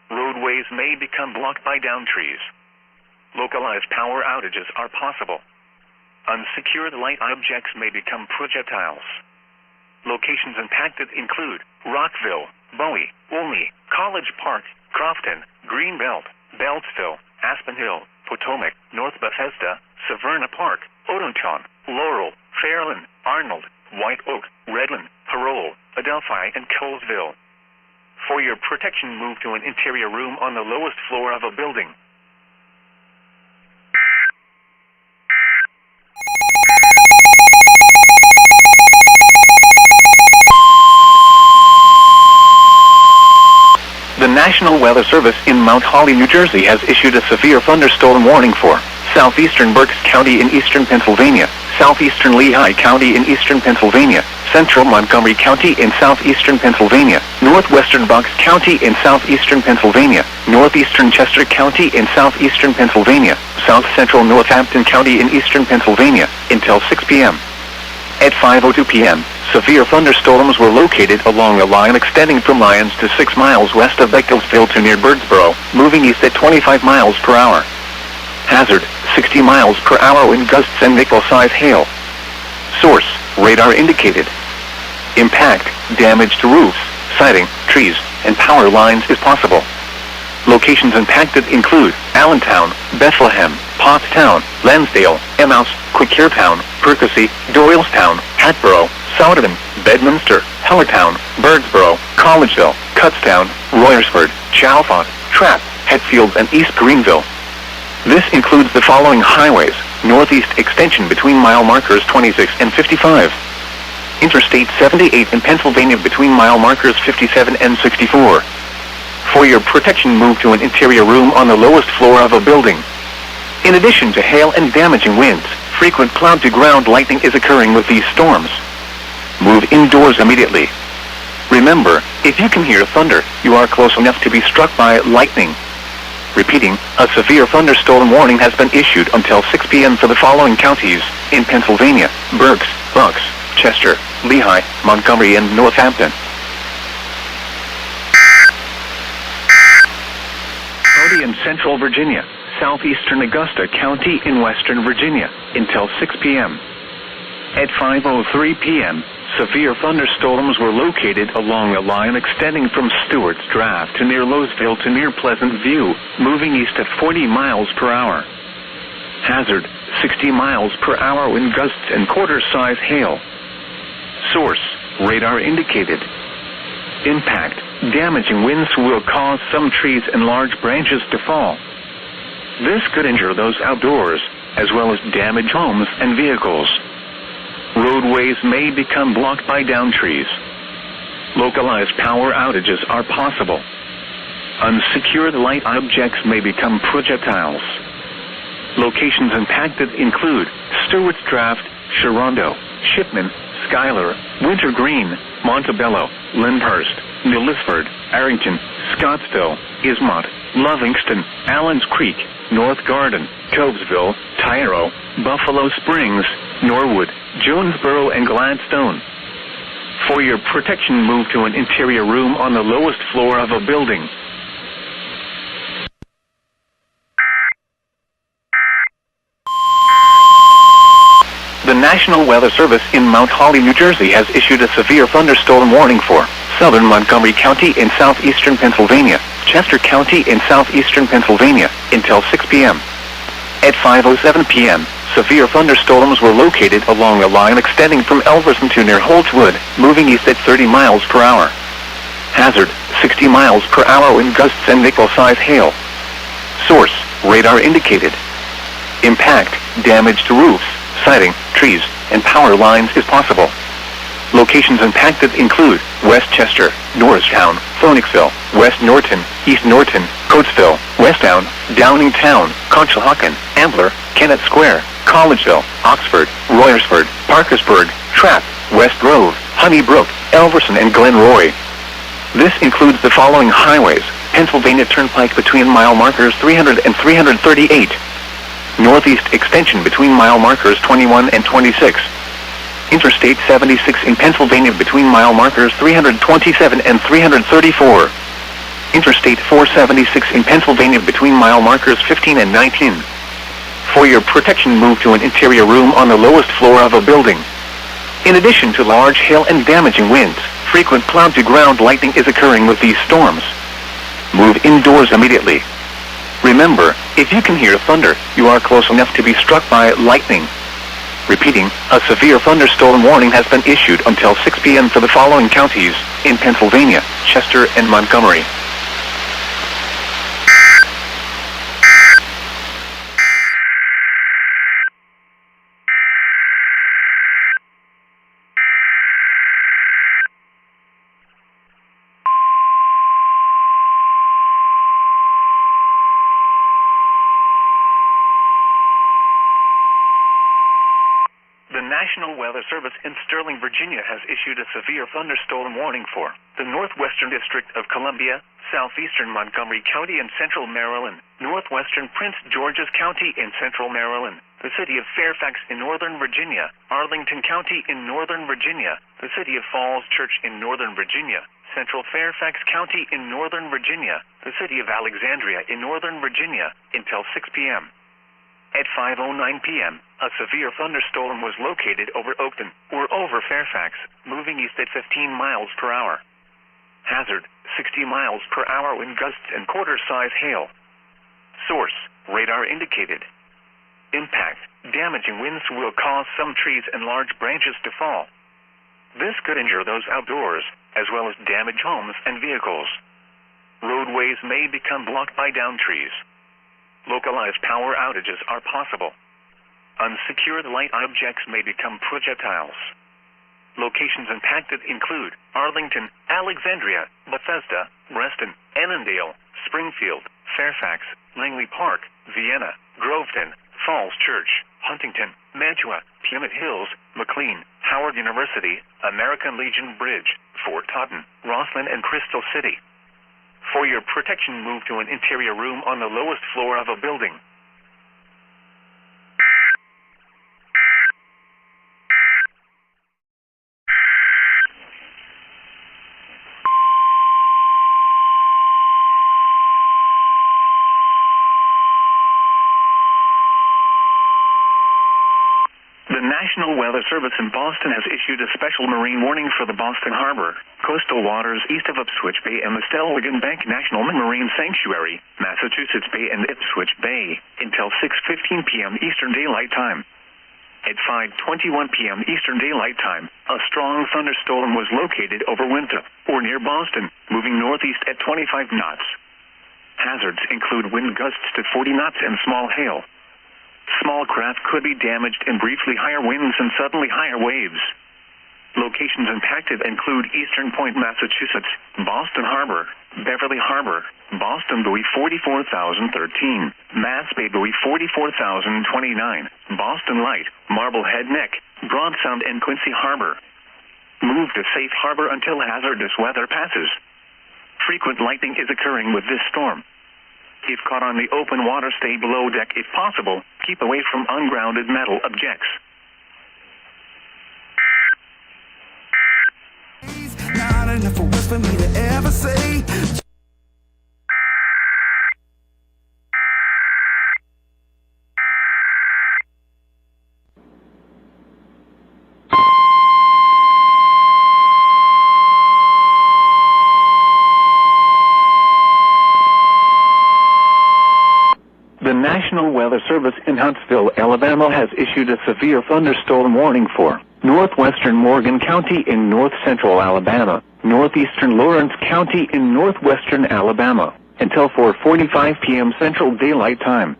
Roadways may become blocked by downed trees. Localized power outages are possible. Unsecured light objects may become projectiles. Locations impacted include Rockville, Bowie, Olney, College Park, Crofton, Greenbelt, Beltsville, Aspen Hill, Potomac, North Bethesda, Severna Park, Odenton, Laurel, Fairland, Arnold, White Oak, Redland, Parole, Adelphi, and Colesville. For your protection, move to an interior room on the lowest floor of a building. The National Weather Service in Mount Holly, New Jersey has issued a severe thunderstorm warning for southeastern Berks County in eastern Pennsylvania, southeastern Lehigh County in eastern Pennsylvania, central Montgomery County in southeastern Pennsylvania, northwestern Bucks County in southeastern Pennsylvania, northeastern Chester County in southeastern Pennsylvania, south central Northampton County in eastern Pennsylvania, until 6 p.m. At 5:02 p.m., severe thunderstorms were located along a line extending from Lyons to 6 miles west of Beachlesville to near Birdsboro, moving east at 25 miles per hour. Hazard, 60 miles per hour wind gusts and nickel-size hail. Source, radar indicated. Impact, damage to roofs, siding, trees, and power lines is possible. Locations impacted include Allentown, Bethlehem, Pottstown, Lansdale, Emmaus, Quakertown, Percy, Doylestown, Hatboro, Souderton, Bedminster, Hellertown, Birdsboro, Collegeville, Kutztown, Royersford, Chalfont, Trapp, Hetfield, and East Greenville. This includes the following highways: northeast extension between mile markers 26 and 55. Interstate 78 in Pennsylvania between mile markers 57 and 64. For your protection, move to an interior room on the lowest floor of a building. In addition to hail and damaging winds, frequent cloud-to-ground lightning is occurring with these storms. Move indoors immediately. Remember, if you can hear thunder, you are close enough to be struck by lightning. Repeating, a severe thunderstorm warning has been issued until 6 p.m. for the following counties in Pennsylvania: Berks, Bucks, Chester, Lehigh, Montgomery, and Northampton. County in central Virginia, southeastern Augusta County in western Virginia, until 6 p.m. At 5:03 p.m., severe thunderstorms were located along a line extending from Stewart's Draft to near Lowesville to near Pleasant View, moving east at 40 miles per hour. Hazard, 60 miles per hour wind gusts and quarter-size hail. Source, radar indicated. Impact, damaging winds will cause some trees and large branches to fall. This could injure those outdoors, as well as damage homes and vehicles. Roadways may become blocked by downed trees. Localized power outages are possible. Unsecured light objects may become projectiles. Locations impacted include Stewart's Draft, Sharonda, Shipman, Schuyler, Wintergreen, Montebello, Lyndhurst, New Lisford, Arrington, Scottsville, Ismont, Lovingston, Allens Creek, North Garden, Covesville, Tyro, Buffalo Springs, Norwood, Jonesboro, and Gladstone. For your protection, move to an interior room on the lowest floor of a building. The National Weather Service in Mount Holly, New Jersey has issued a severe thunderstorm warning for southern Montgomery County in southeastern Pennsylvania, Chester County in southeastern Pennsylvania, until 6 p.m. At 5:07 p.m., severe thunderstorms were located along a line extending from Elverson to near Holtzwood, moving east at 30 miles per hour. Hazard, 60 miles per hour wind gusts and nickel-size hail. Source, radar indicated. Impact, damage to roofs, siding, trees, and power lines is possible. Locations impacted include Westchester, Norristown, Phoenixville, West Norton, East Norton, Coatesville, Westtown, Downingtown, Conshohocken, Ambler, Kennett Square, Collegeville, Oxford, Royersford, Parkersburg, Trapp, West Grove, Honeybrook, Elverson, and Glenroy. This includes the following highways: Pennsylvania Turnpike between mile markers 300 and 338. Northeast extension between mile markers 21 and 26. Interstate 76 in Pennsylvania between mile markers 327 and 334. Interstate 476 in Pennsylvania between mile markers 15 and 19. For your protection, move to an interior room on the lowest floor of a building. In addition to large hail and damaging winds, frequent cloud-to-ground lightning is occurring with these storms. Move indoors immediately. Remember, if you can hear thunder, you are close enough to be struck by lightning. Repeating, a severe thunderstorm warning has been issued until 6 p.m. for the following counties in Pennsylvania: Chester and Montgomery. The National Weather Service in Sterling, Virginia has issued a severe thunderstorm warning for the Northwestern District of Columbia, Southeastern Montgomery County in Central Maryland, Northwestern Prince George's County in Central Maryland, the City of Fairfax in Northern Virginia, Arlington County in Northern Virginia, the City of Falls Church in Northern Virginia, Central Fairfax County in Northern Virginia, the City of Alexandria in Northern Virginia, until 6 p.m. At 5:09 p.m., a severe thunderstorm was located over Oakton, or over Fairfax, moving east at 15 miles per hour. Hazard, 60 miles per hour wind gusts and quarter-size hail. Source, radar indicated. Impact, damaging winds will cause some trees and large branches to fall. This could injure those outdoors, as well as damage homes and vehicles. Roadways may become blocked by downed trees. Localized power outages are possible. Unsecured light objects may become projectiles. Locations impacted include Arlington, Alexandria, Bethesda, Reston, Annandale, Springfield, Fairfax, Langley Park, Vienna, Groveton, Falls Church, Huntington, Mantua, Plymouth Hills, McLean, Howard University, American Legion Bridge, Fort Totten, Roslyn, and Crystal City. For your protection, move to an interior room on the lowest floor of a building. The National Weather Service in Boston has issued a special marine warning for the Boston Harbor, coastal waters east of Ipswich Bay, and the Stellwagen Bank National Marine Sanctuary, Massachusetts Bay and Ipswich Bay, until 6:15 p.m. Eastern Daylight Time. At 5:21 p.m. Eastern Daylight Time, a strong thunderstorm was located over Winthrop, or near Boston, moving northeast at 25 knots. Hazards include wind gusts to 40 knots and small hail. Small craft could be damaged in briefly higher winds and suddenly higher waves. Locations impacted include Eastern Point, Massachusetts, Boston Harbor, Beverly Harbor, Boston buoy 44,013, Mass Bay buoy 44,029, Boston Light, Marblehead Neck, Broad Sound, and Quincy Harbor. Move to safe harbor until hazardous weather passes. Frequent lightning is occurring with this storm. If caught on the open water, stay below deck if possible. Keep away from ungrounded metal objects. Not enough words for me to ever say. The National Weather Service in Huntsville, Alabama has issued a severe thunderstorm warning for northwestern Morgan County in north-central Alabama, northeastern Lawrence County in northwestern Alabama, until 4:45 p.m. Central Daylight Time.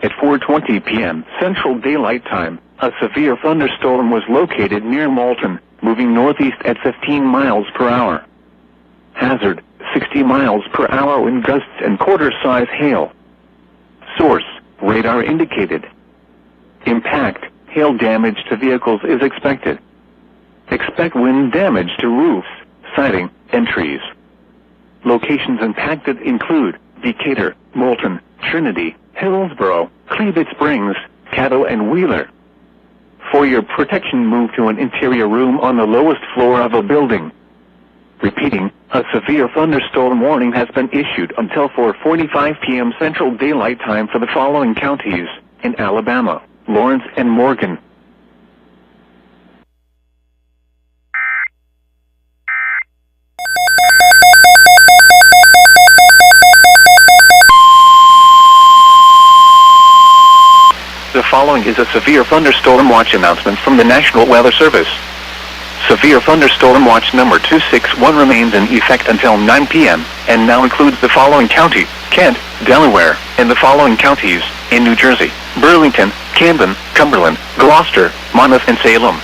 At 4:20 p.m. Central Daylight Time, a severe thunderstorm was located near Moulton, moving northeast at 15 miles per hour. Hazard, 60 miles per hour wind gusts and quarter-size hail. Source, radar indicated. Impact, hail damage to vehicles is expected. Expect wind damage to roofs, siding, and trees. Locations impacted include Decatur, Moulton, Trinity, Hillsborough, Cleveland Springs, Caddo, and Wheeler. For your protection, move to an interior room on the lowest floor of a building. Repeating, a severe thunderstorm warning has been issued until 4:45 p.m. Central Daylight Time for the following counties in Alabama: Lawrence and Morgan. The following is a severe thunderstorm watch announcement from the National Weather Service. Severe thunderstorm watch number 261 remains in effect until 9 p.m. and now includes the following county: Kent, Delaware, and the following counties in New Jersey: Burlington, Camden, Cumberland, Gloucester, Monmouth, and Salem.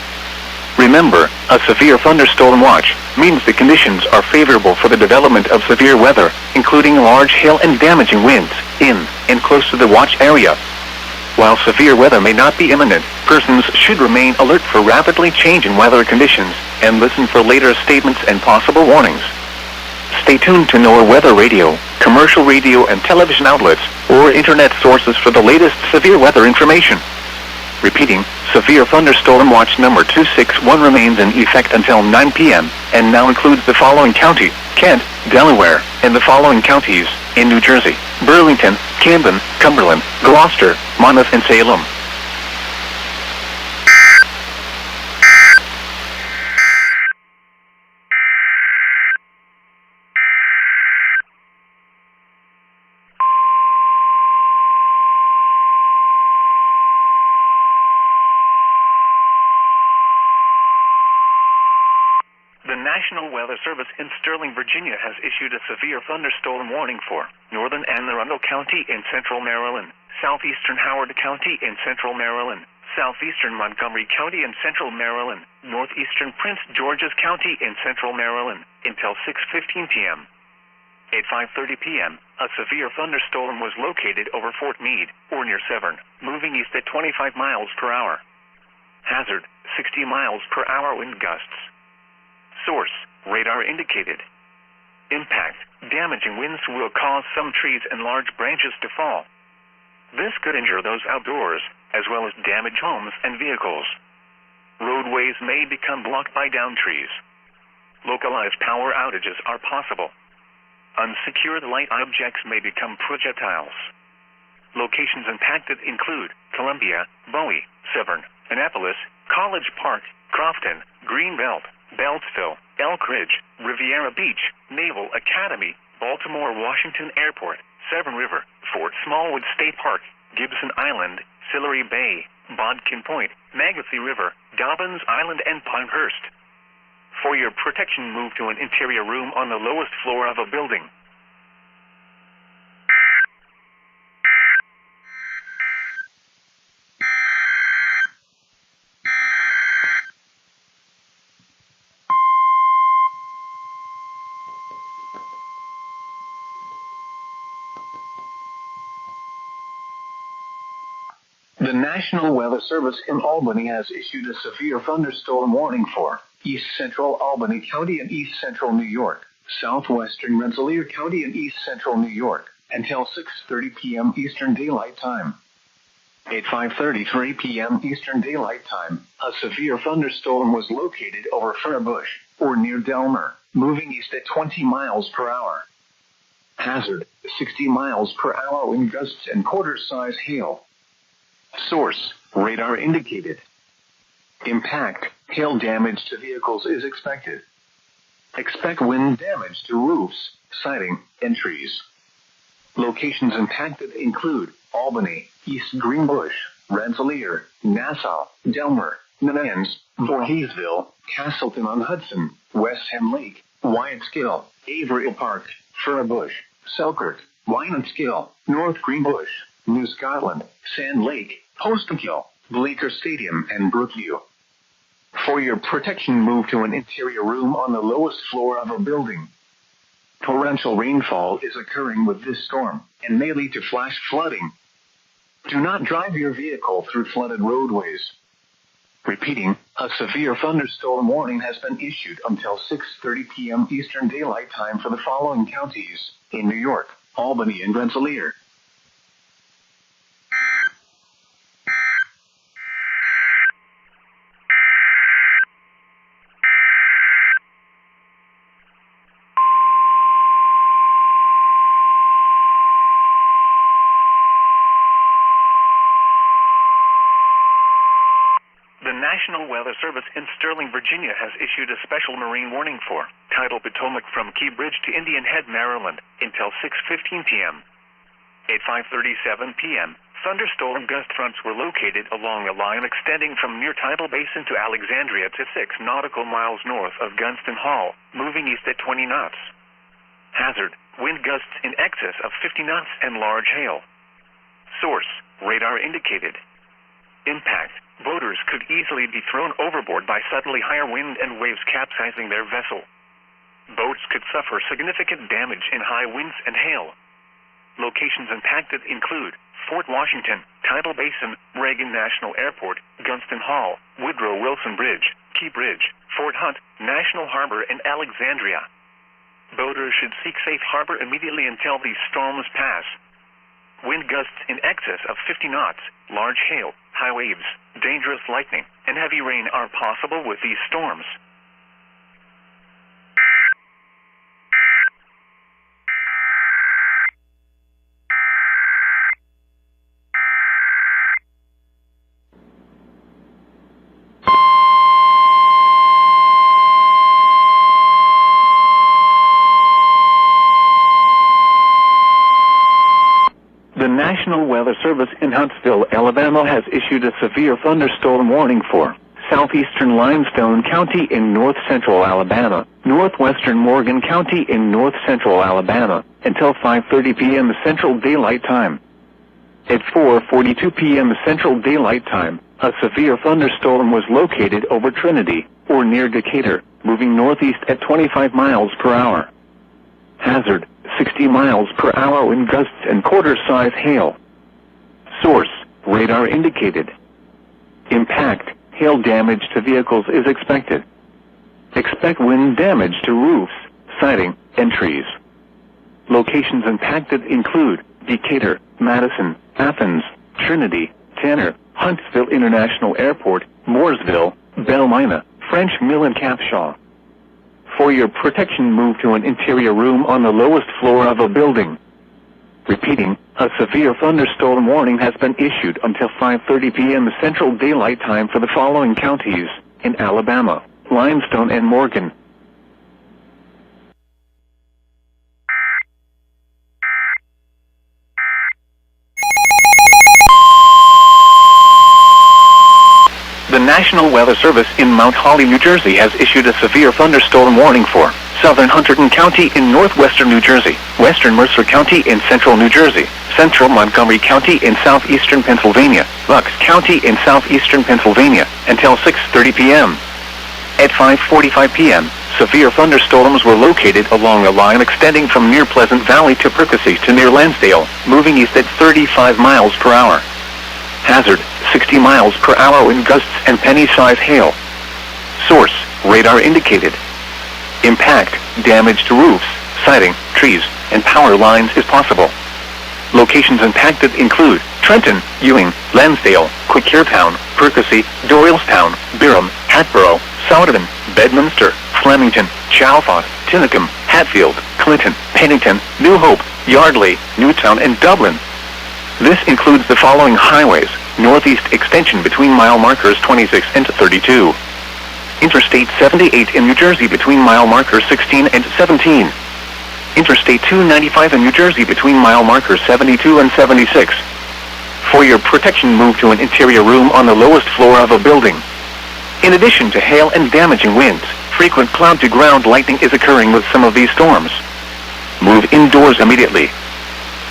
Remember, a severe thunderstorm watch means the conditions are favorable for the development of severe weather, including large hail and damaging winds in and close to the watch area. While severe weather may not be imminent, persons should remain alert for rapidly changing weather conditions and listen for later statements and possible warnings. Stay tuned to NOAA Weather Radio, commercial radio and television outlets, or internet sources for the latest severe weather information. Repeating, severe thunderstorm watch number 261 remains in effect until 9 p.m. and now includes the following county: Kent, Delaware, and the following counties in New Jersey: Burlington, Camden, Cumberland, Gloucester, Monmouth, and Salem. The National Weather Service in Sterling, Virginia has issued a severe thunderstorm warning for northern Anne Arundel County in central Maryland, southeastern Howard County in central Maryland, southeastern Montgomery County in central Maryland, northeastern Prince George's County in central Maryland until 6:15 p.m. At 5:30 p.m., a severe thunderstorm was located over Fort Meade, or near Severn, moving east at 25 miles per hour. Hazard, 60 miles per hour wind gusts. Source, radar indicated. Impact, damaging winds will cause some trees and large branches to fall. This could injure those outdoors, as well as damage homes and vehicles. Roadways may become blocked by downed trees. Localized power outages are possible. Unsecured light objects may become projectiles. Locations impacted include Columbia, Bowie, Severn, Annapolis, College Park, Crofton, Greenbelt, Beltsville, Elk Ridge, Riviera Beach, Naval Academy, Baltimore Washington Airport, Severn River, Fort Smallwood State Park, Gibson Island, Sillery Bay, Bodkin Point, Mangassee River, Dobbins Island, and Pinehurst. For your protection, move to an interior room on the lowest floor of a building. The National Weather Service in Albany has issued a severe thunderstorm warning for East Central Albany County and East Central New York, Southwestern Rensselaer County and East Central New York, until 6:30 p.m. Eastern Daylight Time. At 5:33 p.m. Eastern Daylight Time, a severe thunderstorm was located over Fairbush, or near Delmer, moving east at 20 miles per hour. Hazard, 60 miles per hour wind gusts and quarter-size hail. Source, radar indicated. Impact, hail damage to vehicles is expected. Expect wind damage to roofs, siding, and trees. Locations impacted include Albany, East Greenbush, Rensselaer, Nassau, Delmer, Nanans, Voorheesville, Castleton-on-Hudson, West Ham Lake, Wyattskill, Averill Park, Furbush, Selkirk, Wynantskill, North Greenbush, New Scotland, Sand Lake, Postenkill, Bleecker Stadium, and Brookview. For your protection, move to an interior room on the lowest floor of a building. Torrential rainfall is occurring with this storm and may lead to flash flooding. Do not drive your vehicle through flooded roadways. Repeating, a severe thunderstorm warning has been issued until 6:30 p.m. Eastern Daylight Time for the following counties in New York, Albany, and Rensselaer. National Weather Service in Sterling, Virginia has issued a special marine warning for tidal Potomac from Key Bridge to Indian Head, Maryland, until 6:15 p.m. At 5:37 p.m., thunderstorm gust fronts were located along a line extending from near Tidal Basin to Alexandria to 6 nautical miles north of Gunston Hall, moving east at 20 knots. Hazard, wind gusts in excess of 50 knots and large hail. Source, radar indicated. Impact, boaters could easily be thrown overboard by suddenly higher wind and waves capsizing their vessel. Boats could suffer significant damage in high winds and hail. Locations impacted include Fort Washington, Tidal Basin, Reagan National Airport, Gunston Hall, Woodrow Wilson Bridge, Key Bridge, Fort Hunt, National Harbor, and Alexandria. Boaters should seek safe harbor immediately until these storms pass. Wind gusts in excess of 50 knots, large hail, high waves, dangerous lightning, and heavy rain are possible with these storms. The National Weather Service in Huntsville, Alabama has issued a severe thunderstorm warning for southeastern Limestone County in north-central Alabama, northwestern Morgan County in north-central Alabama, until 5:30 p.m. Central Daylight Time. At 4:42 p.m. Central Daylight Time, a severe thunderstorm was located over Trinity, or near Decatur, moving northeast at 25 miles per hour. Hazard, 60 miles per hour wind gusts and quarter-size hail. Source, radar indicated. Impact, hail damage to vehicles is expected. Expect wind damage to roofs, siding, and trees. Locations impacted include Decatur, Madison, Athens, Trinity, Tanner, Huntsville International Airport, Mooresville, Bellmina, French Mill, and Capshaw. For your protection, move to an interior room on the lowest floor of a building. Repeating, a severe thunderstorm warning has been issued until 5:30 p.m. Central Daylight Time for the following counties in Alabama, Limestone, and Morgan. National Weather Service in Mount Holly, New Jersey has issued a severe thunderstorm warning for southern Hunterdon County in northwestern New Jersey, western Mercer County in central New Jersey, central Montgomery County in southeastern Pennsylvania, Bucks County in southeastern Pennsylvania, until 6:30 p.m. At 5:45 p.m., severe thunderstorms were located along a line extending from near Pleasant Valley to Percy to near Lansdale, moving east at 35 miles per hour. Hazard, 60 miles per hour in gusts and penny-size hail. Source, radar indicated. Impact, damage to roofs, siding, trees, and power lines is possible. Locations impacted include Trenton, Ewing, Lansdale, Quakertown, Percy, Doylestown, Byram, Hatboro, Souderton, Bedminster, Flemington, Chalfont, Tinicum, Hatfield, Clinton, Pennington, New Hope, Yardley, Newtown, and Dublin. This includes the following highways: northeast extension between mile markers 26 and 32. Interstate 78 in New Jersey between mile markers 16 and 17. Interstate 295 in New Jersey between mile markers 72 and 76. For your protection, move to an interior room on the lowest floor of a building. In addition to hail and damaging winds, frequent cloud-to-ground lightning is occurring with some of these storms. Move indoors immediately.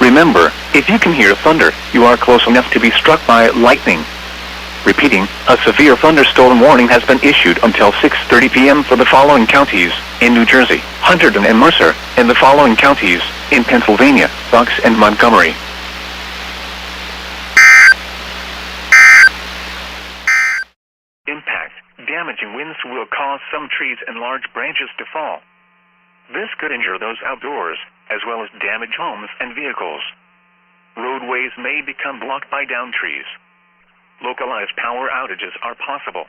Remember, if you can hear thunder, you are close enough to be struck by lightning. Repeating, a severe thunderstorm warning has been issued until 6:30 p.m. for the following counties: in New Jersey, Hunterdon and Mercer, and the following counties: in Pennsylvania, Bucks and Montgomery. Impact. Damaging winds will cause some trees and large branches to fall. This could injure those outdoors, as well as damage homes and vehicles. Roadways may become blocked by downed trees. Localized power outages are possible.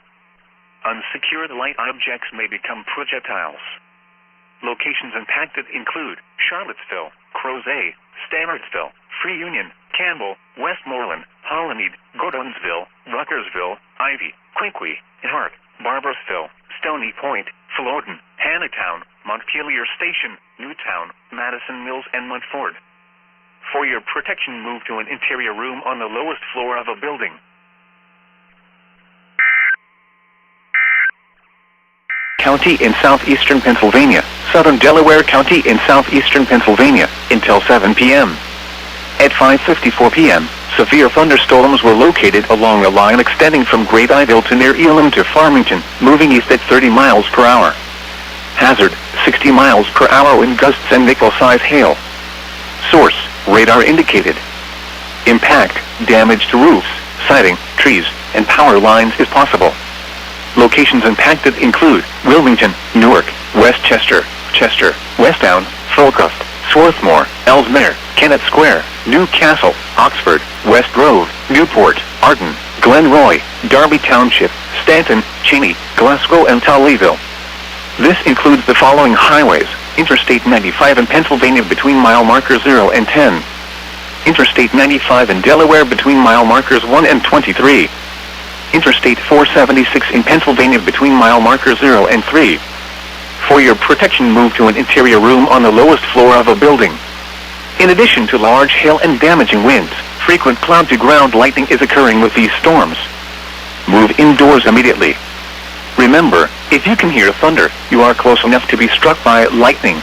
Unsecured light objects may become projectiles. Locations impacted include Charlottesville, Crozet, Stanardsville, Free Union, Campbell, Westmoreland, Hollymead, Gordonsville, Ruckersville, Ivy, Quinqui, Hart, Barbersville, Stony Point, Floden, Hannahtown, Montpelier Station, Newtown, Madison Mills, and Montford. For your protection, move to an interior room on the lowest floor of a building. County in southeastern Pennsylvania, southern Delaware County in southeastern Pennsylvania, until 7 p.m. At 5:54 p.m., severe thunderstorms were located along a line extending from Great Idyll to near Elam to Farmington, moving east at 30 miles per hour. Hazard, 60 miles per hour in gusts and nickel-size hail. Source, radar indicated. Impact, damage to roofs, siding, trees, and power lines is possible. Locations impacted include Wilmington, Newark, Westchester, Chester, Westtown, Folcroft, Swarthmore, Ellesmere, Kennett Square, Newcastle, Oxford, West Grove, Newport, Arden, Glenroy, Darby Township, Stanton, Cheney, Glasgow, and Tolleyville. This includes the following highways: Interstate 95 in Pennsylvania between mile markers 0 and 10. Interstate 95 in Delaware between mile markers 1 and 23. Interstate 476 in Pennsylvania between mile markers 0 and 3. For your protection, move to an interior room on the lowest floor of a building. In addition to large hail and damaging winds, frequent cloud-to-ground lightning is occurring with these storms. Move indoors immediately. Remember, if you can hear thunder, you are close enough to be struck by lightning.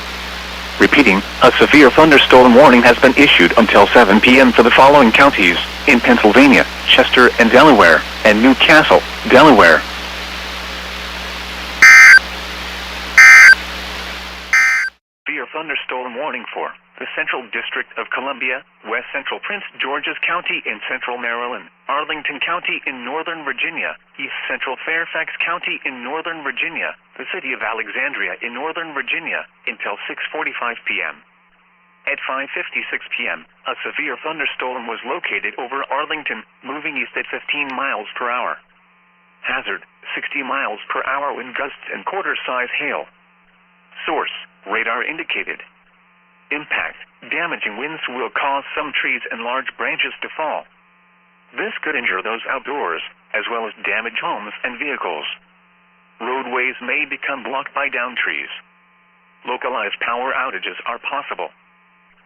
Repeating, a severe thunderstorm warning has been issued until 7 p.m. for the following counties: in Pennsylvania, Chester and Delaware, and Newcastle, Delaware. Severe thunderstorm warning for the Central District of Columbia, West Central Prince George's County in central Maryland, Arlington County in northern Virginia, East Central Fairfax County in northern Virginia, the city of Alexandria in northern Virginia, until 6:45 p.m. At 5:56 p.m., a severe thunderstorm was located over Arlington, moving east at 15 miles per hour. Hazard, 60 miles per hour in gusts and quarter-size hail. Source, radar indicated. Impact, damaging winds will cause some trees and large branches to fall. This could injure those outdoors, as well as damage homes and vehicles. Roadways may become blocked by downed trees. Localized power outages are possible.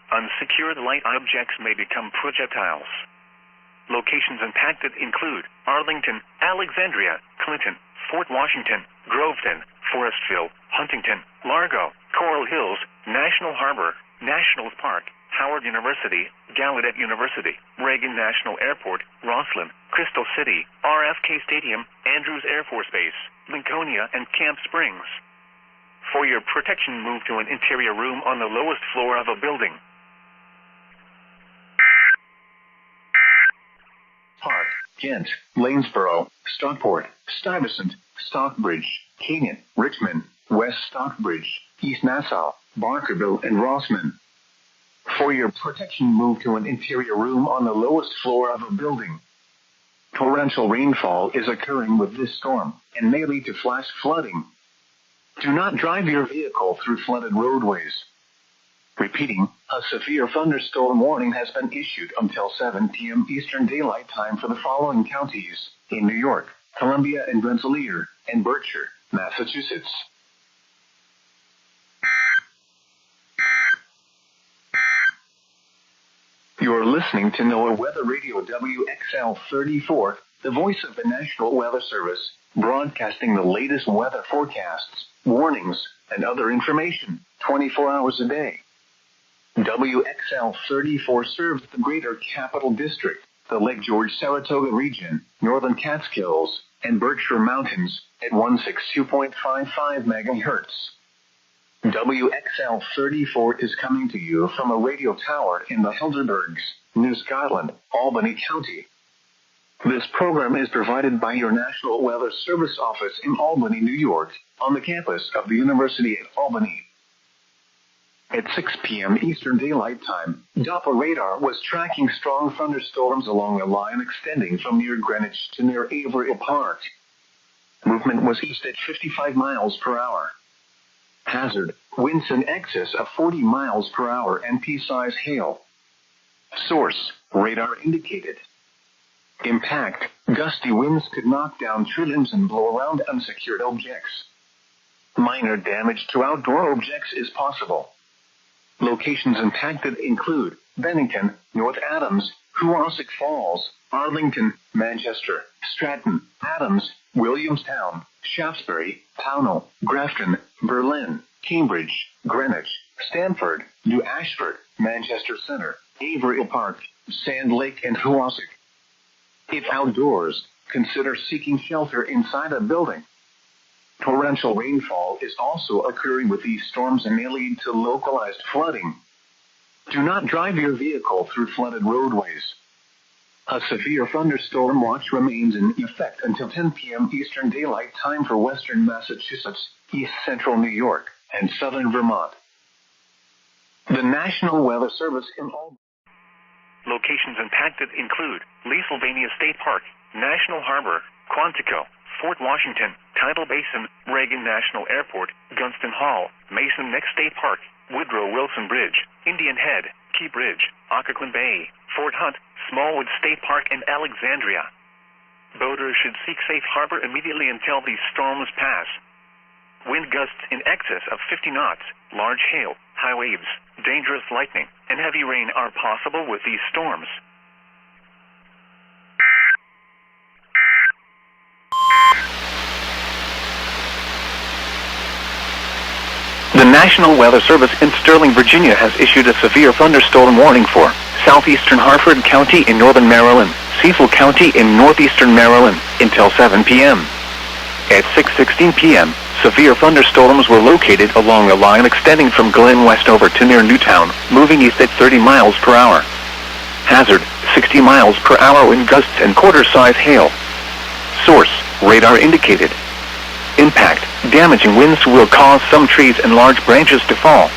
Unsecured light objects may become projectiles. Locations impacted include Arlington, Alexandria, Clinton, Fort Washington, Groveton, Forestville, Huntington, Largo, Coral Hills, National Harbor, Nationals Park, Howard University, Gallaudet University, Reagan National Airport, Rosslyn, Crystal City, RFK Stadium, Andrews Air Force Base, Lincolnia, and Camp Springs. For your protection, move to an interior room on the lowest floor of a building. Park, Kent, Lanesboro, Stockport, Stuyvesant, Stockbridge, Canaan, Richmond, West Stockbridge, East Nassau, Barkerville, and Rossman. For your protection, move to an interior room on the lowest floor of a building. Torrential rainfall is occurring with this storm and may lead to flash flooding. Do not drive your vehicle through flooded roadways. Repeating, a severe thunderstorm warning has been issued until 7 p.m. Eastern Daylight Time for the following counties in New York, Columbia and Rensselaer, and Berkshire, Massachusetts. You're listening to NOAA Weather Radio WXL 34, the voice of the National Weather Service, broadcasting the latest weather forecasts, warnings, and other information 24 hours a day. WXL 34 serves the Greater Capital District, the Lake George Saratoga region, Northern Catskills, and Berkshire Mountains at 162.55 MHz. WXL 34 is coming to you from a radio tower in the Helderbergs, New Scotland, Albany County. This program is provided by your National Weather Service office in Albany, New York, on the campus of the University at Albany. At 6 p.m. Eastern Daylight Time, Doppler radar was tracking strong thunderstorms along a line extending from near Greenwich to near Averill Park. Movement was east at 55 miles per hour. Hazard, winds in excess of 40 miles per hour and pea-size hail. Source, radar indicated. Impact, gusty winds could knock down tree limbs and blow around unsecured objects. Minor damage to outdoor objects is possible. Locations impacted include Bennington, North Adams, Hoosick Falls, Arlington, Manchester, Stratton, Adams, Williamstown, Shaftesbury, Pownell, Grafton, Berlin, Cambridge, Greenwich, Stamford, New Ashford, Manchester Center, Averill Park, Sand Lake, and Hoosick. If outdoors, consider seeking shelter inside a building. Torrential rainfall is also occurring with these storms and may lead to localized flooding. Do not drive your vehicle through flooded roadways. A severe thunderstorm watch remains in effect until 10 p.m. Eastern Daylight Time for western Massachusetts, east central New York, and southern Vermont. The National Weather Service in Albany. Locations impacted include Leesylvania State Park, National Harbor, Quantico, Fort Washington, Tidal Basin, Reagan National Airport, Gunston Hall, Mason Neck State Park, Woodrow Wilson Bridge, Indian Head, Key Bridge, Occoquan Bay, Fort Hunt, Smallwood State Park, and Alexandria. Boaters should seek safe harbor immediately until these storms pass. Wind gusts in excess of 50 knots, large hail, high waves, dangerous lightning, and heavy rain are possible with these storms. The National Weather Service in Sterling, Virginia has issued a severe thunderstorm warning for southeastern Harford County in northern Maryland, Cecil County in northeastern Maryland until 7 p.m. At 6:16 p.m., severe thunderstorms were located along a line extending from Glen Westover to near Newtown, moving east at 30 miles per hour. Hazard, 60 miles per hour wind gusts and quarter-size hail. Source, radar indicated. Impact, damaging winds will cause some trees and large branches to fall.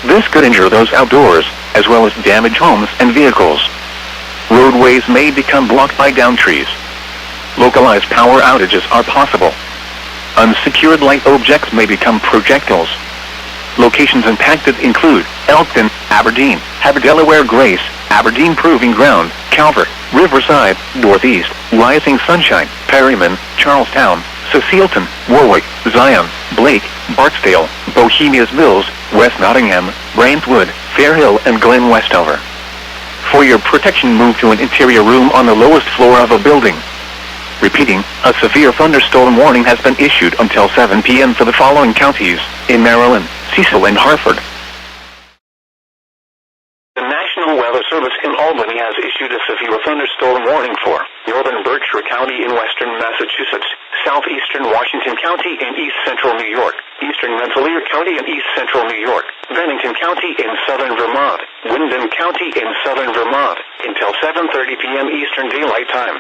This could injure those outdoors, as well as damage homes and vehicles. Roadways may become blocked by downed trees. Localized power outages are possible. Unsecured light objects may become projectiles. Locations impacted include Elkton, Aberdeen, Haber-Delaware Grace, Aberdeen Proving Ground, Calvert, Riverside, Northeast, Rising Sunshine, Perryman, Charlestown, Cecilton, Warwick, Zion, Blake, Bartsdale, Bohemia's Mills, West Nottingham, Brainswood, Fairhill, and Glen Westover. For your protection, move to an interior room on the lowest floor of a building. Repeating, a severe thunderstorm warning has been issued until 7 p.m. for the following counties in Maryland, Cecil, and Hartford. The National Weather Service in Albany has issued a severe thunderstorm warning for northern Berkshire County in western Massachusetts, southeastern Washington County in east central New York, eastern Rensselaer County in east central New York, Bennington County in southern Vermont, Wyndham County in southern Vermont, until 7:30 p.m. Eastern Daylight Time.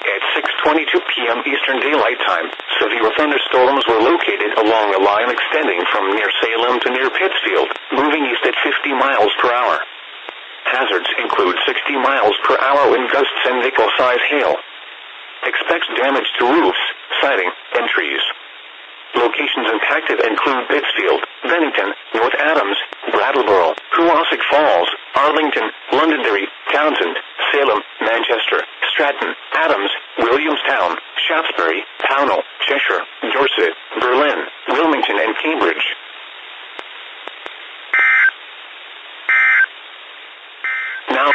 At 6:22 p.m. Eastern Daylight Time, severe thunderstorms were located along a line extending from near Salem to near Pittsfield, moving east at 50 miles per hour. Hazards include 60 miles per hour wind gusts and nickel-size hail. Expect damage to roofs, siding, and trees. Locations impacted include Pittsfield, Bennington, North Adams, Brattleboro, Hoosick Falls, Arlington, Londonderry, Townsend, Salem, Manchester, Stratton, Adams, Williamstown, Shaftesbury, Pownell, Cheshire, Dorset, Berlin, Wilmington, and Cambridge. Now,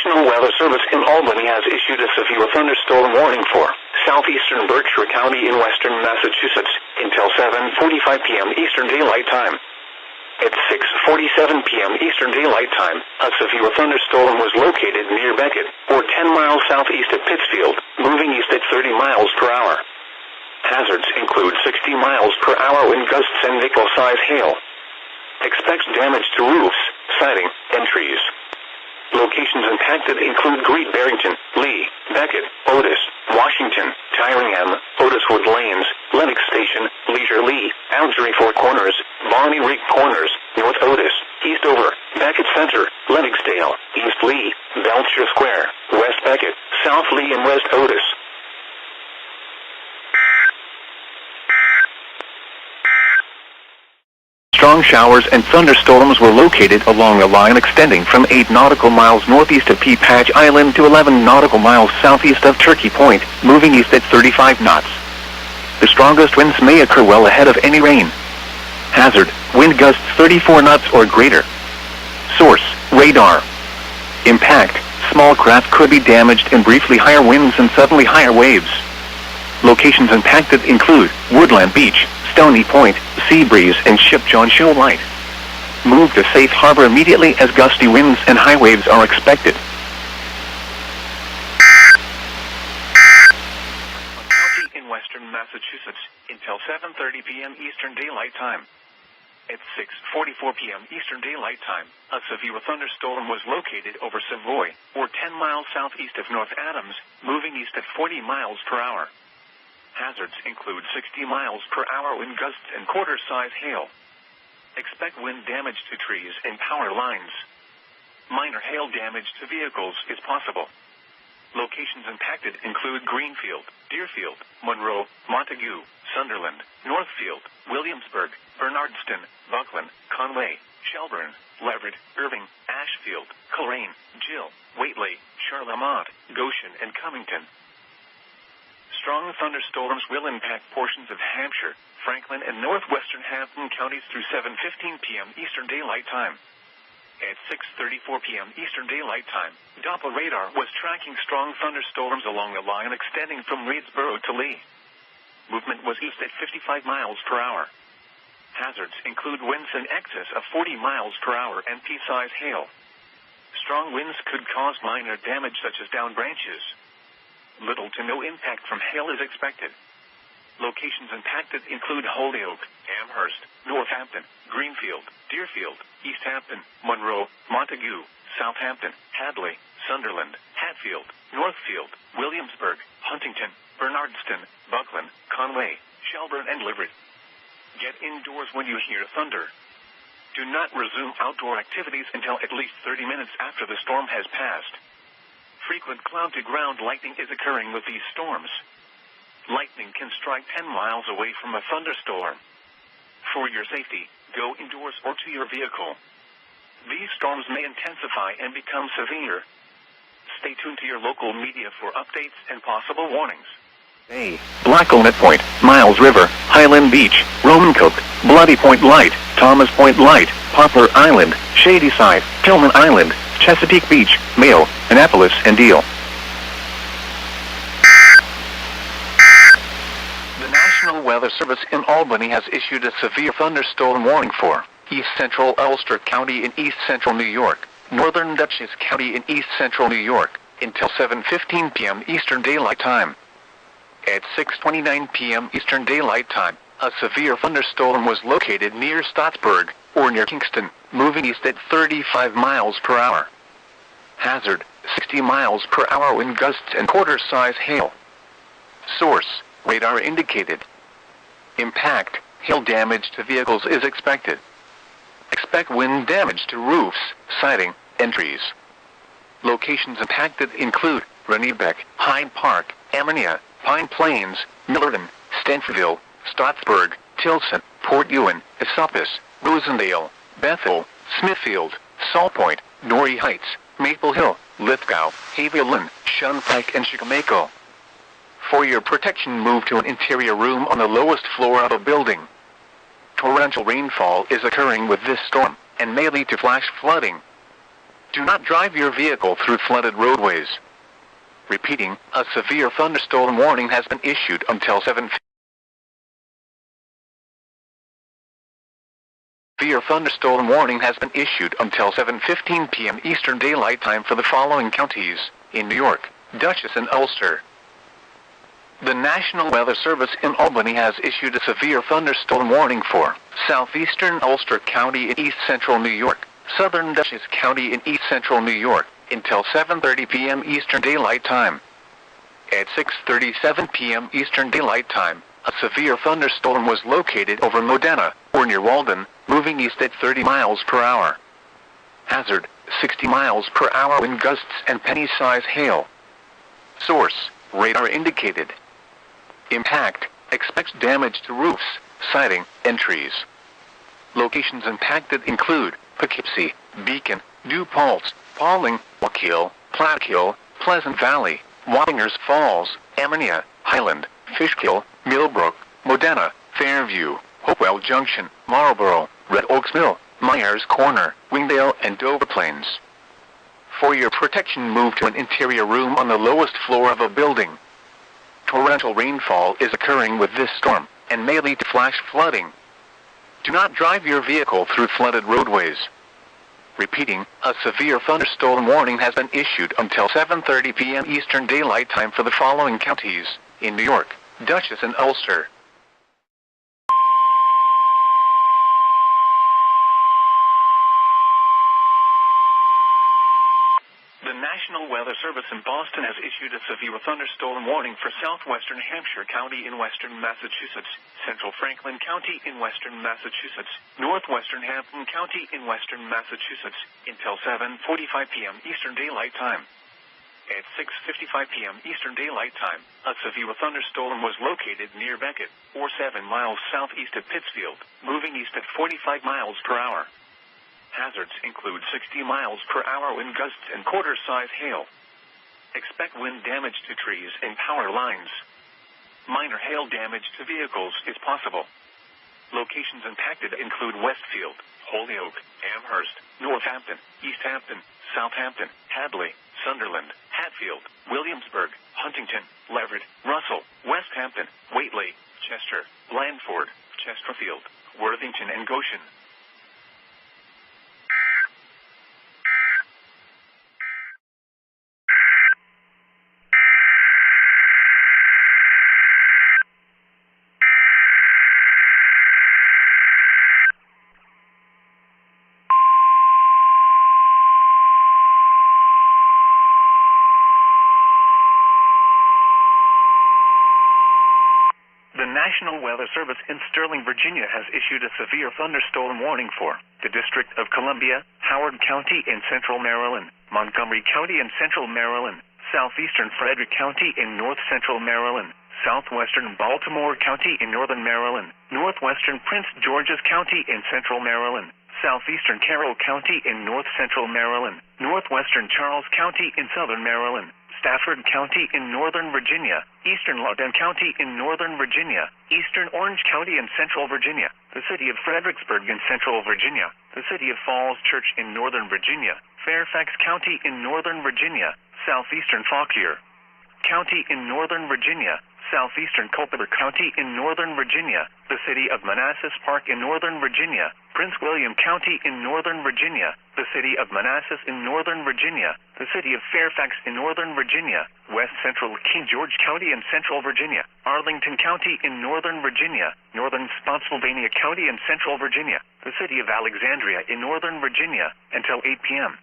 Weather Service in Albany has issued a severe thunderstorm warning for southeastern Berkshire County in western Massachusetts until 7:45 p.m. Eastern Daylight Time. At 6:47 p.m. Eastern Daylight Time, a severe thunderstorm was located near Beckett, or 10 miles southeast of Pittsfield, moving east at 30 miles per hour. Hazards include 60 miles per hour wind gusts and nickel-size hail. Expect damage to roofs, siding, and trees. Locations impacted include Great Barrington, Lee, Beckett, Otis, Washington, Tyringham, Otiswood Lanes, Lenox Station, Leisure Lee, Algery Four Corners, Bonnie Rig Corners, North Otis, Eastover, Beckett Center, Lennoxdale, East Lee, Belcher Square, West Beckett, South Lee, and West Otis. Strong showers and thunderstorms were located along a line extending from 8 nautical miles northeast of Pea Patch Island to 11 nautical miles southeast of Turkey Point, moving east at 35 knots. The strongest winds may occur well ahead of any rain. Hazard, wind gusts 34 knots or greater. Source, radar. Impact, small craft could be damaged in briefly higher winds and suddenly higher waves. Locations impacted include Woodland Beach, Stony Point, Seabreeze, and Shipjohn Shoalite. Move to safe harbor immediately as gusty winds and high waves are expected. County in western Massachusetts until 7:30 p.m. Eastern Daylight Time. At 6:44 p.m. Eastern Daylight Time, a severe thunderstorm was located over Savoy, or 10 miles southeast of North Adams, moving east at 40 miles per hour. Hazards include 60 miles per hour wind gusts and quarter-size hail. Expect wind damage to trees and power lines. Minor hail damage to vehicles is possible. Locations impacted include Greenfield, Deerfield, Monroe, Montague, Sunderland, Northfield, Williamsburg, Bernardston, Buckland, Conway, Shelburne, Leverett, Irving, Ashfield, Coleraine, Gill, Whately, Charlemont, Goshen, and Cummington. Strong thunderstorms will impact portions of Hampshire, Franklin, and northwestern Hampton counties through 7:15 p.m. Eastern Daylight Time. At 6:34 p.m. Eastern Daylight Time, Doppler radar was tracking strong thunderstorms along a line extending from Reedsboro to Lee. Movement was east at 55 miles per hour. Hazards include winds in excess of 40 miles per hour and pea-size hail. Strong winds could cause minor damage such as downed branches. Little to no impact from hail is expected. Locations impacted include Holyoke, Amherst, Northampton, Greenfield, Deerfield, East Hampton, Monroe, Montague, Southampton, Hadley, Sunderland, Hatfield, Northfield, Williamsburg, Huntington, Bernardston, Buckland, Conway, Shelburne, and Leverett. Get indoors when you hear thunder. Do not resume outdoor activities until at least 30 minutes after the storm has passed. Frequent cloud-to-ground lightning is occurring with these storms. Lightning can strike 10 miles away from a thunderstorm. For your safety, go indoors or to your vehicle. these storms may intensify and become severe. Stay tuned to your local media for updates and possible warnings. Bay, Black Onet Point, Miles River, Highland Beach, Roman Cook, Bloody Point Light, Thomas Point Light, Poplar Island, Shadyside, Tillman Island, Chesapeake Beach, Mayo, Annapolis, and Deal. The National Weather Service in Albany has issued a severe thunderstorm warning for East Central Ulster County in East Central New York, Northern Dutchess County in East Central New York, until 7:15 p.m. Eastern Daylight Time. At 6:29 p.m. Eastern Daylight Time, a severe thunderstorm was located near Stottsburg, or near Kingston, moving east at 35 miles per hour. Hazard, 60 miles per hour wind gusts and quarter-size hail. Source, radar indicated. Impact, hail damage to vehicles is expected. Expect wind damage to roofs, siding, and trees. Locations impacted include Rennebeck, Hyde Park, Ammonia, Pine Plains, Millerton, Stanfordville, Stottsburg, Tilson, Port Ewan, Esopus, Rosendale, Bethel, Smithfield, Sawpoint, Norrie Heights, Maple Hill, Lithgow, Haviland, Shunpike, and Chicomaco. For your protection, move to an interior room on the lowest floor of a building. Torrential rainfall is occurring with this storm, and may lead to flash flooding. Do not drive your vehicle through flooded roadways. Repeating, a severe thunderstorm warning has been issued until 7. Severe thunderstorm warning has been issued until 7:15 p.m. Eastern Daylight Time for the following counties in New York, Dutchess, and Ulster. The National Weather Service in Albany has issued a severe thunderstorm warning for southeastern Ulster County in East Central New York, southern Dutchess County in East Central New York, until 7:30 p.m. Eastern Daylight Time. At 6:37 p.m. Eastern Daylight Time, a severe thunderstorm was located over Modena, or near Walden, moving east at 30 miles per hour. Hazard, 60 miles per hour wind gusts and penny-size hail. Source, radar indicated. Impact, expects damage to roofs, siding, and trees. Locations impacted include Poughkeepsie, Beacon, New Paltz, Paulding, Waukegan, Plattekill, Pleasant Valley, Wappingers Falls, Ammonia, Highland, Fishkill, Millbrook, Modena, Fairview, Hopewell Junction, Marlborough, Red Oaks Mill, Myers Corner, Wingdale, and Dover Plains. For your protection, move to an interior room on the lowest floor of a building. Torrential rainfall is occurring with this storm, and may lead to flash flooding. Do not drive your vehicle through flooded roadways. Repeating, a severe thunderstorm warning has been issued until 7:30 p.m. Eastern Daylight Time for the following counties in New York, Dutchess, and Ulster. The National Weather Service in Boston has issued a severe thunderstorm warning for southwestern Hampshire County in western Massachusetts, central Franklin County in western Massachusetts, northwestern Hampton County in western Massachusetts, until 7:45 p.m. Eastern Daylight Time. At 6:55 p.m. Eastern Daylight Time, a severe thunderstorm was located near Beckett, or 7 miles southeast of Pittsfield, moving east at 45 miles per hour. Hazards include 60 miles per hour wind gusts and quarter-size hail. Expect wind damage to trees and power lines. Minor hail damage to vehicles is possible. Locations impacted include Westfield, Holyoke, Amherst, Northampton, East Hampton, Southampton, Hadley, Sunderland, Hatfield, Williamsburg, Huntington, Leverett, Russell, West Hampton, Whately, Chester, Blandford, Chesterfield, Worthington, and Goshen. The National Weather Service in Sterling, Virginia has issued a severe thunderstorm warning for the District of Columbia, Howard County in central Maryland, Montgomery County in central Maryland, southeastern Frederick County in north central Maryland, southwestern Baltimore County in northern Maryland, northwestern Prince George's County in central Maryland, southeastern Carroll County in north-central Maryland, northwestern Charles County in southern Maryland, Stafford County in northern Virginia, eastern Loudoun County in northern Virginia, eastern Orange County in central Virginia, the city of Fredericksburg in central Virginia, the city of Falls Church in northern Virginia, Fairfax County in northern Virginia, southeastern Fauquier County in northern Virginia, southeastern Culpeper County in northern Virginia, the city of Manassas Park in northern Virginia, Prince William County in northern Virginia, the city of Manassas in northern Virginia, the city of Fairfax in northern Virginia, west central King George County in central Virginia, Arlington County in northern Virginia, northern Spotsylvania County in central Virginia, the city of Alexandria in northern Virginia, until 8 p.m.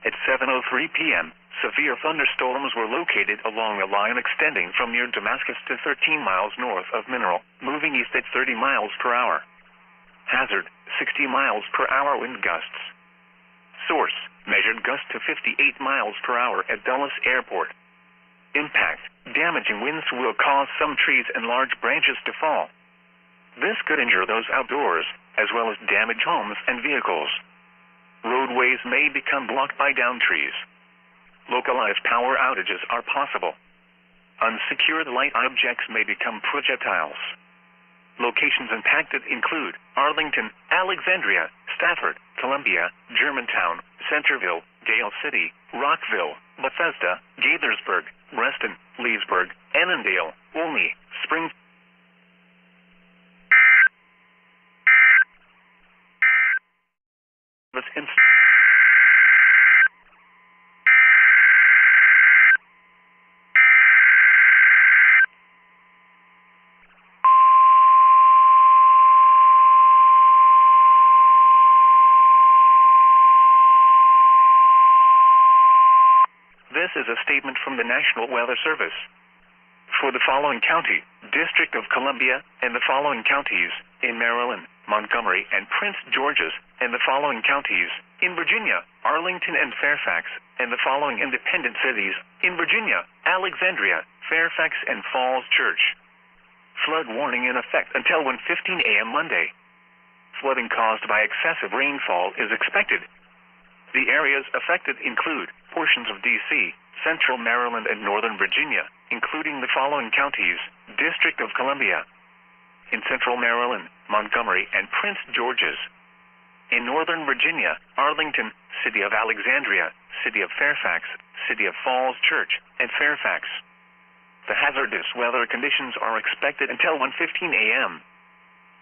At 7:03 p.m., severe thunderstorms were located along a line extending from near Damascus to 13 miles north of Mineral, moving east at 30 miles per hour. Hazard, 60 miles per hour wind gusts. Source, measured gust to 58 miles per hour at Dulles Airport. Impact, damaging winds will cause some trees and large branches to fall. This could injure those outdoors, as well as damage homes and vehicles. Roadways may become blocked by downed trees. Localized power outages are possible. Unsecured light objects may become projectiles. Locations impacted include Arlington, Alexandria, Stafford, Columbia, Germantown, Centerville, Gale City, Rockville, Bethesda, Gaithersburg, Reston, Leesburg, Annandale, Olney, Spring. This is a statement from the National Weather Service. For the following county, District of Columbia, and the following counties, in Maryland, Montgomery, and Prince George's, and the following counties, in Virginia, Arlington and Fairfax, and the following independent cities, in Virginia, Alexandria, Fairfax, and Falls Church. Flood warning in effect until 1:15 a.m. Monday. Flooding caused by excessive rainfall is expected. The areas affected include portions of D.C., Central Maryland, and Northern Virginia, including the following counties, District of Columbia. In Central Maryland, Montgomery, and Prince George's. In Northern Virginia, Arlington, City of Alexandria, City of Fairfax, City of Falls Church, and Fairfax. The hazardous weather conditions are expected until 1:15 a.m.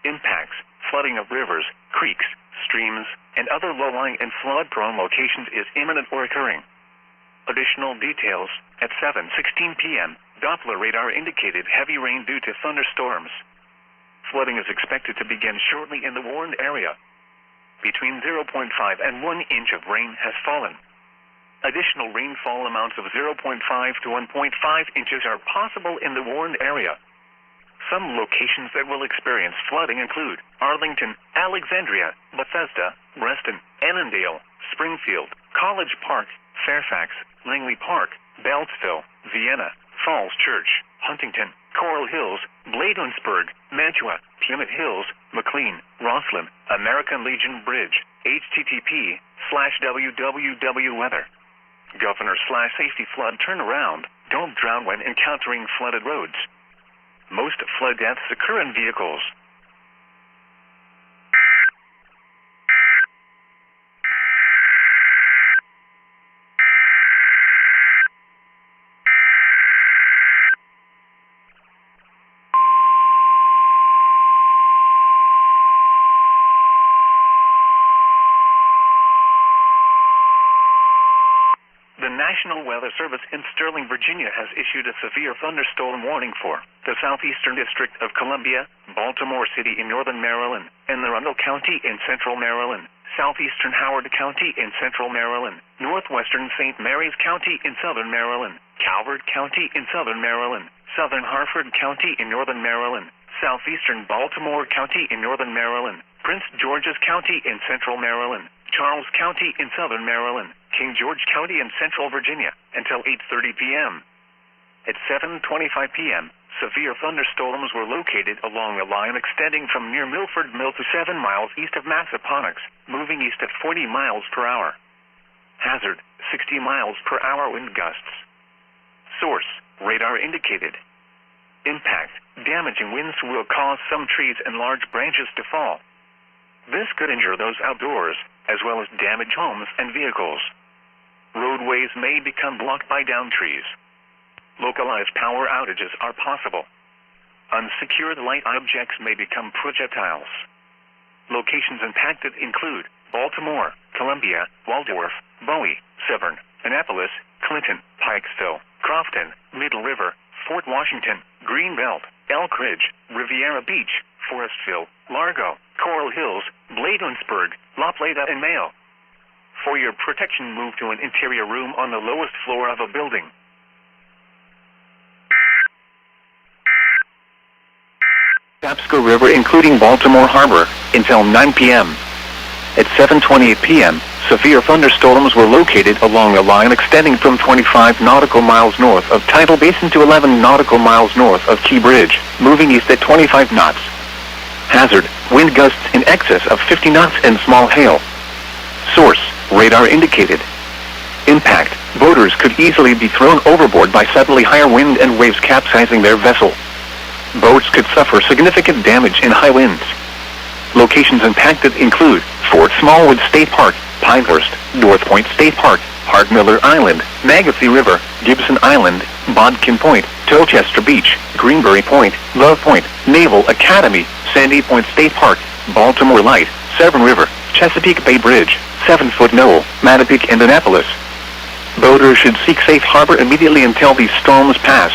Impacts, flooding of rivers, creeks, streams, and other low-lying and flood-prone locations is imminent or occurring. Additional details, at 7:16 p.m., Doppler radar indicated heavy rain due to thunderstorms. Flooding is expected to begin shortly in the warned area. Between 0.5 and 1 inch of rain has fallen. Additional rainfall amounts of 0.5 to 1.5 inches are possible in the warned area. Some locations that will experience flooding include Arlington, Alexandria, Bethesda, Reston, Annandale, Springfield, College Park, Fairfax, Langley Park, Beltsville, Vienna, Falls Church, Huntington, Coral Hills, Bladensburg, Mantua, Plymouth Hills, McLean, Roslyn, American Legion Bridge, http://www.weather. Governor/safety flood turnaround. Don't drown when encountering flooded roads. Most flood deaths occur in vehicles. The National Weather Service in Sterling, Virginia has issued a severe thunderstorm warning for the southeastern District of Columbia, Baltimore City in northern Maryland, and Arundel County in central Maryland, southeastern Howard County in central Maryland, northwestern St. Mary's County in southern Maryland, Calvert County in southern Maryland, southern Harford County in northern Maryland, southeastern Baltimore County in northern Maryland, Prince George's County in central Maryland, Charles County in southern Maryland, King George County in central Virginia, until 8:30 p.m. At 7:25 p.m., Severe thunderstorms were located along a line extending from near Milford Mill to 7 miles east of Massaponax, moving east at 40 miles per hour. Hazard, 60 miles per hour wind gusts. Source, radar indicated. Impact, damaging winds will cause some trees and large branches to fall. This could injure those outdoors, as well as damage homes and vehicles. Roadways may become blocked by downed trees. Localized power outages are possible. Unsecured light objects may become projectiles. Locations impacted include Baltimore, Columbia, Waldorf, Bowie, Severn, Annapolis, Clinton, Pikesville, Crofton, Middle River, Fort Washington, Greenbelt, Elk Ridge, Riviera Beach, Forestville, Largo, Coral Hills, Bladensburg, La Plata, and Mayo. For your protection, move to an interior room on the lowest floor of a building. Tapsco River including Baltimore Harbor, until 9 p.m. At 7:28 p.m., severe thunderstorms were located along a line extending from 25 nautical miles north of Tidal Basin to 11 nautical miles north of Key Bridge, moving east at 25 knots. Hazard, wind gusts in excess of 50 knots and small hail. Source, radar indicated. Impact, boaters could easily be thrown overboard by suddenly higher wind and waves capsizing their vessel. Boats could suffer significant damage in high winds. Locations impacted include Fort Smallwood State Park, Pinehurst, North Point State Park, Hart Miller Island, Magacy River, Gibson Island, Bodkin Point, Towchester Beach, Greenberry Point, Love Point, Naval Academy, Sandy Point State Park, Baltimore Light, Severn River, Chesapeake Bay Bridge, 7-Foot Knoll, Mattapique, and Annapolis. Boaters should seek safe harbor immediately until these storms pass.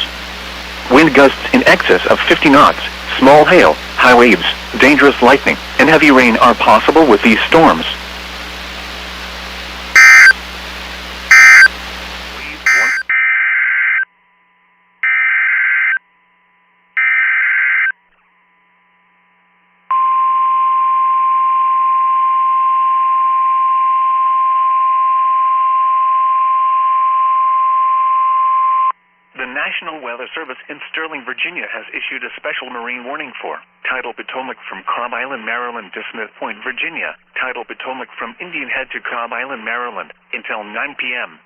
Wind gusts in excess of 50 knots, small hail, high waves, dangerous lightning, and heavy rain are possible with these storms. The National Weather Service in Sterling, Virginia has issued a special marine warning for Tidal Potomac from Cobb Island, Maryland to Smith Point, Virginia. Tidal Potomac from Indian Head to Cobb Island, Maryland until 9 p.m.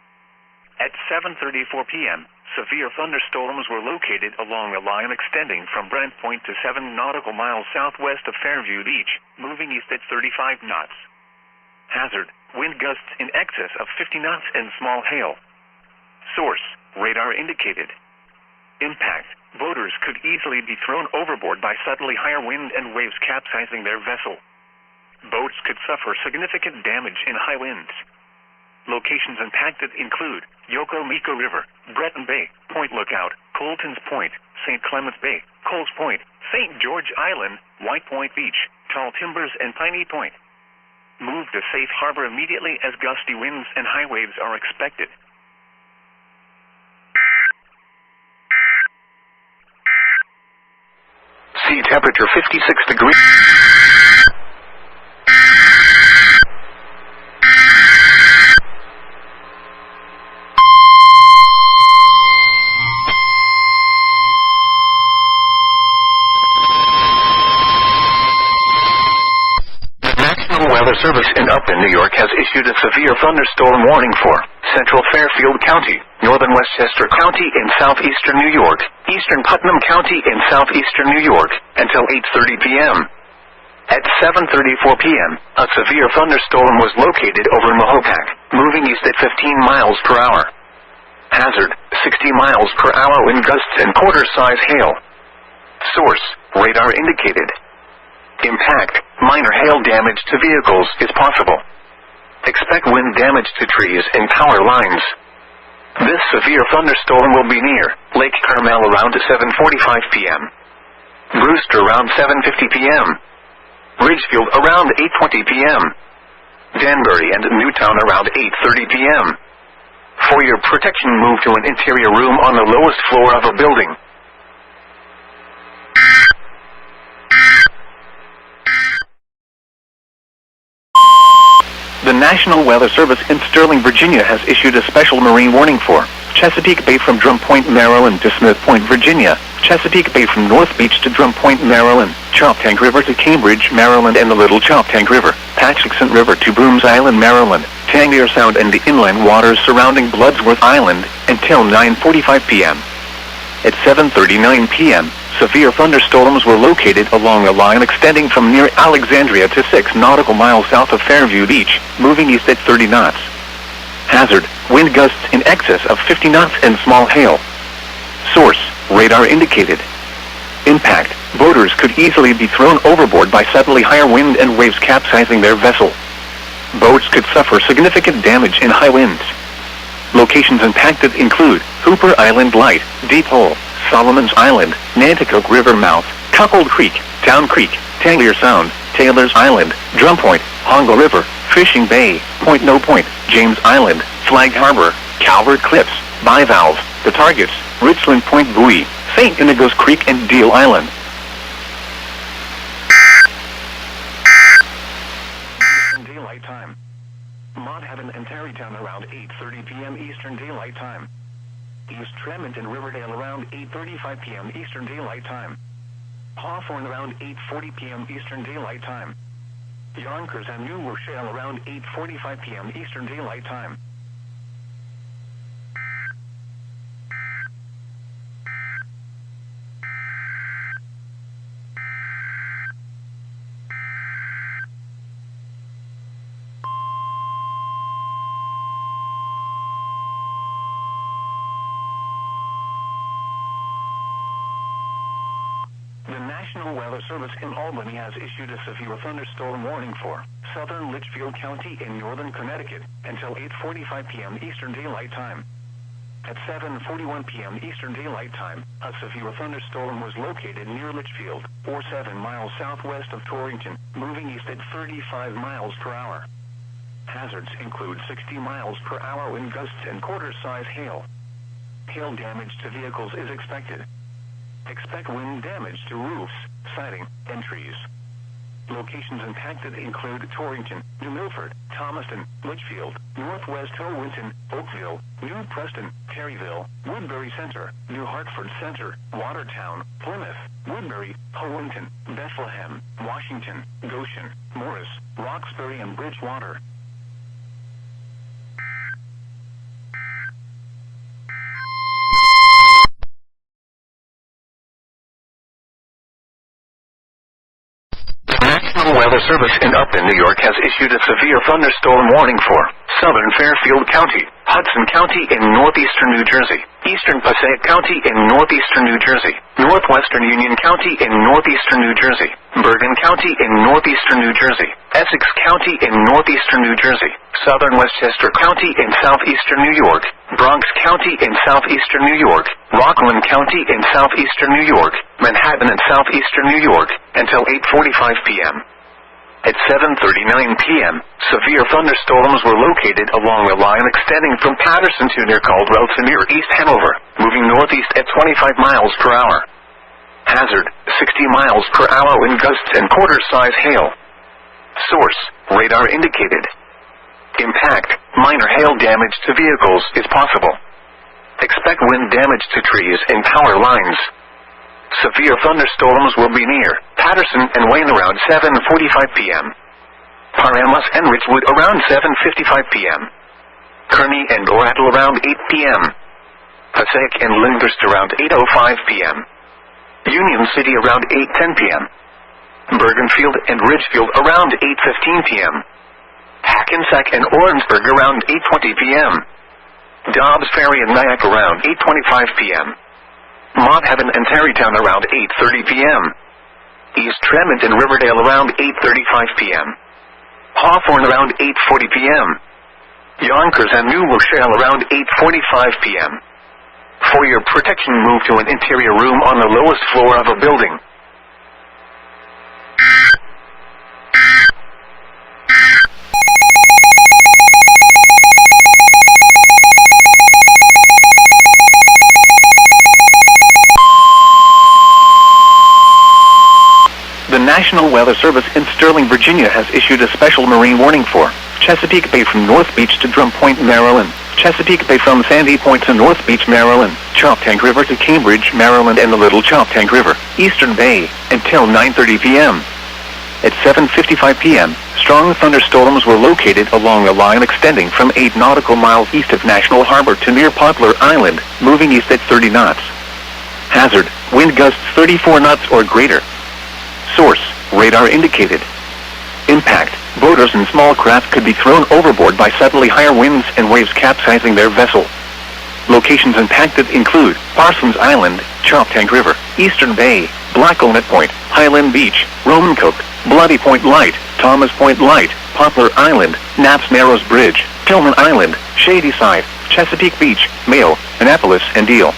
At 7:34 p.m., severe thunderstorms were located along a line extending from Brent Point to 7 nautical miles southwest of Fairview Beach, moving east at 35 knots. Hazard, wind gusts in excess of 50 knots and small hail. Source, radar indicated. Impact, boaters could easily be thrown overboard by suddenly higher wind and waves capsizing their vessel. Boats could suffer significant damage in high winds. Locations impacted include Yokomico River, Breton Bay, Point Lookout, Colton's Point, St. Clements Bay, Coles Point, St. George Island, White Point Beach, Tall Timbers, and Piney Point. Move to safe harbor immediately as gusty winds and high waves are expected. Sea temperature 56 degrees. Weather Service in Upton, New York has issued a severe thunderstorm warning for Central Fairfield County, Northern Westchester County in southeastern New York, Eastern Putnam County in southeastern New York, until 8:30 p.m. At 7:34 p.m., a severe thunderstorm was located over Mahopac, moving east at 15 miles per hour. Hazard, 60 miles per hour wind gusts and quarter-size hail. Source, radar indicated. Impact, minor hail damage to vehicles is possible. Expect wind damage to trees and power lines. This severe thunderstorm will be near Lake Carmel around 7:45 p.m. Brewster around 7:50 p.m. Ridgefield around 8:20 p.m. Danbury and Newtown around 8:30 p.m. For your protection, move to an interior room on the lowest floor of a building. The National Weather Service in Sterling, Virginia has issued a special marine warning for Chesapeake Bay from Drum Point, Maryland to Smith Point, Virginia, Chesapeake Bay from North Beach to Drum Point, Maryland, Choptank River to Cambridge, Maryland and the Little Choptank River, Patchexon River to Brooms Island, Maryland, Tangier Sound and the inland waters surrounding Bloodsworth Island, until 9:45 p.m. At 7:39 p.m., severe thunderstorms were located along a line extending from near Alexandria to 6 nautical miles south of Fairview Beach, moving east at 30 knots. Hazard, wind gusts in excess of 50 knots and small hail. Source, radar indicated. Impact, boaters could easily be thrown overboard by suddenly higher wind and waves capsizing their vessel. Boats could suffer significant damage in high winds. Locations impacted include Hooper Island Light, Deep Hole, Solomon's Island, Nanticoke River Mouth, Cuckold Creek, Town Creek, Tangier Sound, Taylor's Island, Drum Point, Hongo River, Fishing Bay, Point No Point, James Island, Flag Harbor, Calvert Cliffs, Bivalve, The Targets, Richland Point Buoy, St. Inigo's Creek and Deal Island. Eastern Daylight Time. Mont Haven and Tarrytown around 8:30 p.m. Eastern Daylight Time. East Tremont and Riverdale around 8:35 p.m. Eastern Daylight Time. Hawthorne around 8:40 p.m. Eastern Daylight Time. Yonkers and New Rochelle around 8:45 p.m. Eastern Daylight Time. The National Weather Service in Albany has issued a severe thunderstorm warning for southern Litchfield County in northern Connecticut until 8:45 p.m. Eastern Daylight Time. At 7:41 p.m. Eastern Daylight Time, a severe thunderstorm was located near Litchfield, or 7 miles southwest of Torrington, moving east at 35 miles per hour. Hazards include 60 miles per hour wind gusts and quarter-size hail. Hail damage to vehicles is expected. Expect wind damage to roofs, siding, and trees. Locations impacted include Torrington, New Milford, Thomaston, Litchfield, Northwest Howinton, Oakville, New Preston, Terryville, Woodbury Center, New Hartford Center, Watertown, Plymouth, Woodbury, Howinton, Bethlehem, Washington, Goshen, Morris, Roxbury, and Bridgewater. The National Weather Service in Upton, New York has issued a severe thunderstorm warning for southern Fairfield County, Hudson County in northeastern New Jersey, eastern Passaic County in northeastern New Jersey, northwestern Union County in northeastern New Jersey, Bergen County in northeastern New Jersey, Essex County in northeastern New Jersey, southern Westchester County in southeastern New York, Bronx County in southeastern New York, Rockland County in southeastern New York, Manhattan in southeastern New York, until 8:45 p.m. At 7:39 p.m., severe thunderstorms were located along a line extending from Patterson to near Caldwell to near East Hanover, moving northeast at 25 miles per hour. Hazard, 60 miles per hour wind gusts and quarter-size hail. Source, radar indicated. Impact, minor hail damage to vehicles is possible. Expect wind damage to trees and power lines. Severe thunderstorms will be near Patterson and Wayne around 7:45 p.m. Paramus and Ridgewood around 7:55 p.m. Kearney and Oracle around 8 p.m. Passaic and Lyndhurst around 8:05 p.m. Union City around 8:10 p.m. Bergenfield and Ridgefield around 8:15 p.m. Hackensack and Orangeburg around 8:20 p.m. Dobbs Ferry and Nyack around 8:25 p.m. Mont Haven and Tarrytown around 8:30 p.m. East Tremont and Riverdale around 8:35 p.m. Hawthorne around 8:40 p.m. Yonkers and New Rochelle around 8:45 p.m. For your protection, move to an interior room on the lowest floor of a building. The National Weather Service in Sterling, Virginia has issued a special marine warning for Chesapeake Bay from North Beach to Drum Point, Maryland, Chesapeake Bay from Sandy Point to North Beach, Maryland, Choptank River to Cambridge, Maryland, and the Little Choptank River, Eastern Bay, until 9:30 p.m. At 7:55 p.m., strong thunderstorms were located along a line extending from 8 nautical miles east of National Harbor to near Poplar Island, moving east at 30 knots. Hazard, wind gusts 34 knots or greater. Source, radar indicated. Impact, boaters and small craft could be thrown overboard by suddenly higher winds and waves capsizing their vessel. Locations impacted include Parsons Island, Choptank River, Eastern Bay, Black Walnut Point, Highland Beach, Romancoke, Bloody Point Light, Thomas Point Light, Poplar Island, Knapp's Narrows Bridge, Tillman Island, Shadyside, Chesapeake Beach, Mayo, Annapolis, and Deal.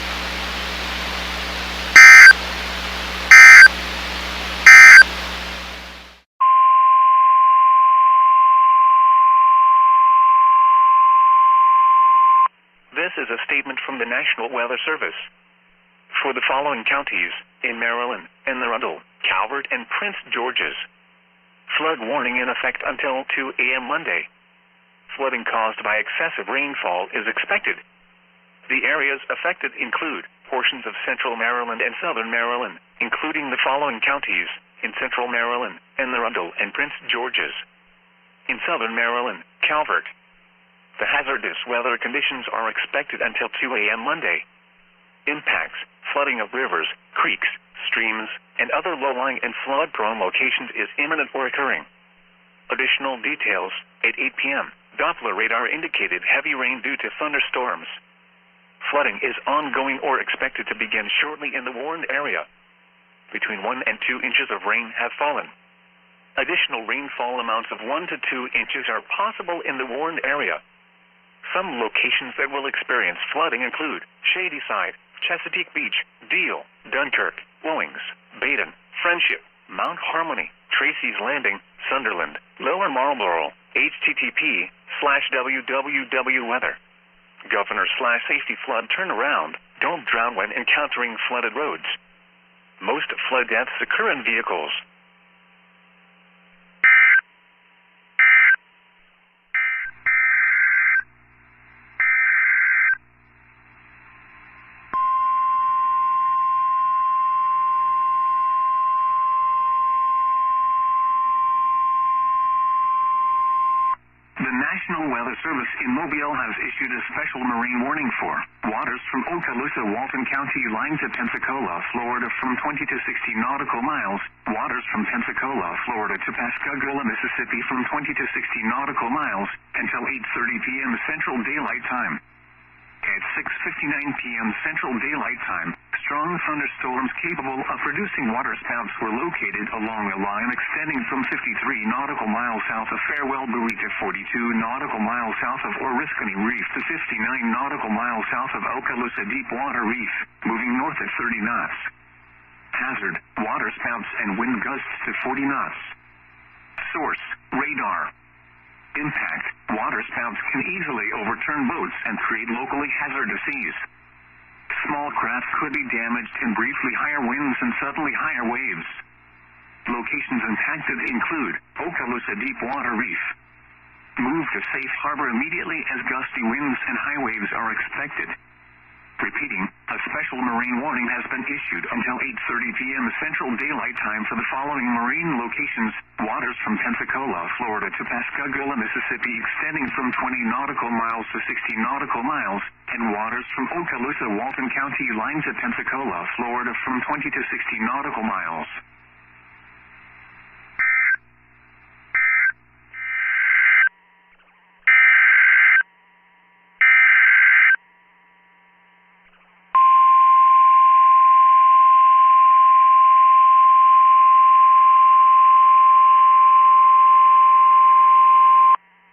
This is a statement from the National Weather Service. For the following counties in Maryland, Anne Arundel, Calvert, and Prince George's, flood warning in effect until 2 a.m. Monday. Flooding caused by excessive rainfall is expected. The areas affected include portions of central Maryland and southern Maryland, including the following counties in central Maryland, Anne Arundel, and Prince George's. In southern Maryland, Calvert. The hazardous weather conditions are expected until 2 a.m. Monday. Impacts, flooding of rivers, creeks, streams, and other low-lying and flood-prone locations is imminent or occurring. Additional details, at 8 p.m., Doppler radar indicated heavy rain due to thunderstorms. Flooding is ongoing or expected to begin shortly in the warned area. Between 1 and 2 inches of rain have fallen. Additional rainfall amounts of 1 to 2 inches are possible in the warned area. Some locations that will experience flooding include Shadyside, Chesapeake Beach, Deal, Dunkirk, Owings, Baden, Friendship, Mount Harmony, Tracy's Landing, Sunderland, Lower Marlborough, http://www.weather. Governor/safety flood turnaround. Don't drown when encountering flooded roads. Most flood deaths occur in vehicles. The National Weather Service in Mobile has issued a special marine warning for waters from Okaloosa, Walton County, lying to Pensacola, Florida from 20 to 60 nautical miles, waters from Pensacola, Florida to Pascagoula, Mississippi from 20 to 60 nautical miles until 8:30 p.m. Central Daylight Time. At 6:59 p.m. Central Daylight Time, strong thunderstorms capable of producing waterspouts were located along a line extending from 53 nautical miles south of Farewell Buoy to 42 nautical miles south of Oriskany Reef to 59 nautical miles south of Okaloosa Deepwater Reef, moving north at 30 knots. Hazard, waterspouts and wind gusts to 40 knots. Source, radar. Impact, waterspouts can easily overturn boats and create locally hazardous seas. Small craft could be damaged in briefly higher winds and suddenly higher waves. Locations impacted include Okaloosa Deepwater Reef. Move to safe harbor immediately as gusty winds and high waves are expected. Repeating, a special marine warning has been issued until 8:30 p.m. Central Daylight Time for the following marine locations: waters from Pensacola, Florida to Pascagoula, Mississippi, extending from 20 nautical miles to 60 nautical miles, and waters from Okaloosa, Walton County, lying to Pensacola, Florida from 20 to 60 nautical miles.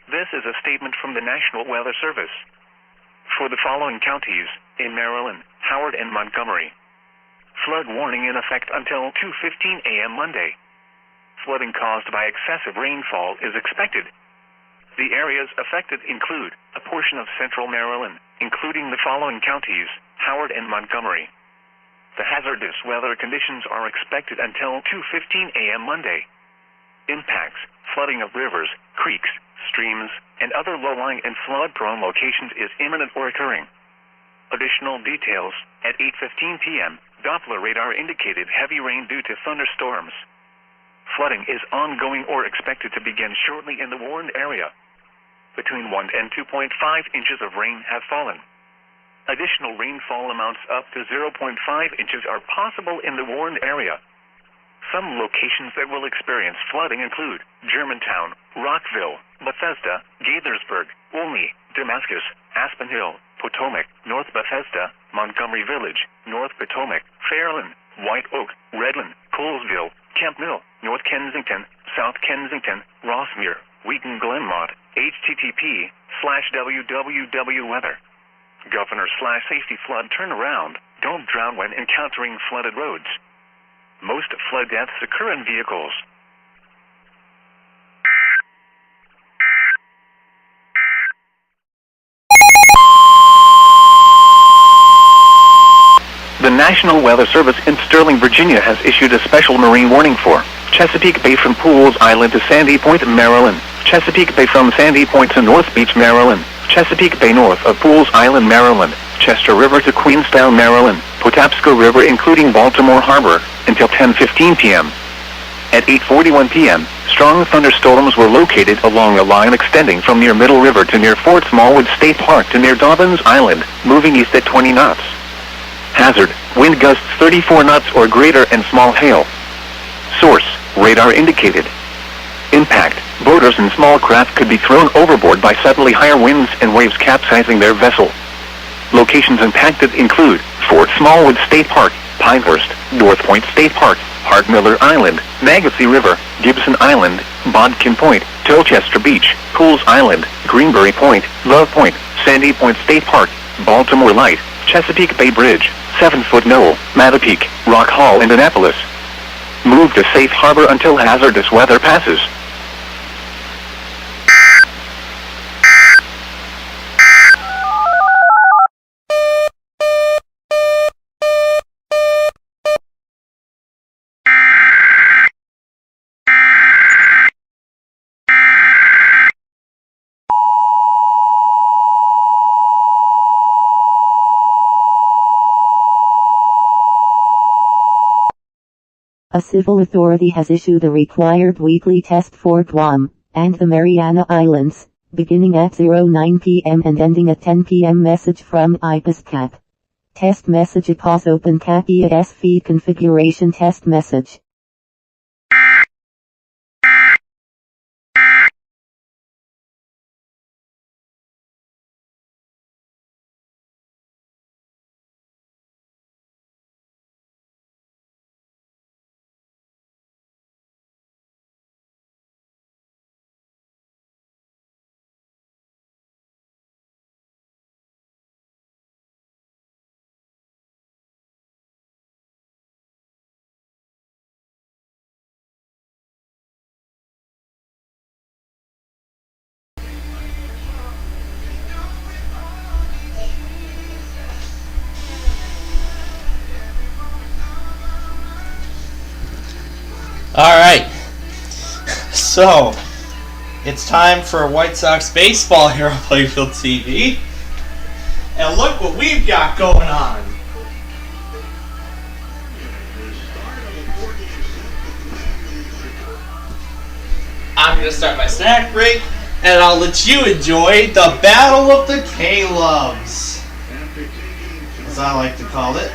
This is a statement from the National Weather Service. For the following counties in Maryland, Howard, and Montgomery, flood warning in effect until 2:15 a.m. Monday. Flooding caused by excessive rainfall is expected. The areas affected include a portion of central Maryland, including the following counties, Howard and Montgomery. The hazardous weather conditions are expected until 2:15 a.m. Monday. Impacts, flooding of rivers, creeks, streams, and other low-lying and flood-prone locations is imminent or occurring. Additional details. At 8:15 p.m., Doppler radar indicated heavy rain due to thunderstorms. Flooding is ongoing or expected to begin shortly in the warned area. Between 1 and 2.5 inches of rain have fallen. Additional rainfall amounts up to 0.5 inches are possible in the warned area. Some locations that will experience flooding include Germantown, Rockville, Bethesda, Gaithersburg, Olney, Damascus, Aspen Hill, Potomac, North Bethesda, Montgomery Village, North Potomac, Fairland, White Oak, Redland, Colesville, Kemp Mill, North Kensington, South Kensington, Rossmere, Wheaton Glenmont, http://www.weather. Governor/safety flood turnaround. Don't drown when encountering flooded roads. Most flood deaths occur in vehicles. The National Weather Service in Sterling, Virginia has issued a special marine warning for Chesapeake Bay from Pools Island to Sandy Point, Maryland. Chesapeake Bay from Sandy Point to North Beach, Maryland. Chesapeake Bay north of Pools Island, Maryland. Chester River to Queenstown, Maryland. Patapsco River including Baltimore Harbor until 10:15 p.m. At 8:41 p.m., strong thunderstorms were located along a line extending from near Middle River to near Fort Smallwood State Park to near Dobbins Island, moving east at 20 knots. Hazard, wind gusts 34 knots or greater and small hail. Source, radar indicated. Impact, boaters and small craft could be thrown overboard by suddenly higher winds and waves capsizing their vessel. Locations impacted include Fort Smallwood State Park, Pinehurst, North Point State Park, Hart Miller Island, Magacy River, Gibson Island, Bodkin Point, Tilchester Beach, Pools Island, Greenberry Point, Love Point, Sandy Point State Park, Baltimore Light, Chesapeake Bay Bridge, 7-Foot Knoll, Mattapique, Rock Hall, and Annapolis. Move to safe harbor until hazardous weather passes. A civil authority has issued a required weekly test for Guam and the Mariana Islands, beginning at 09 p.m. and ending at 10 p.m. Message from IPSCAP. Test message EAS MontCoEAS feed configuration test message. Alright, so it's time for White Sox baseball here on Plainfield TV. And look what we've got going on. I'm going to start my snack break, and I'll let you enjoy the Battle of the K-Loves, as I like to call it.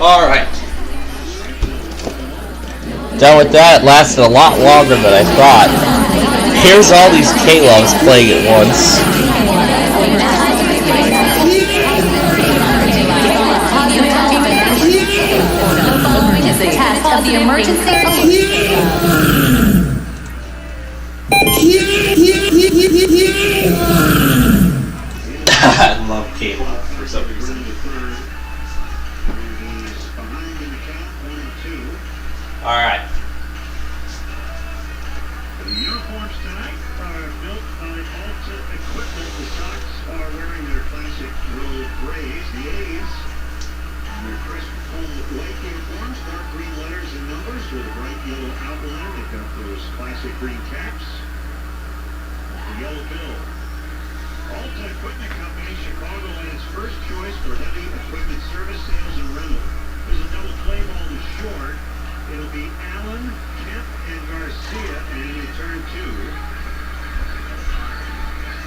Alright. Done with that. It lasted a lot longer than I thought. Here's all these K-Loves playing at once. Test of the emergency I love K-Love for some reason. Alright. The uniforms tonight are built by Alta Equipment. The Sox are wearing their classic road grays, the A's. And their crisp white uniforms, dark green letters and numbers with a bright yellow outline. They've got those classic green caps. The yellow bill. Alta Equipment Company, Chicagoland's first choice for heavy equipment service, sales, and rental. There's a double play ball to short. It'll be Allen, Kemp, and Garcia, and in turn 2.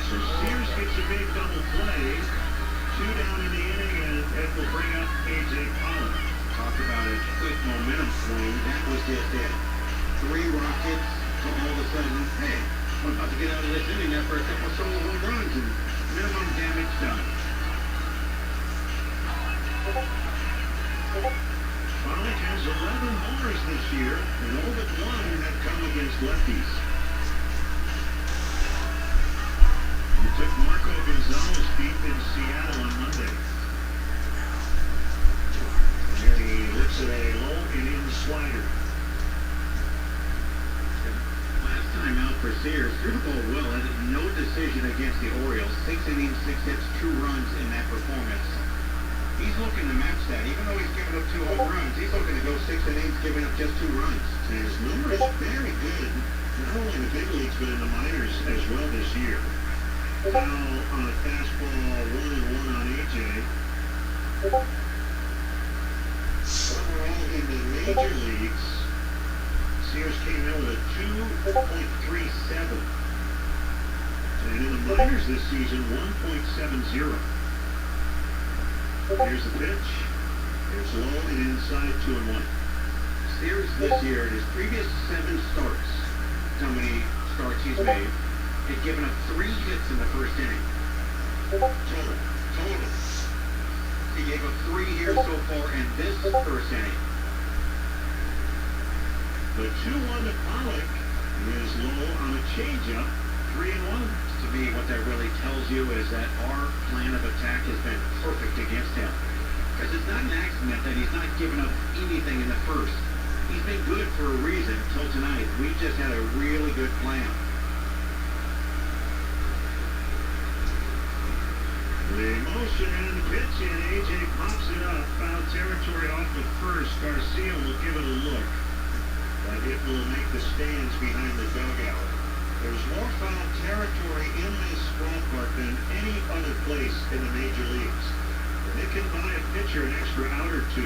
So Sears gets a big double play. 2 down in the inning, and Ed will bring up A.J. Pollock. Talk about a quick momentum swing. That was just it. 3 rockets, so all of a sudden, hey, I'm about to get out of this inning after a couple of solo home runs, and minimum damage done. Pollock has 11 homers this year, and all but 1 have come against lefties. He took Marco Gonzalez deep in Seattle on Monday. And then he looks at a low and in slider. Last time out for Sears, threw the ball well, had no decision against the Orioles. 6 innings, 6 hits, 2 runs in that performance. He's looking to match that. Even though he's given up 2 home runs, he's looking to go 6 innings, giving up just 2 runs. And his number is very good, not only in the big leagues, but in the minors as well this year. Foul on a fastball, 1-1 on AJ. Overall, in the major leagues, Sears came in with a 2.37. And in the minors this season, 1.70. Here's the pitch. It's low and inside, 2-1. Sears this year, in his previous 7 starts, how many starts he's made, had given up 3 hits in the first inning. Total. He gave up 3 here so far in this first inning. The 2-1 to Pollock is low on a changeup, 3-1. To me, what that really tells you is that our plan of attack has been perfect against him. Because it's not an accident that he's not given up anything in the first. He's been good for a reason until tonight. We just had a really good plan. The motion and pitch, and AJ pops it up. Foul territory off the first. Garcia will give it a look. But it will make the stands behind the dugout. There's more foul territory in this ballpark than any other place in the major leagues. And it can buy a pitcher an extra out or 2.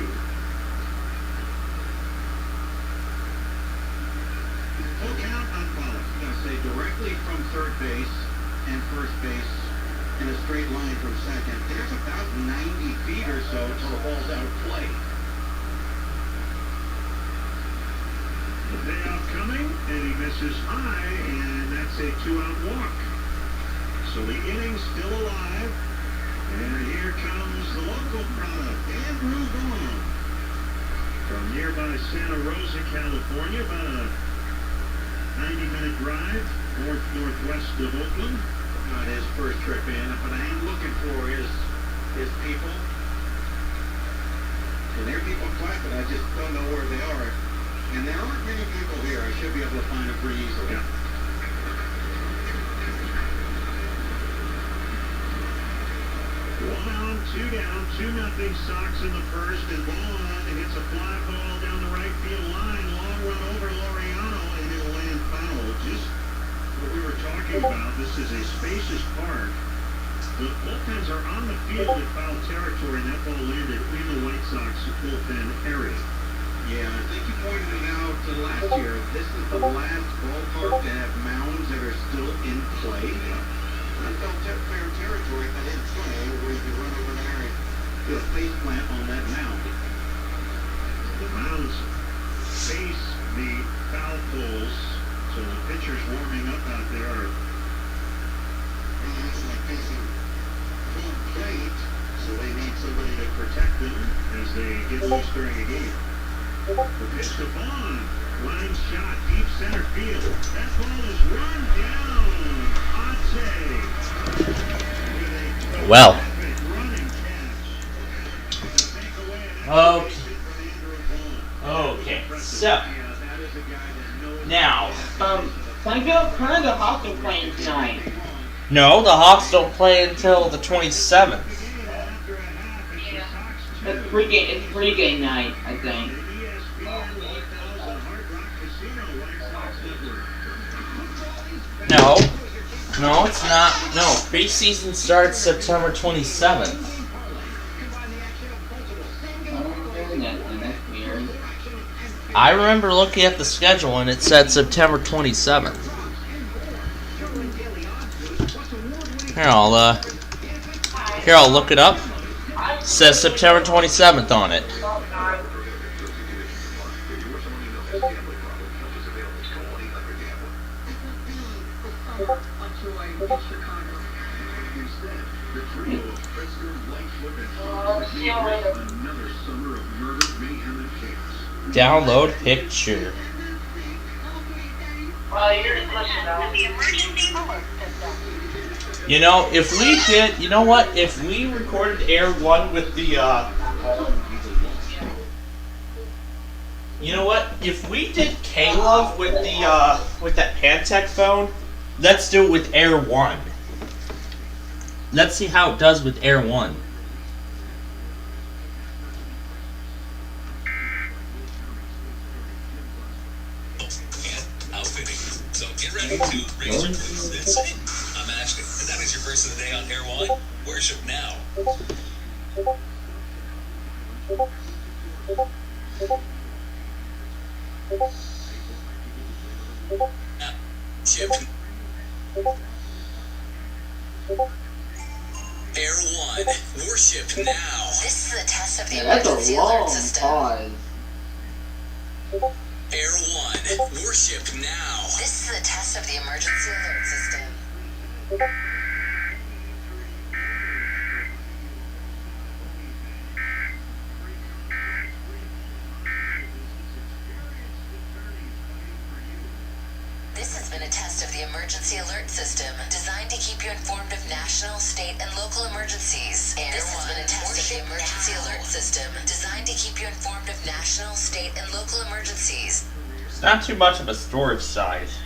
Full count on Pollock. I'm going to say directly from third base and first base in a straight line from second. There's about 90 feet or so until the ball's out of play. The payoff coming, and he misses high, and that's a 2-out walk. So the inning's still alive, and here comes the local product, Andrew Vaughn. From nearby Santa Rosa, California, about a 90-minute drive, northwest of Oakland. Not his first trip in, but I am looking for his people. And their people clapping, I just don't know where they are. And there aren't many people here. I should be able to find them pretty easily. Yeah. 1 on, 2 down, 2-0 Sox in the first, and Vaughn hits a fly ball down the right field line, long run over Laureano, and it'll land foul. Just what we were talking about, this is a spacious park. The bullpens are on the field in foul territory, and that ball landed in the White Sox bullpen area. Yeah, I think you pointed it out last year. This is the last ballpark to have mounds that are still in play. Not fair territory, but in play, where you can run over there and do a face plant on that mound. the mounds face the foul poles, so the pitchers warming up out there are facing home plate, so they need somebody to protect them as they get loose during a game. The pitch to Bond. Line shot, deep center field. That ball is run down. Hot save. Well. Okay. So now, Plainfield Hawks are playing tonight. No, the Hawks don't play until the 27th. It's pregame night, I think. No, it's not. No, preseason starts September 27th. I remember looking at the schedule and it said September 27th. Here, I'll look it up. It says September 27th on it. Download picture. You know, if we did, you know what? If we recorded Air 1 with the, you know what? If we did K-Love with the, with that Pantech phone, let's do it with Air 1. Let's see how it does with Air 1. Outfitting. So get ready to raise your voice. That's it. I'm Ashton, and that is your verse of the day on Air 1. Worship now. Chip. Air 1. Worship now. This is a test of the That's emergency a alert long system. pause. Air 1. Worship now. This is a test of the emergency alert system. This has been a test of the emergency alert system, designed to keep you informed of national, state, and local emergencies. This has been a test of the emergency alert system, designed to keep you informed of national, state, and local emergencies. It's not too much of a storage size.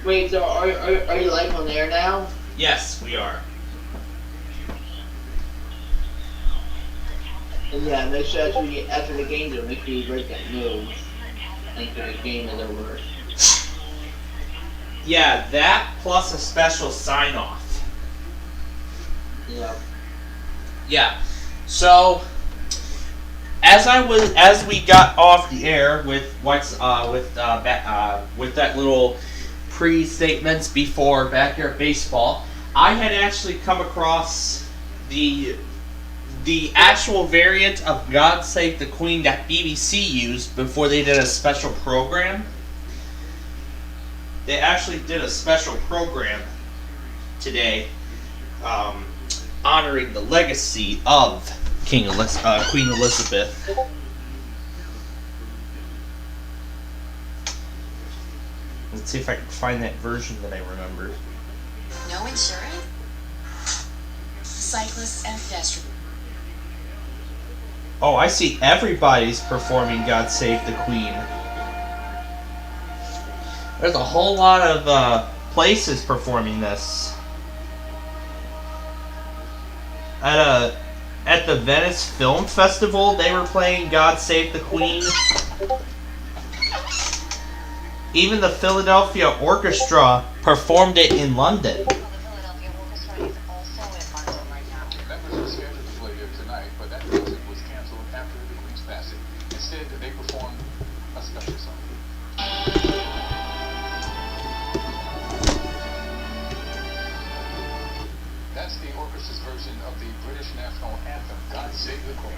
Wait, so are you live on air now? Yes, we are. And yeah, make sure after the game to make sure you break that news after the game is over. Yeah, that plus a special sign-off. Yeah. Yeah. So, as we got off the air with that little pre-statements before Backyard Baseball, I had actually come across the actual variant of God Save the Queen that BBC used before they did a special program. They actually did a special program today, honoring the legacy of Queen Elizabeth. Let's see if I can find that version that I remember. No insurance? Cyclists and pedestrians. Oh, I see everybody's performing God Save the Queen. There's a whole lot of places performing this. At the Venice Film Festival, they were playing God Save the Queen. Even the Philadelphia Orchestra performed it in London. Members were scheduled to play here tonight, but that concert was canceled after the Queen's passing. Instead, they performed a special song. That's the orchestra. national anthem, God Save the Queen.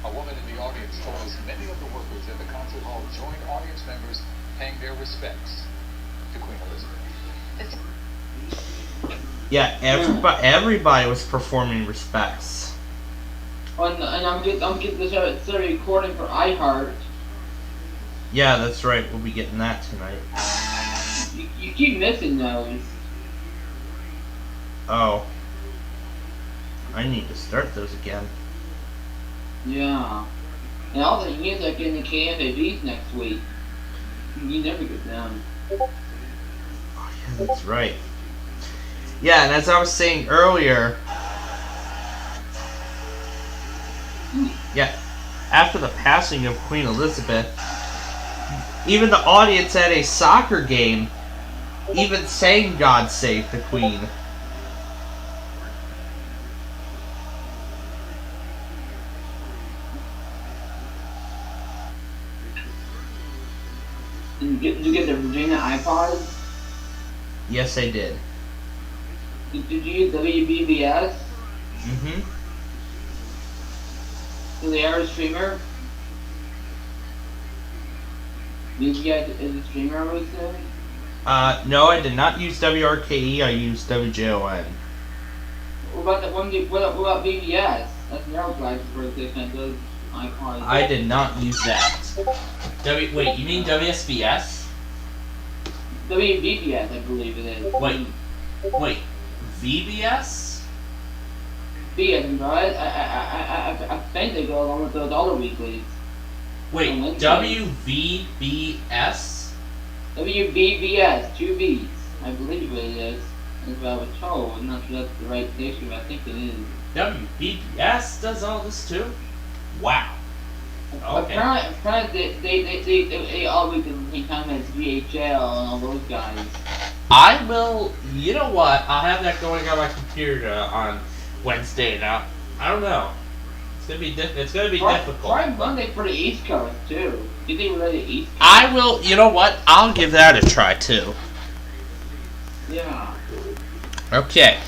A woman in the audience told us many of the workers at the concert hall joined audience members paying their respects to Queen Elizabeth. Yeah, everybody was performing respects. And I'm getting this recording for iHeart. Yeah, that's right. We'll be getting that tonight. You keep missing those. Oh. I need to start those again. Yeah. And all the thing is, like in the KFAVs next week, you never get them. Oh, yeah, that's right. Yeah, and as I was saying earlier, yeah, after the passing of Queen Elizabeth, even the audience at a soccer game even sang God Save the Queen. Did you get the Virginia iPod? Yes, I did. Did you use WBBS? Mm-hmm. The air streamer? Did you get the streamer I was saying? No, I did not use WRKE, I used WJON. What about the one? What about BBS? That's narrow flags for the those iPods. I did not use that. Wait, you mean WSBS? WBBS, I believe it is. Wait, VBS? BS, right? I think they go along with those other weeklies. Wait, WVBS? WBBS, 2 B's. I believe it is. That's what I was told. I'm not sure that's the right station, but I think it is. WBBS does all this too? Wow. Okay. Apparently they all week at the same time as VHL and all those guys. I will, you know what, I'll have that going on my computer on Wednesday now. I don't know. It's gonna be difficult. Try Monday for the East Coast too. You think we're ready to East Coast? I will, you know what, I'll give that a try too. Yeah. Okay.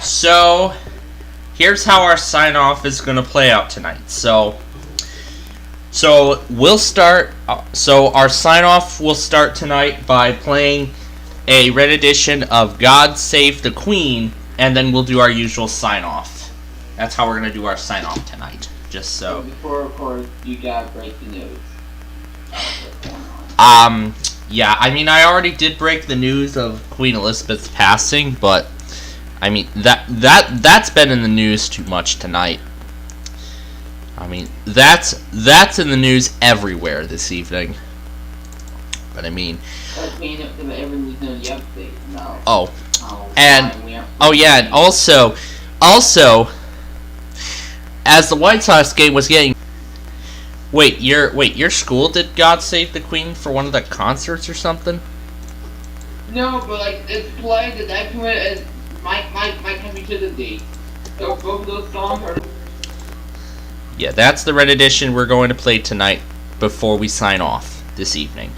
So, here's how our sign-off is gonna play out tonight. So we'll start, so our sign-off will start tonight by playing a red edition of God Save the Queen, and then we'll do our usual sign-off. That's how we're going to do our sign-off tonight, just so. Before, of course, you gotta break the news. Yeah, I mean, I already did break the news of Queen Elizabeth's passing, but, I mean, that's been in the news too much tonight. I mean, that's in the news everywhere this evening. But I mean, oh, and oh yeah, and also, as the White Sox game was getting, your school did God Save the Queen for one of the concerts or something? No, but like it's played that I put as my country to the D. So both of those songs are. Yeah, that's the red edition we're going to play tonight before we sign off this evening.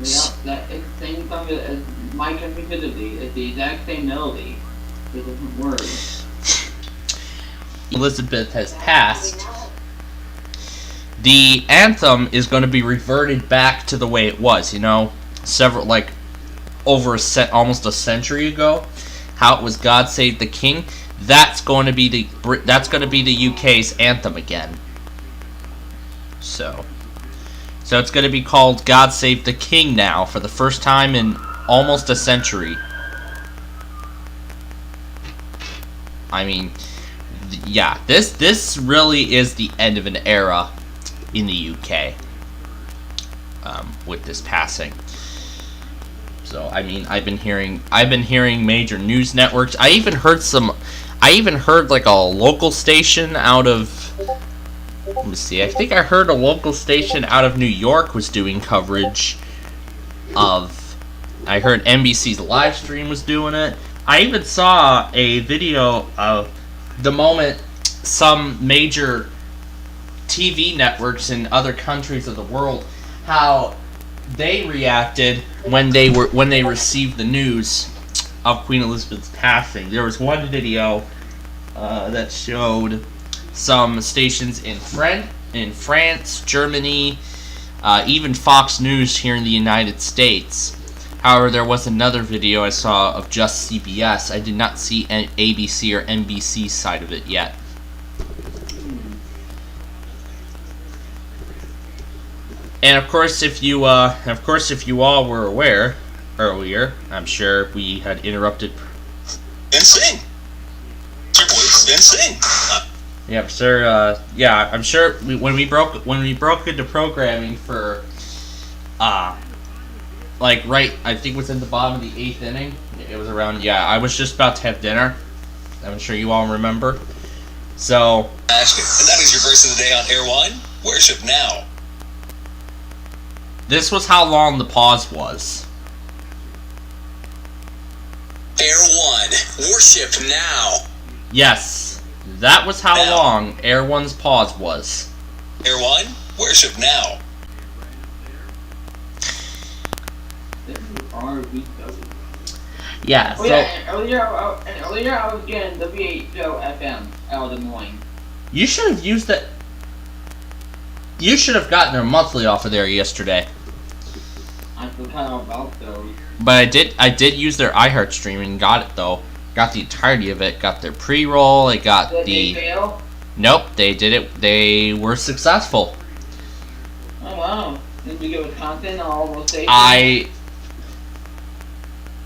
Yeah, that it's the same song as My Country to the D. It's the exact same melody. It's a different word. Elizabeth has passed. The anthem is going to be reverted back to the way it was, you know, almost a century ago, how it was God Save the King. That's going to be the UK's anthem again. So it's going to be called God Save the King now for the first time in almost a century. I mean, yeah, this really is the end of an era in the UK with this passing. So I mean, I've been hearing major news networks. I even heard like a local station out of, let me see, I think I heard a local station out of New York was doing coverage of, I heard NBC's live stream was doing it. I even saw a video of the moment some major TV networks in other countries of the world, how they reacted when they received the news of Queen Elizabeth's passing. There was one video that showed some stations in France, Germany, even Fox News here in the United States. However, there was another video I saw of just CBS. I did not see an ABC or NBC side of it yet. And of course, if you all were aware earlier, I'm sure we had interrupted. Insane. Insane. Yeah, sir. Yeah, I'm sure when we broke into programming for, like I think within the bottom of the 8th inning. It was around. Yeah, I was just about to have dinner. I'm sure you all remember. So. Ashton, and that is your verse of the day on Air One. Worship now. This was how long the pause was. Air One, worship now. Yes, that was how long Air One's pause was. Air One, worship now. Yeah. Oh, yeah, and earlier I was getting WHO FM out of Des Moines. You should have used that. You should have gotten their monthly off of there yesterday. I forgot all about those. But I did use their iHeart stream and got it though. Got the entirety of it. Got their pre-roll. It got Did they fail? Nope, they did it. They were successful. Oh wow! Did you get with content on all those stations? I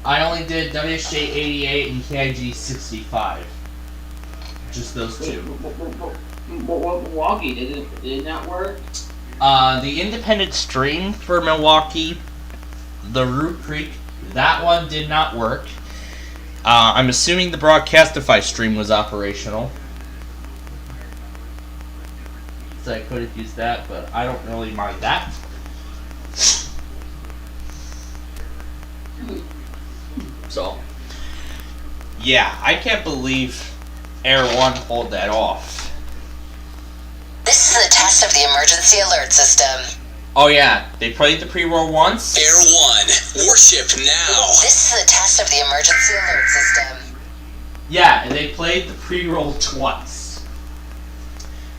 only did WHJ 88 and KIG 65. Just those two. What Milwaukee? Did it not work? The independent stream for Milwaukee, the Root Creek, that one did not work. I'm assuming the Broadcastify stream was operational. So I could have used that, but I don't really mind that. So, yeah, I can't believe Air One pulled that off. This is a test of the emergency alert system. Oh yeah, they played the pre-roll once. Air One, worship now. This is a test of the emergency alert system. Yeah, and they played the pre-roll twice.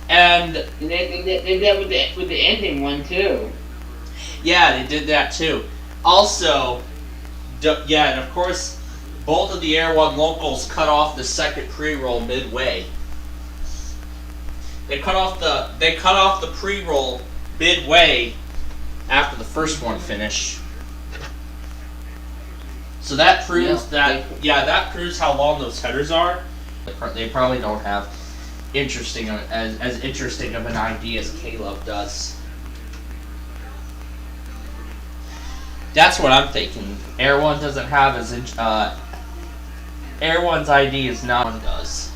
And they did that with the ending one too. Yeah, they did that too. Also, yeah, and of course, both of the Air One locals cut off the second pre-roll midway. They cut off the pre-roll midway after the first one finished. So that proves that proves how long those headers are. They probably don't have as interesting of an idea as Caleb does. That's what I'm thinking. Air One doesn't have as Air One's ID is not one does.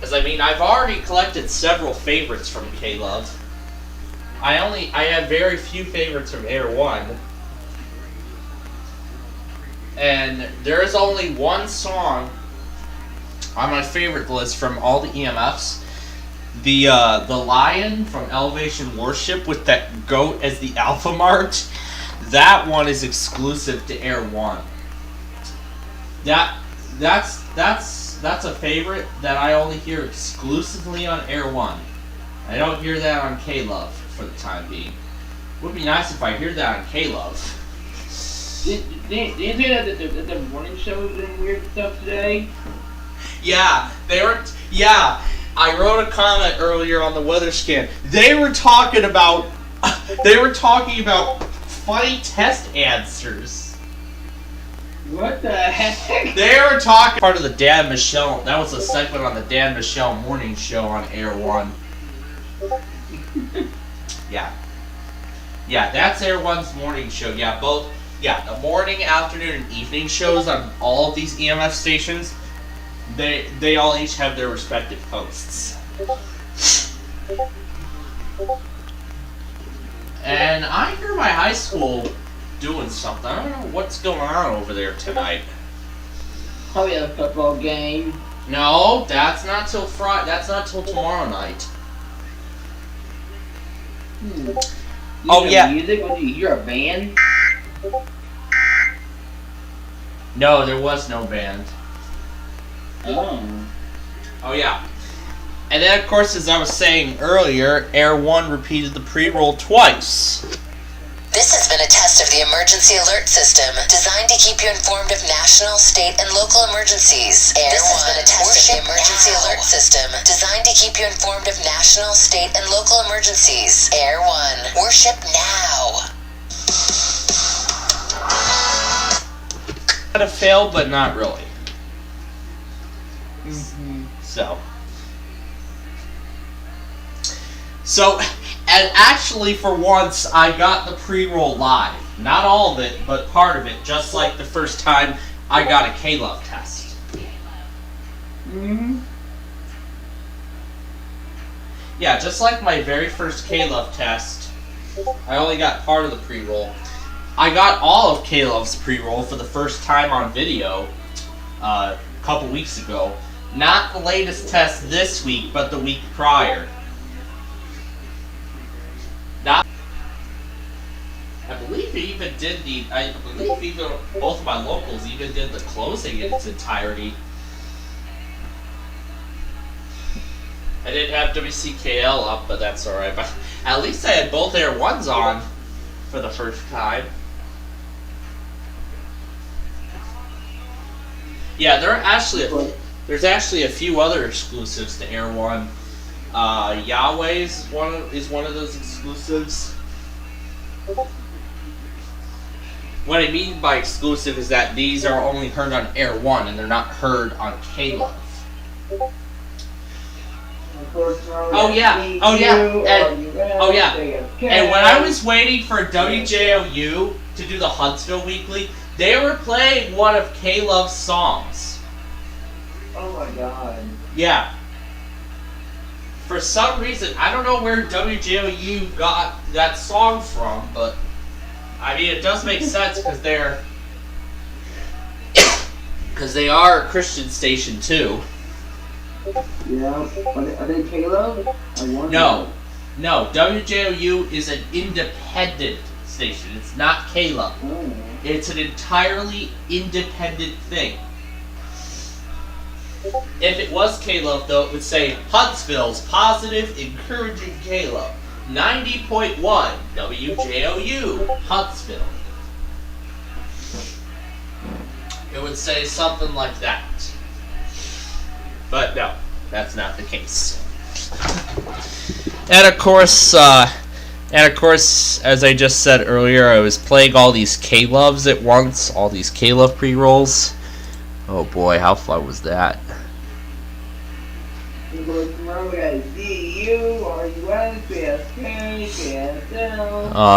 Because I mean, I've already collected several favorites from Caleb. I have very few favorites from Air One. And there is only one song on my favorite list from all the EMFs. The lion from Elevation Worship with that goat as the alpha mart. That one is exclusive to Air One. That's a favorite that I only hear exclusively on Air One. I don't hear that on K-Love for the time being. Would be nice if I hear that on K-Love. Did you say that the morning show was doing weird stuff today? Yeah, yeah, I wrote a comment earlier on the weather scan. They were talking about funny test answers. What the heck? They were talking part of the Dan Michelle. That was a segment on the Dan Michelle morning show on Air One. Yeah, that's Air One's morning show. Yeah, both. Yeah, the morning, afternoon, and evening shows on all of these EMF stations. They all each have their respective hosts. And I hear my high school doing something. I don't know what's going on over there tonight. Probably a football game. No, that's not till Friday. That's not till tomorrow night. Oh yeah. Music? What do you hear? A band? No, there was no band. Oh yeah. And then, of course, as I was saying earlier, Air 1 repeated the pre-roll twice. This has been a test of the emergency alert system designed to keep you informed of national, state, and local emergencies. This has been a test of the emergency alert system designed to keep you informed of national, state, and local emergencies. Air 1, worship now. Kind of failed, but not really. So, and actually for once, I got the pre-roll live. Not all of it, but part of it, just like the first time I got a K-Love test. Yeah, just like my very first K-Love test, I only got part of the pre-roll. I got all of K-Love's pre-roll for the first time on video a couple weeks ago. Not the latest test this week, but the week prior. I believe he even did both of my locals even did the closing in its entirety. I didn't have WCKL up, but that's alright. But at least I had both Air 1s on for the first time. Yeah, there's actually a few other exclusives to Air 1. Yahweh is one of those exclusives. What I mean by exclusive is that these are only heard on Air 1 and they're not heard on K-Love. Oh yeah, and when I was waiting for WJOU to do the Huntsville Weekly, they were playing one of K-Love's songs. Oh my god. Yeah. For some reason, I don't know where WJOU got that song from, but I mean, it does make sense because they are a Christian station too. Yeah, are they K-Love? No, WJOU is an independent station. It's not K-Love. Oh. It's an entirely independent thing. If it was K-Love, though, it would say Huntsville's positive, encouraging K-Love. 90.1 WJOU, Huntsville. It would say something like that. But no, that's not the case. And of course, as I just said earlier, I was playing all these K-Loves at once, all these K-Love pre-rolls. Oh boy, how fun was that?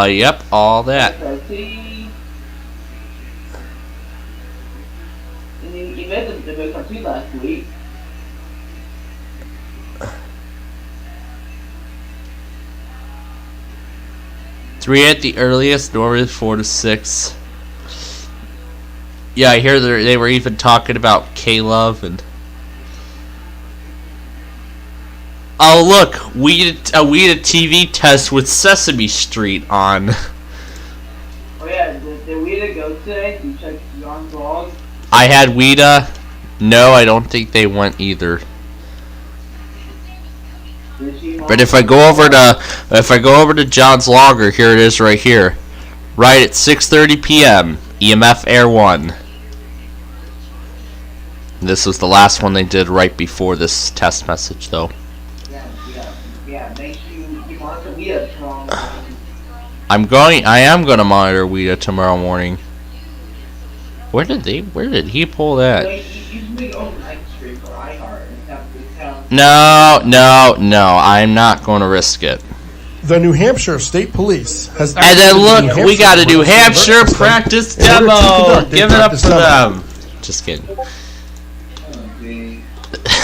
Yep, all that. And you made the cartoon last week. Three at the earliest, normally 4 to 6. Yeah, I hear they were even talking about K-Love and... Oh look, we did a TV test with Sesame Street on. Oh yeah, did Weta go today? Did you check John's vlog? I had Weta. No, I don't think they went either. But if I go over to John's logger, here it is right here. Right at 6:30 p.m. EMF Air 1. This was the last one they did right before this test message though. Yeah, make sure you monitor Weta tomorrow morning. I am gonna monitor Weta tomorrow morning. Where did he pull that? No, I'm not going to risk it. The New Hampshire State Police has... And then look, we got a New Hampshire practice demo! Give it up for them! Just kidding.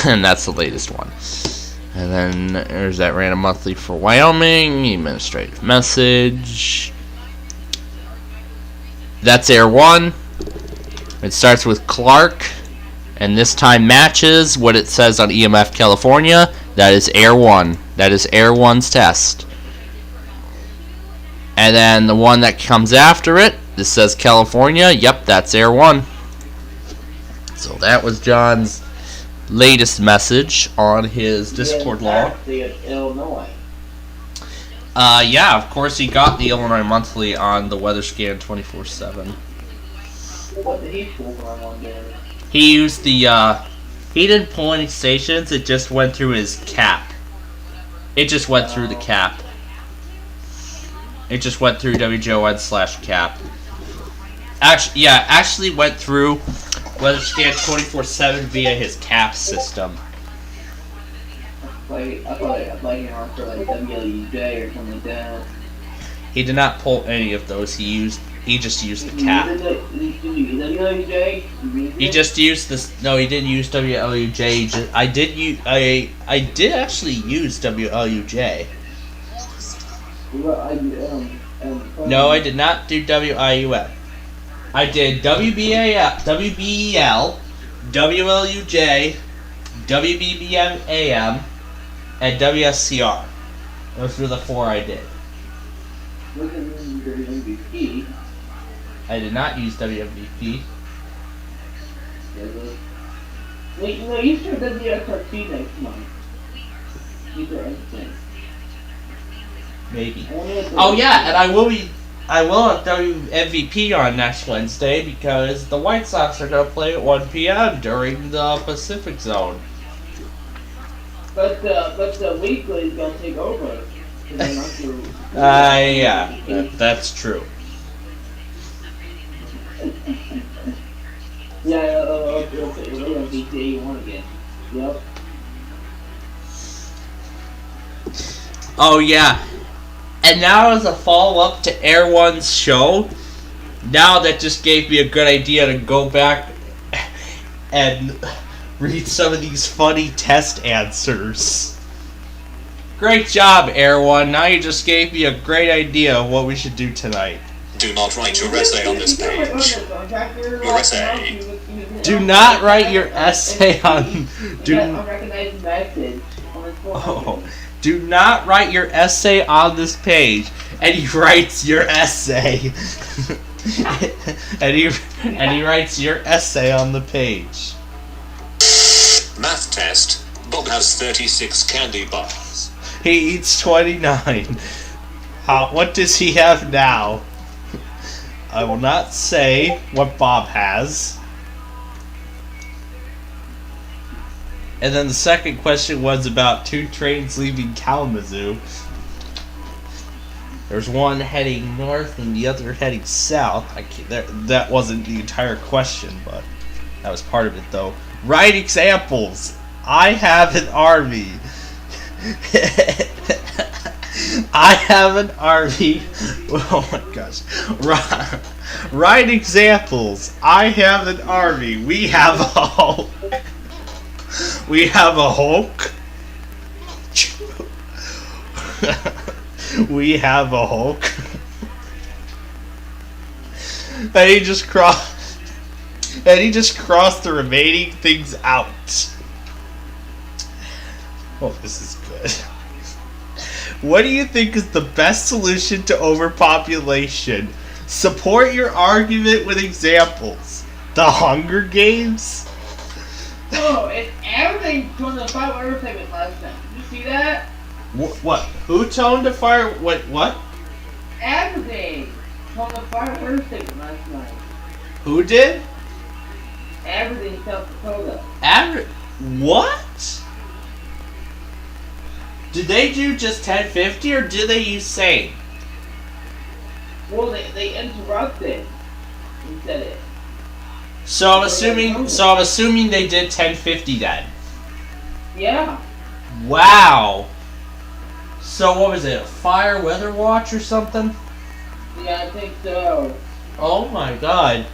And that's the latest one. And then there's that random monthly for Wyoming, administrative message. That's Air 1. It starts with Clark, and this time matches what it says on EMF California. That is Air 1. That is Air 1's test. And then the one that comes after it, this says California. Yep, that's Air 1. So that was John's latest message on his Discord log. Illinois. Yeah, of course he got the Illinois Monthly on the Weather Scan 24/7. What did he pull from on there? He used the, he didn't pull any stations, it just went through his cap. It just went through the cap. It just went through WJON/cap. Actually went through Weather Scan 24/7 via his cap system. I thought it like on for like WLUJ or something like that. He did not pull any of those. He just used the cap. WLUJ? He just used this. No, he didn't use WLUJ. I did actually use WLUJ. No, I did not do WIUM. I did WBEL, WLUJ, WBBM AM, and WSCR. Those were the 4 I did. I did not use WMVP. Wait, no, you should WXRT next month. These are interesting. Maybe. Oh yeah, and I will have WMVP on next Wednesday because the White Sox are going to play at 1 p.m. during the Pacific Zone. But the weekly is going to take over. Yeah, that's true. Yeah, it'll put you on BTA1 again. Yep. Oh yeah. And now as a follow-up to Air One's show, now that just gave me a good idea to go back and read some of these funny test answers. Great job, Air One. Now you just gave me a great idea of what we should do tonight. Do not write your essay on this page. Your essay. Do not write your essay on... Do not write your essay on this page. And he writes your essay. and he writes your essay on the page. Math test. Bob has 36 candy bars. He eats 29. What does he have now? I will not say what Bob has. And then the second question was about 2 trains leaving Kalamazoo. There's one heading north and the other heading south. That wasn't the entire question, but that was part of it though. Write examples. I have an army. I have an RV. Oh my gosh. Write examples. I have an RV. We have a Hulk. We have a Hulk. We have a Hulk. And he just crossed the remaining things out. Oh, this is good. What do you think is the best solution to overpopulation? Support your argument with examples. The Hunger Games? Oh, it's everything from the fire segment last time. Did you see that? What? Who toned the fire? What? Everything from the fire segment last night. Who did? Everything South Dakota. What? Did they do just 1050 or did they use same? Well, they interrupted and said it. So I'm assuming they did 1050 then. Yeah. Wow. So what was it? A fire weather watch or something? Yeah, I think so. Oh my god.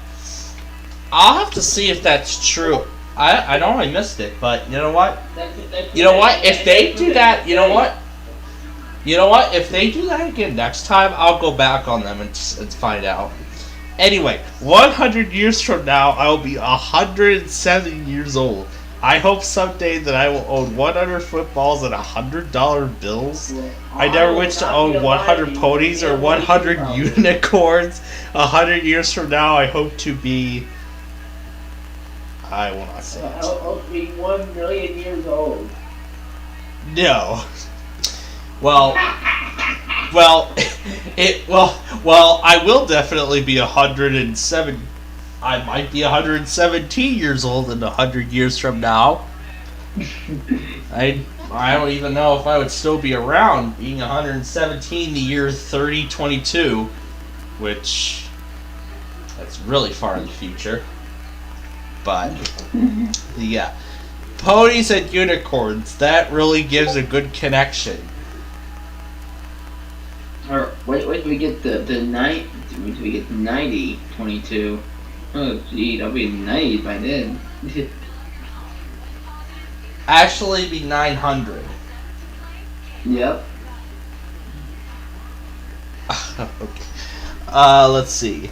I'll have to see if that's true. I know I missed it, but you know what? You know what? If they do that, you know what? You know what? If they do that again next time, I'll go back on them and find out. Anyway, 100 years from now, I will be 107 years old. I hope someday that I will own 100 footballs and $100 bills. I never wish to own 100 ponies or 100 unicorns. 100 years from now, I hope to be I will not say it. I'll be 1 million years old. No. Well, I will definitely be 107. I might be 117 years old in 100 years from now. I don't even know if I would still be around being 117 the year 3022, which that's really far in the future. But yeah, ponies and unicorns, that really gives a good connection. Or wait till we get the 90 22. Oh gee, I'll be 90 by then. Actually be 900. Yep. Okay. Let's see.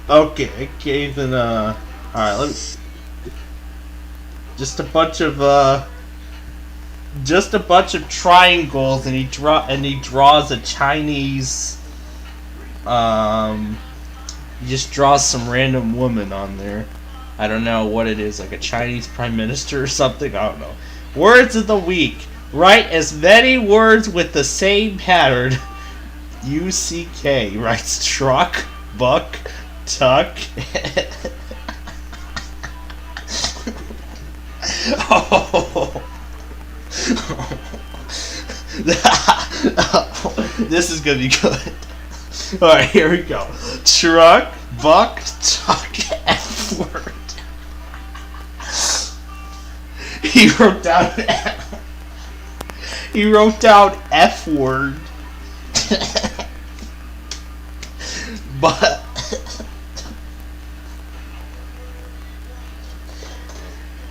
Okay, then alright, let me just a bunch of triangles, and he draws a Chinese he just draws some random woman on there. I don't know what it is, like a Chinese prime minister or something, I don't know. Words of the week. Write as many words with the same pattern. UCK writes truck, buck, tuck. Oh. This is gonna be good. Alright, here we go. Truck, buck, tuck, F word. He wrote down F word. But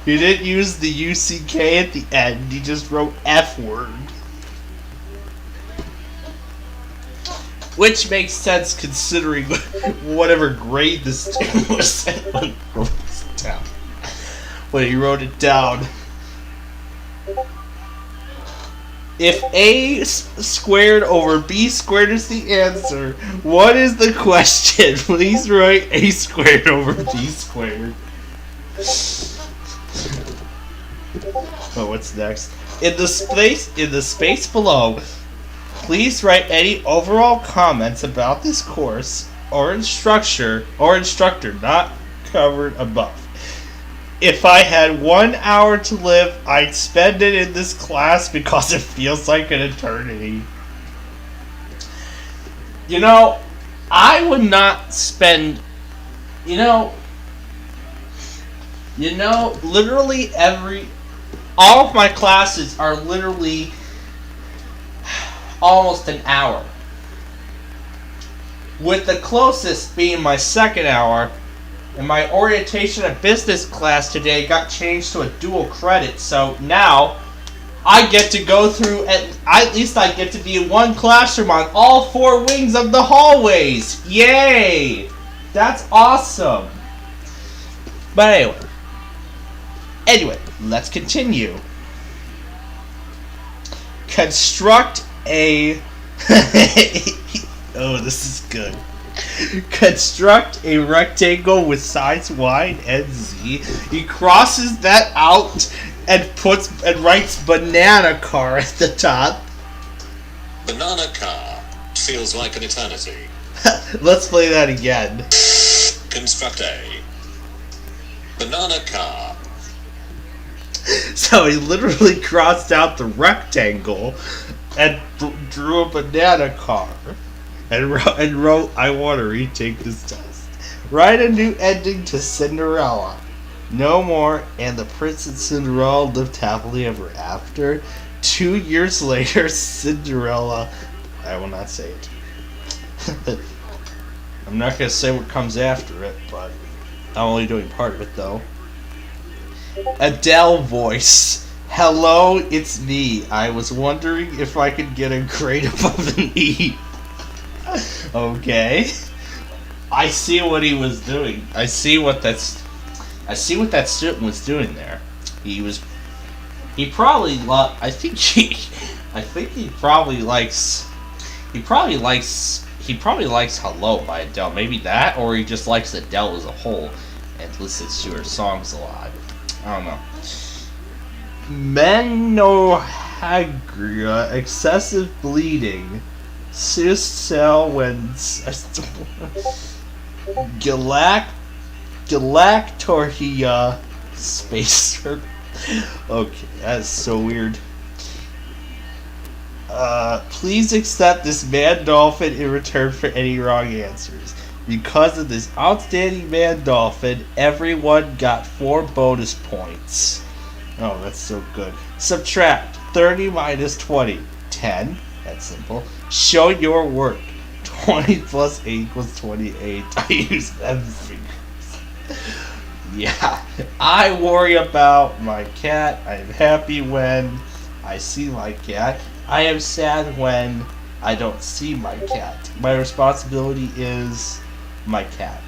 he didn't use the UCK at the end, he just wrote F word. Which makes sense considering whatever grade this was at when he wrote this down. When he wrote it down. If A squared over B squared is the answer, what is the question? Please write A squared over B squared. Oh, what's next? In the space below, please write any overall comments about this course or instructor not covered above. If I had 1 hour to live, I'd spend it in this class because it feels like an eternity. You know, I would not spend, literally all of my classes are literally almost an hour. With the closest being my second hour, and my orientation and business class today got changed to a dual credit, so now I get to go through, at least I get to be in one classroom on all 4 wings of the hallways. Yay! That's awesome. But anyway, let's continue. Construct a oh, this is good. Construct a rectangle with sides Y and Z. He crosses that out and writes banana car at the top. Banana car feels like an eternity. Let's play that again. Construct a banana car. So he literally crossed out the rectangle and drew a banana car. And wrote, I want to retake this test. Write a new ending to Cinderella. No more, and the Prince and Cinderella lived happily ever after. 2 years later, Cinderella... I will not say it. I'm not going to say what comes after it, but I'm only doing part of it, though. Adele voice. Hello, it's me. I was wondering if I could get a grade above an E. Okay. I see what he was doing. I see what that student was doing there. He probably likes Hello by Adele. Maybe that, or he just likes Adele as a whole. And listens to her songs a lot. I don't know. Menorrhagia, excessive bleeding, cyst cell when galactorrhea, spacer. Okay, that's so weird. Please accept this man dolphin in return for any wrong answers. Because of this outstanding man dolphin, everyone got 4 bonus points. Oh, that's so good. Subtract 30 minus 20. 10. That's simple. Show your work. 20 plus 8 equals 28. I use them fingers. Yeah. I worry about my cat. I am happy when I see my cat. I am sad when I don't see my cat. My responsibility is my cat.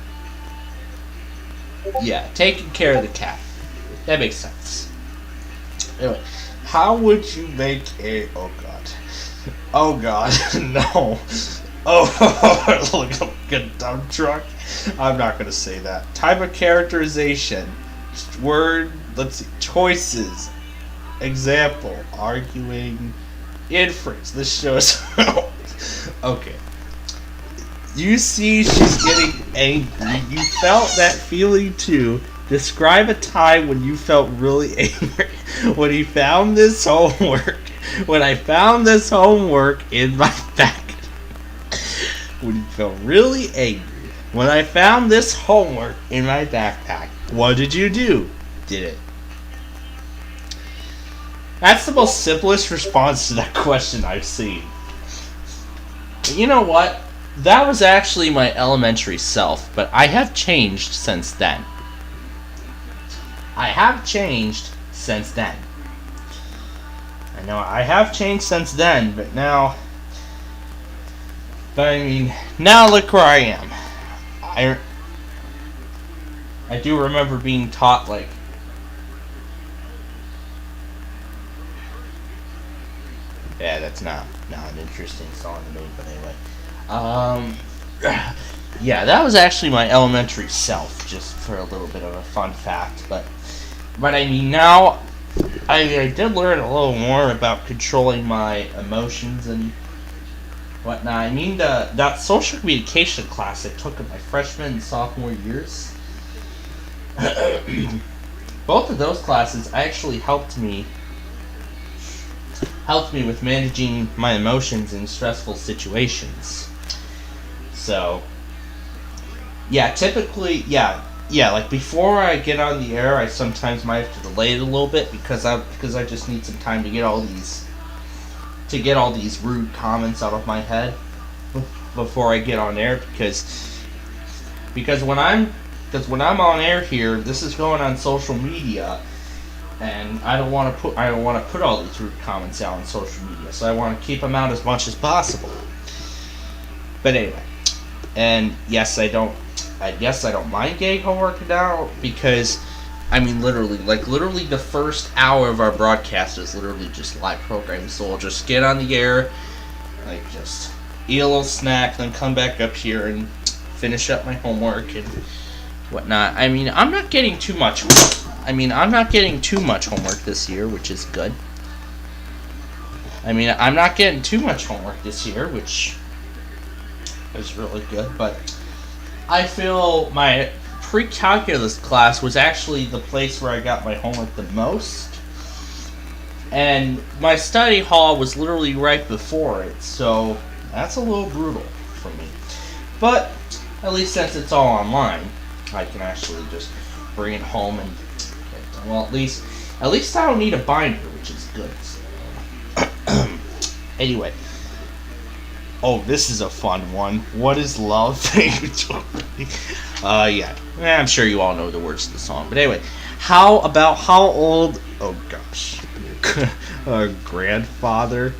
Yeah, taking care of the cat. That makes sense. Anyway, how would you make a... Oh, God. Oh, God. No. Oh, look at a dump truck. I'm not going to say that. Type of characterization. Word, let's see. Choices. Example. Arguing. Inference. This shows... Okay. You see she's getting angry. You felt that feeling too. Describe a time when you felt really angry. When you found this homework. When I found this homework in my back. When you felt really angry. When I found this homework in my backpack. What did you do? Did it? That's the most simplest response to that question I've seen. You know what? That was actually my elementary self, but I have changed since then. I have changed since then. I know I have changed since then, but now... But I mean, now look where I am. I do remember being taught, like... Yeah, that's not an interesting song to me, but anyway. Yeah, that was actually my elementary self, just for a little bit of a fun fact, but I mean, now, I did learn a little more about controlling my emotions and whatnot. I mean, that social communication class I took in my freshman and sophomore years, both of those classes actually helped me with managing my emotions in stressful situations. So, yeah, typically, yeah, like before I get on the air, I sometimes might have to delay it a little bit because I just need some time to get all these rude comments out of my head before I get on air, because when I'm on air here, this is going on social media. And I don't want to put all these rude comments out on social media, so I want to keep them out as much as possible. But anyway, and yes, I don't mind getting homework now, because I mean, literally the first hour of our broadcast is literally just live programming. So I'll just get on the air, like just eat a little snack, then come back up here and finish up my homework and whatnot. I mean, I'm not getting too much homework this year, which is good. I mean, I'm not getting too much homework this year, which is really good, but I feel my pre-calculus class was actually the place where I got my homework the most, and my study hall was literally right before it, so that's a little brutal for me. But at least since it's all online, I can actually just bring it home and well, at least I don't need a binder, which is good. So. Anyway. Oh, this is a fun one. What is love? Yeah. I'm sure you all know the words to the song. But anyway, how old... Oh, gosh. Grandfather?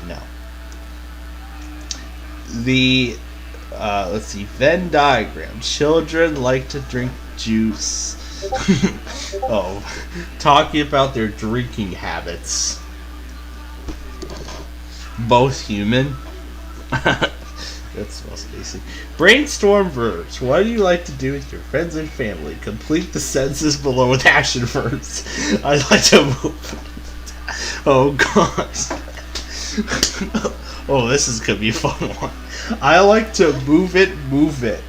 No. The... let's see. Venn diagram. Children like to drink juice. Oh, talking about their drinking habits. Both human. That's so spacey. Brainstorm verbs. What do you like to do with your friends and family? Complete the sentences below with action verbs. I like to move. Oh gosh. Oh, this is gonna be a fun one. I like to move it, move it.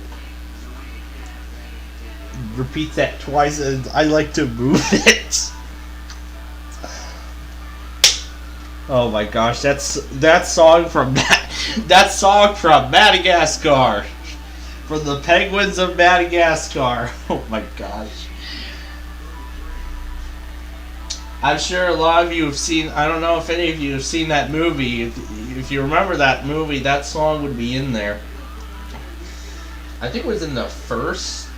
Repeat that twice. And I like to move it. Oh my gosh, that song from Madagascar, from the Penguins of Madagascar. Oh my gosh. I'm sure a lot of you have seen. I don't know if any of you have seen that movie. If you remember that movie, that song would be in there. I think it was in the first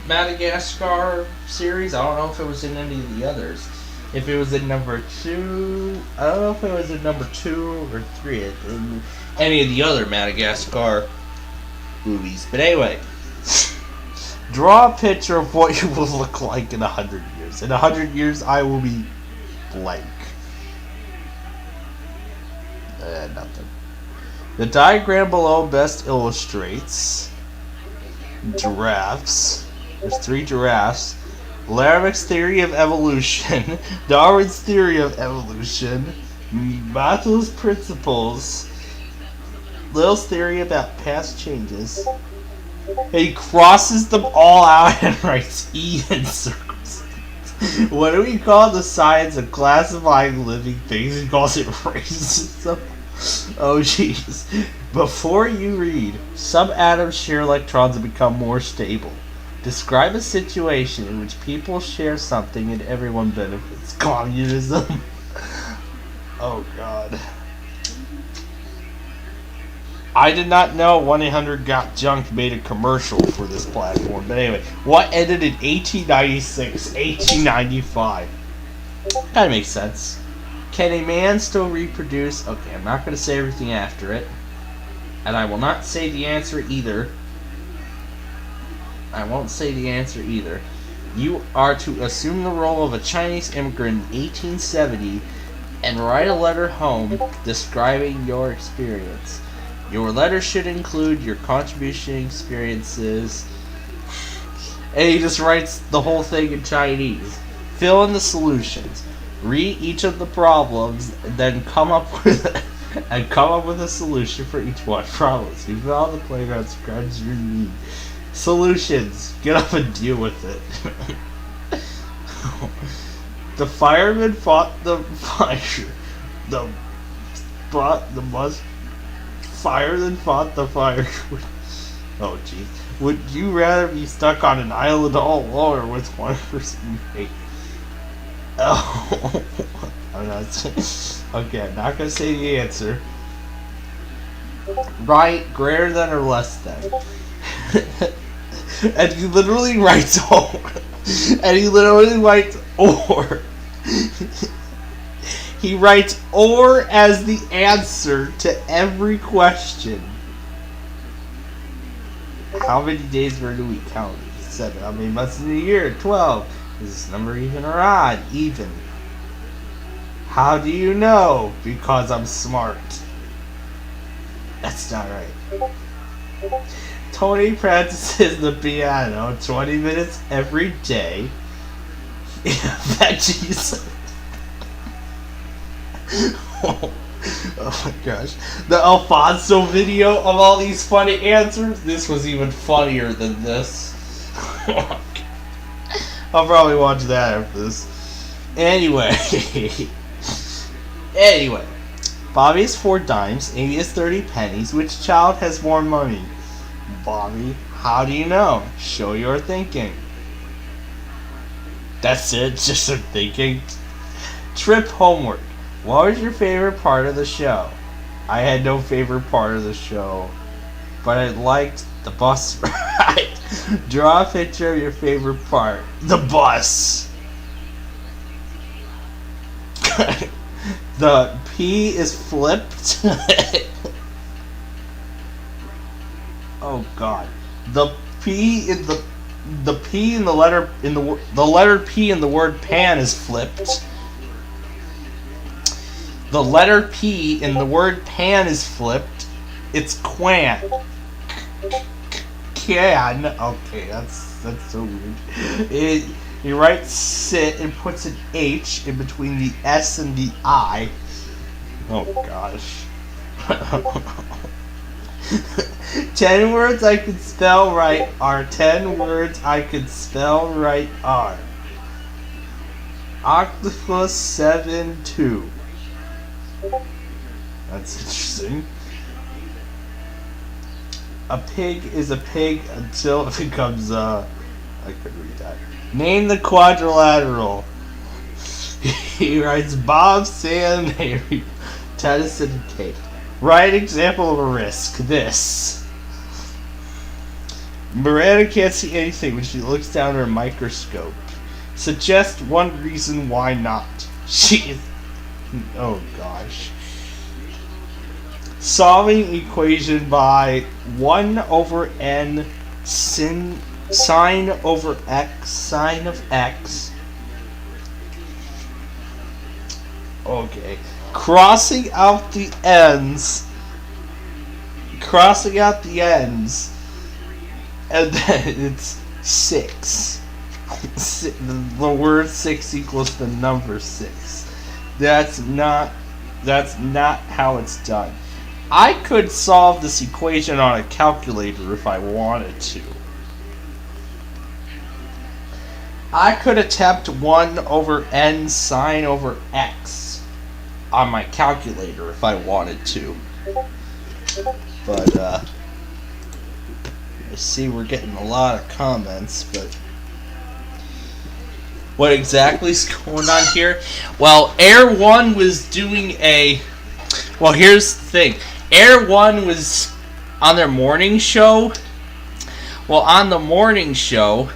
Madagascar series. I don't know if it was in any of the others. If it was in number 2, I don't know if it was in number 2 or 3 in any of the other Madagascar movies. But anyway, draw a picture of what you will look like in 100 years. In 100 years, I will be blank. Nothing. The diagram below best illustrates giraffes. There's 3 giraffes. Lamarck's theory of evolution, Darwin's theory of evolution, Matthew's principles, Lil's theory about past changes. And he crosses them all out and writes E in circles. What do we call the science of classifying living things? He calls it racism. Oh jeez. Before you read, some atoms share electrons and become more stable. Describe a situation in which people share something and everyone benefits. Communism. Oh god. I did not know 1-800-GOT-JUNK made a commercial for this platform. But anyway, what ended in 1896, 1895? Kinda makes sense. Can a man still reproduce? Okay, I'm not going to say everything after it. And I will not say the answer either. I won't say the answer either. You are to assume the role of a Chinese immigrant in 1870 and write a letter home describing your experience. Your letter should include your contribution experiences. And he just writes the whole thing in Chinese. Fill in the solutions. Read each of the problems, and then come up with a solution for each one. Problems. You fill out the playground, describes your need. Solutions. Get up and deal with it. The fireman fought the fire. Fireman fought the fire. Oh jeez. Would you rather be stuck on an island all alone or with one person you hate? Oh, I'm not. Okay, I'm not gonna say the answer. Write greater than or less than. And he literally writes or. And he literally writes or. He writes or as the answer to every question. How many days were in a week? Count 7. How many months in a year? 12. Is this number even or odd? Even. How do you know? Because I'm smart. That's not right. Tony practices the piano 20 minutes every day. Veggies. Oh my gosh. The Alfonso video of all these funny answers. This was even funnier than this. I'll probably watch that after this. Anyway. Bobby has 4 dimes. Amy has 30 pennies. Which child has more money? Bobby. How do you know? Show your thinking. That's it. Just some thinking. Trip homework. What was your favorite part of the show? I had no favorite part of the show, but I liked the bus ride. Draw a picture of your favorite part. The bus. The P is flipped. Oh God. The P in the letter P in the word pan is flipped. The letter P in the word pan is flipped. It's quan. Can. Okay, that's so weird. He writes sit and puts an H in between the S and the I. Oh gosh. 10 words I could spell right are 10 words I could spell right are. Octopus 7-2. That's interesting. A pig is a pig until it becomes I could read that. Name the quadrilateral. He writes Bob, Sam, Mary, Tennyson, and Kate. Write example of a risk. This. Miranda can't see anything when she looks down her microscope. Suggest one reason why not. She is... Oh gosh. Solving equation by 1 over n sine over x sine of x. Okay. Crossing out the ends. And then it's 6. The word 6 equals the number 6. That's not how it's done. I could solve this equation on a calculator if I wanted to. I could attempt 1 over n sine over x on my calculator if I wanted to. But, I see we're getting a lot of comments, but what exactly is going on here? Well, Air 1 was doing a... Well, here's the thing. Air 1 was on their morning show. Well, on the morning show,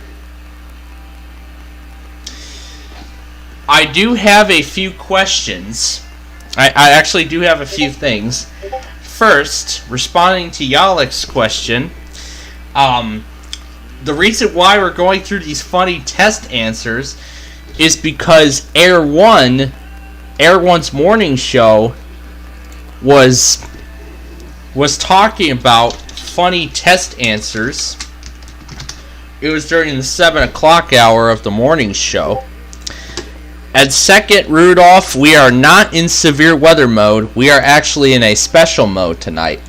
I do have a few questions. I actually do have a few things. First, responding to Yalek's question, the reason why we're going through these funny test answers is because Air 1's morning show was talking about funny test answers. It was during the 7 o'clock hour of the morning show. And second, Rudolph, we are not in severe weather mode. We are actually in a special mode tonight.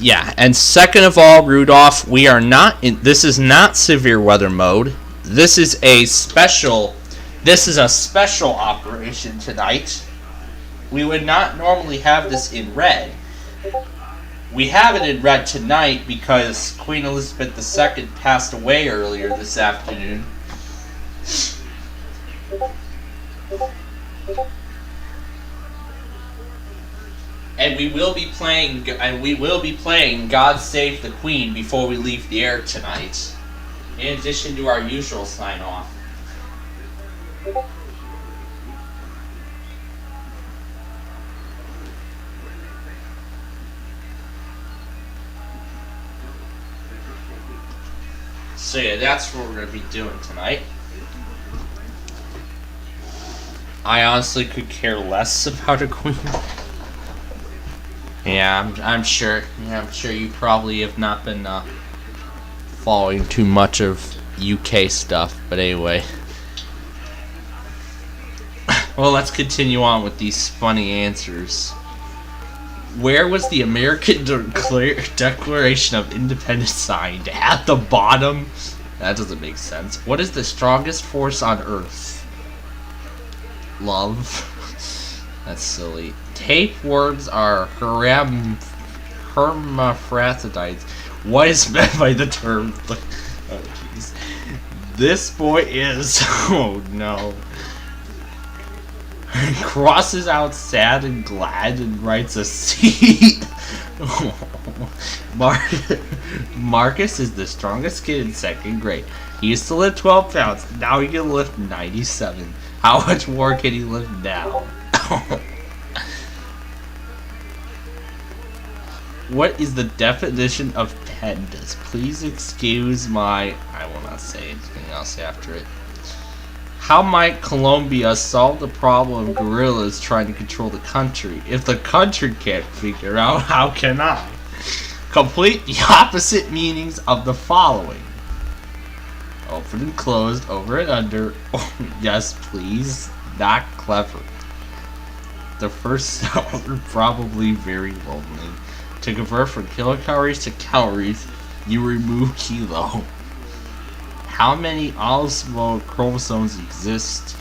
Yeah, and second of all, Rudolph, we are not in... This is not severe weather mode. This is a special operation tonight. We would not normally have this in red. We have it in red tonight because Queen Elizabeth II passed away earlier this afternoon. And we will be playing God Save the Queen before we leave the air tonight. In addition to our usual sign off. So yeah, that's what we're going to be doing tonight. I honestly could care less about a queen. Yeah, I'm sure. Yeah, I'm sure you probably have not been following too much of UK stuff. But anyway, well, let's continue on with these funny answers. Where was the American Declaration of Independence signed? At the bottom? That doesn't make sense. What is the strongest force on Earth? Love. That's silly. Tapeworms are hermaphrodites. What is meant by the term? Oh, jeez. This boy is... Oh, no. Crosses out sad and glad and writes a C. Marcus is the strongest kid in 2nd grade. He used to lift 12 pounds. Now he can lift 97. How much more can he lift now? What is the definition of pandas? Please excuse my... I will not say anything else after it. How might Colombia solve the problem of gorillas trying to control the country? If the country can't figure out, how can I? Complete the opposite meanings of the following. Open and closed, over and under. Oh, yes, please. Not clever. The first sound probably very lonely. To convert from kilocalories to calories, you remove kilo. How many autosomal chromosomes exist?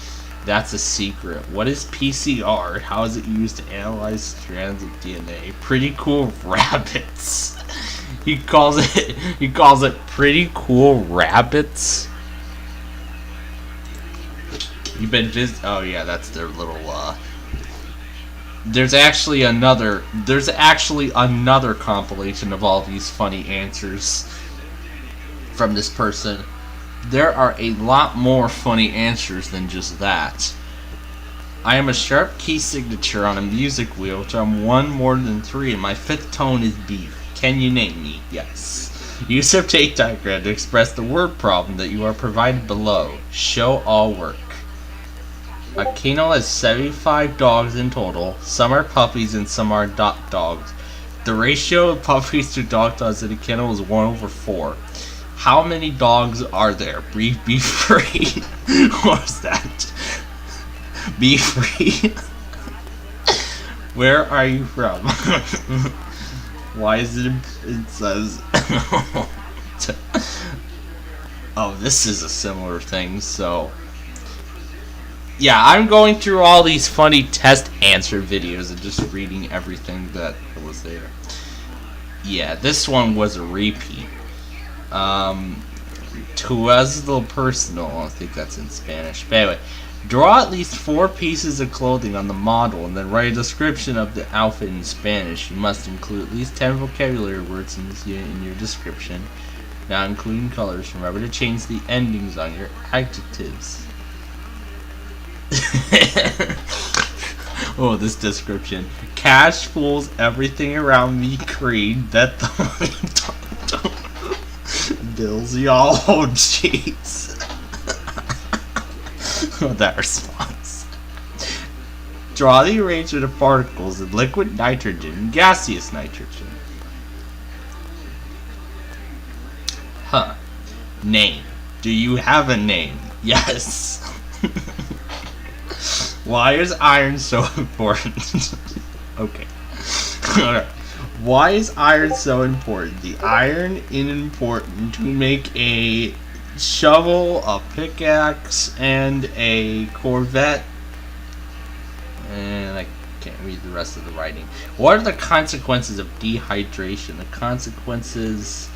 That's a secret. What is PCR? How is it used to analyze strands of DNA? Pretty cool rabbits. He calls it pretty cool rabbits. You've been oh yeah, that's their little There's actually another compilation of all these funny answers from this person. There are a lot more funny answers than just that. I am a sharp key signature on a music wheel, which I'm 1 more than 3, and my 5th tone is B. Can you name me? Yes. Use of tape diagram to express the word problem that you are provided below. Show all work. A kennel has 75 dogs in total. Some are puppies and some are dogs. The ratio of puppies to dogs in a kennel is 1/4. How many dogs are there? Be free. What was that? Be free. Where are you from? Why is it says oh, this is a similar thing, so yeah, I'm going through all these funny test answer videos and just reading everything that was there. Yeah, this one was a repeat. Tueslo personal, I think that's in Spanish. But anyway, draw at least 4 pieces of clothing on the model and then write a description of the outfit in Spanish. You must include at least 10 vocabulary words in your description, not including colors. Remember to change the endings on your adjectives. Oh, this description. Cash fools everything around me green. Bet the money bills, y'all. Oh, jeez. Oh, that response. Draw the arrangement of particles in liquid nitrogen and gaseous nitrogen. Huh. Name. Do you have a name? Yes. Why is iron so important? Okay. Alright. Why is iron so important? The iron is important to make a shovel, a pickaxe, and a Corvette. And I can't read the rest of the writing. What are the consequences of dehydration? The consequences...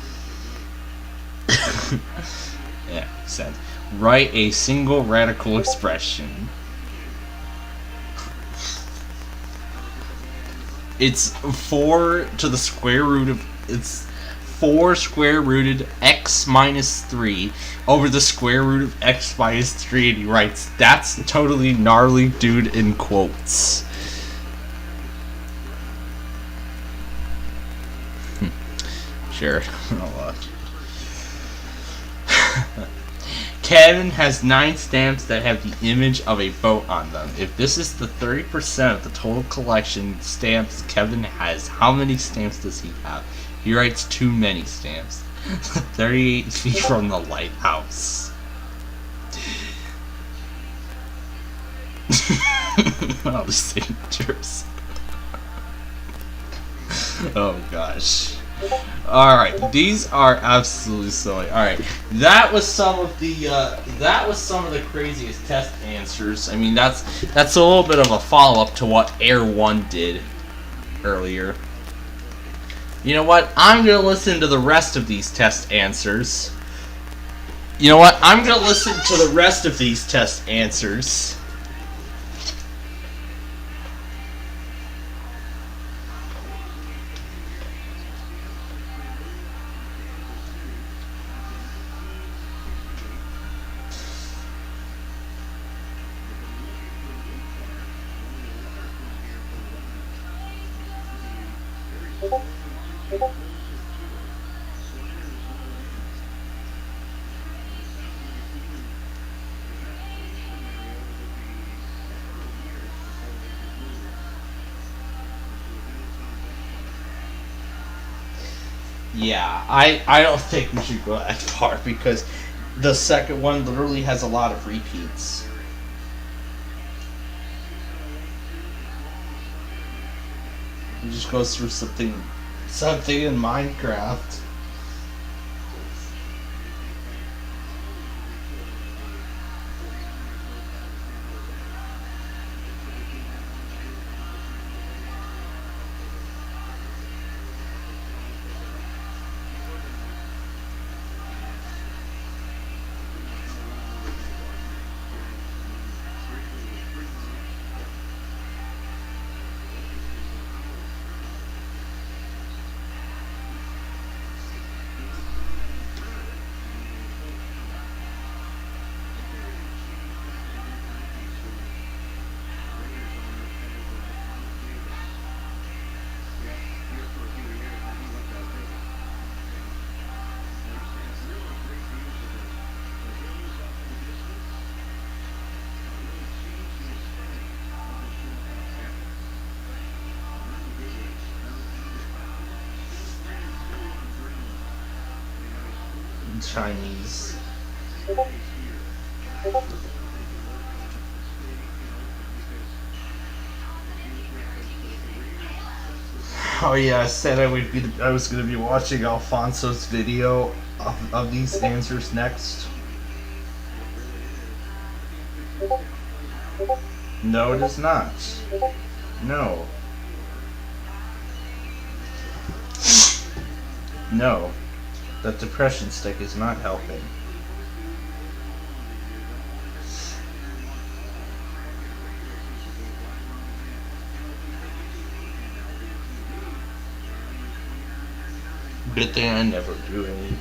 yeah, makes sense. Write a single radical expression. It's 4 to the square root of... It's 4 square rooted x minus 3 over the square root of x minus 3, and he writes, that's totally gnarly, dude, in quotes. Sure. Kevin has 9 stamps that have the image of a boat on them. If this is the 30% of the total collection stamps Kevin has, how many stamps does he have? He writes too many stamps. 38 feet from the lighthouse. All the signatures. Oh gosh. Alright, these are absolutely silly. Alright, that was some of the craziest test answers. I mean, that's a little bit of a follow-up to what Air 1 did earlier. You know what? I'm gonna listen to the rest of these test answers. You know what? I'm gonna listen to the rest of these test answers. Yeah, I don't think we should go that far because the second one literally has a lot of repeats. It just goes through something in Minecraft. Chinese. Oh yeah, I said I was gonna be watching Alfonso's video of these answers next. No, it is not. No. No. That depression stick is not helping. Good thing I never do any.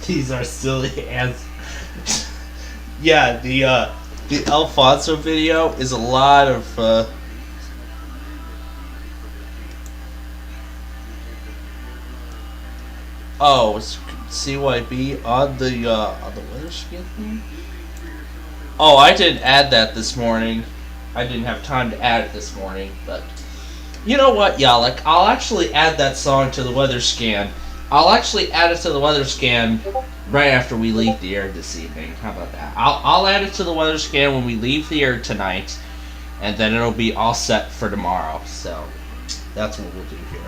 These are silly answers. Yeah, the Alfonso video is a lot of oh, it's CYB on the weather skin thing? Oh, I didn't add that this morning. I didn't have time to add it this morning, but you know what, y'all? Like, I'll actually add that song to the weather scan. I'll actually add it to the weather scan right after we leave the air this evening. How about that? I'll add it to the weather scan when we leave the air tonight, and then it'll be all set for tomorrow. So that's what we'll do here.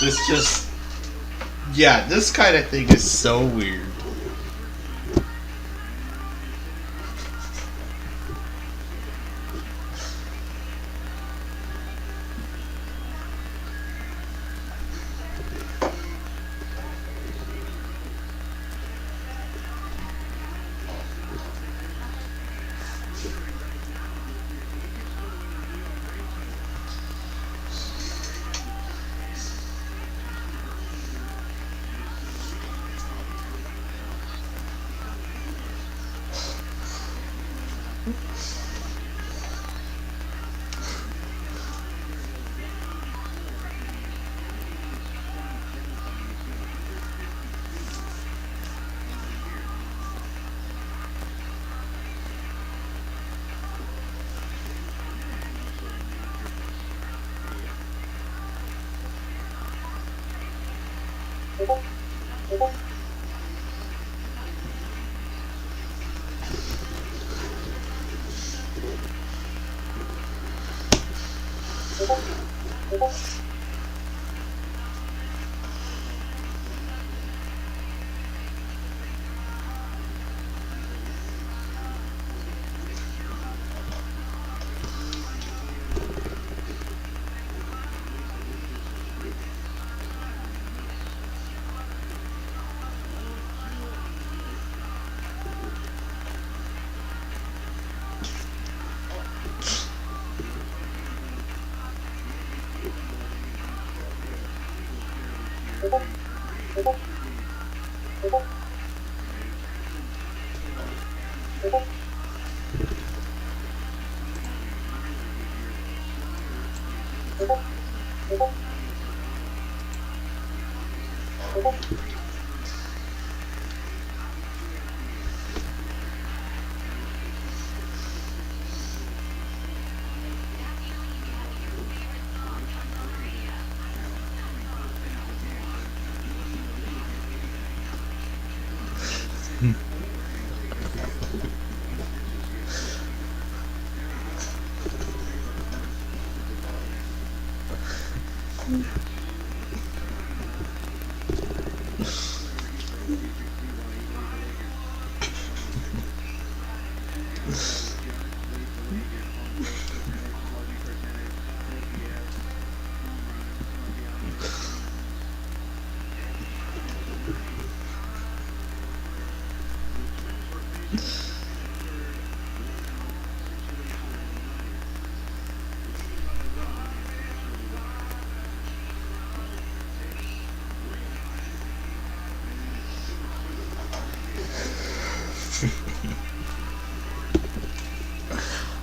This just, yeah, this kind of thing is so weird.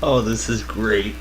Oh, this is great.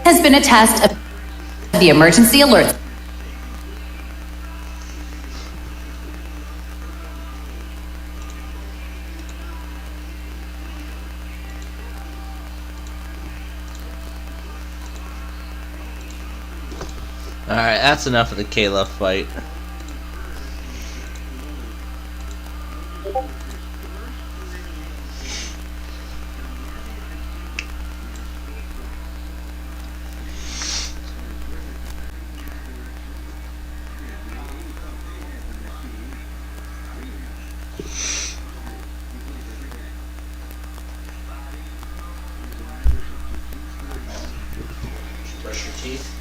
Has been a test of the emergency alert. Alright, that's enough of the Kayla fight. Brush your teeth.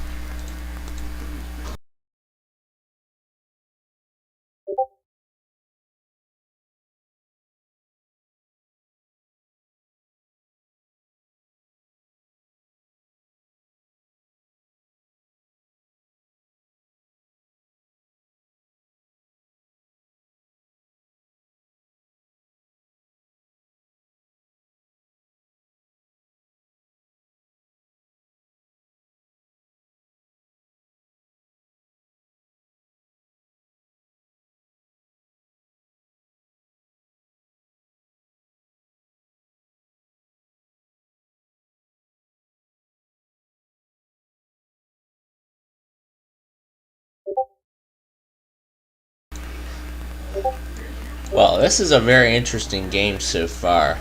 Well, this is a very interesting game so far.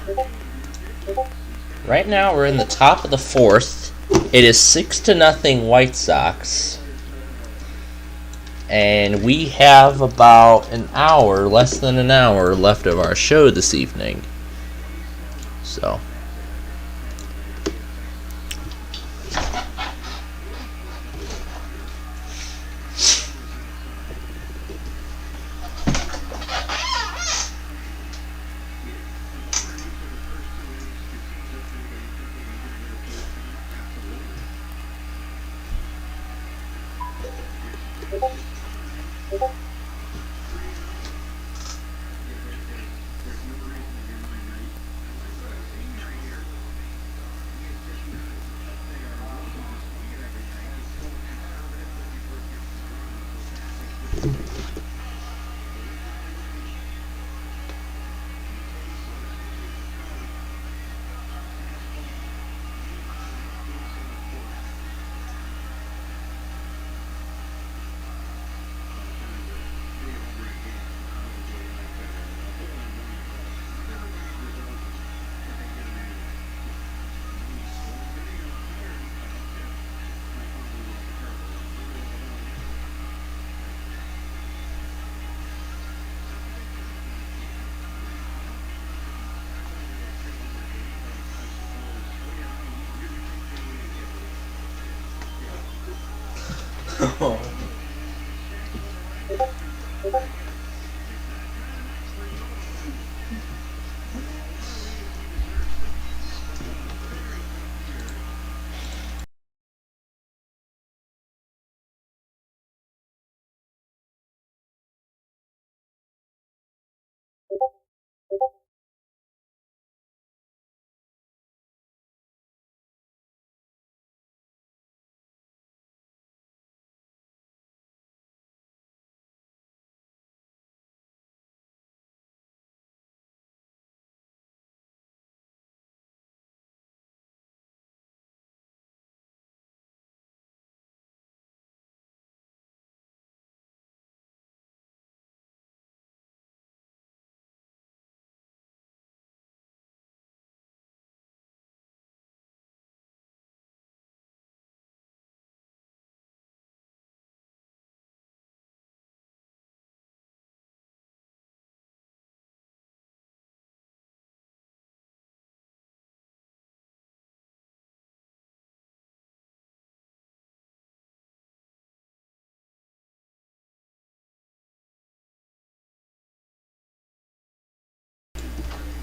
Right now we're in the top of the fourth. It is 6-0 White Sox. And we have about an hour, less than an hour, left of our show this evening. So...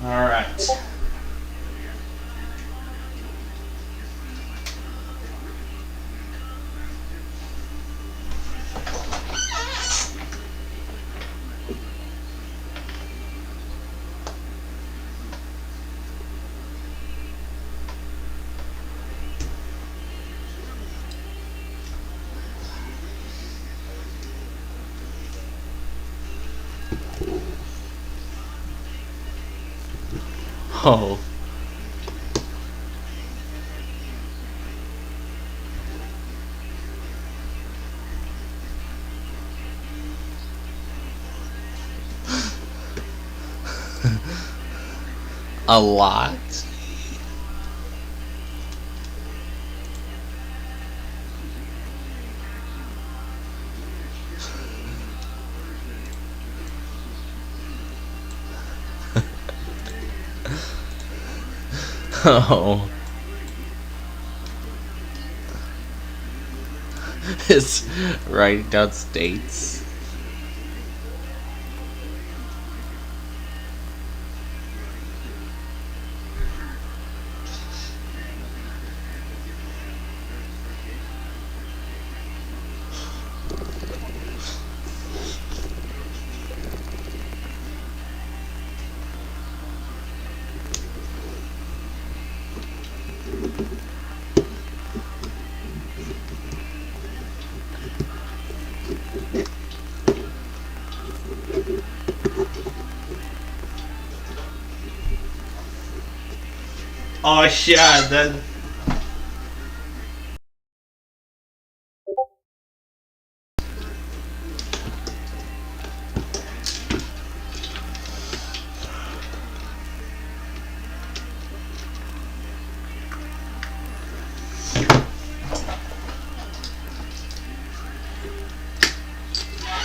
Alright. Oh. A lot? Oh. It's writing down states. Oh yeah, then.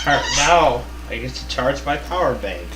Alright, now I get to charge my power bank.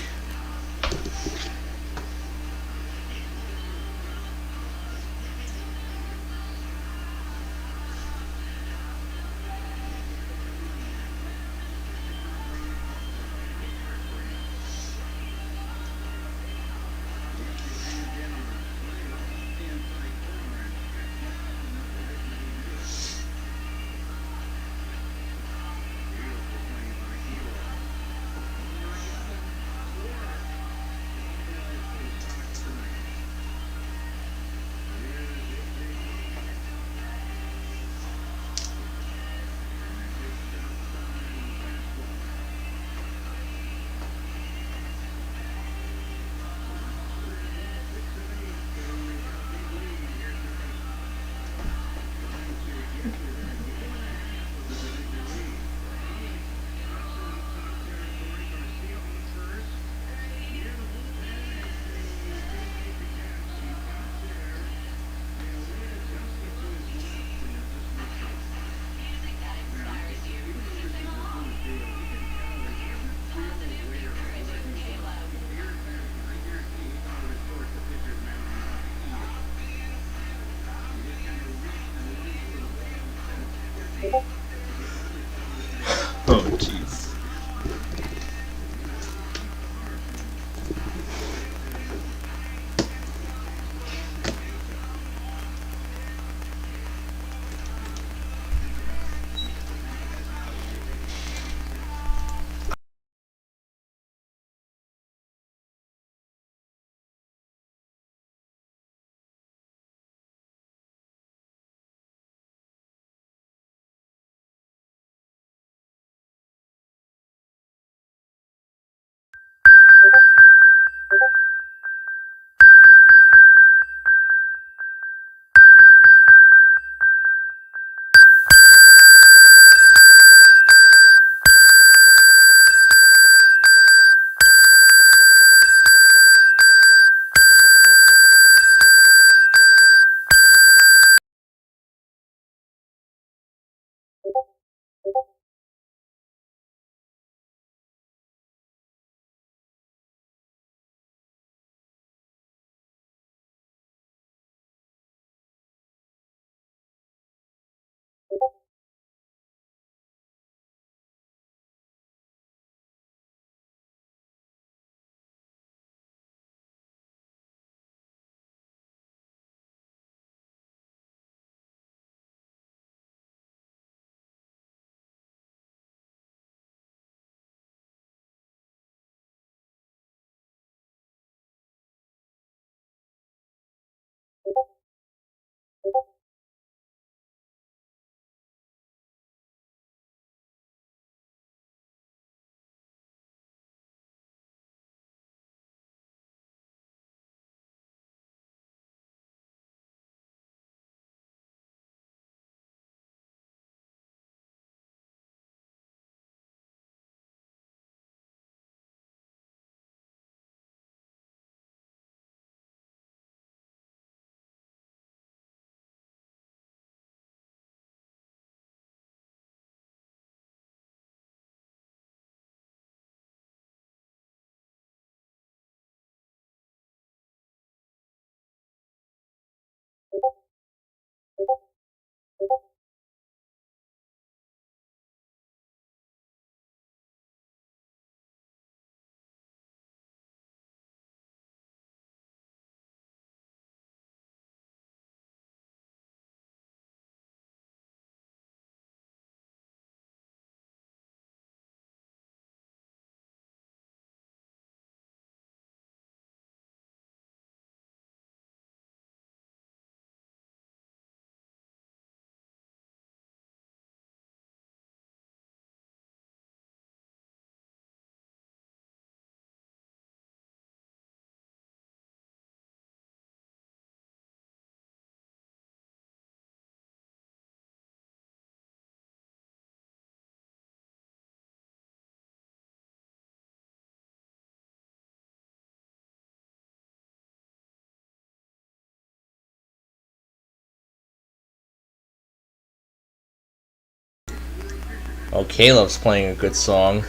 Oh, Caleb's playing a good song.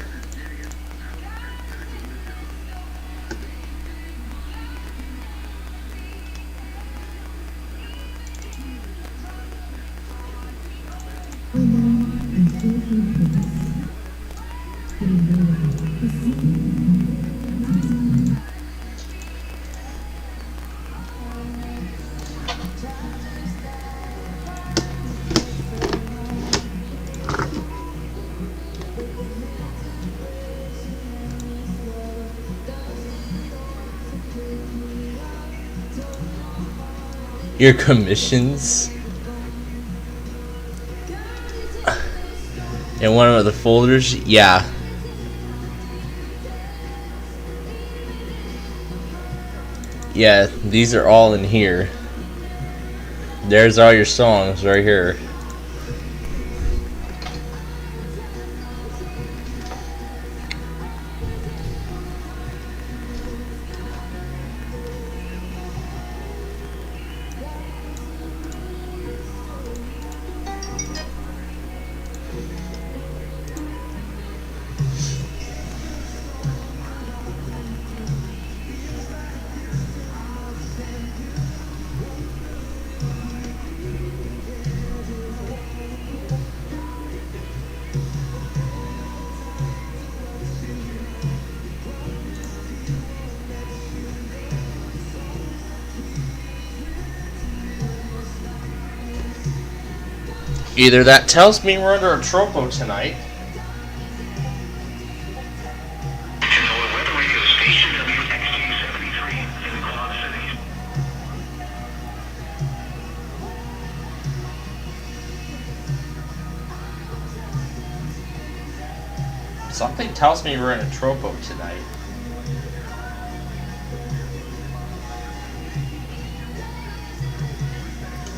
Your commissions in one of the folders? Yeah. Yeah, these are all in here. There's all your songs right here. Either that tells me we're under a tropo tonight. Something tells me we're in a tropo tonight.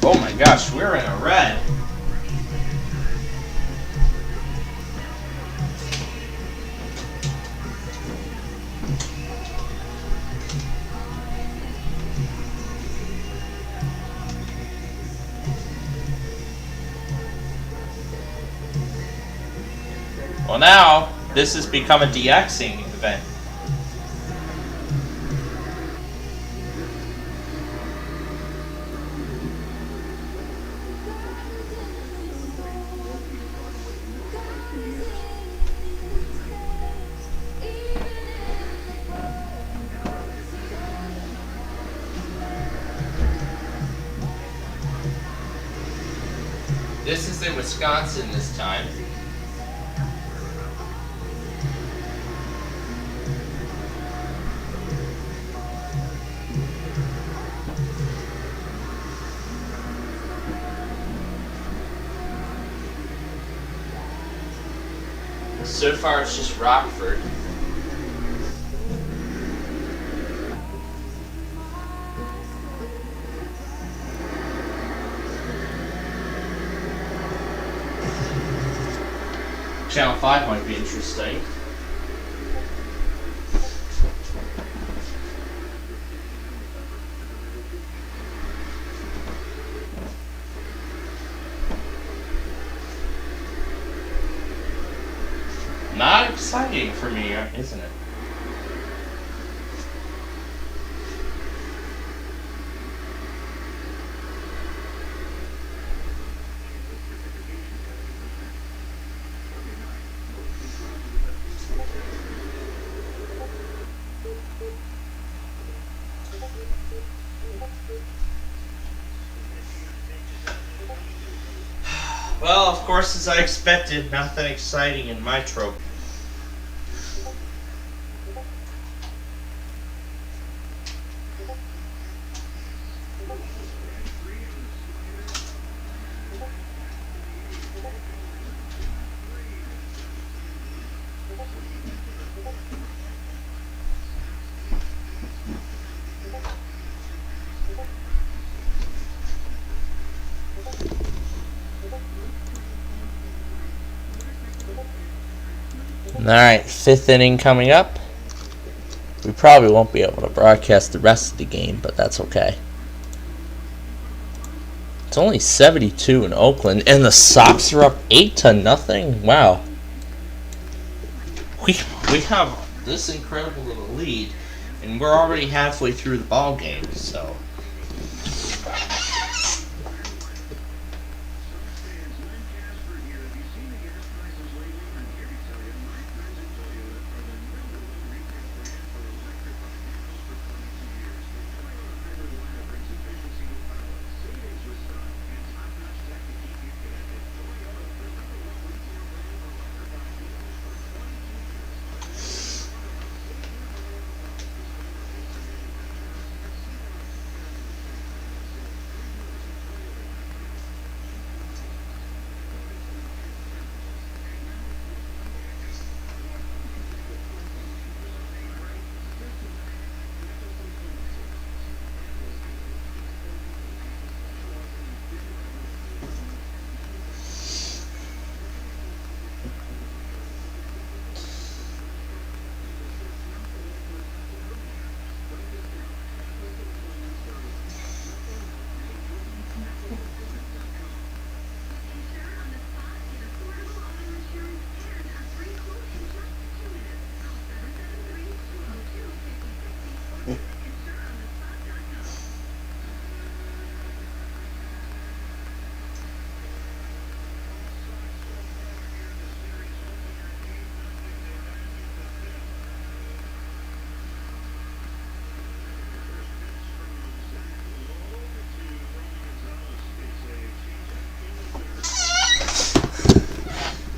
Oh my gosh, we're in a red. Well, now this has become a DXing event. This is in Wisconsin this time. So far it's just Rockford. Channel 5 might be interesting. Not exciting for me, isn't it? Well, of course, as I expected, nothing exciting in my trope. Alright, 5th inning coming up. We probably won't be able to broadcast the rest of the game, but that's okay. It's only 72 in Oakland, and the Sox are up 8-0. Wow. we have this incredible little lead, and we're already halfway through the ball game. So.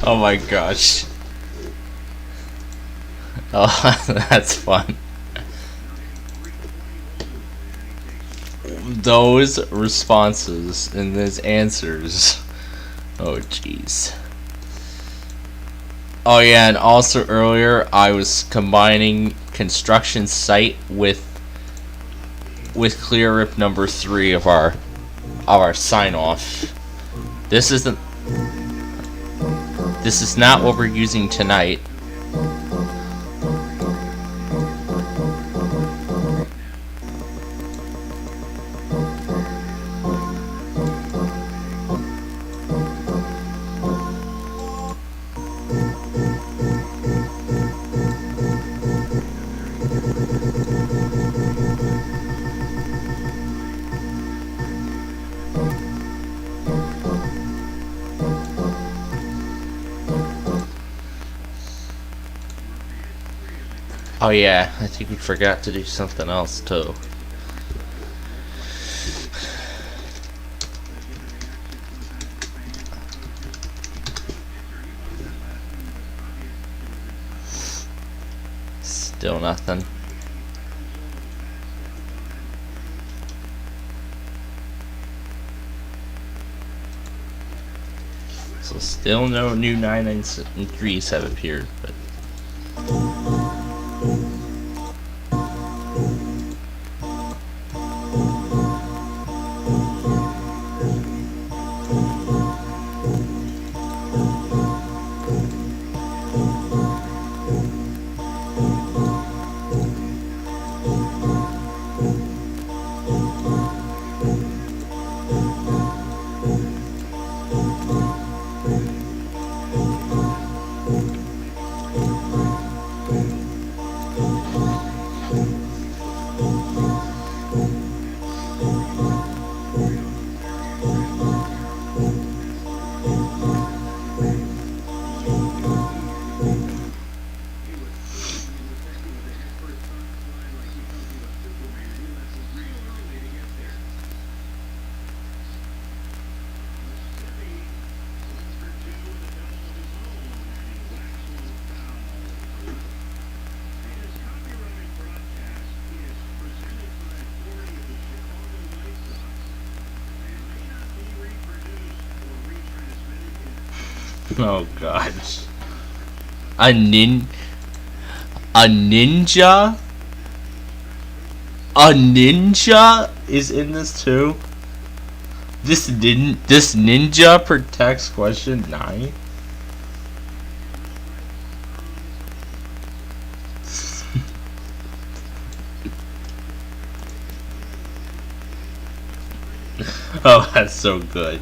Oh my gosh. Oh, that's fun. Those responses and those answers. Oh jeez. Oh yeah, and also earlier I was combining construction site with clear rip number 3 of our sign off. This is not what we're using tonight. Oh yeah, I think we forgot to do something else too. Still nothing. So still no new 993s have appeared, but oh gosh. A ninja? A ninja is in this too? This ninja protects question 9? Oh, that's so good.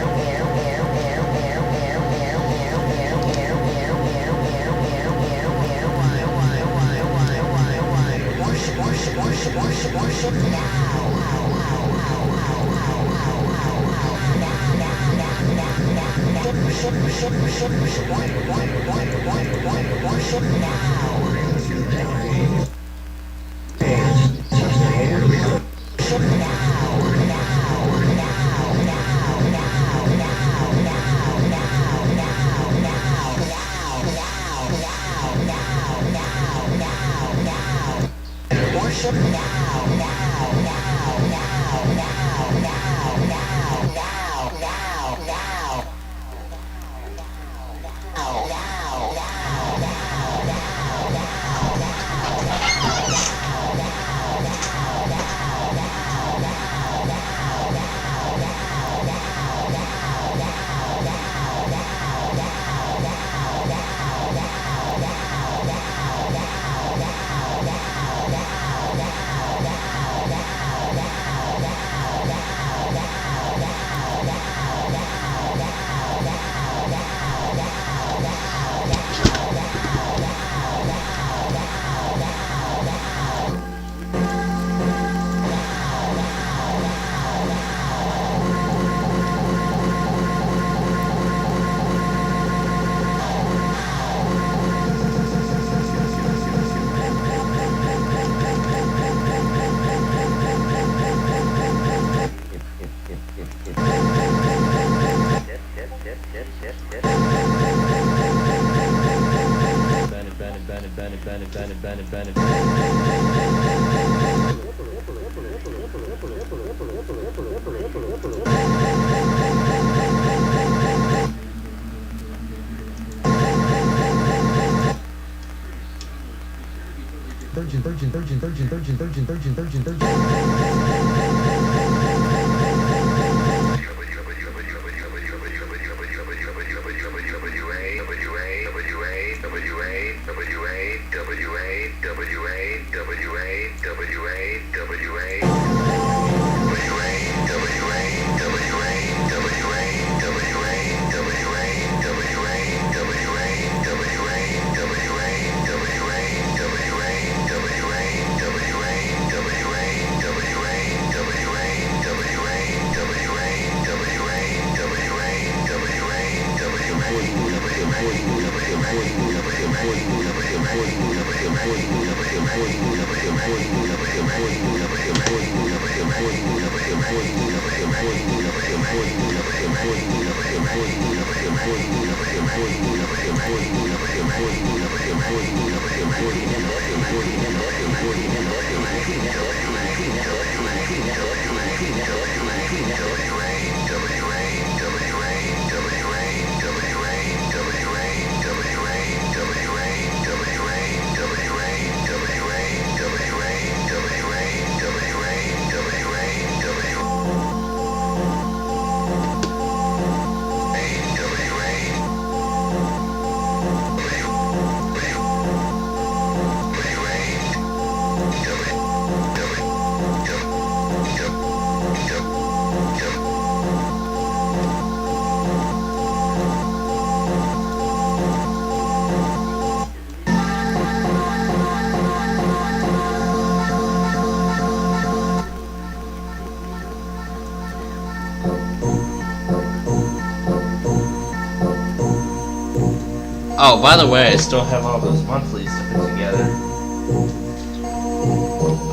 Oh, by the way, I still have all those monthlies to put together.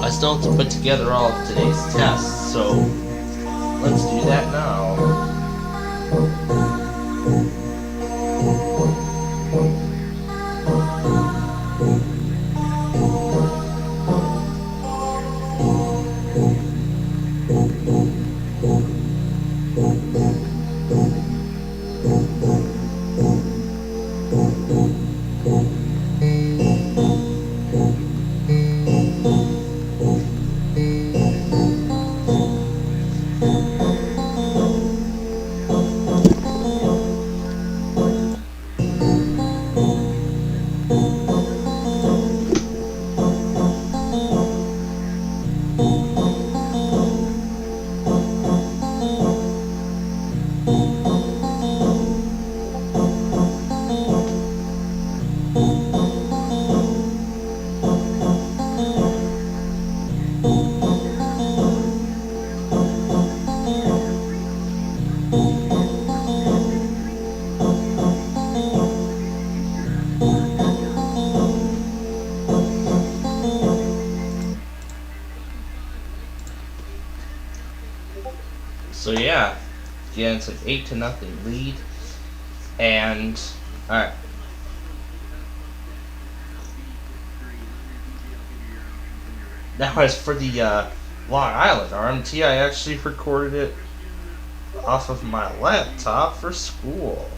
I still have to put together all of today's tests, so let's do that now. So yeah, it's an 8-0 lead, and all right. Now as for the Long Island RMT, I actually recorded it off of my laptop for school.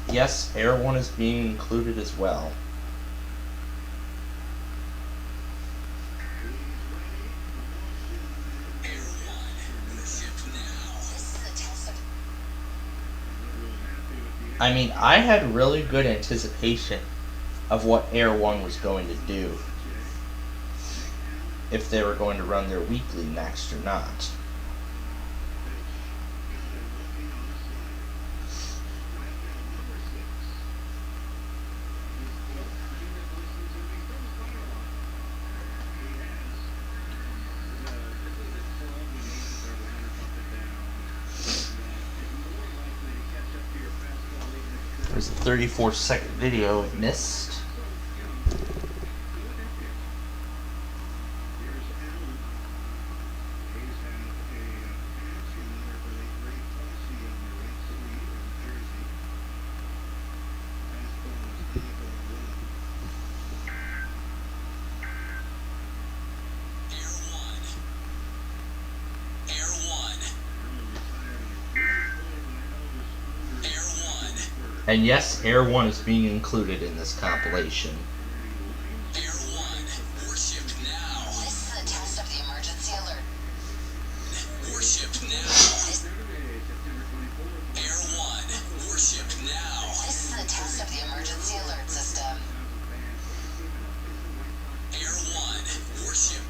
Yes, Air 1 is being included as well. I mean, I had really good anticipation of what Air 1 was going to do. If they were going to run their weekly next or not. There's a 34-second video it missed. And yes, Air 1 is being included in this compilation. Air 1, worship now. This is a test of the emergency alert. Worship now. Air 1, worship now. This is a test of the emergency alert system. Air 1, worship.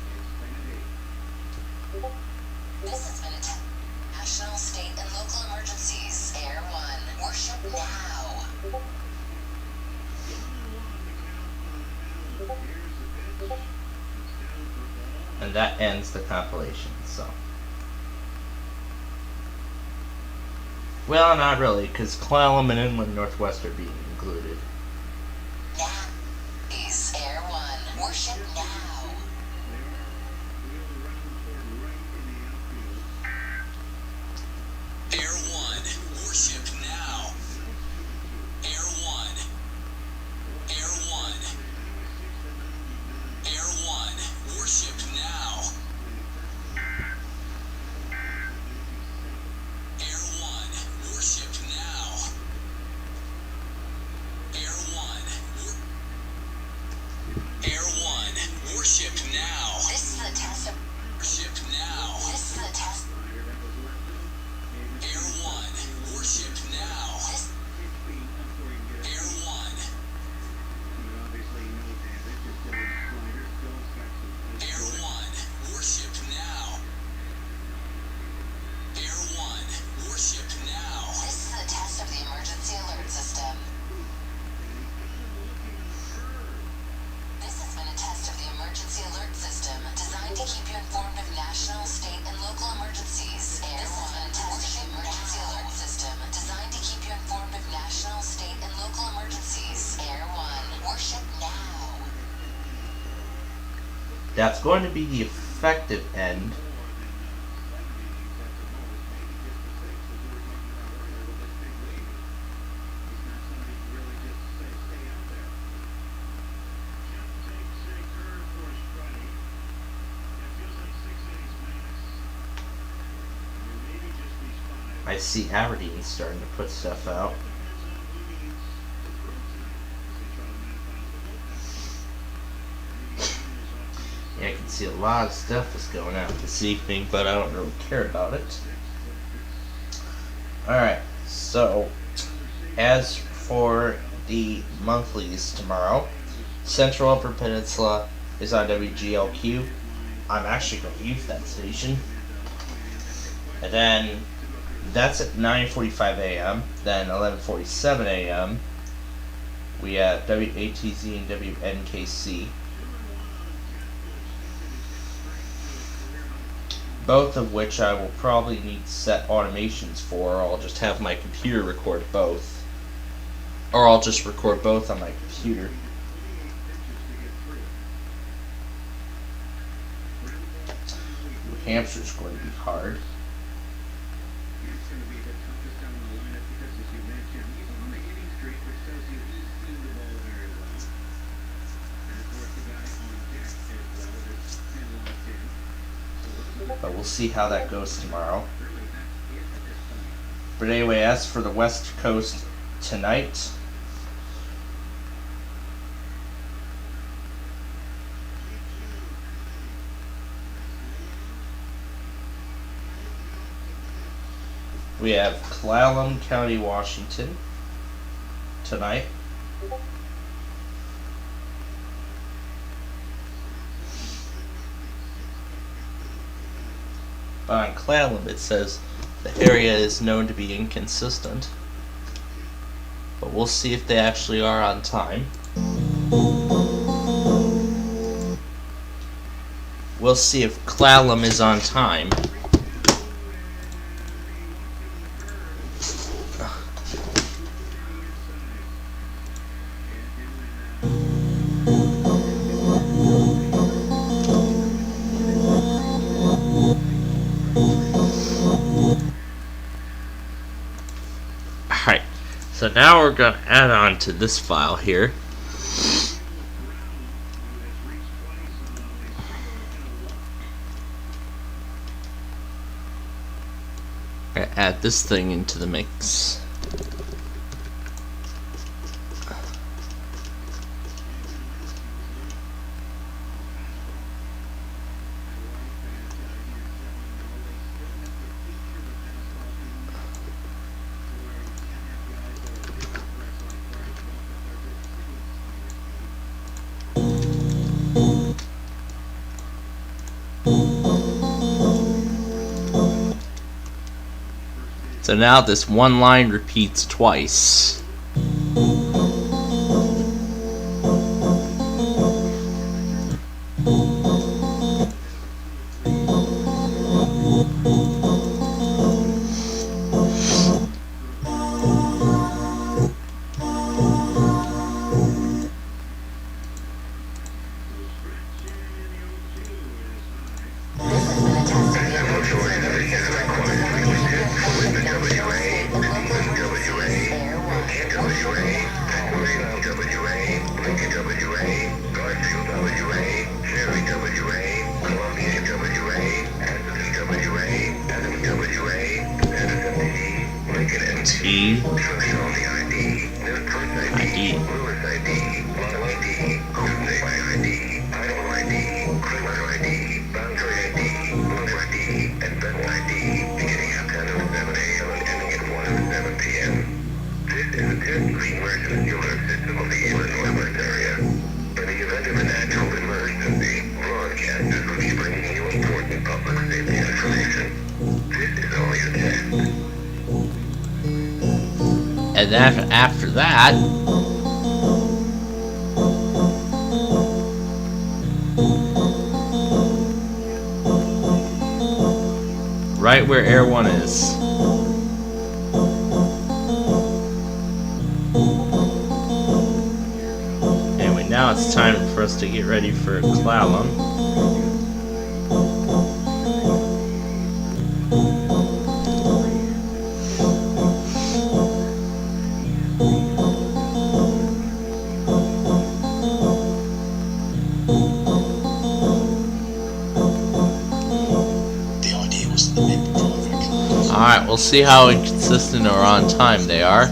This has been a test. National, state, and local emergencies. Air 1, worship now. And that ends the compilation, so. Well, not really, because Clallam and Inland Northwest are being included. Please, Air 1, worship now. Air 1, worship now. Air 1. Air 1. Air 1, worship now. Air 1, worship now. Air 1. Air 1, worship now. This is a test of worship now. This is a test. Air 1, worship now. Air 1. Air 1, worship now. Air 1, worship now. This is a test of the emergency alert system. This has been a test of the emergency alert system designed to keep you informed of national, state, and local emergencies. Air 1, test of the emergency alert system designed to keep you informed of national, state, and local emergencies. Air 1. That's going to be the effective end. I see Aberdeen starting to put stuff out. Yeah, I can see a lot of stuff is going out this evening, but I don't really care about it. Alright, so as for the monthlies tomorrow, Central Upper Peninsula is on WGLQ. I'm actually going to use that station. And then that's at 9:45 a.m. Then 11:47 a.m. we have WATZ and WNKC. Both of which I will probably need to set automations for, or I'll just have my computer record both. Or I'll just record both on my computer. New Hampshire's going to be hard. But we'll see how that goes tomorrow. But anyway, as for the West Coast tonight, we have Clallam County, Washington tonight. But on Clallam it says the area is known to be inconsistent. But we'll see if they actually are on time. We'll see if Clallam is on time. Alright, so now we're going to add on to this file here. Add this thing into the mix. So now this one line repeats twice. And then after that, right where Air 1 is. Anyway, now it's time for us to get ready for Clallam. We'll see how inconsistent or on time they are.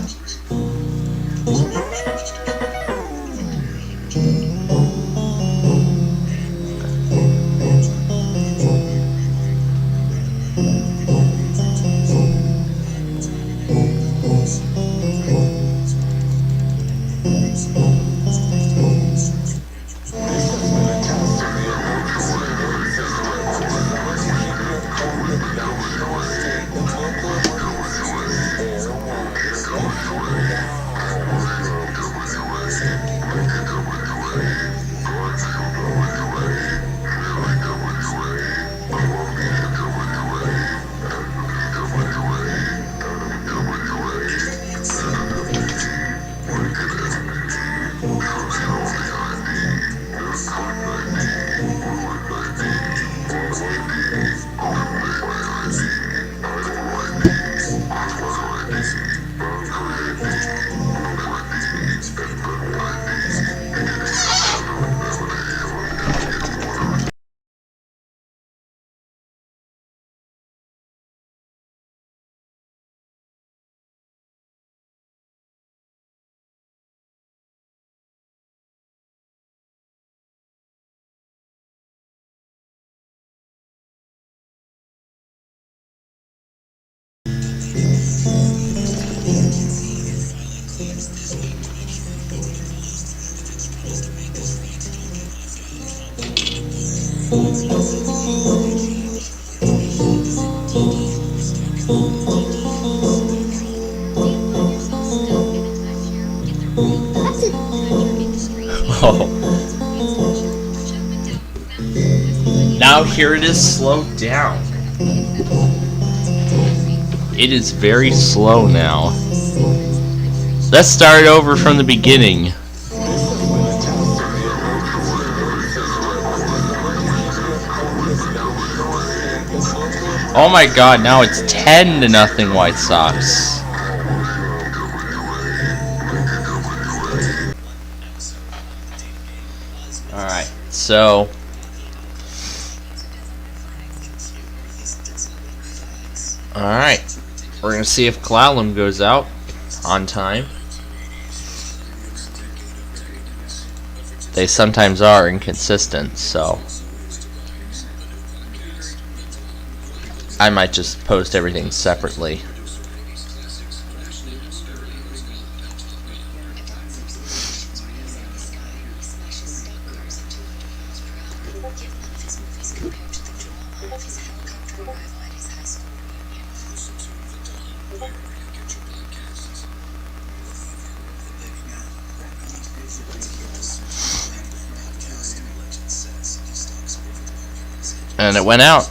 Oh. Now here it is slowed down. It is very slow now. Let's start over from the beginning. Oh my god, now it's 10-0 White Sox. Alright, so alright, we're gonna see if Clallam goes out on time. They sometimes are inconsistent, so I might just post everything separately. And it went out.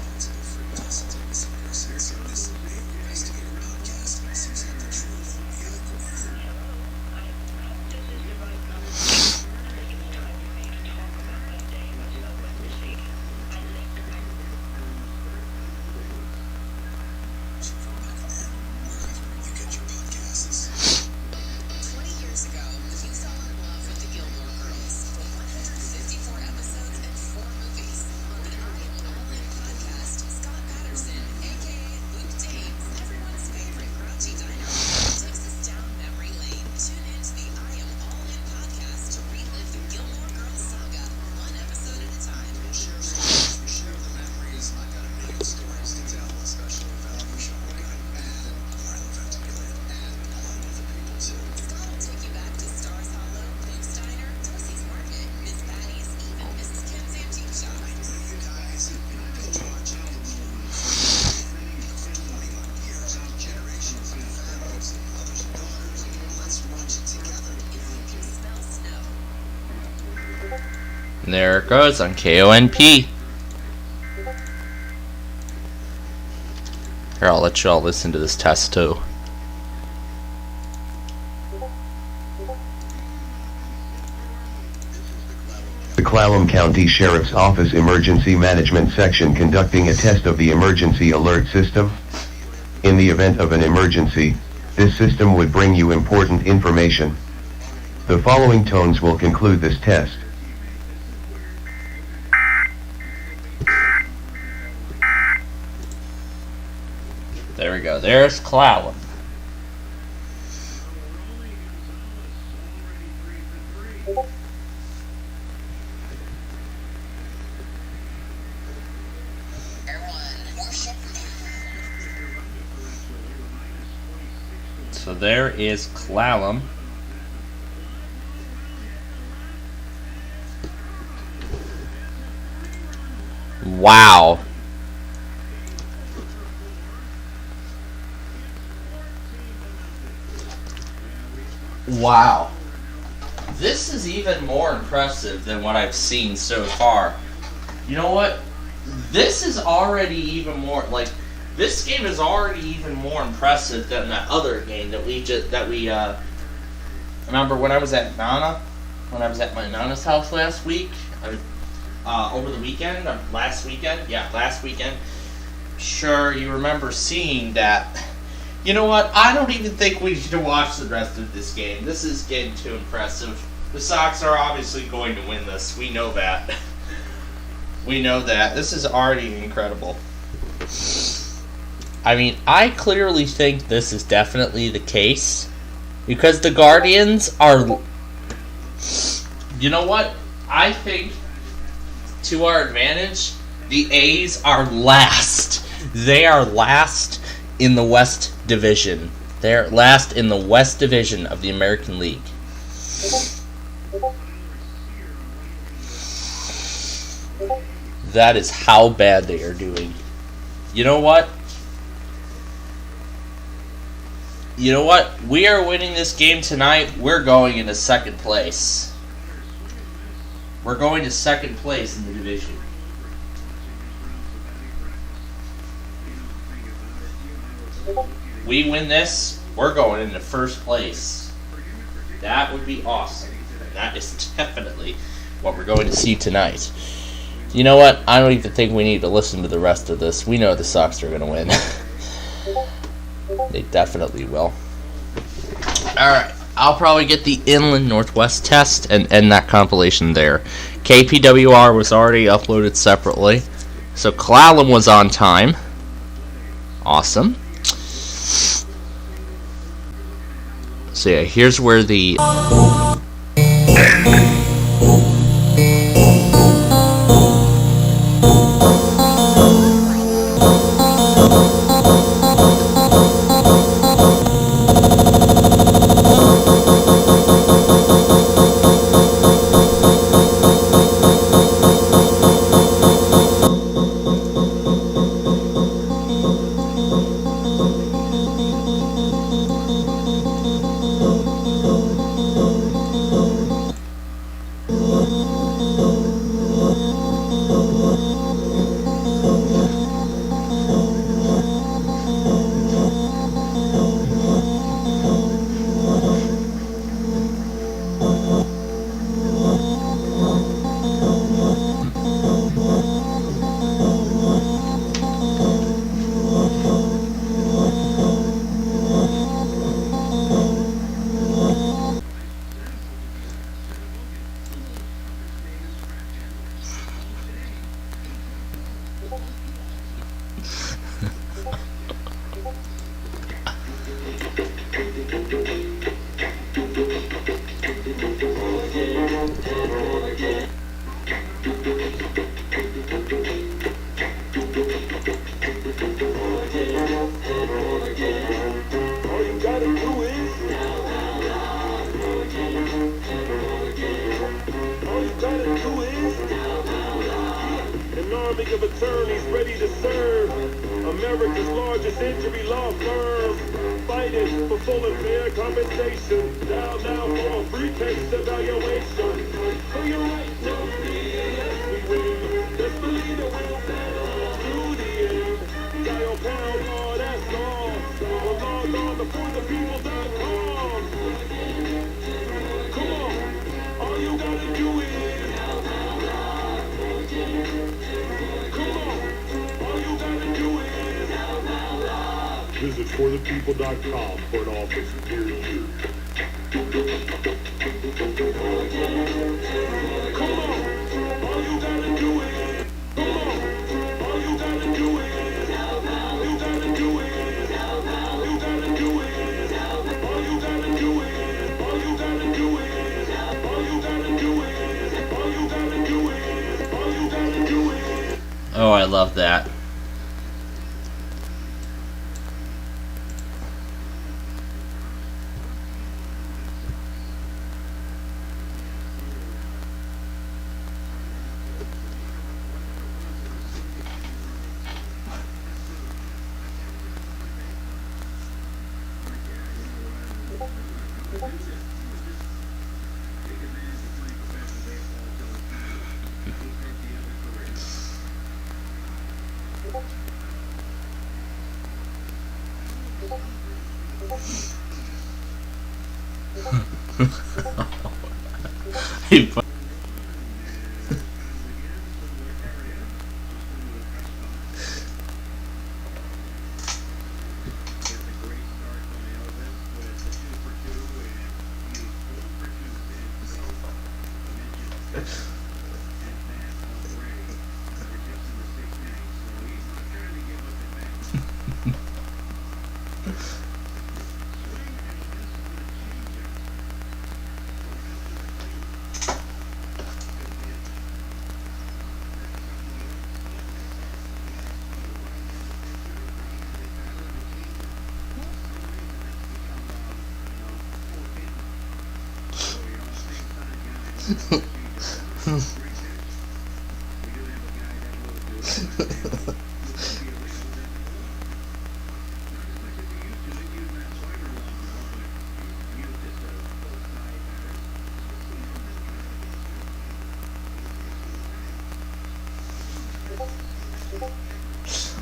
And there it goes on KONP. Here, I'll let you all listen to this test too. The Clallam County Sheriff's Office Emergency Management Section conducting a test of the emergency alert system. In the event of an emergency, this system would bring you important information. The following tones will conclude this test. There we go. There's Clallam. So there is Clallam. Wow. Wow. This is even more impressive than what I've seen so far. You know what? This is already even more, like, this game is already even more impressive than that other game that we remember when I was at Nana? When I was at my Nana's house last week? Over the weekend? Or last weekend? Yeah, last weekend. Sure, you remember seeing that. You know what? I don't even think we should watch the rest of this game. This is getting too impressive. The Sox are obviously going to win this. We know that. We know that. This is already incredible. I mean, I clearly think this is definitely the case. Because the Guardians are... You know what? I think, to our advantage, the A's are last. They are last in the West Division. They're last in the West Division of the American League. That is how bad they are doing. You know what? You know what? We are winning this game tonight. We're going into second place. We're going to second place in the division. We win this, we're going into first place. That would be awesome. That is definitely what we're going to see tonight. You know what? I don't even think we need to listen to the rest of this. We know the Sox are going to win. They definitely will. Alright, I'll probably get the Inland Northwest test and end that compilation there. KPWR was already uploaded separately. So Clallam was on time. Awesome. So yeah, here's where the... of attorneys ready to serve. America's largest injury law firm. Fighting for full and fair compensation. Dial now for a free case evaluation. For your right to yes, we win. Let's believe that we'll battle to the end. Dial pound law, that's all. Or log on to forthepeople.com. Come on, all you gotta do is visit forthepeople.com for an office near you. Come on, all you gotta do is, come on, all you gotta do is, you gotta do is, Oh, I love that.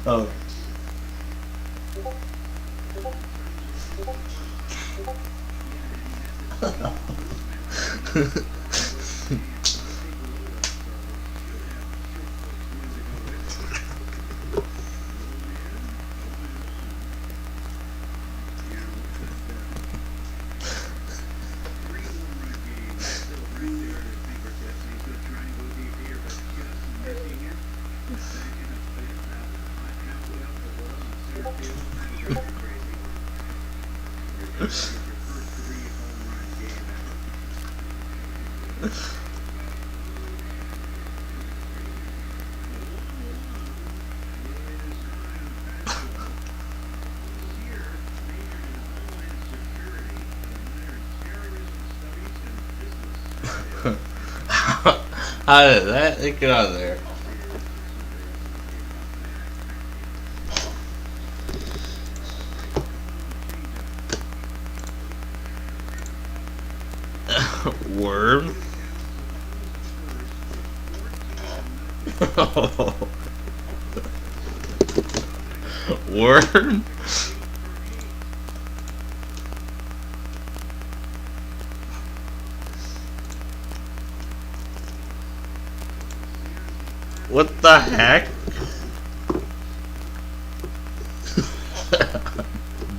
Oh. How did that get out of there? Worm? Worm? What the heck?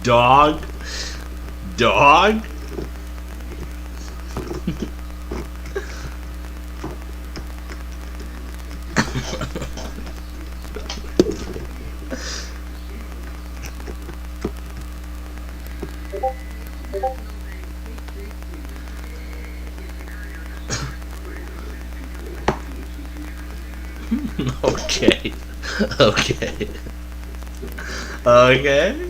Dog? Dog? Okay. Okay. Okay.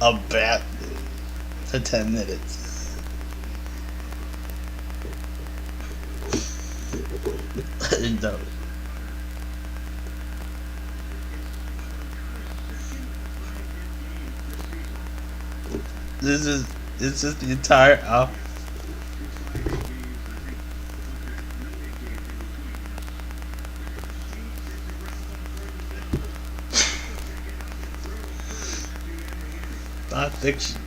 A bat for 10 minutes. I didn't know. This is the entire not fiction.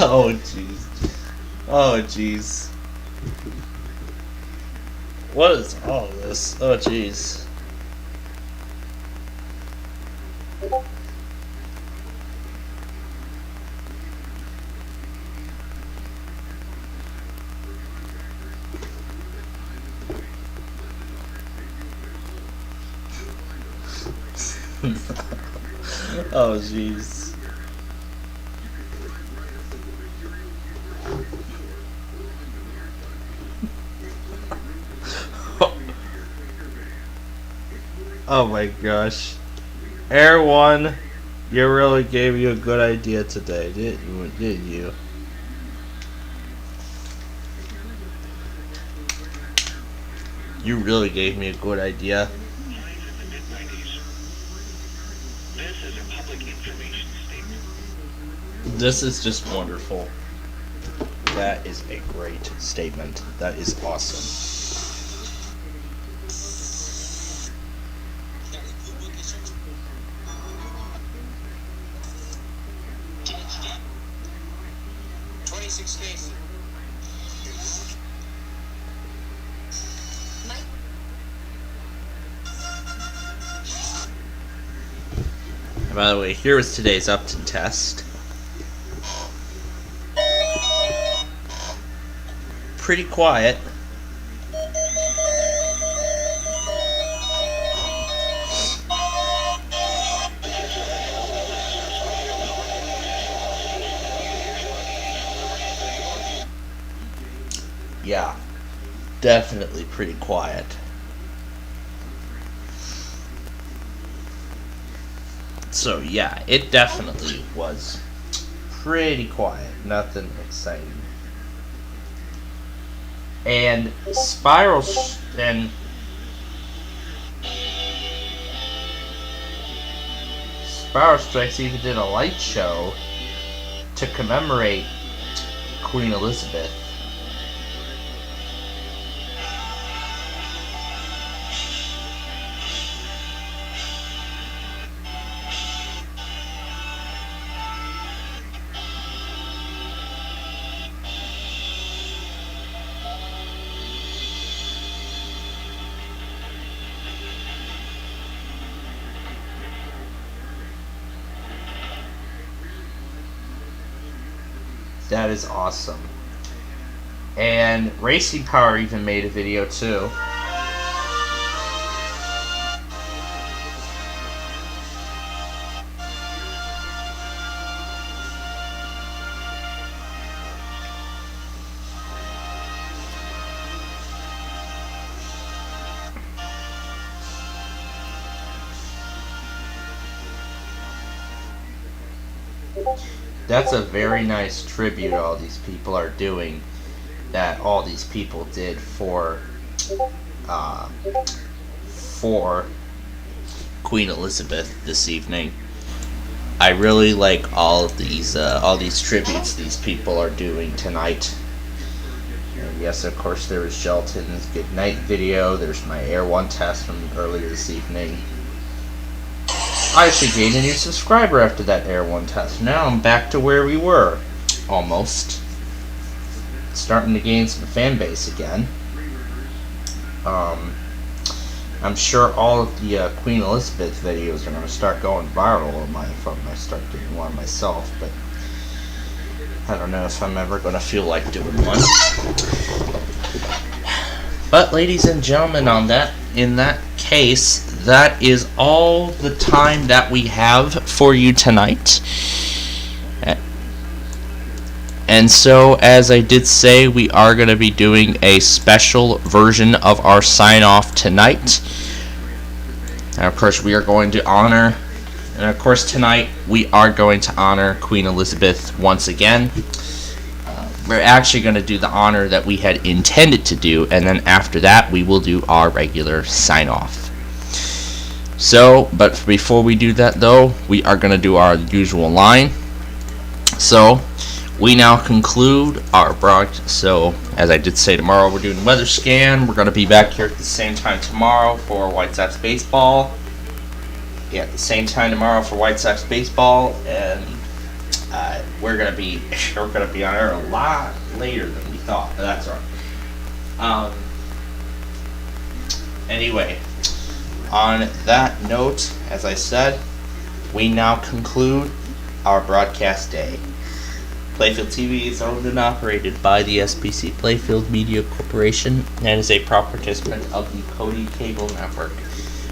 Oh jeez. Oh jeez. What is all this? Oh jeez. Oh jeez. Oh my gosh. Air One, you really gave you a good idea today, didn't you? You really gave me a good idea. This is just wonderful. That is a great statement. That is awesome. And by the way, here is today's Upton test. Pretty quiet. Yeah, definitely pretty quiet. So yeah, it definitely was pretty quiet. Nothing exciting. And Spiral Strikes even did a light show to commemorate Queen Elizabeth. That is awesome. And Racing Power even made a video too. That's a very nice tribute all these people are doing, that all these people did for Queen Elizabeth this evening. I really like all these tributes these people are doing tonight. And yes, of course, there was Shelton's good night video. There's my Air One test from earlier this evening. I actually gained a new subscriber after that Air One test. Now I'm back to where we were, almost. Starting to gain some fan base again. I'm sure all of the Queen Elizabeth videos are going to start going viral if I start doing one myself, but I don't know if I'm ever going to feel like doing one. But ladies and gentlemen, in that case, that is all the time that we have for you tonight. And so, as I did say, we are going to be doing a special version of our sign-off tonight. And of course, we are going to honor, and of course tonight, we are going to honor Queen Elizabeth once again. We're actually going to do the honor that we had intended to do, and then after that, we will do our regular sign-off. So, but before we do that though, we are going to do our usual line. So, we now conclude our broadcast. So, as I did say, tomorrow we're doing weather scan. We're going to be back here at the same time tomorrow for White Sox baseball. Yeah, at the same time tomorrow for White Sox baseball. And we're gonna be on air a lot later than we thought. But that's all right. Anyway, on that note, as I said, we now conclude our broadcast day. Playfield TV is owned and operated by the SPC Playfield Media Corporation and is a proud participant of the Cody Cable Network.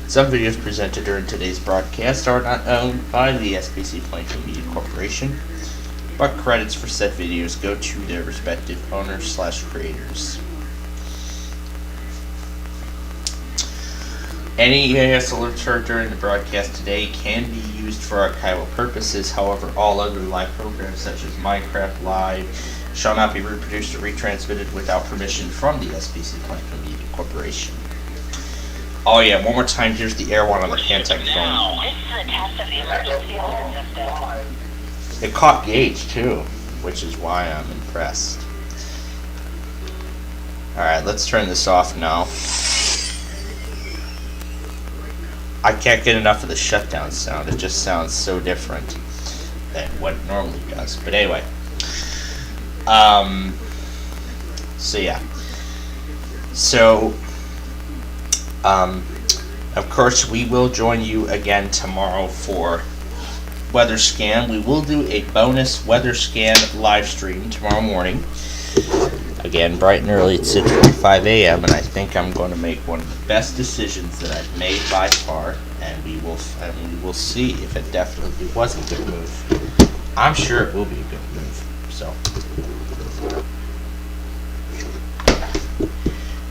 Some videos presented during today's broadcast are not owned by the SPC Plainfield Media Corporation, but credits for said videos go to their respective owners/creators. Any EAS alerts heard during the broadcast today can be used for archival purposes. However, all other live programs such as Minecraft Live shall not be reproduced or retransmitted without permission from the SPC Plainfield Media Corporation. Oh yeah, one more time, here's the air one on the Pantech phone. This is a test of the emergency alert system. It caught gauge too, which is why I'm impressed. Alright, let's turn this off now. I can't get enough of the shutdown sound. It just sounds so different than what it normally does. But anyway. So yeah. So, of course, we will join you again tomorrow for Weather Scan. We will do a bonus Weather Scan live stream tomorrow morning. Again, bright and early at 6:45 a.m. and I think I'm going to make one of the best decisions that I've made by far, and we will see if it definitely was a good move. I'm sure it will be a good move. So,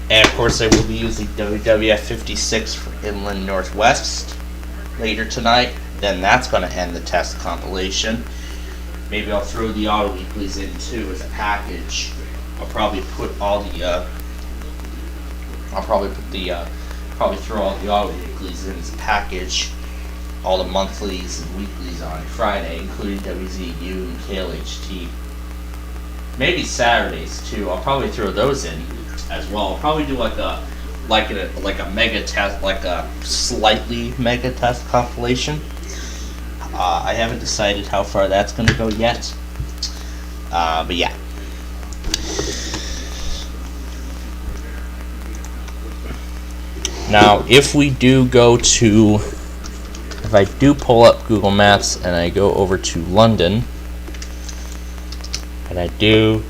and of course, I will be using WWF 56 for Inland Northwest later tonight. Then that's going to end the test compilation. Maybe I'll throw the auto weeklies in too as a package. I'll probably put all the probably throw all the auto weeklies in as a package, all the monthlies and weeklies on Friday, including WZU and KLHT. Maybe Saturdays too. I'll probably throw those in as well. I'll probably do like a mega test, like a slightly mega test compilation. I haven't decided how far that's going to go yet, but yeah. Now, if I do pull up Google Maps and I go over to London, and I do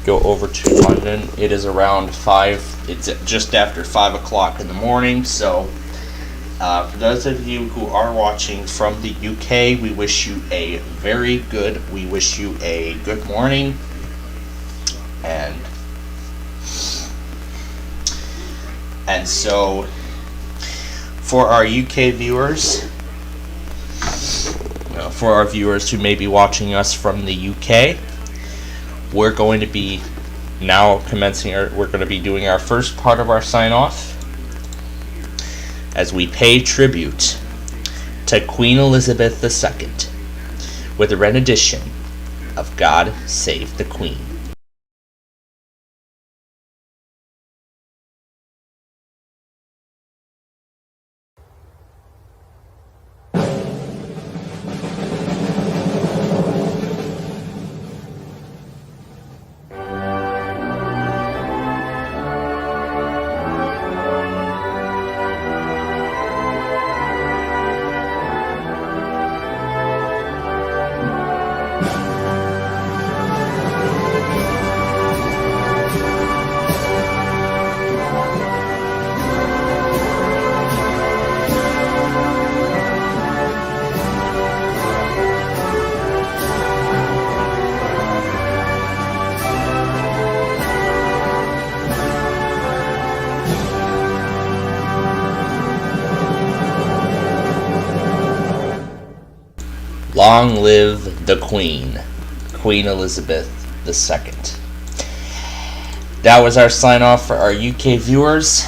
go over to London, it is around 5, it's just after 5 o'clock in the morning, so for those of you who are watching from the UK, we wish you a good morning, and so for our UK viewers, for our viewers who may be watching us from the UK, we're going to be now we're going to be doing our first part of our sign off as we pay tribute to Queen Elizabeth II with a rendition of God Save the Queen. Long live the Queen, Queen Elizabeth II. That was our sign off for our UK viewers.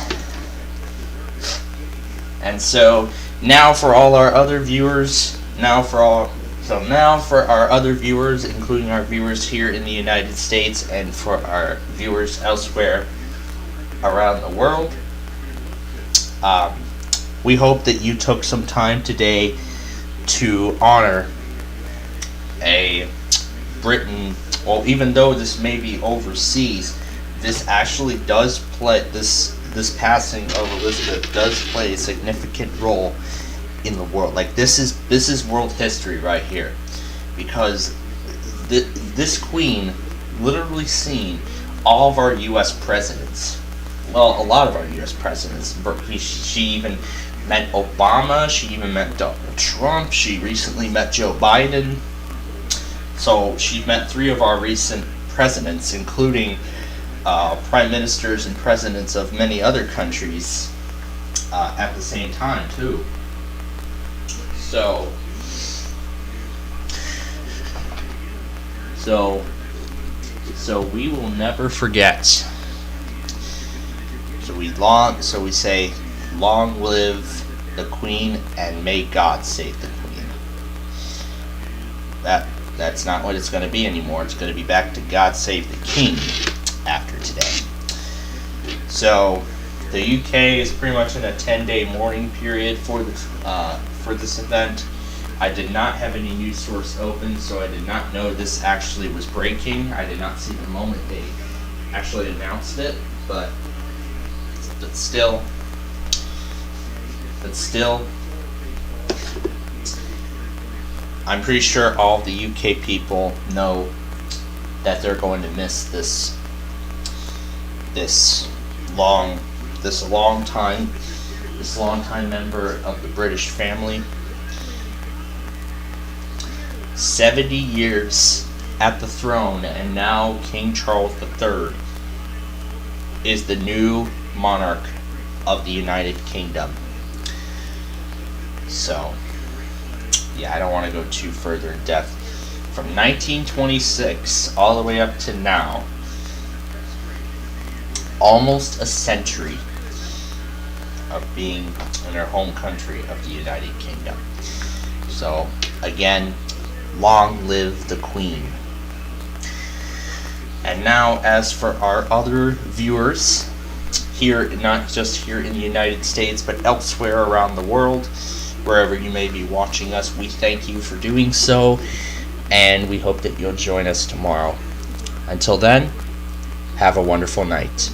And so now for all our other viewers, including our viewers here in the United States and for our viewers elsewhere around the world, we hope that you took some time today to honor a Britain, well, even though this may be overseas, this actually does play, this passing of Elizabeth does play a significant role in the world. Like, this is world history right here, because this queen literally seen all of our U.S. presidents. Well, a lot of our U.S. presidents. She even met Obama. She even met Donald Trump. She recently met Joe Biden. So she met 3 of our recent presidents, including prime ministers and presidents of many other countries at the same time too. So we will never forget. So we say, long live the Queen, and may God save the Queen. That's not what it's going to be anymore. It's going to be back to God save the King after today. So the UK is pretty much in a 10-day mourning period for this event. I did not have any news source open, so I did not know this actually was breaking. I did not see the moment they actually announced it, but still, I'm pretty sure all the UK people know that they're going to miss this long time member of the British family. 70 years at the throne, and now King Charles III is the new monarch of the United Kingdom. So, yeah, I don't want to go too further in depth. From 1926 all the way up to now, almost a century of being in our home country of the United Kingdom. So, again, long live the Queen. And now, as for our other viewers, here, not just here in the United States, but elsewhere around the world, wherever you may be watching us, we thank you for doing so, and we hope that you'll join us tomorrow. Until then, have a wonderful night.